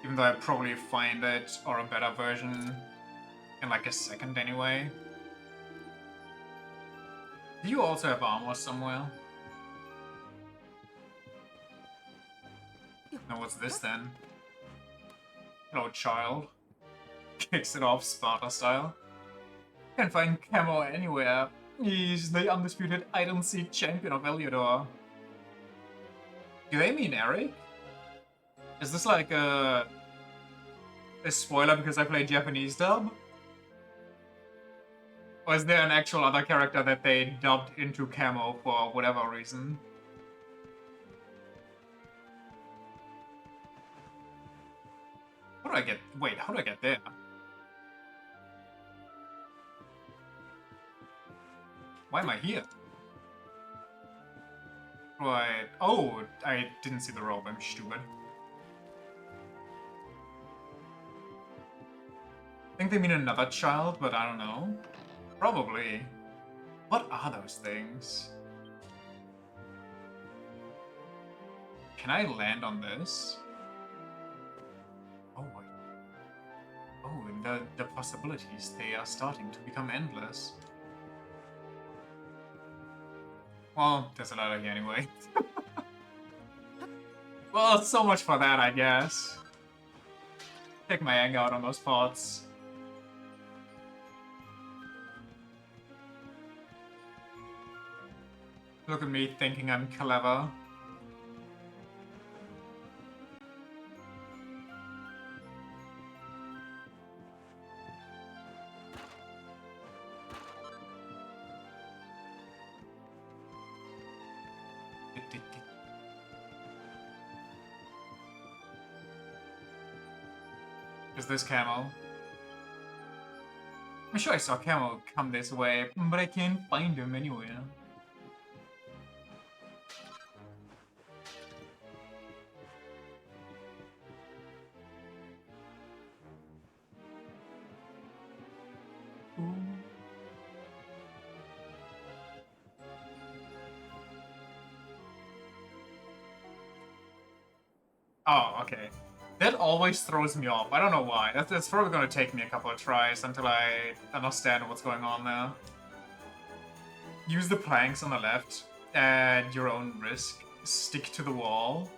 [SPEAKER 1] Even though I probably find it or a better version in like a second anyway. Do you also have armor somewhere? No, what's this then? Hello, child. Kicks it off Sparta style. Can't find Camo anywhere. He's the undisputed I-don't-see champion of Eliodor. Do they mean Eric? Is this like a spoiler because I play Japanese dub? Or is there an actual other character that they dubbed into Camo for whatever reason? How do I get... Wait, how do I get there? Why am I here? Right. Oh, I didn't see the rope. I'm stupid. I think they mean another child, but I don't know. Probably. What are those things? Can I land on this? Oh, wait. Oh, the possibilities, they are starting to become endless. Well, there's a ladder here anyway. Well, so much for that, I guess. Take my anger out on those pots. Look at me thinking I'm clever. Is this Camo? I'm sure I saw Camo come this way, but I can't find him anywhere. Oh, okay. That always throws me off. I don't know why. That's probably gonna take me a couple of tries until I understand what's going on there. Use the planks on the left at your own risk. Stick to the wall.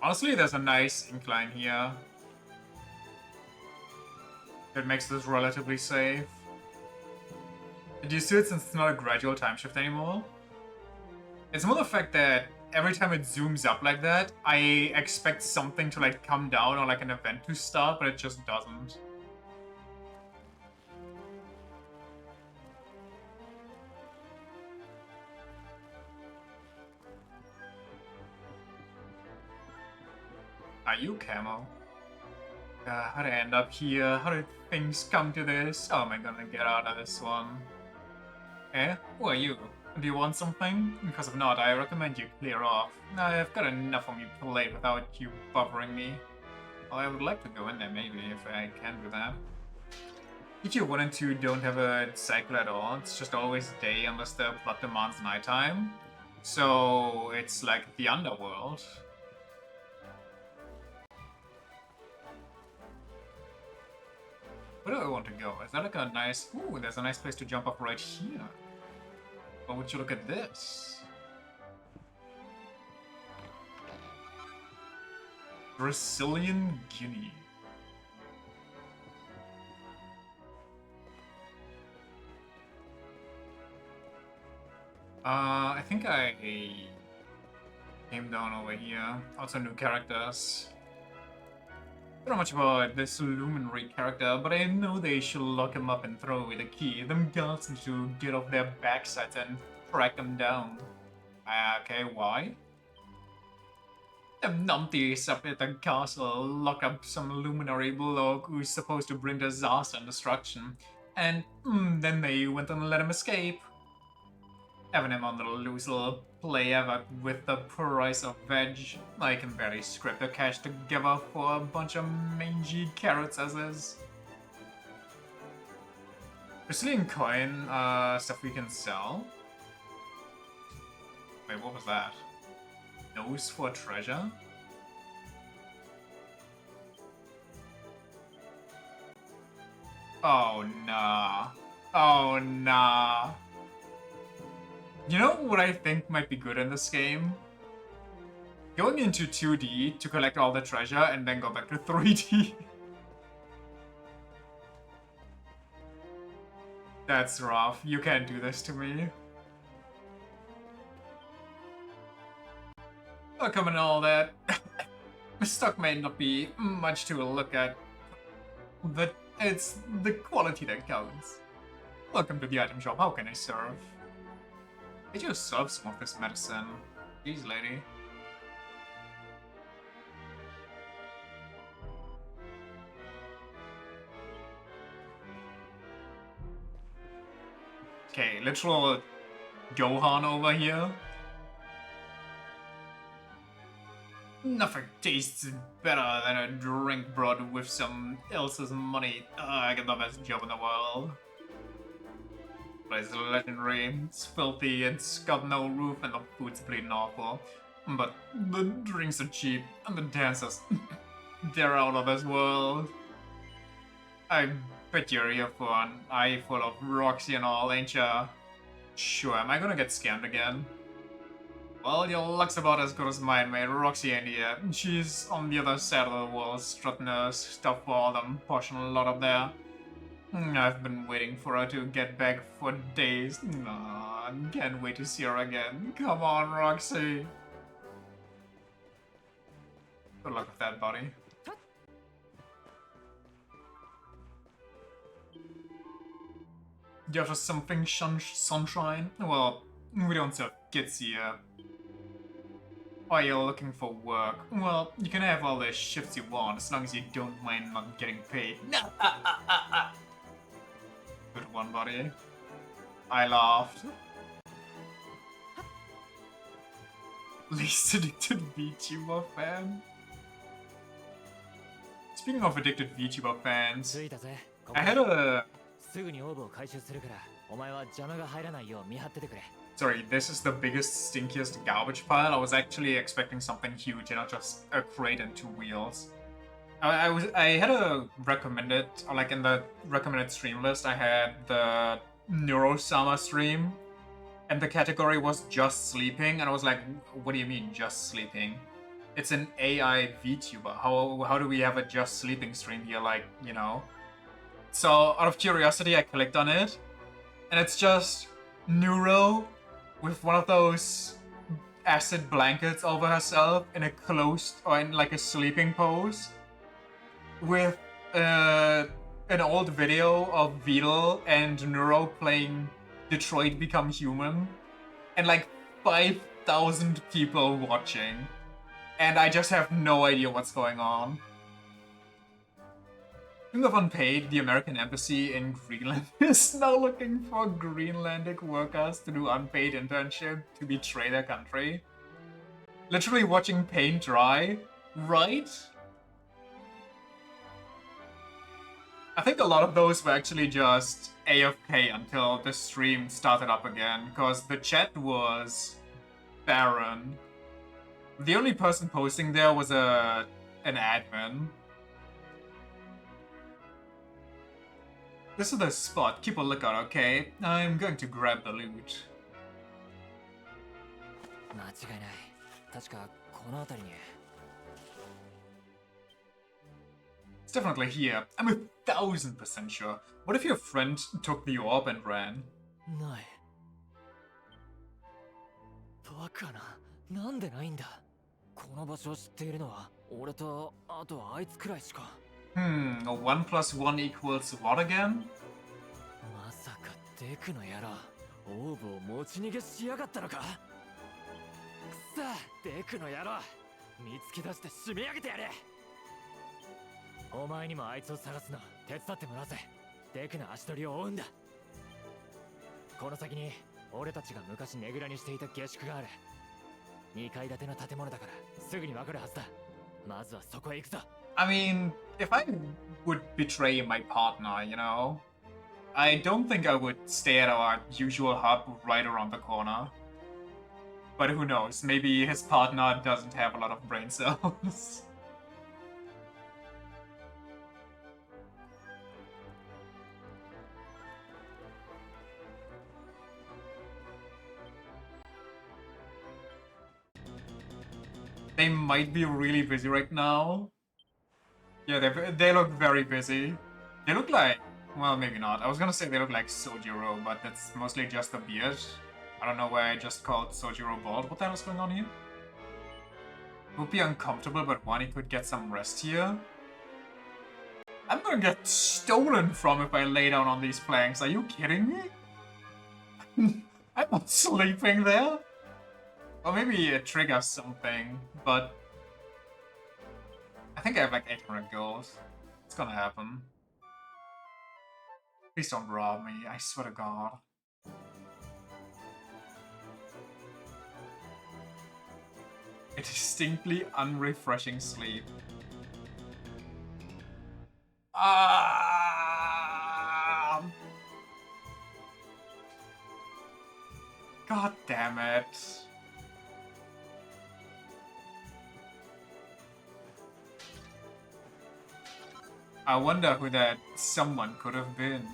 [SPEAKER 1] Honestly, there's a nice incline here. That makes this relatively safe. Do you see it since it's not a gradual time shift anymore? It's more the fact that every time it zooms up like that, I expect something to like come down or like an event to start, but it just doesn't. Are you Camo? How did I end up here? How did things come to this? How am I gonna get out of this one? Eh? Who are you? Do you want something? Because if not, I recommend you clear off. I've got enough on your plate without you bothering me. Well, I would like to go in there maybe, if I can do that. If you 1 and 2 don't have a cycle at all, it's just always day unless the plot demands nighttime. So it's like the underworld. Where do I want to go? Is that like a nice... Ooh, there's a nice place to jump off right here. Or would you look at this? Brazilian Guinea. I think I came down over here. Also new characters. I don't know much about this luminary character, but I know they should lock him up and throw away the key. Them guards need to get off their backsides and track them down. Okay, why? Them numpties up at the castle lock up some luminary bloke who's supposed to bring disaster and destruction. And then they went and let him escape. Having him on the loose will play ever with the price of veg. I can barely scrape the cash together for a bunch of mangy carrots as is. Brazilian coin stuff we can sell. Wait, what was that? Nose for treasure? Oh nah. Oh nah. You know what I think might be good in this game? Going into 2D to collect all the treasure and then go back to 3D. That's rough. You can't do this to me. Welcome and all that. The stock may not be much to look at, but it's the quality that counts. Welcome to the item shop. How can I serve? Did you serve some of this medicine? Jeez, lady. Okay, literal Gohan over here. Nothing tastes better than a drink brought with some else's money. I get the best job in the world. Place is legendary, it's filthy, it's got no roof, and the food's bleeding awful. But the drinks are cheap, and the dancers, they're out of this world. I bet you're here for an eye full of Roxy and all, ain't ya? Sure, am I gonna get scammed again? Well, your luck's about as good as mine, mate. Roxy ain't here. She's on the other side of the world, strutting her stuff for all them posh and lot up there. I've been waiting for her to get back for days. Nah, can't wait to see her again. Come on, Roxy. Good luck with that, buddy. Do you have something, Sunshine? Well, we don't serve kids here. Oh, you're looking for work. Well, you can have all the shifts you want, as long as you don't mind not getting paid. Good one, buddy. I laughed. Least addicted VTuber fan? Speaking of addicted VTuber fans, I had a... Sorry, this is the biggest, stinkiest garbage pile. I was actually expecting something huge and not just a crate and 2 wheels. I had a recommended, or like in the recommended stream list, I had the Neurosama stream, and the category was just sleeping, and I was like, what do you mean just sleeping? It's an AI VTuber. How do we have a just sleeping stream here? Like, you know. So out of curiosity, I clicked on it, and it's just Neuro with one of those acid blankets over herself in a closed, or in like a sleeping pose, with an old video of Beetle and Neuro playing Detroit Become Human, and like 5,000 people watching, and I just have no idea what's going on. Speaking of unpaid, the American embassy in Greenland is now looking for Greenlandic workers to do unpaid internship to betray their country. Literally watching paint dry, right? I think a lot of those were actually just AFK until the stream started up again, because the chat was barren. The only person posting there was an admin. This is the spot. Keep a lookout, okay? I'm going to grab the loot. It's definitely here. I'm 1,000% sure. What if your friend took the orb and ran? A 1 plus 1 equals what again? I mean, if I would betray my partner, you know, I don't think I would stay at our usual hub right around the corner. But who knows, maybe his partner doesn't have a lot of brain cells. They might be really busy right now. Yeah, they look very busy. They look like... Well, maybe not. I was gonna say they look like Sojiro, but that's mostly just the beard. I don't know why I just called Sojiro bald. What the hell is going on here? It would be uncomfortable, but Wani could get some rest here. I'm gonna get stolen from if I lay down on these planks. Are you kidding me? I'm not sleeping there. Or maybe it triggers something, but... I think I have like 800 gold. It's gonna happen. Please don't rob me, I swear to God. A distinctly unrefreshing sleep. God damn it. I wonder who that someone could have been.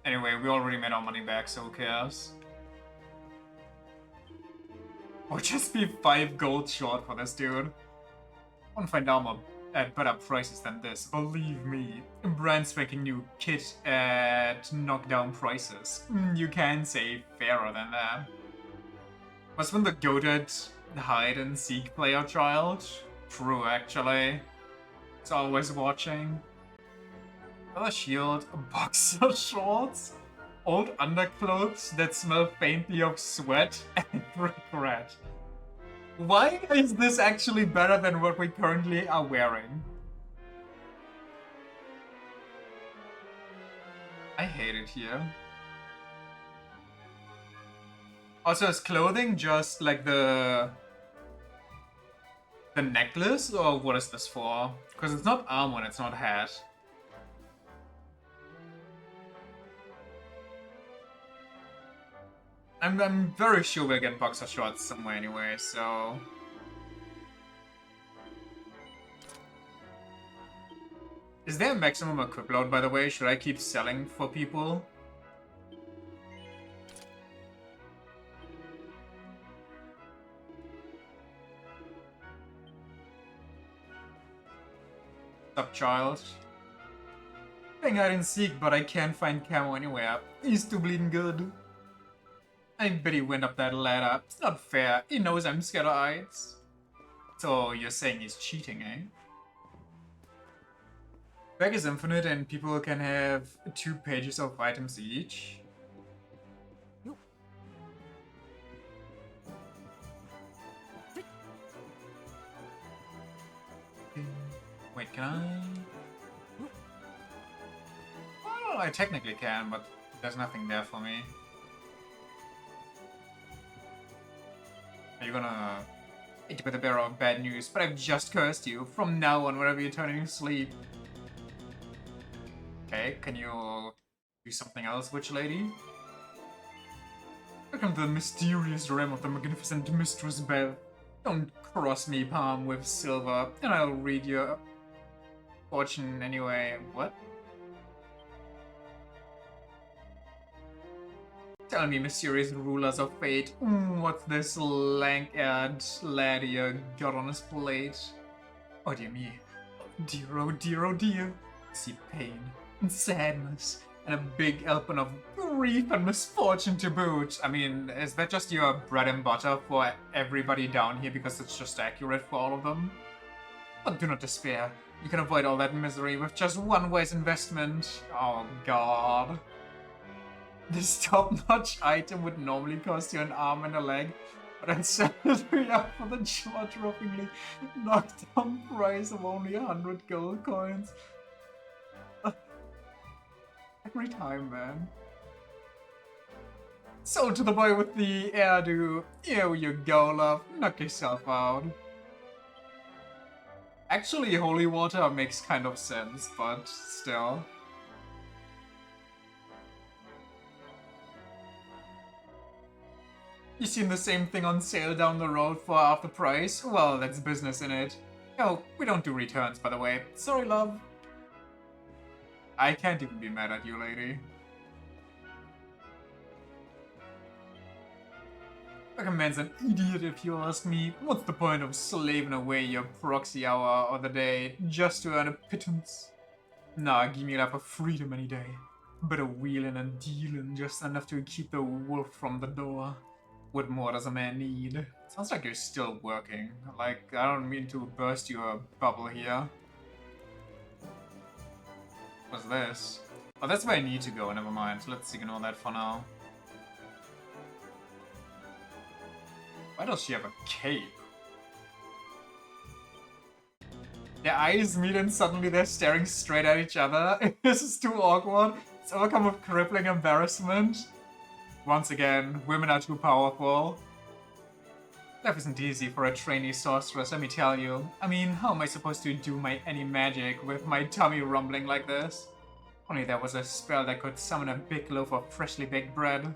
[SPEAKER 1] Anyway, we already made our money back, so who cares? We'll just be 5 gold short for this dude. I want to find armor at better prices than this, believe me. Brand spanking new kit at knockdown prices. You can say fairer than that. Must have been the goated hide and seek player child. True, actually. It's always watching. Another shield, boxer shorts, old underclothes that smell faintly of sweat and regret. Why is this actually better than what we currently are wearing? I hate it here. Also, is clothing just like the necklace, or what is this for? Because it's not armor and it's not hat. I'm very sure we'll get boxer shorts somewhere anyway, so... Is there a maximum equip load, by the way? Should I keep selling for people? Up, child. Playing hide and seek, but I can't find camo anywhere. He's too bleeding good. I bet he went up that ladder. It's not fair. He knows I'm scared of heights. So you're saying he's cheating, eh? Bag is infinite and people can have 2 pages of items each. Wait, can I? Well, I technically can, but there's nothing there for me. Are you gonna hit you with a barrel of bad news? But I've just cursed you. From now on, whenever you're turning asleep. Okay, can you do something else, witch lady? Welcome to the mysterious realm of the magnificent Mistress Belle. Don't cross me palm with silver, and I'll read your fortune anyway. What? Tell me, mysterious rulers of fate, what's this lank-haired lad you got on his plate? Oh dear me. Dear, oh dear, oh dear. I see pain and sadness and a big helping of grief and misfortune to boot. I mean, is that just your bread and butter for everybody down here because it's just accurate for all of them? But do not despair. You can avoid all that misery with just one wise investment. Oh god. This top-notch item would normally cost you an arm and a leg, but I'd sell it up for the jaw-droppingly knockdown price of only 100 gold coins. Every time, man. Sold to the boy with the hairdo. Here you go, love. Knock yourself out. Actually, holy water makes kind of sense, but still. You seen the same thing on sale down the road for half the price? Well, that's business in it. Oh, we don't do returns, by the way. Sorry, love. I can't even be mad at you, lady. Fucking man's an idiot if you ask me. What's the point of slaving away your proxy hour of the day just to earn a pittance? Nah, give me life of freedom any day. But a wheeling and dealing just enough to keep the wolf from the door. What more does a man need? Sounds like you're still working. Like, I don't mean to burst your bubble here. What's this? Oh, that's where I need to go, never mind. Let's ignore that for now. Why does she have a cape? Their eyes meet and suddenly they're staring straight at each other. This is too awkward. It's overcome with crippling embarrassment. Once again, women are too powerful. Life isn't easy for a trainee sorceress, let me tell you. I mean, how am I supposed to do any magic with my tummy rumbling like this? Only there was a spell that could summon a big loaf of freshly baked bread.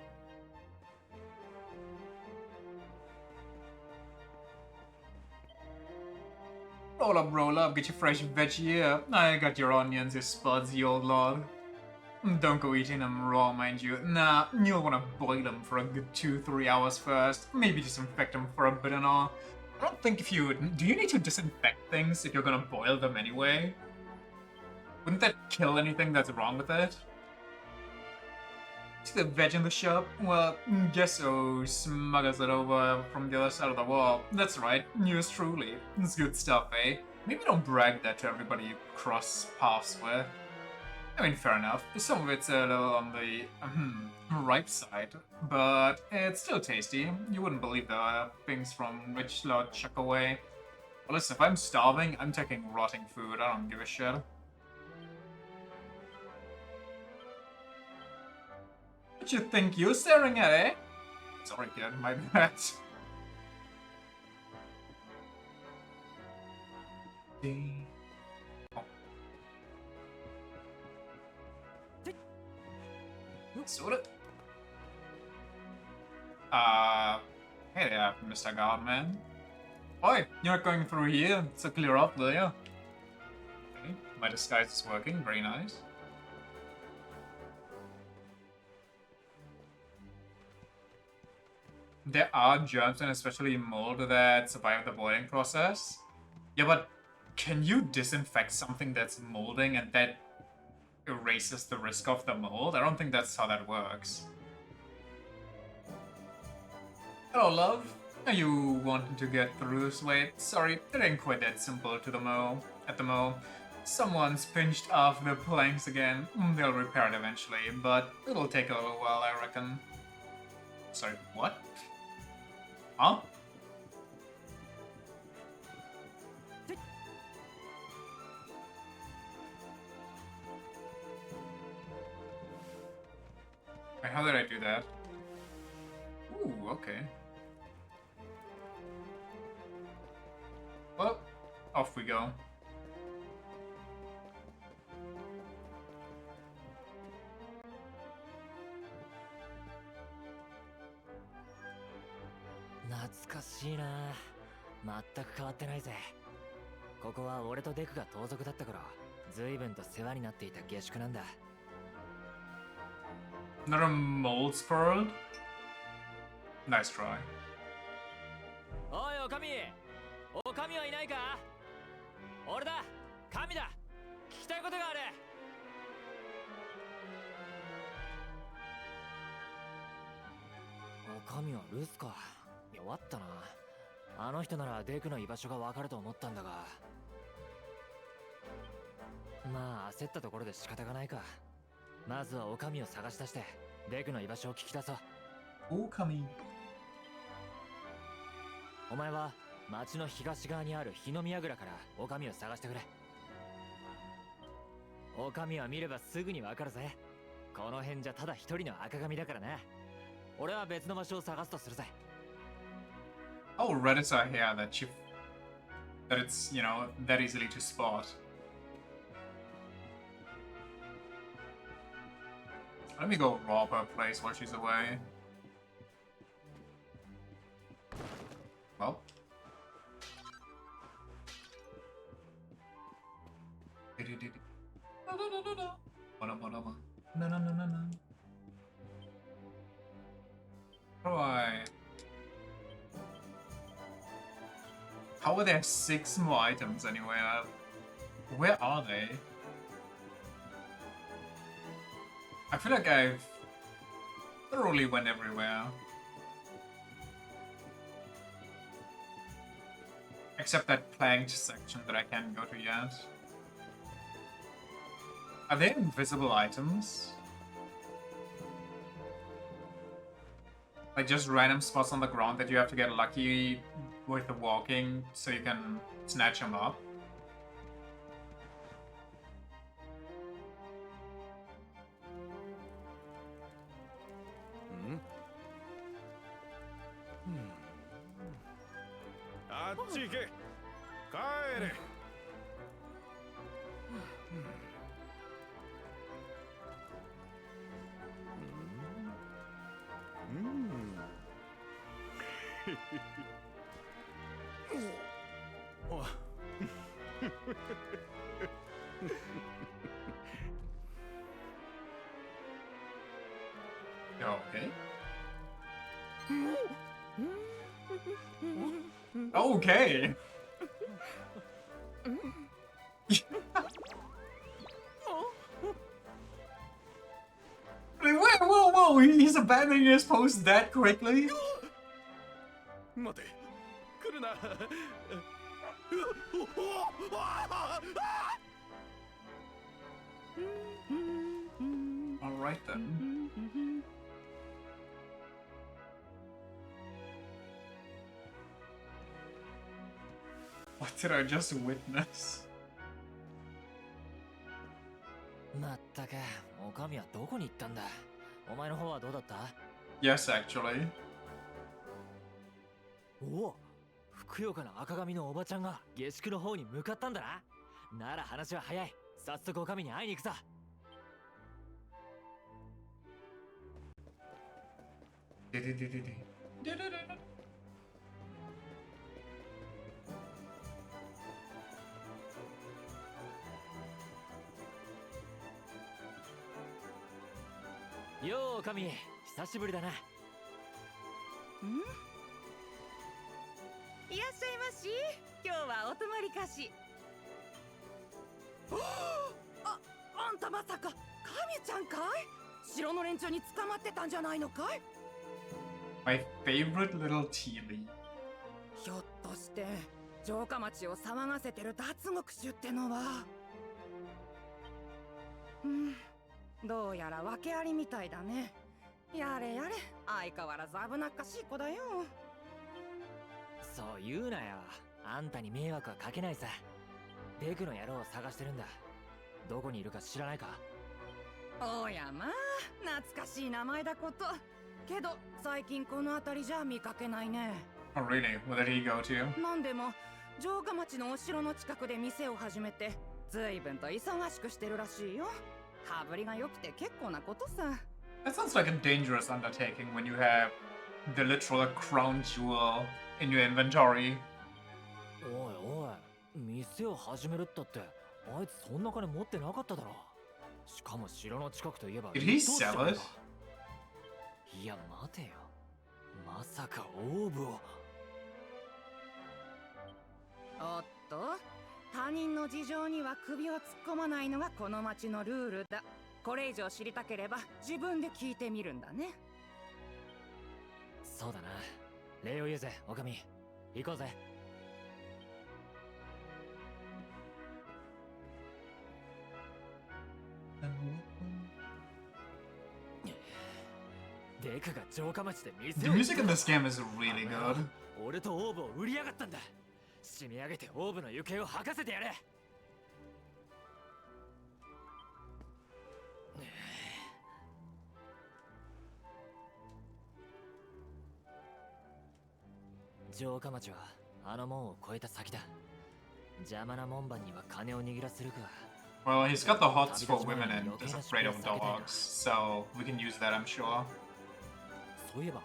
[SPEAKER 1] Roll up, get your fresh veg here. I got your onions, your spuds, you old lord. Don't go eating them raw, mind you. Nah, you'll want to boil them for a good 2-3 hours first. Maybe disinfect them for a bit and all. I don't think if you... Do you need to disinfect things if you're gonna boil them anyway? Wouldn't that kill anything that's wrong with it? See the veg in the shop? Well, guess so. Smuggles it over from the other side of the wall. That's right, yours truly. It's good stuff, eh? Maybe don't brag that to everybody you cross paths with. I mean, fair enough. Some of it's a little on the ripe side, but it's still tasty. You wouldn't believe the things from which Lord chuck away. Well, listen, if I'm starving, I'm taking rotting food. I don't give a shit. What you think you're staring at, eh? Sorry, kid, my bad. Sort it. Hey there, Mr. Guardman. Oi, you're not going through here, so clear up, will you? Okay, my disguise is working, very nice. There are germs and especially mold that survive the boiling process. Yeah, but can you disinfect something that's molding and that erases the risk of the mold? I don't think that's how that works. Hello, love. Are you wanting to get through this way? Sorry, it ain't quite that simple at the mo. Someone's pinched off the planks again. They'll repair it eventually, but it'll take a little while, I reckon. Sorry, what? Huh? Wait, how did I do that? Ooh, okay. Well, off we go.
[SPEAKER 8] 懐かしいな。全く変わってないぜ。ここは俺とデクが盗賊だった頃、随分と世話になっていた下宿なんだ。
[SPEAKER 1] Not a mold spurled? Nice try.
[SPEAKER 8] おい、おかみ。おかみはいないか？俺だ、神だ。聞きたいことがある。おかみは留守か。弱ったな。あの人ならデクの居場所がわかると思ったんだが。まあ焦ったところで仕方がないか。まずはおかみを探し出してデクの居場所を聞き出そう。
[SPEAKER 1] おかみ。
[SPEAKER 8] お前は町の東側にある日の宮蔵からおかみを探してくれ。おかみは見ればすぐにわかるぜ。この辺じゃただ一人の赤髪だからな。俺は別の場所を探すとするぜ。
[SPEAKER 1] Oh, Reddits are here that you... that it's, you know, that easily to spot. Let me go rob her place while she's away. Well. How are there 6 more items anyway? Where are they? I feel like I've thoroughly went everywhere. Except that planked section that I can't go to yet. Are they invisible items? Like just random spots on the ground that you have to get lucky with the walking so you can snatch them up? Okay. Okay. Wait, whoa, he's abandoning his post that quickly? Alright then. What did I just witness?
[SPEAKER 8] まったく、おかみはどこに行ったんだ。お前の方はどうだった？
[SPEAKER 1] Yes, actually.
[SPEAKER 8] おお、ふくよかな赤髪のおばちゃんが下宿の方に向かったんだな。なら話は早い。早速おかみに会いに行くさ。よう、おかみ、久しぶりだな。
[SPEAKER 4] いらっしゃいまし。今日はお泊まりかし。あんたまさか神ちゃんかい？城の連中に捕まってたんじゃないのかい？
[SPEAKER 1] My favorite little Teely.
[SPEAKER 4] ひょっとして城下町を騒がせてる脱獄衆ってのは。どうやら訳ありみたいだね。やれやれ、相変わらず危なっかしい子だよ。
[SPEAKER 8] そう言うなよ。あんたに迷惑はかけないさ。デクの野郎を探してるんだ。どこにいるか知らないか？
[SPEAKER 4] おやまあ、懐かしい名前だこと。けど最近この辺りじゃ見かけないね。
[SPEAKER 1] Oh really? Where did he go to?
[SPEAKER 4] なんでも城下町のお城の近くで店を始めて随分と忙しくしてるらしいよ。羽振りが良くて結構なことさ。
[SPEAKER 1] That sounds like a dangerous undertaking when you have the literal crown jewel in your inventory.
[SPEAKER 8] おいおい、店を始めるったって、あいつそんな金持ってなかっただろ。しかも城の近くといえば。
[SPEAKER 1] Did he sell it?
[SPEAKER 8] いや待てよ。まさかオーブを。
[SPEAKER 4] おっと、他人の事情には首を突っ込まないのがこの町のルールだ。これ以上知りたければ自分で聞いてみるんだね。
[SPEAKER 8] そうだな。礼を言うぜ、おかみ。行こうぜ。デクが城下町で店を。
[SPEAKER 1] The music in this game is really good.
[SPEAKER 8] 俺とオーブを売りやがったんだ。締め上げてオーブの行方を吐かせてやれ。城下町はあの門を越えた先だ。邪魔な門番には金を握らせるか。
[SPEAKER 1] Well, he's got the hots for women and is afraid of dogs, so we can use that, I'm sure.
[SPEAKER 8] そういえば、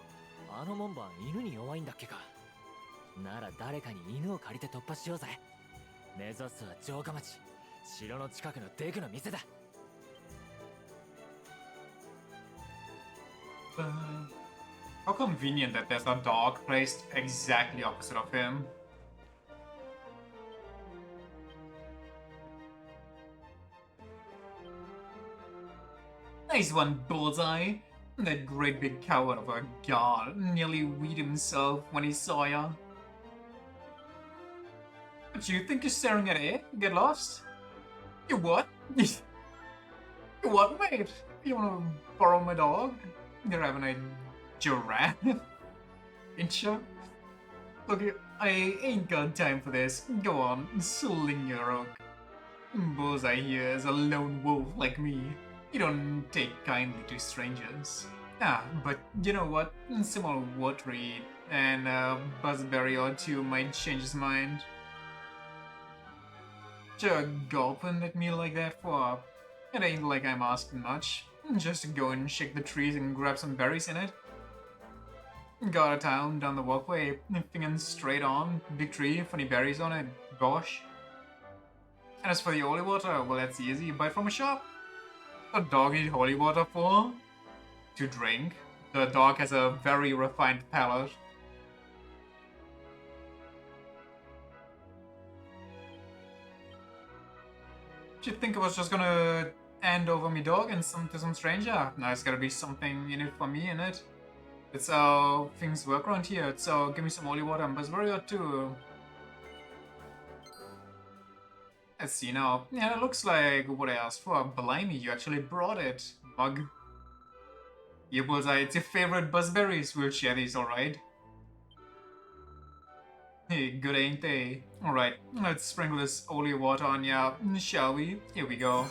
[SPEAKER 8] あの門番犬に弱いんだっけか。なら誰かに犬を借りて突破しようぜ。目指すは城下町、城の近くのデクの店だ。
[SPEAKER 1] How convenient that there's a dog placed exactly opposite of him. Nice one, Bullseye. That great big coward of a god nearly weed himself when he saw ya. What, you think you're staring at air? Get lost? You what? You what, mate? You wanna borrow my dog? You're having a giraffe? Ain't you? Look, I ain't got time for this. Go on, sling your hook. Bullseye here is a lone wolf like me. You don't take kindly to strangers. Ah, but you know what? Some more watery and a buzzberry or two might change his mind. Just gulping at me like that for? It ain't like I'm asking much. Just go and shake the trees and grab some berries in it. Go out of town, down the walkway, thinking straight on, big tree, funny berries on it, gosh. And as for the holy water, well that's easy, buy from a shop. The dog need holy water for? To drink. The dog has a very refined palate. Did you think I was just gonna hand over me dog and to some stranger? Now it's gotta be something in it for me, innit? It's how things work around here, so give me some holy water and buzzberry or two. Let's see now. Yeah, it looks like what I asked for. Blimey, you actually brought it, mug. Yeah, Bullseye, it's your favorite buzzberries. We'll share these, alright? Hey, good ain't they? Alright, let's sprinkle this holy water on ya, shall we? Here we go.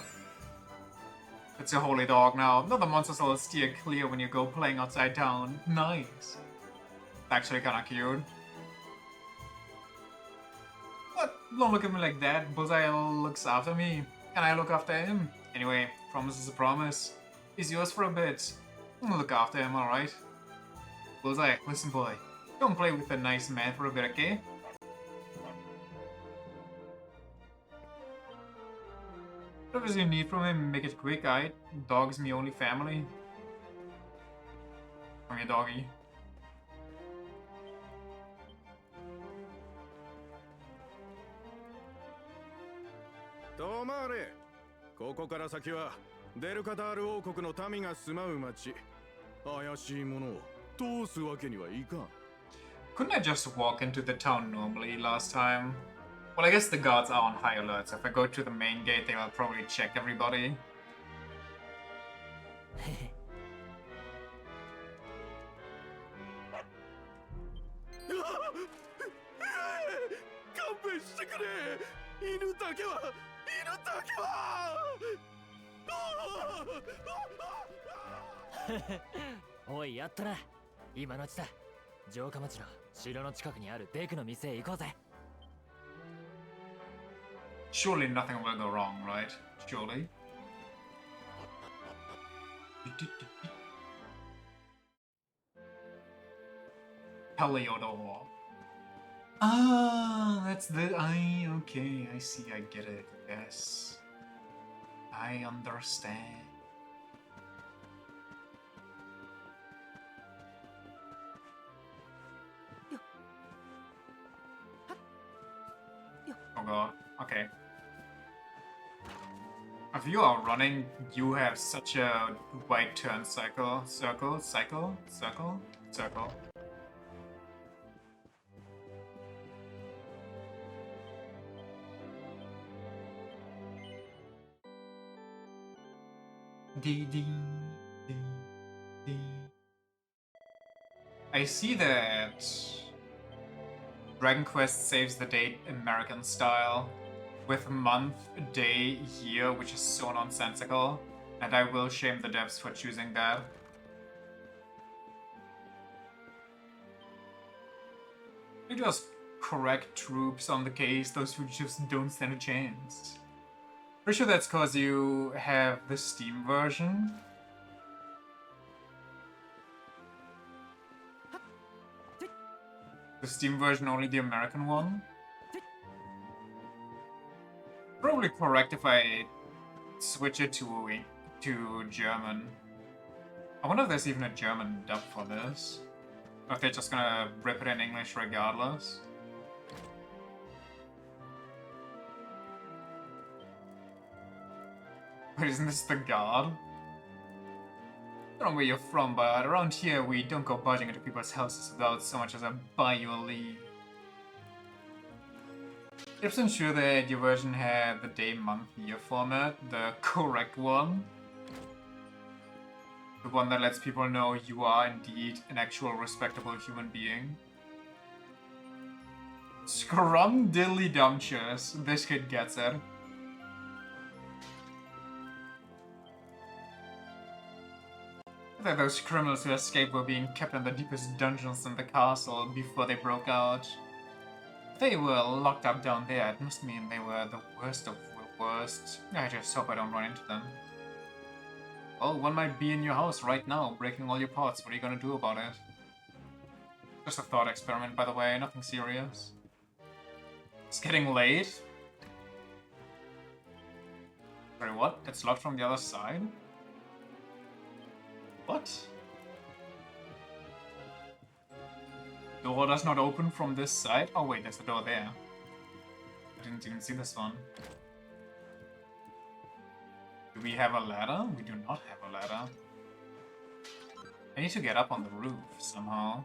[SPEAKER 1] It's a holy dog now. Not the monsters will steer clear when you go playing outside town. Nice. Actually kinda cute. But don't look at me like that. Bullseye looks after me, and I look after him. Anyway, promise is a promise. He's yours for a bit. I'll look after him, alright? Bullseye, listen boy. Don't play with a nice man for a bit, okay? Whatever you need from him, make it quick, alright? Dog's me only family. Come here, doggy.
[SPEAKER 11] Tomare! ここから先はデルカダール王国の民が住まう町。怪しいものを通すわけにはいかん。
[SPEAKER 1] Couldn't I just walk into the town normally last time? Well, I guess the guards are on high alert, so if I go to the main gate, they will probably check everybody.
[SPEAKER 11] 勘弁してくれ。犬だけは。
[SPEAKER 8] おい、やったな。今のうちだ。城下町の城の近くにあるデクの店へ行こうぜ。
[SPEAKER 1] Surely nothing will go wrong, right? Surely. Heliodor. Ah, that's the... okay, I see, I get it. Yes. I understand. Oh god, okay. If you are running, you have such a wide turn circle. I see that Dragon Quest saves the date American style, with month, day, year, which is so nonsensical, and I will shame the devs for choosing that. We just correct troops on the case, those fugitives don't stand a chance. Pretty sure that's because you have the Steam version. The Steam version, only the American one. Probably correct if I switch it to German. I wonder if there's even a German dub for this. Or if they're just gonna rip it in English regardless. But isn't this the guard? I don't know where you're from, but around here we don't go barging into people's houses without so much as a buy you a leave. If I'm sure that your version had the day, month, year format, the correct one. The one that lets people know you are indeed an actual respectable human being. Scrum diddly dumptious. This kid gets it. I thought those criminals who escaped were being kept in the deepest dungeons in the castle before they broke out. They were locked up down there. It must mean they were the worst of the worst. I just hope I don't run into them. Well, one might be in your house right now, breaking all your pots. What are you gonna do about it? Just a thought experiment, by the way. Nothing serious. It's getting late. Sorry, what? It's locked from the other side? What? Door does not open from this side? Oh wait, there's a door there. I didn't even see this one. Do we have a ladder? We do not have a ladder. I need to get up on the roof somehow.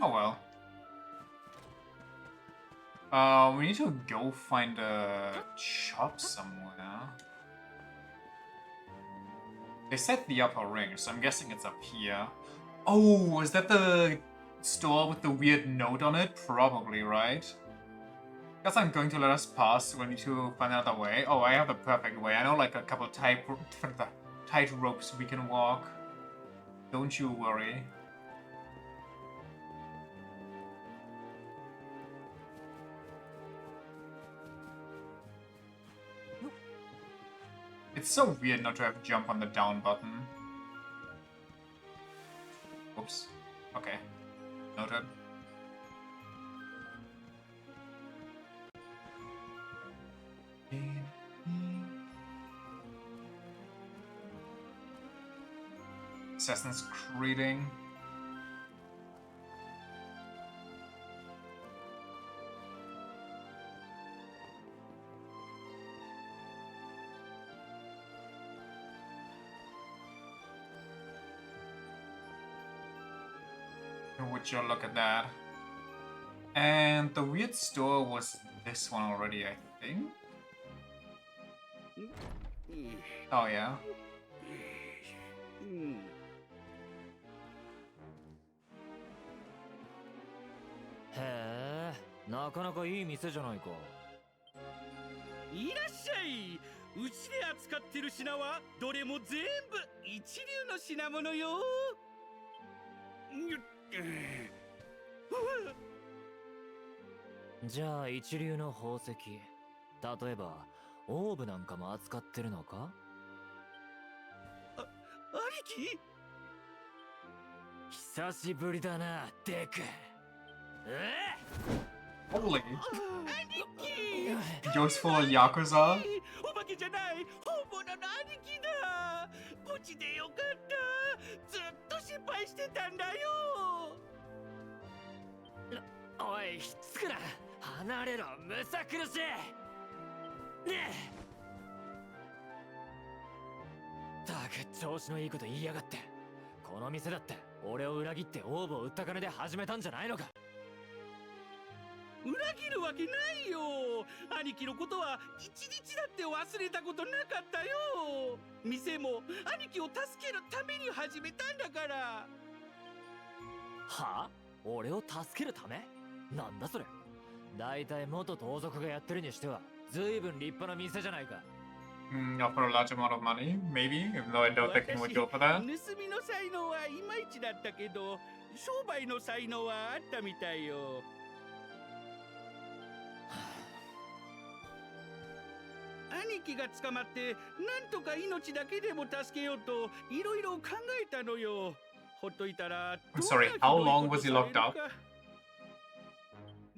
[SPEAKER 1] Oh well. We need to go find a shop somewhere. They said the upper ring, so I'm guessing it's up here. Oh, is that the store with the weird note on it? Probably, right? Guess I'm going to let us pass, so we need to find another way. Oh, I have the perfect way. I know like a couple tight ropes we can walk. Don't you worry. It's so weird not to have jump on the down button. Oops. Okay. Noted. Assassin's Creeding. Would you look at that? And the weird store was this one already, I think. Oh yeah.
[SPEAKER 8] へえ、なかなかいい店じゃないか。
[SPEAKER 9] いらっしゃい。うちで扱ってる品はどれも全部一流の品物よ。
[SPEAKER 8] じゃあ一流の宝石、例えばオーブなんかも扱ってるのか？
[SPEAKER 9] 兄貴？
[SPEAKER 8] 久しぶりだな、デク。
[SPEAKER 1] Holy.
[SPEAKER 9] 兄貴
[SPEAKER 1] Goes full Yakuza.
[SPEAKER 9] お化けじゃない本物の兄貴だ。無事でよかった。ずっと心配してたんだよ。
[SPEAKER 8] おい、ひっつくな。離れろ、むさ苦しい。ねえ。たく調子のいいこと言いやがって。この店だって俺を裏切ってオーブを売った金で始めたんじゃないのか。
[SPEAKER 9] 裏切るわけないよ。兄貴のことは一日だって忘れたことなかったよ。店も兄貴を助けるために始めたんだから。
[SPEAKER 8] はあ？俺を助けるため？なんだそれ。だいたい元盗賊がやってるにしては随分立派な店じゃないか。
[SPEAKER 1] offer a large amount of money, maybe, even though I don't think he would go for that.
[SPEAKER 9] 盗みの才能はいまいちだったけど、商売の才能はあったみたいよ。兄貴が捕まってなんとか命だけでも助けようといろいろ考えたのよ。ほっといたら
[SPEAKER 1] I'm sorry, how long was he locked up?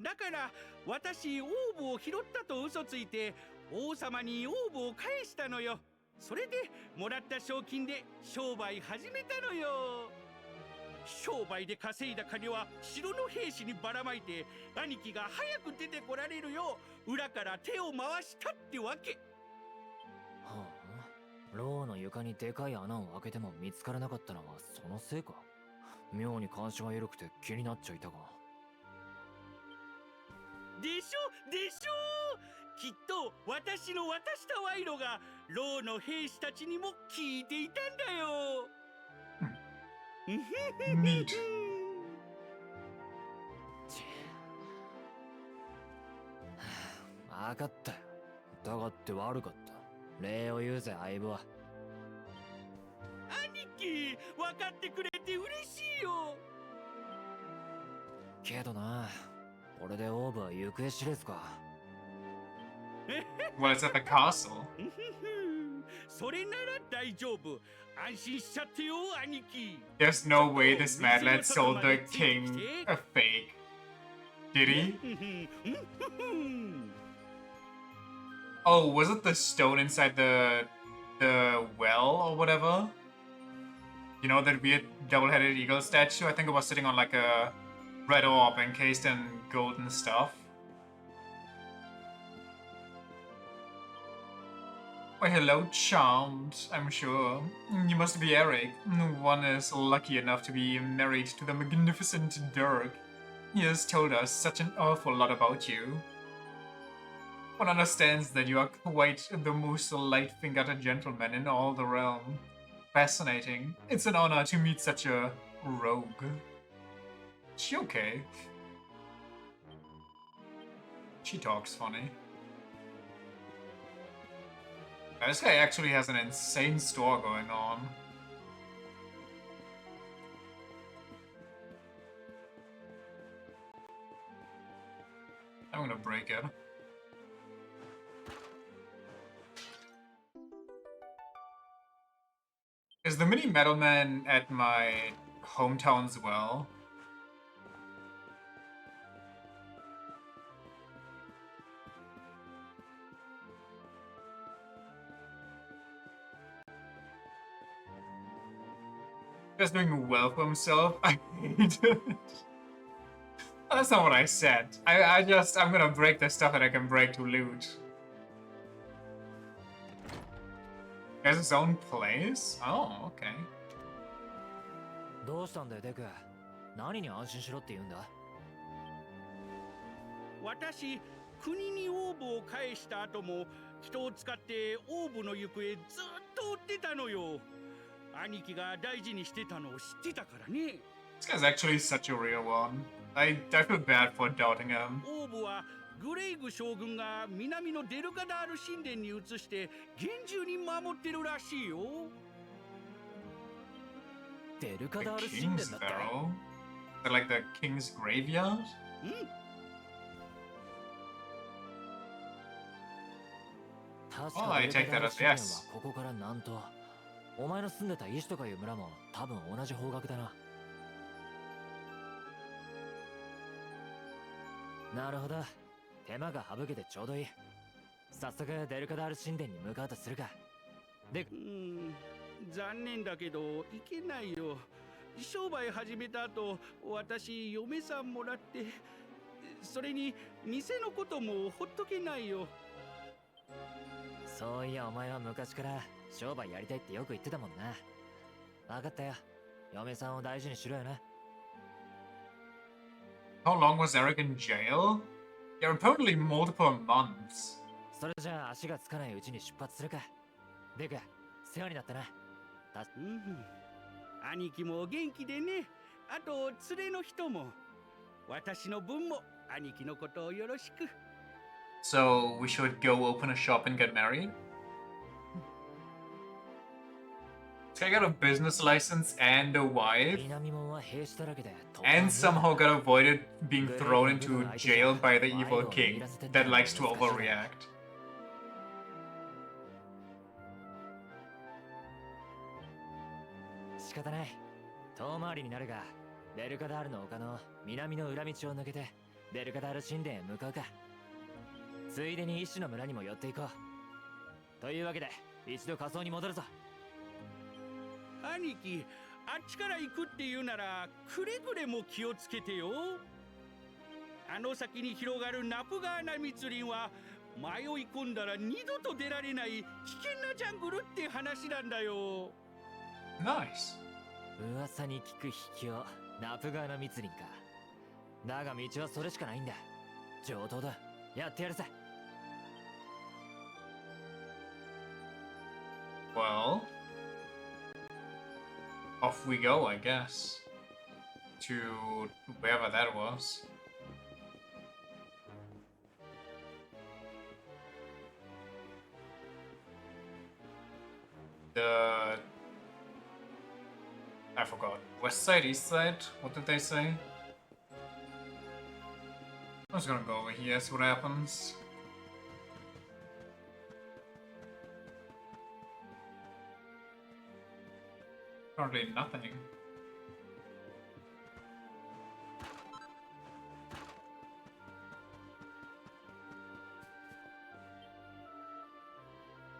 [SPEAKER 9] だから私オーブを拾ったと嘘ついて王様にオーブを返したのよ。それでもらった賞金で商売始めたのよ。商売で稼いだ金は城の兵士にばらまいて兄貴が早く出てこられるよう裏から手を回したってわけ。
[SPEAKER 8] はあ、ローの床にでかい穴を開けても見つからなかったのはそのせいか。妙に監視が緩くて気になっちゃいたが。
[SPEAKER 9] でしょでしょ、きっと私の渡した賄賂がローの兵士たちにも聞いていたんだよ。
[SPEAKER 1] Neat.
[SPEAKER 8] わかったよ。疑って悪かった。礼を言うぜ、相棒は。
[SPEAKER 9] 兄貴、分かってくれて嬉しいよ。
[SPEAKER 8] けどな、これでオーブは行方知れずか。
[SPEAKER 1] Well, it's at the castle.
[SPEAKER 9] それなら大丈夫。安心しちゃってよ、兄貴。
[SPEAKER 1] There's no way this madlad sold the king a fake. Did he? Oh, was it the stone inside the well or whatever? You know, that weird double-headed eagle statue? I think it was sitting on like a red orb encased in golden stuff. Oh, hello, charmed, I'm sure. You must be Eric. One is lucky enough to be married to the magnificent Dirk. He has told us such an awful lot about you. One understands that you are quite the most light-fingered gentleman in all the realm. Fascinating. It's an honor to meet such a rogue. She okay? She talks funny. This guy actually has an insane store going on. I'm gonna break it. Is the mini Metal Man at my hometown as well? Just doing well for himself. I hate it. That's not what I said. I'm gonna break the stuff that I can break to loot. He has his own place? Oh, okay.
[SPEAKER 8] どうしたんだよ、デク。何に安心しろって言うんだ。
[SPEAKER 9] 私、国にオーブを返した後も人を使ってオーブの行方ずっと追ってたのよ。兄貴が大事にしてたのを知ってたからね。
[SPEAKER 1] This guy's actually such a real one. I feel bad for doubting him.
[SPEAKER 9] オーブはグレイグ将軍が南のデルカダール神殿に移して厳重に守ってるらしいよ。
[SPEAKER 8] デルカ
[SPEAKER 1] The
[SPEAKER 8] ダール神
[SPEAKER 1] King's
[SPEAKER 8] 殿だって。
[SPEAKER 1] Barrow? Is that like the King's Graveyard?
[SPEAKER 9] うん。
[SPEAKER 8] 確
[SPEAKER 1] Oh,
[SPEAKER 8] か
[SPEAKER 1] I
[SPEAKER 8] デル
[SPEAKER 1] take
[SPEAKER 8] カ
[SPEAKER 1] that
[SPEAKER 8] ダール
[SPEAKER 1] as
[SPEAKER 8] 神殿は
[SPEAKER 1] yes.
[SPEAKER 8] ここから南東。お前の住んでた石とかいう村も多分同じ方角だな。なるほど。手間が省けてちょうどいい。早速デルカダール神殿に向かうとするか。で、
[SPEAKER 9] 残念だけど行けないよ。商売始めた後、私嫁さんもらって、それに店のこともほっとけないよ。
[SPEAKER 8] そういやお前は昔から商売やりたいってよく言ってたもんな。分かったよ。嫁さんを大事にしろよな。
[SPEAKER 1] How long was Eric in jail? Yeah, reportedly multiple months.
[SPEAKER 8] それじゃあ足がつかないうちに出発するか。デク、世話になったな。
[SPEAKER 9] 兄貴も元気でね。あと連れの人も。私の分も兄貴のことをよろしく。
[SPEAKER 1] So we should go open a shop and get married? So I got a business license and a wife,
[SPEAKER 8] 南門は兵士だらけで突破は
[SPEAKER 1] and
[SPEAKER 8] 無理だ
[SPEAKER 1] somehow got avoided being thrown into jail by the evil king that likes to
[SPEAKER 8] 難しいだろ
[SPEAKER 1] overreact.
[SPEAKER 8] 仕方ない遠回りになるがベルカダールの丘の南の裏道を抜けてベルカダール神殿へ向かうかついでに医師の村にも寄っていこうというわけで一度仮装に戻るぞ
[SPEAKER 9] 兄貴、あっちから行くって言うならくれぐれも気をつけてよ。あの先に広がるナプガーナ密林は迷い込んだら二度と出られない危険なジャングルって話なんだよ。
[SPEAKER 1] Nice.
[SPEAKER 8] 噂に聞く秘境ナプガーナ密林かだが道はそれしかないんだ上等だやってやるぜ
[SPEAKER 1] Well, off we go, I guess. To wherever that was. I forgot. West side, east side? What did they say? I'm just gonna go over here, see what happens. Currently nothing.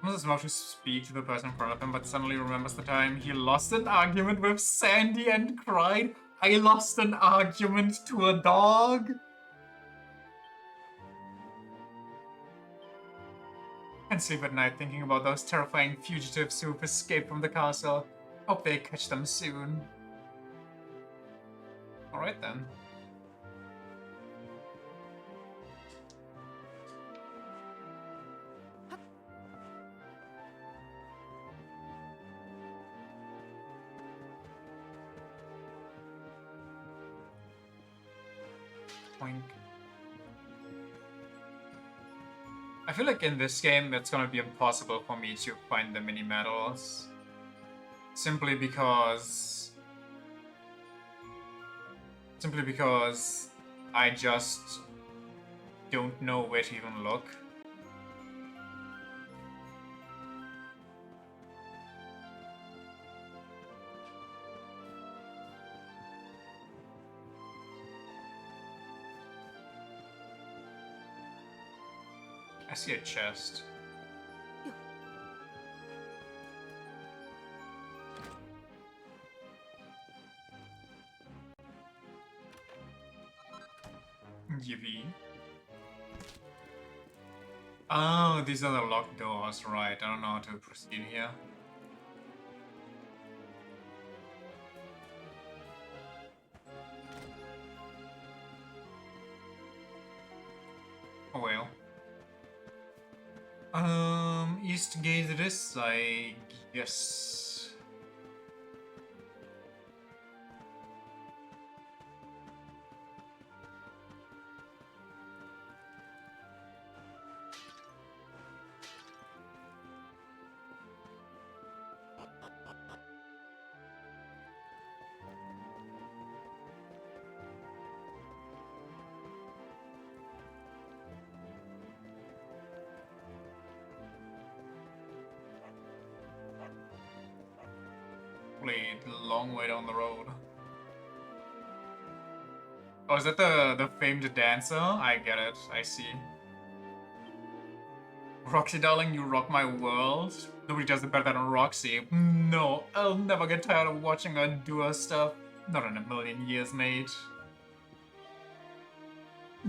[SPEAKER 1] I was about to speak to the person in front of him, but suddenly remembers the time he lost an argument with Sandy and cried, "I lost an argument to a dog." And sleep at night thinking about those terrifying fugitives who've escaped from the castle. Hope they catch them soon. Alright then. Boink. I feel like in this game it's gonna be impossible for me to find the mini medals. Simply because I just don't know where to even look. I see a chest. Yippee. Oh, these are the locked doors, right. I don't know how to proceed here. Oh well. East gate it is, I guess. Played long way down the road. Oh, is that the famed dancer? I get it. I see. Roxy, darling, you rock my world. Nobody does it better than Roxy. No, I'll never get tired of watching her do her stuff. Not in a million years, mate.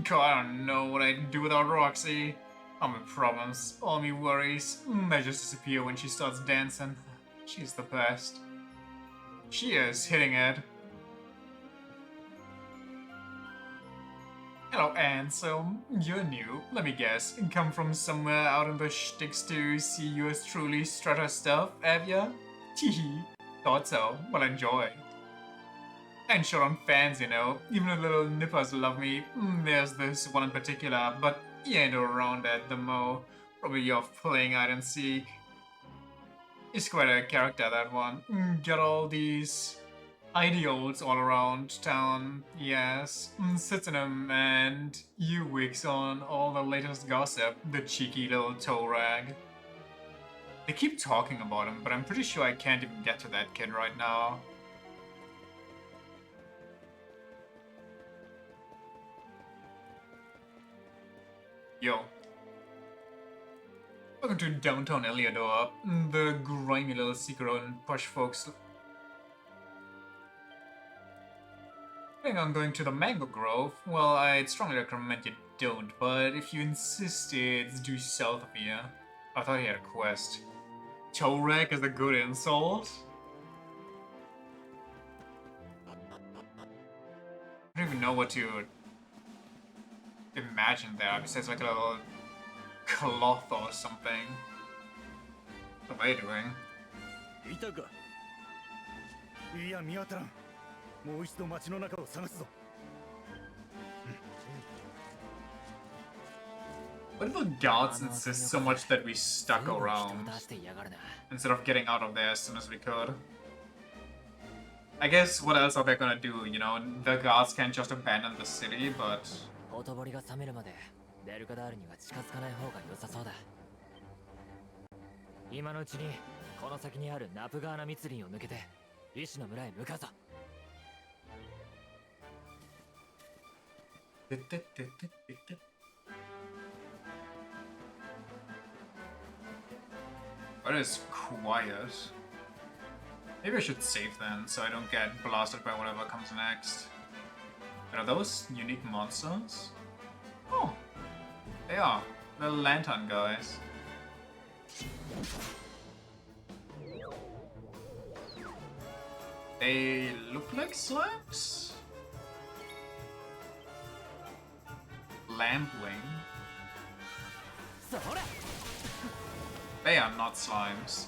[SPEAKER 1] God, I don't know what I'd do without Roxy. All my problems, all my worries, they just disappear when she starts dancing. She's the best. She is hitting it. Hello, Anne. So, you're new. Let me guess. Come from somewhere out in the sticks to see you as truly strut her stuff, have ya? Teehee. Thought so. Well, enjoy. And sure, I'm fans, you know. Even the little nippers love me. There's this one in particular, but he ain't around at the mo. Probably off playing hide and seek. It's quite a character, that one. Get all these ideals all around town, yes. Sits in him and you wigs on all the latest gossip, the cheeky little toe rag. They keep talking about him, but I'm pretty sure I can't even get to that kid right now. Yo. Welcome to downtown Eliador, the grimy little secret and posh folks. Planning on going to the Mango Grove? Well, I'd strongly recommend you don't, but if you insist, it's due south of here. I thought he had a quest. Toe rag is a good insult? I don't even know what to imagine there, besides like a little cloth or something. What am I doing?
[SPEAKER 12] いたかいや見当たらんもう一度街の中を探すぞ
[SPEAKER 1] What if the guards insist so much that we stuck around instead of getting out of there as soon as we could? I guess what else are they gonna do, you know? The guards can't just abandon the city, but...
[SPEAKER 8] ほとぼりが冷めるまでデルカダールには近づかない方が良さそうだ。今のうちにこの先にあるナプガーナ密林を抜けてリシの村へ向かうぞ。
[SPEAKER 1] But it's quiet. Maybe I should save then, so I don't get blasted by whatever comes next. Are those unique monsters? Oh, they are. They're lantern guys. They look like slimes? Lampwing. They are not slimes.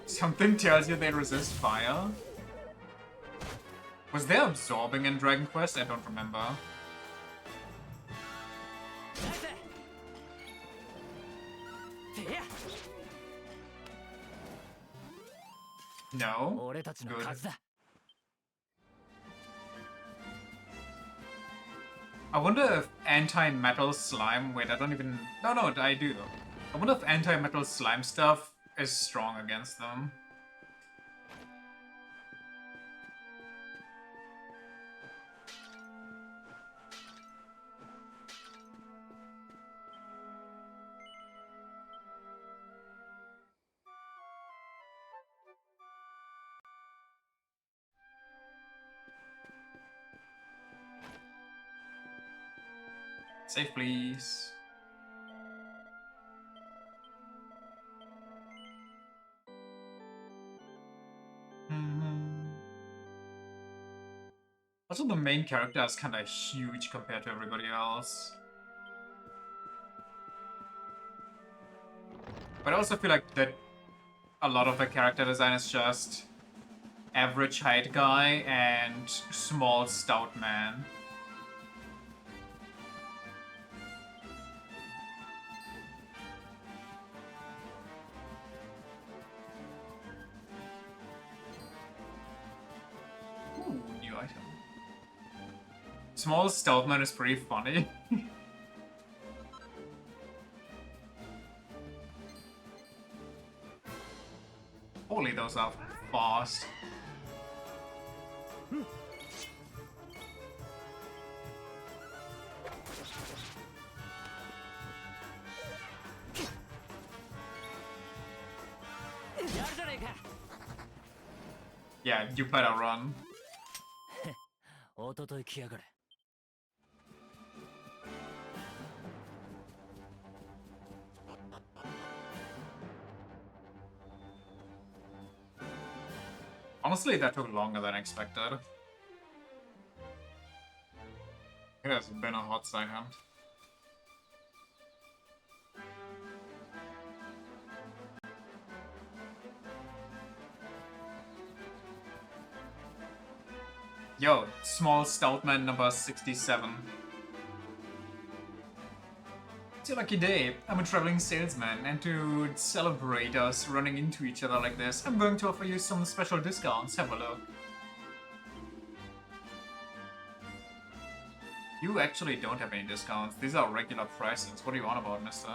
[SPEAKER 1] Something tells you they resist fire? Was there absorbing in Dragon Quest? I don't remember. No? Good. I wonder if anti-metal slime... Wait, I don't even... No, I do. I wonder if anti-metal slime stuff is strong against them. Save, please. Also, the main character is kind of huge compared to everybody else. But I also feel like that a lot of the character design is just average height guy and small stout man. Ooh, new item. Small stout man is pretty funny. Holy, those are fast. Yeah, you better run. Honestly, that took longer than expected. It has been a hot second. Yo, small stout man number 67. It's your lucky day. I'm a traveling salesman, and to celebrate us running into each other like this, I'm going to offer you some special discounts. Have a look. You actually don't have any discounts. These are regular prices. What do you want about, mister?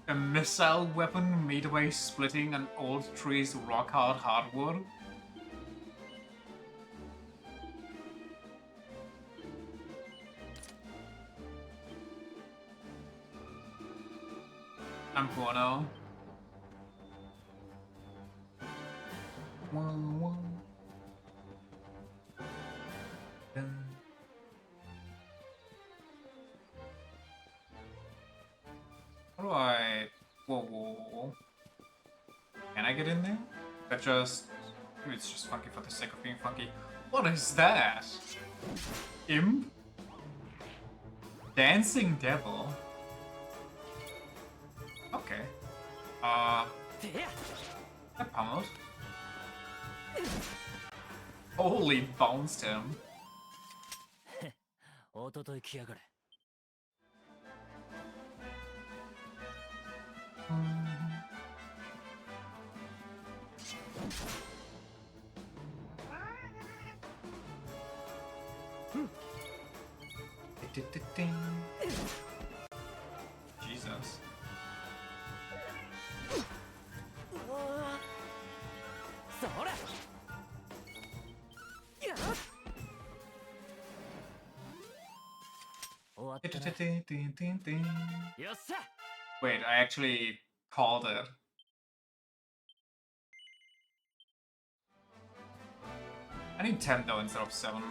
[SPEAKER 1] A missile weapon made by splitting an old tree's rock-hard hardwood? I'm poor now. How do I... Whoa, whoa, whoa. Can I get in there? That just... Maybe it's just funky for the sake of being funky. What is that? Imp? Dancing devil? Okay. I pummeled. Holy bounced him.
[SPEAKER 8] おととい来やがれ。
[SPEAKER 1] Jesus. Wait, I actually called it. I need 10 though instead of 7.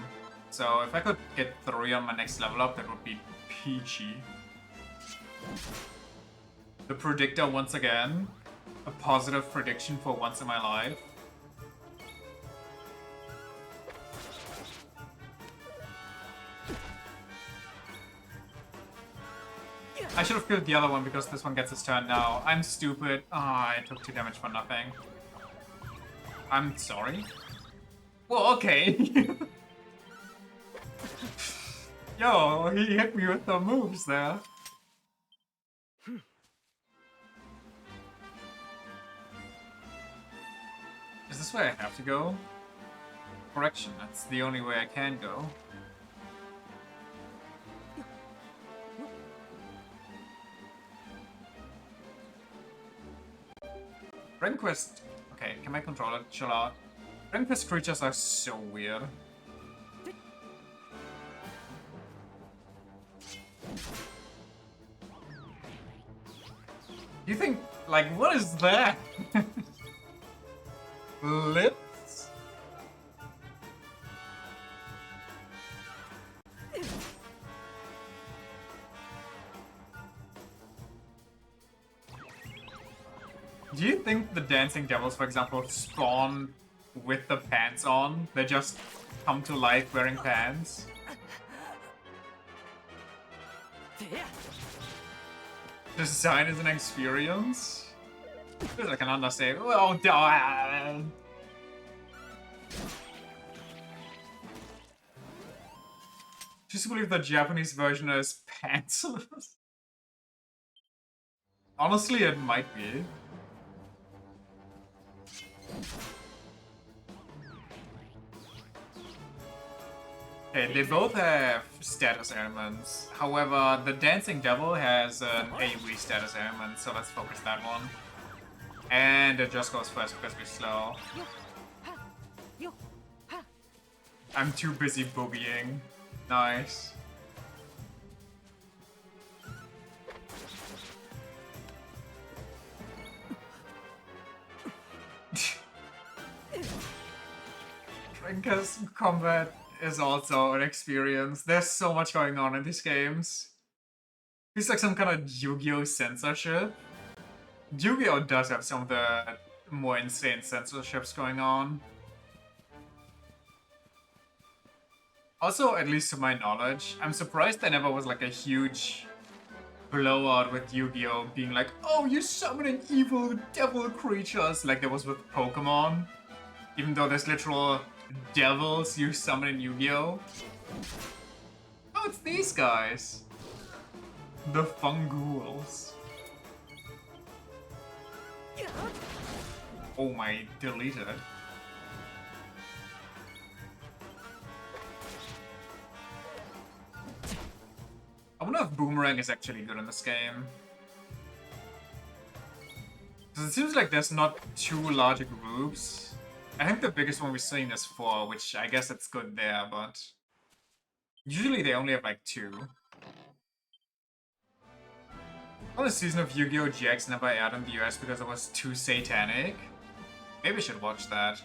[SPEAKER 1] So if I could get 3 on my next level up, that would be peachy. The predictor once again. A positive prediction for once in my life. I should have killed the other one because this one gets his turn now. I'm stupid. Ah, I took 2 damage for nothing. I'm sorry. Well, okay. Yo, he hit me with the moves there. Is this where I have to go? Correction, that's the only way I can go. Rehnquist. Okay, can my controller chill out? Rehnquist creatures are so weird. You think, like, what is that? Lips? Do you think the dancing devils, for example, spawn with the pants on? They just come to life wearing pants? Design is an experience? Feels like an understatement. Oh, darn! Just believe the Japanese version is pantsless. Honestly, it might be. Okay, they both have status ailments. However, the Dancing Devil has an AoE status ailment, so let's focus that one. And it just goes first because we're slow. I'm too busy boogieing. Nice. Drinker's combat is also an experience. There's so much going on in these games. It's like some kind of Yu-Gi-Oh! Censorship. Yu-Gi-Oh! Does have some of the more insane censorships going on. Also, at least to my knowledge, I'm surprised there never was like a huge blowout with Yu-Gi-Oh! Being like, oh, you summoning evil devil creatures, like there was with Pokemon. Even though there's literal devils you summon in Yu-Gi-Oh? Oh, it's these guys. The Funghouls. Oh my, deleted. I wonder if Boomerang is actually good in this game. Because it seems like there's not two larger groups. I think the biggest one we've seen is 4, which I guess it's good there, but... usually they only have like 2. Well, the season of Yu-Gi-Oh! GX never aired in the US because it was too satanic. Maybe I should watch that.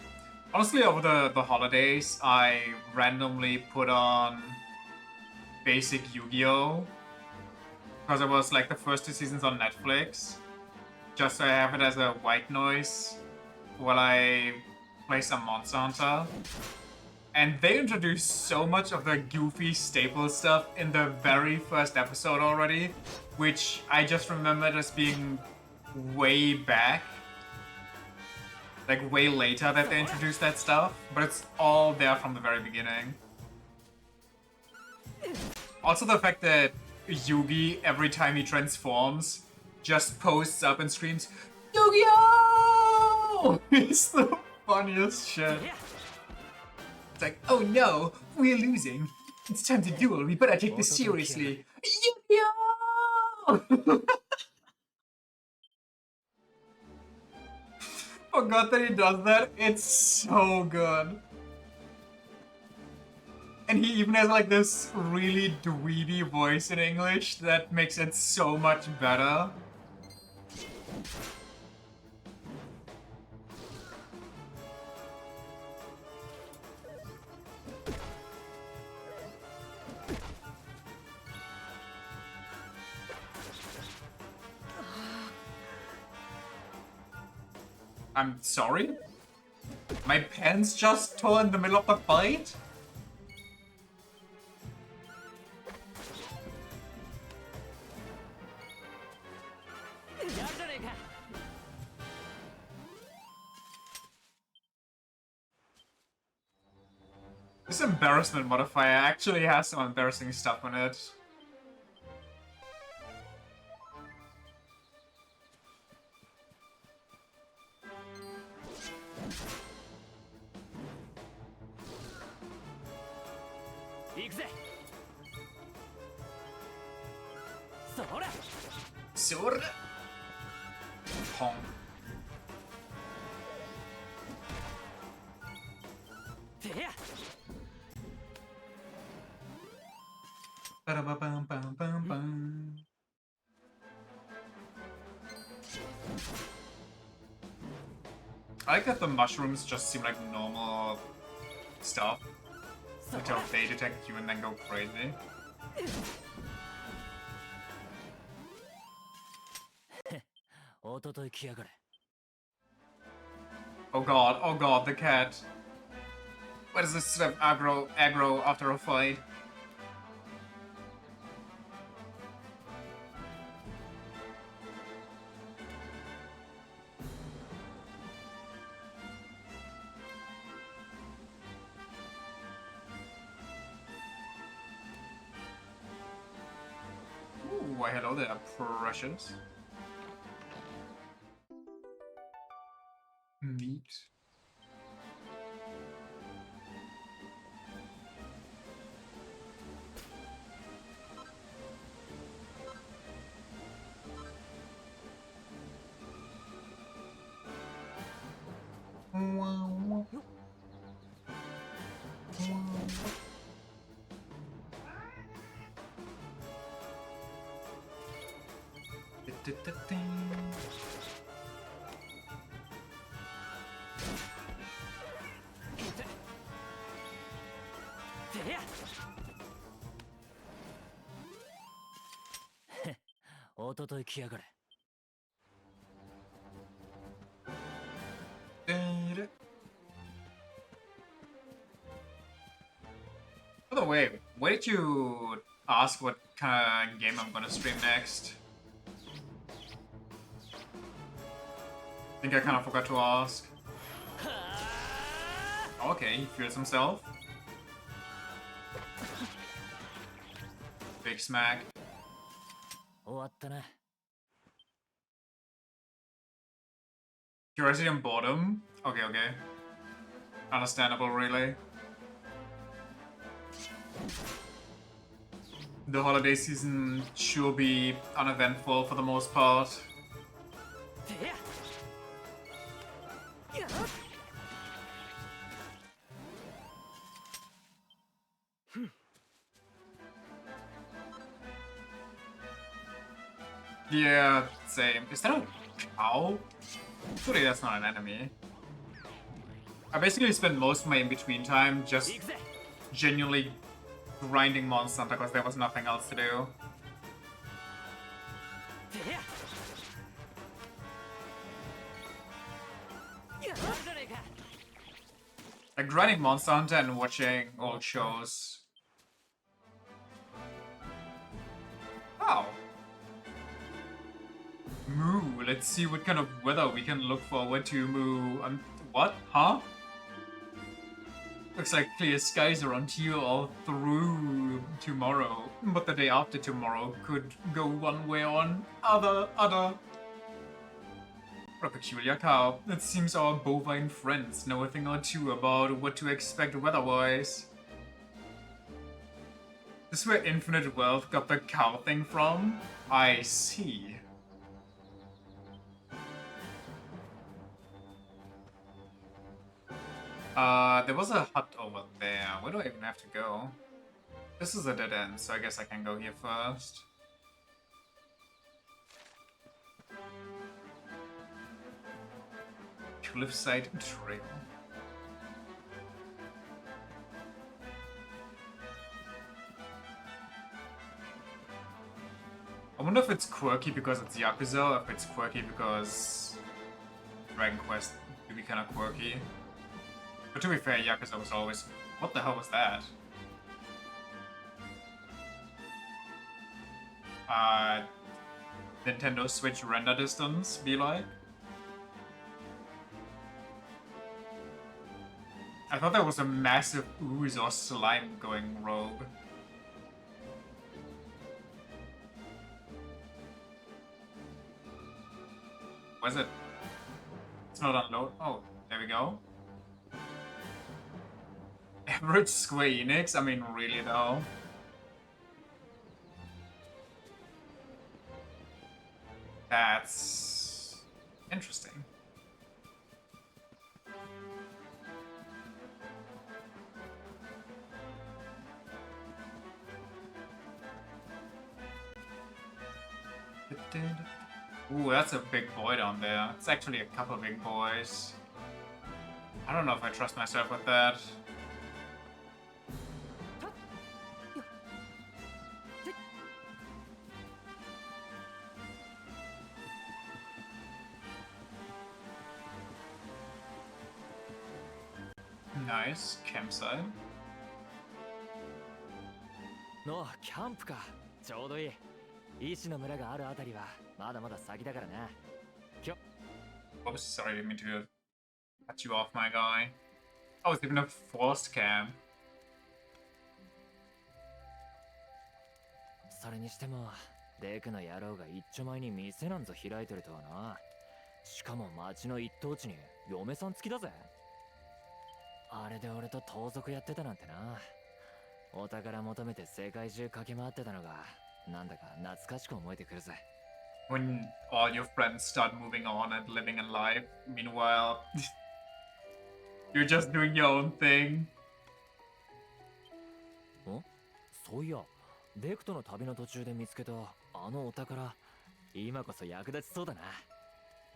[SPEAKER 1] Honestly, over the holidays, I randomly put on basic Yu-Gi-Oh! Because it was like the first 2 seasons on Netflix. Just so I have it as a white noise while I play some Monster Hunter. And they introduced so much of the goofy staple stuff in the very first episode already, which I just remembered as being way back. Like way later that they introduced that stuff, but it's all there from the very beginning. Also the fact that Yugi, every time he transforms, just posts up and screams, Yu-Gi-Oh! It's the funniest shit. It's like, oh no, we're losing. It's time to duel, we better take this seriously. Yu-Gi-Oh! Forgot that he does that, it's so good. And he even has like this really dweeby voice in English that makes it so much better. I'm sorry? My pants just tore in the middle of the fight? This embarrassment modifier actually has some embarrassing stuff in it. Sword. Pong. Ba-da-ba-bum-bum-bum-bum. I like that the mushrooms just seem like normal stuff until they detect you and then go crazy. Oh god, the cat. Why does this sort of aggro after a fight? Ooh, why hello there, precious. Neat. By the way, why did you ask what kind of game I'm gonna stream next? I think I kind of forgot to ask. Okay, he feels himself. Big smack.
[SPEAKER 8] 終わったな。
[SPEAKER 1] Curiosity and boredom? Okay, okay. Understandable, really. The holiday season sure be uneventful for the most part. Yeah, same. Is that a cow? Surely that's not an enemy. I basically spent most of my in-between time just genuinely grinding Monster Hunter because there was nothing else to do. Like grinding Monster Hunter and watching old shows. Oh. Moo, let's see what kind of weather we can look forward to, Moo. What? Huh? Looks like clear skies around here all through tomorrow. But the day after tomorrow could go one way or other. What a peculiar cow. It seems our bovine friends know a thing or two about what to expect weather-wise. This is where Infinite Wealth got the cow thing from? I see. There was a hut over there. Where do I even have to go? This is a dead end, so I guess I can go here first. Cliffside Trail. I wonder if it's quirky because it's Yakuza, or if it's quirky because Dragon Quest could be kind of quirky. But to be fair, Yakuza was always... What the hell was that? Nintendo Switch render distance, be like? I thought there was a massive ooze or slime going rogue. Was it? It's not unload. Oh, there we go. Average Square Enix? I mean, really though. That's interesting. Ooh, that's a big boy down there. It's actually a couple big boys. I don't know if I trust myself with that. Nice campsite.
[SPEAKER 8] のキャンプか。ちょうどいい。医師の村があるあたりはまだまだ先だからな。
[SPEAKER 1] Oops, sorry, I didn't mean to cut you off, my guy. Oh, it's even a forced camp.
[SPEAKER 8] それにしても、デクの野郎が一丁前に店なんぞ開いてるとはな。しかも町の一等地に嫁さん付きだぜ。あれで俺と盗賊やってたなんてな。お宝求めて世界中駆け回ってたのがなんだか懐かしく思えてくるぜ。
[SPEAKER 1] When all your friends start moving on and living in life, meanwhile, you're just doing your own thing.
[SPEAKER 8] そういや、デクとの旅の途中で見つけたあのお宝、今こそ役立ちそうだな。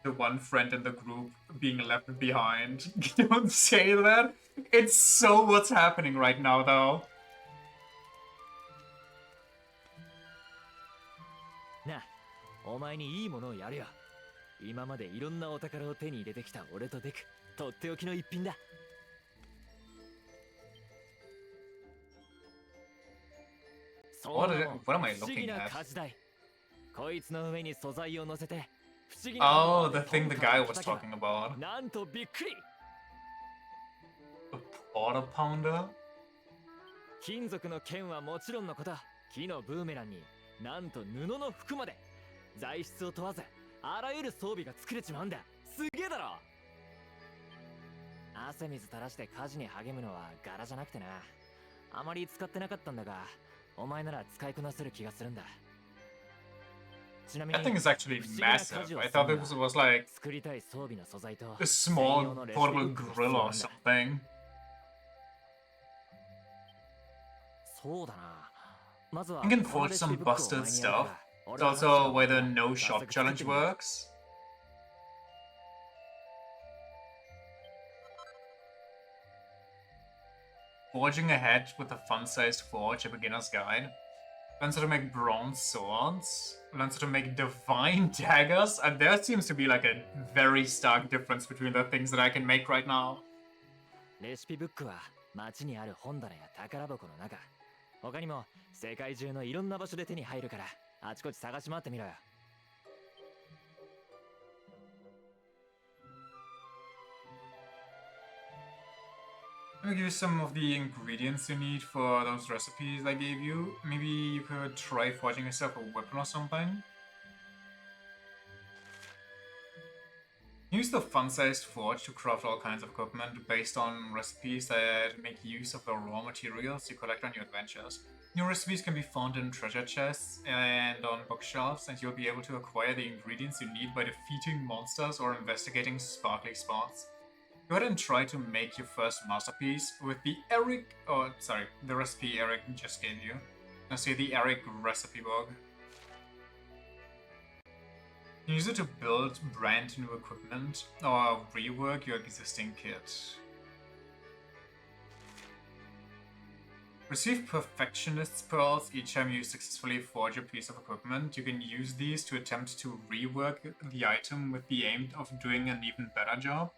[SPEAKER 1] The one friend in the group being left behind. Don't say that. It's so what's happening right now, though.
[SPEAKER 8] なあ、お前にいいものをやるよ。今までいろんなお宝を手に入れてきた俺とデク、とっておきの一品だ。
[SPEAKER 1] What am I looking at?
[SPEAKER 8] こいつの上に素材を乗せて。
[SPEAKER 1] Oh, the thing the guy was talking about.
[SPEAKER 8] なんとびっくり。
[SPEAKER 1] Quarter pounder?
[SPEAKER 8] 金属の剣はもちろんのこと、木のブーメランになんと布の服まで、材質を問わずあらゆる装備が作れちまうんだ。すげえだろ。汗水垂らして家事に励むのは柄じゃなくてな、あまり使ってなかったんだが、お前なら使いこなせる気がするんだ。ちなみに
[SPEAKER 1] That thing is actually massive. I thought this was like
[SPEAKER 8] 作りたい装備の素材と
[SPEAKER 1] a small portable grill or something.
[SPEAKER 8] そうだな。まずは
[SPEAKER 1] You can forge some busted stuff. It's also where the no shop challenge works. Forging ahead with a fun-sized forge, a beginner's guide. Learns how to make bronze swords. Learns how to make divine daggers. And there seems to be like a very stark difference between the things that I can make right now.
[SPEAKER 8] レシピブックは街にある本棚や宝箱の中、他にも世界中のいろんな場所で手に入るから、あちこち探し回ってみろよ。
[SPEAKER 1] Let me give you some of the ingredients you need for those recipes I gave you. Maybe you could try forging yourself a weapon or something. Use the fun-sized forge to craft all kinds of equipment based on recipes that make use of the raw materials you collect on your adventures. New recipes can be found in treasure chests and on bookshelves, and you'll be able to acquire the ingredients you need by defeating monsters or investigating sparkly spots. Go ahead and try to make your first masterpiece with the the recipe Eric just gave you. Let's see the Eric recipe book. Use it to build brand new equipment or rework your existing kit. Receive Perfectionist's Pearls each time you successfully forge a piece of equipment. You can use these to attempt to rework the item with the aim of doing an even better job.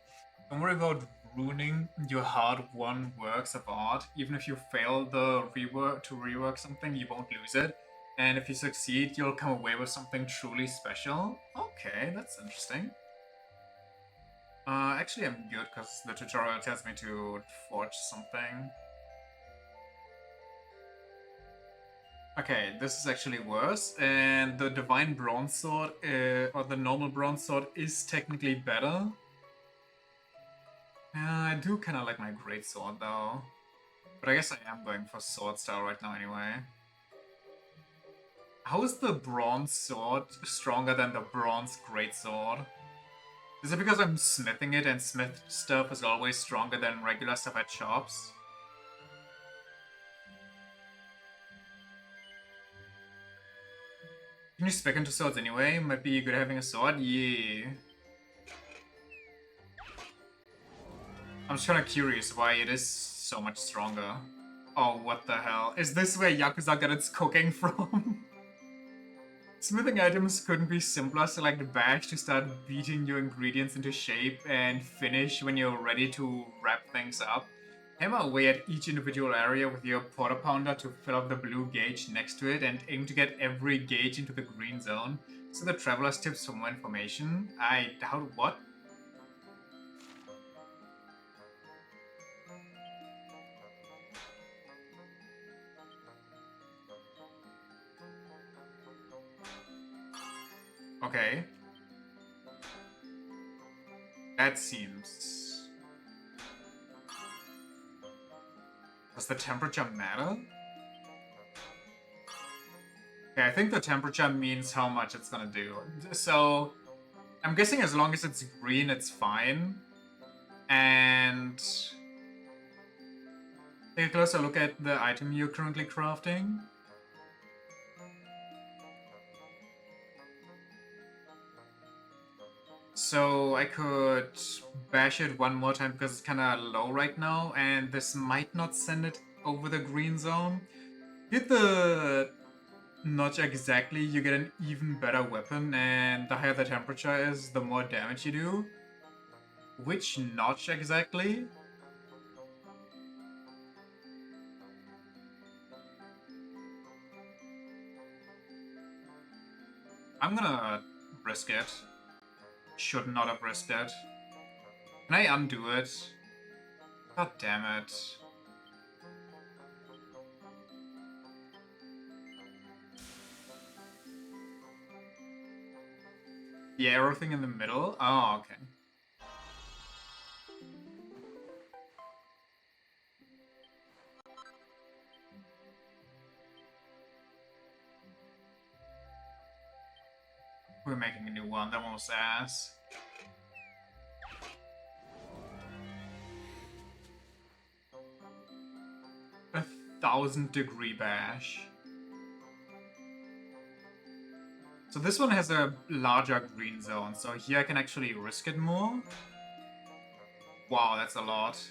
[SPEAKER 1] Don't worry about ruining your hard-won works of art. Even if you fail to rework something, you won't lose it. And if you succeed, you'll come away with something truly special. Okay, that's interesting. Actually I'm good because the tutorial tells me to forge something. Okay, this is actually worse, and the Divine Bronze Sword, or the normal Bronze Sword, is technically better. I do kind of like my Great Sword though, but I guess I am going for Sword Style right now anyway. How is the Bronze Sword stronger than the Bronze Great Sword? Is it because I'm smithing it and smith stuff is always stronger than regular stuff at shops? Can you spec into swords anyway? Might be good having a sword? Yeah. I'm just kind of curious why it is so much stronger. Oh, what the hell? Is this where Yakuza got its cooking from? Smithing items couldn't be simpler. Select the bash to start beating your ingredients into shape and finish when you're ready to wrap things up. Hammer away at each individual area with your porter pounder to fill up the blue gauge next to it and aim to get every gauge into the green zone. So the traveler's tips for more information. What? Okay. That seems... Does the temperature matter? Okay, I think the temperature means how much it's gonna do. So, I'm guessing as long as it's green, it's fine. And... take a closer look at the item you're currently crafting. So I could bash it one more time because it's kind of low right now, and this might not send it over the green zone. Hit the notch exactly, you get an even better weapon, and the higher the temperature is, the more damage you do. Which notch exactly? I'm gonna risk it. Should not have risked it. Can I undo it? God damn it. Yeah, everything in the middle? Oh, okay. We're making a new one. That one was ass. A 1000-degree bash. So this one has a larger green zone, so here I can actually risk it more. Wow, that's a lot.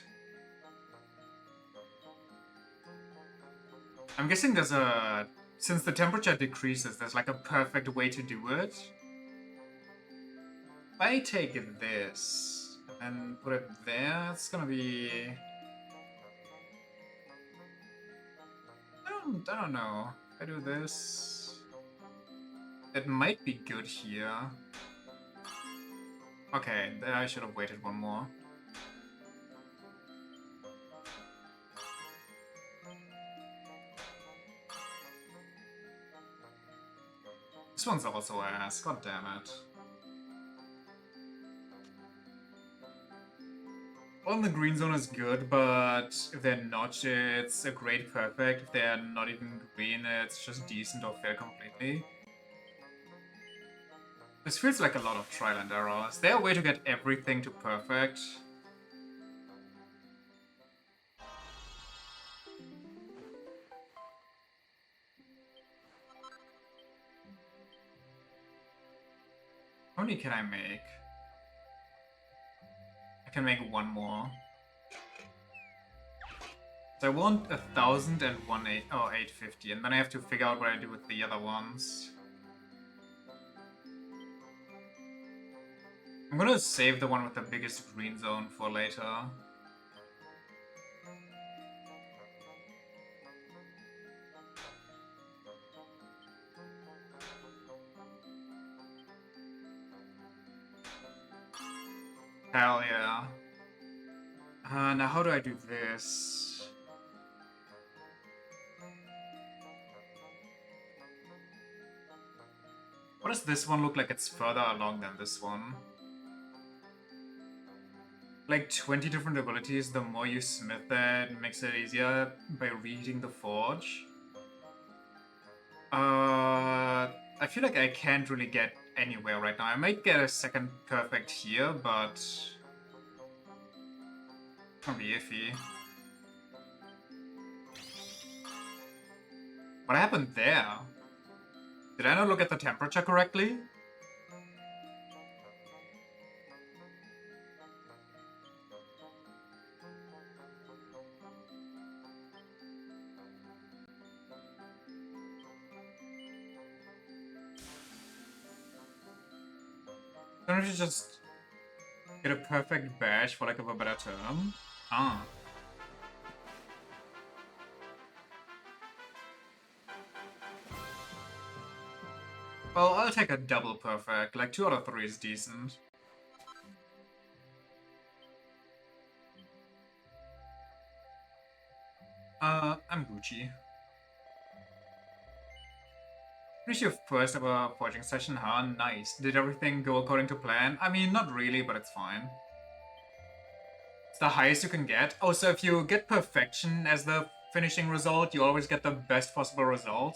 [SPEAKER 1] I'm guessing there's a... Since the temperature decreases, there's like a perfect way to do it. If I take this and put it there, it's gonna be... I don't know. If I do this... It might be good here. Okay, then I should have waited one more. This one's also ass, god damn it. Well, the green zone is good, but if they're not, it's a great perfect. If they're not even green, it's just decent or fair completely. This feels like a lot of trial and error. Is there a way to get everything to perfect? How many can I make? I can make one more. So I want 1,000 and 850, and then I have to figure out what I do with the other ones. I'm gonna save the one with the biggest green zone for later. Hell yeah. Now how do I do this? What does this one look like it's further along than this one? Like 20 different abilities, the more you smith it, makes it easier by reheating the forge. I feel like I can't really get anywhere right now. I might get a second perfect here, but... It's gonna be iffy. What happened there? Did I not look at the temperature correctly? Don't you just get a perfect bash, for lack of a better term? Ah. Well, I'll take a double perfect. Like 2 out of 3 is decent. I'm Gucci. Finish your first ever forging session, huh? Nice. Did everything go according to plan? I mean, not really, but it's fine. It's the highest you can get. Oh, so if you get perfection as the finishing result, you always get the best possible result.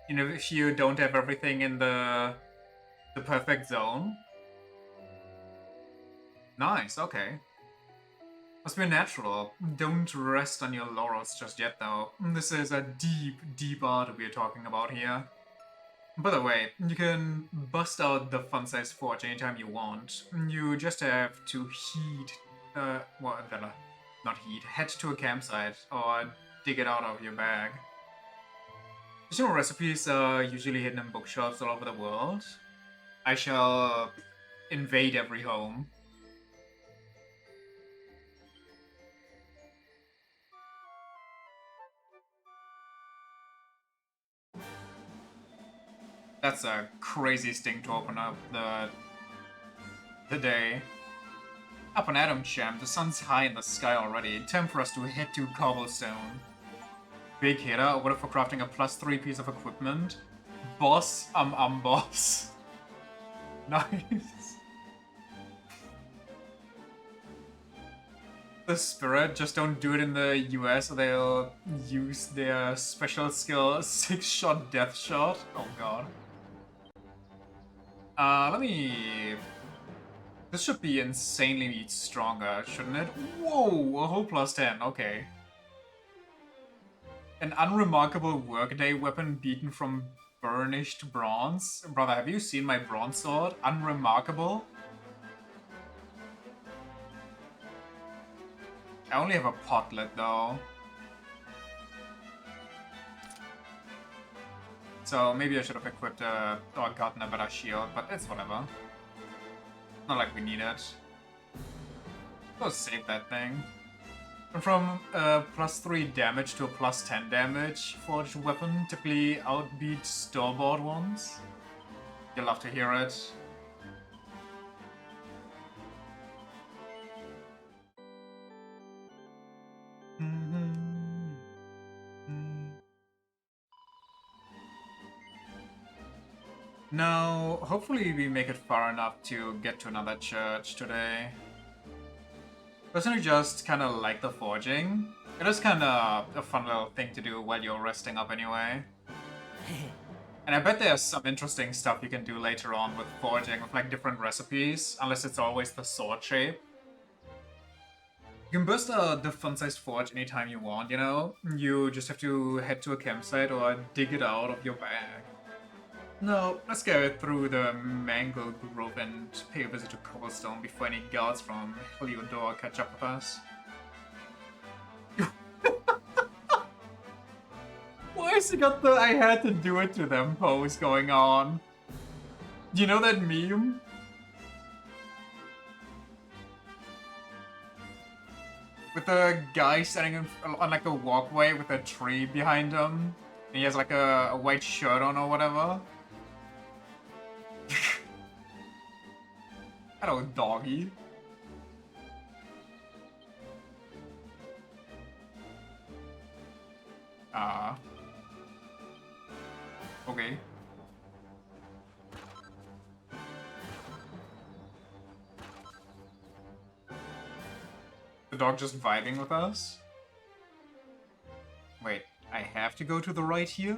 [SPEAKER 1] You know, if you don't have everything in the perfect zone. Nice, okay. Must be natural. Don't rest on your laurels just yet, though. This is a deep, deep art we're talking about here. By the way, you can bust out the fun-size forge anytime you want. You just have to head to a campsite or dig it out of your bag. Additional recipes are usually hidden in bookshelves all over the world. I shall invade every home. That's a crazy sting to open up the day. Up and at 'em, champ. The sun's high in the sky already. Time for us to head to Cobblestone. Big hitter. What for crafting a +3 piece of equipment? Boss, boss. Nice. The spirit, just don't do it in the US or they'll use their special skill 6-shot death shot. Oh god. Let me... This should be insanely stronger, shouldn't it? Whoa, a whole +10, okay. An unremarkable workday weapon beaten from burnished bronze. Brother, have you seen my bronze sword? Unremarkable? I only have a potlet though. So maybe I should have equipped or gotten a better shield, but it's whatever. Not like we need it. Go save that thing. And from +3 damage to a +10 damage, forged weapon typically outbeat store-bought ones. You'll love to hear it. Now, hopefully we make it far enough to get to another church today. Personally, just kind of like the forging. It is kind of a fun little thing to do while you're resting up anyway. And I bet there's some interesting stuff you can do later on with forging, with like different recipes, unless it's always the sword shape. You can burst a different-sized forge anytime you want, you know? You just have to head to a campsite or dig it out of your bag. No, let's go through the Mango Grove and pay a visit to Cobblestone before any guards from Heliodor catch up with us. Why has he got the I had to do it to them pose going on? Do you know that meme? With the guy standing on like a walkway with a tree behind him. And he has like a white shirt on or whatever. Hello, doggy. Okay. The dog just vibing with us? Wait, I have to go to the right here?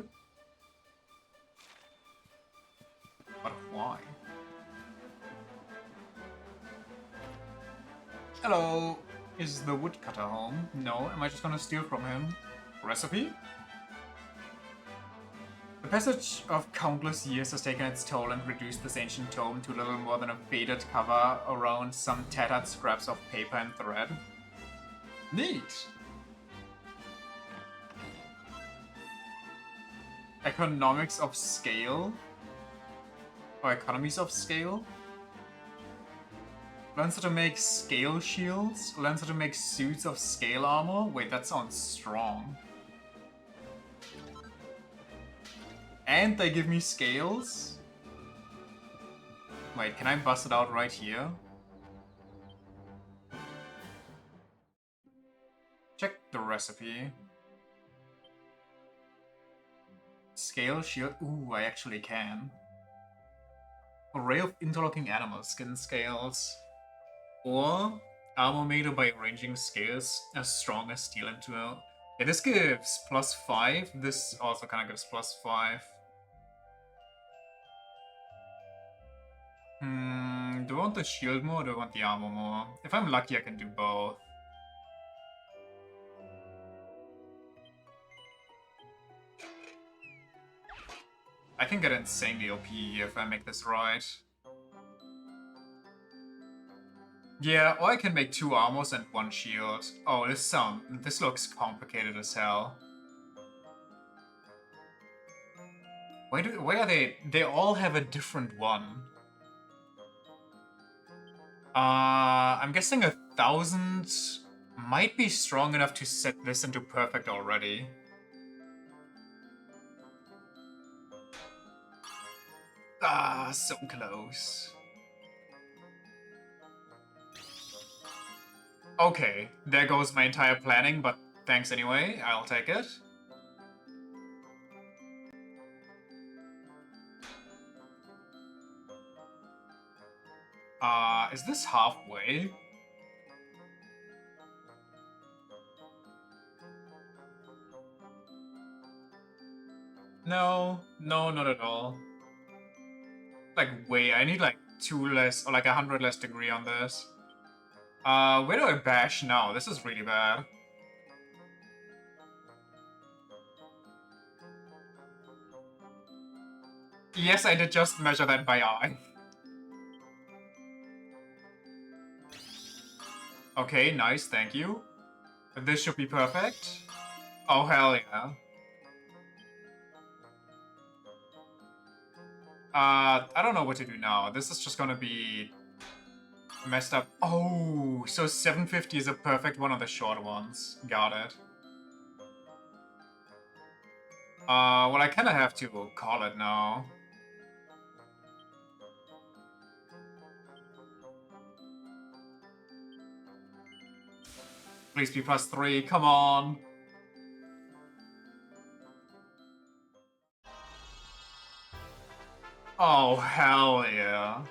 [SPEAKER 1] But why? Hello! Is the woodcutter home? No, am I just gonna steal from him? Recipe? The passage of countless years has taken its toll and reduced this ancient tome to little more than a faded cover around some tattered scraps of paper and thread. Neat! Economics of scale? Or economies of scale? Learns how to make scale shields? Learns how to make suits of scale armor? Wait, that sounds strong. And they give me scales? Wait, can I bust it out right here? Check the recipe. Scale shield? Ooh, I actually can. Array of interlocking animal skin scales. Or armor made by arranging scales as strong as steel into it. Yeah, this gives +5. This also kind of gives +5. Do I want the shield more or do I want the armor more? If I'm lucky, I can do both. I can get insanely OP if I make this right. Yeah, or I can make 2 armors and 1 shield. Oh, this looks complicated as hell. Why are they? They all have a different one. I'm guessing 1,000 might be strong enough to set this into perfect already. Ah, so close. Okay, there goes my entire planning, but thanks anyway. I'll take it. Is this halfway? No, no, not at all. Like, wait, I need like 2 less, or like 100 less degree on this. Where do I bash now? This is really bad. Yes, I did just measure that by eye. Okay, nice, thank you. This should be perfect. Oh, hell yeah. I don't know what to do now. This is just gonna be messed up. Oh, so 750 is a perfect one of the short ones. Got it. Well, I kinda have to call it now. Please be +3, come on. Oh, hell yeah.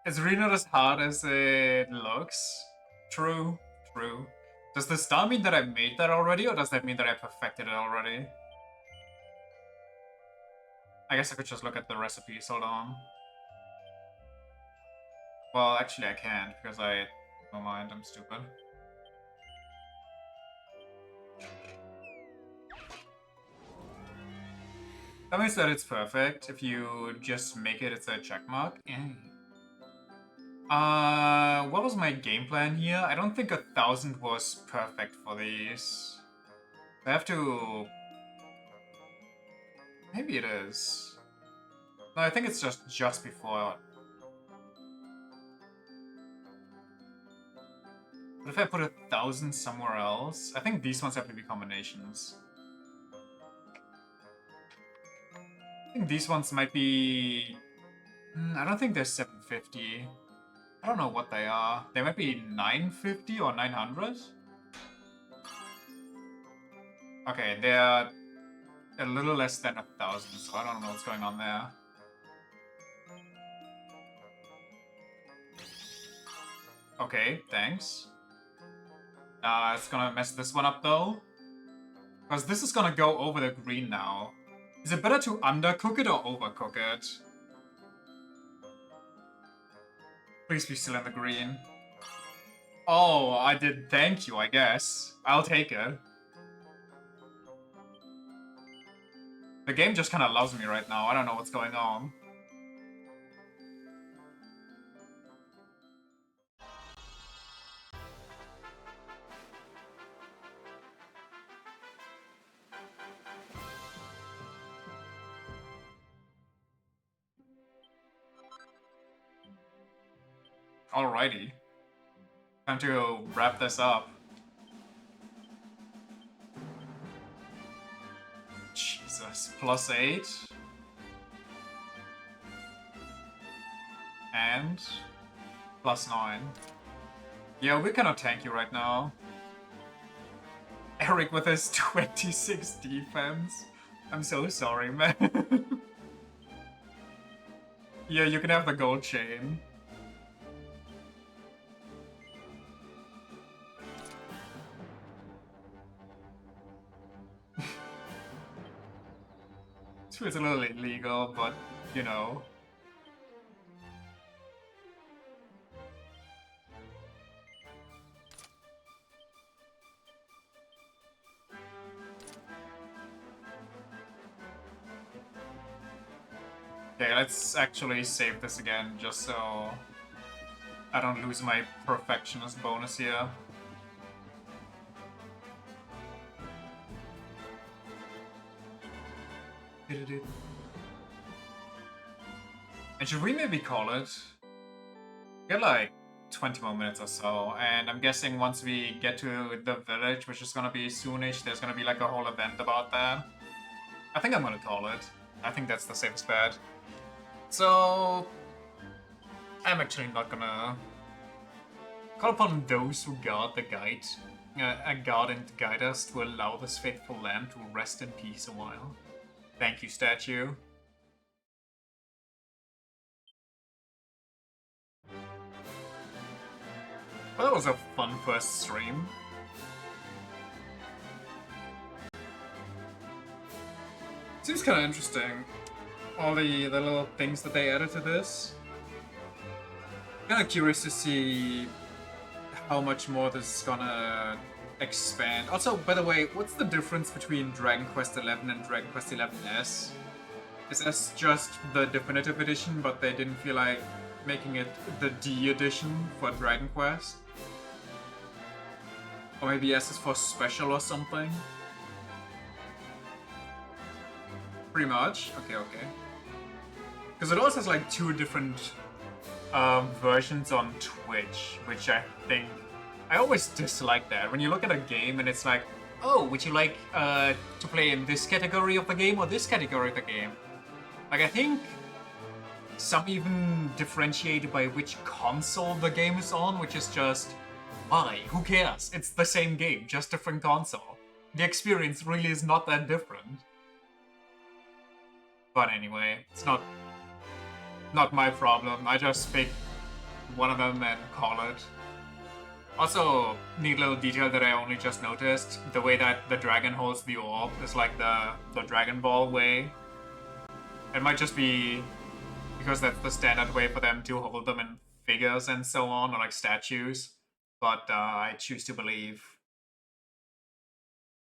[SPEAKER 1] It's really not as hard as it looks. True, true. Does the star mean that I made that already, or does that mean that I perfected it already? I guess I could just look at the recipes, hold on. Well, actually I can't, because never mind, I'm stupid. That means that it's perfect. If you just make it, it's a checkmark. What was my game plan here? I don't think 1,000 was perfect for these. I have to... Maybe it is. No, I think it's just before. But if I put 1,000 somewhere else? I think these ones have to be combinations. I think these ones might be... I don't think they're 750. I don't know what they are. They might be 950 or 900? Okay, they're a little less than 1,000, so I don't know what's going on there. Okay, thanks. It's gonna mess this one up though. Because this is gonna go over the green now. Is it better to undercook it or overcook it? Please be still in the green. Oh, I did thank you, I guess. I'll take it. The game just kinda loves me right now. I don't know what's going on. Alrighty. Time to wrap this up. Jesus. +8. And +9. Yeah, we cannot tank you right now. Eric with his 26 defense. I'm so sorry, man. Yeah, you can have the gold chain. It's a little illegal, but, you know. Okay, let's actually save this again, just so I don't lose my perfectionist bonus here. And should we maybe call it? Get like 20 more minutes or so, and I'm guessing once we get to the village, which is gonna be soonish, there's gonna be like a whole event about that. I think I'm gonna call it. I think that's the safest bet. So I'm actually not gonna call upon those who guard the guide, guard and guide us to allow this faithful lamb to rest in peace a while. Thank you, statue. Well, that was a fun first stream. Seems kind of interesting. All the little things that they added to this. Kind of curious to see how much more this is gonna expand. Also, by the way, what's the difference between Dragon Quest XI and Dragon Quest XI-S? Is S just the definitive edition, but they didn't feel like making it the D edition for Dragon Quest? Or maybe S is for special or something? Pretty much? Okay, okay. Because it also has like 2 different versions on Twitch, which I think... I always dislike that. When you look at a game and it's like, oh, would you like to play in this category of the game or this category of the game? Like, I think some even differentiated by which console the game is on, which is just, why? Who cares? It's the same game, just different console. The experience really is not that different. But anyway, it's not my problem. I just pick one of them and call it. Also, neat little detail that I only just noticed, the way that the dragon holds the orb is like the Dragon Ball way. It might just be because that's the standard way for them to hold them in figures and so on, or like statues. But I choose to believe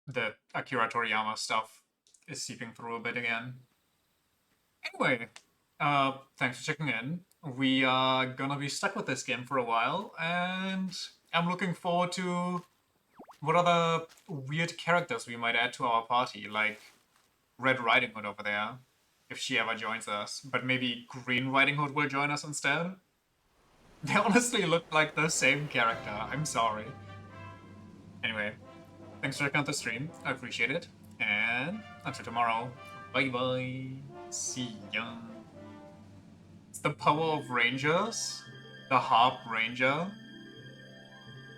[SPEAKER 1] the Akira Toriyama stuff is seeping through a bit again. Anyway, thanks for checking in. We are gonna be stuck with this game for a while, and I'm looking forward to what other weird characters we might add to our party, like Red Riding Hood over there, if she ever joins us. But maybe Green Riding Hood will join us instead? They honestly look like the same character, I'm sorry. Anyway, thanks for checking out the stream, I appreciate it, and until tomorrow, bye bye, see ya. It's the power of Rangers, the Harp Ranger,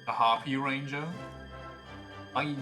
[SPEAKER 1] the Harpy Ranger. Bye.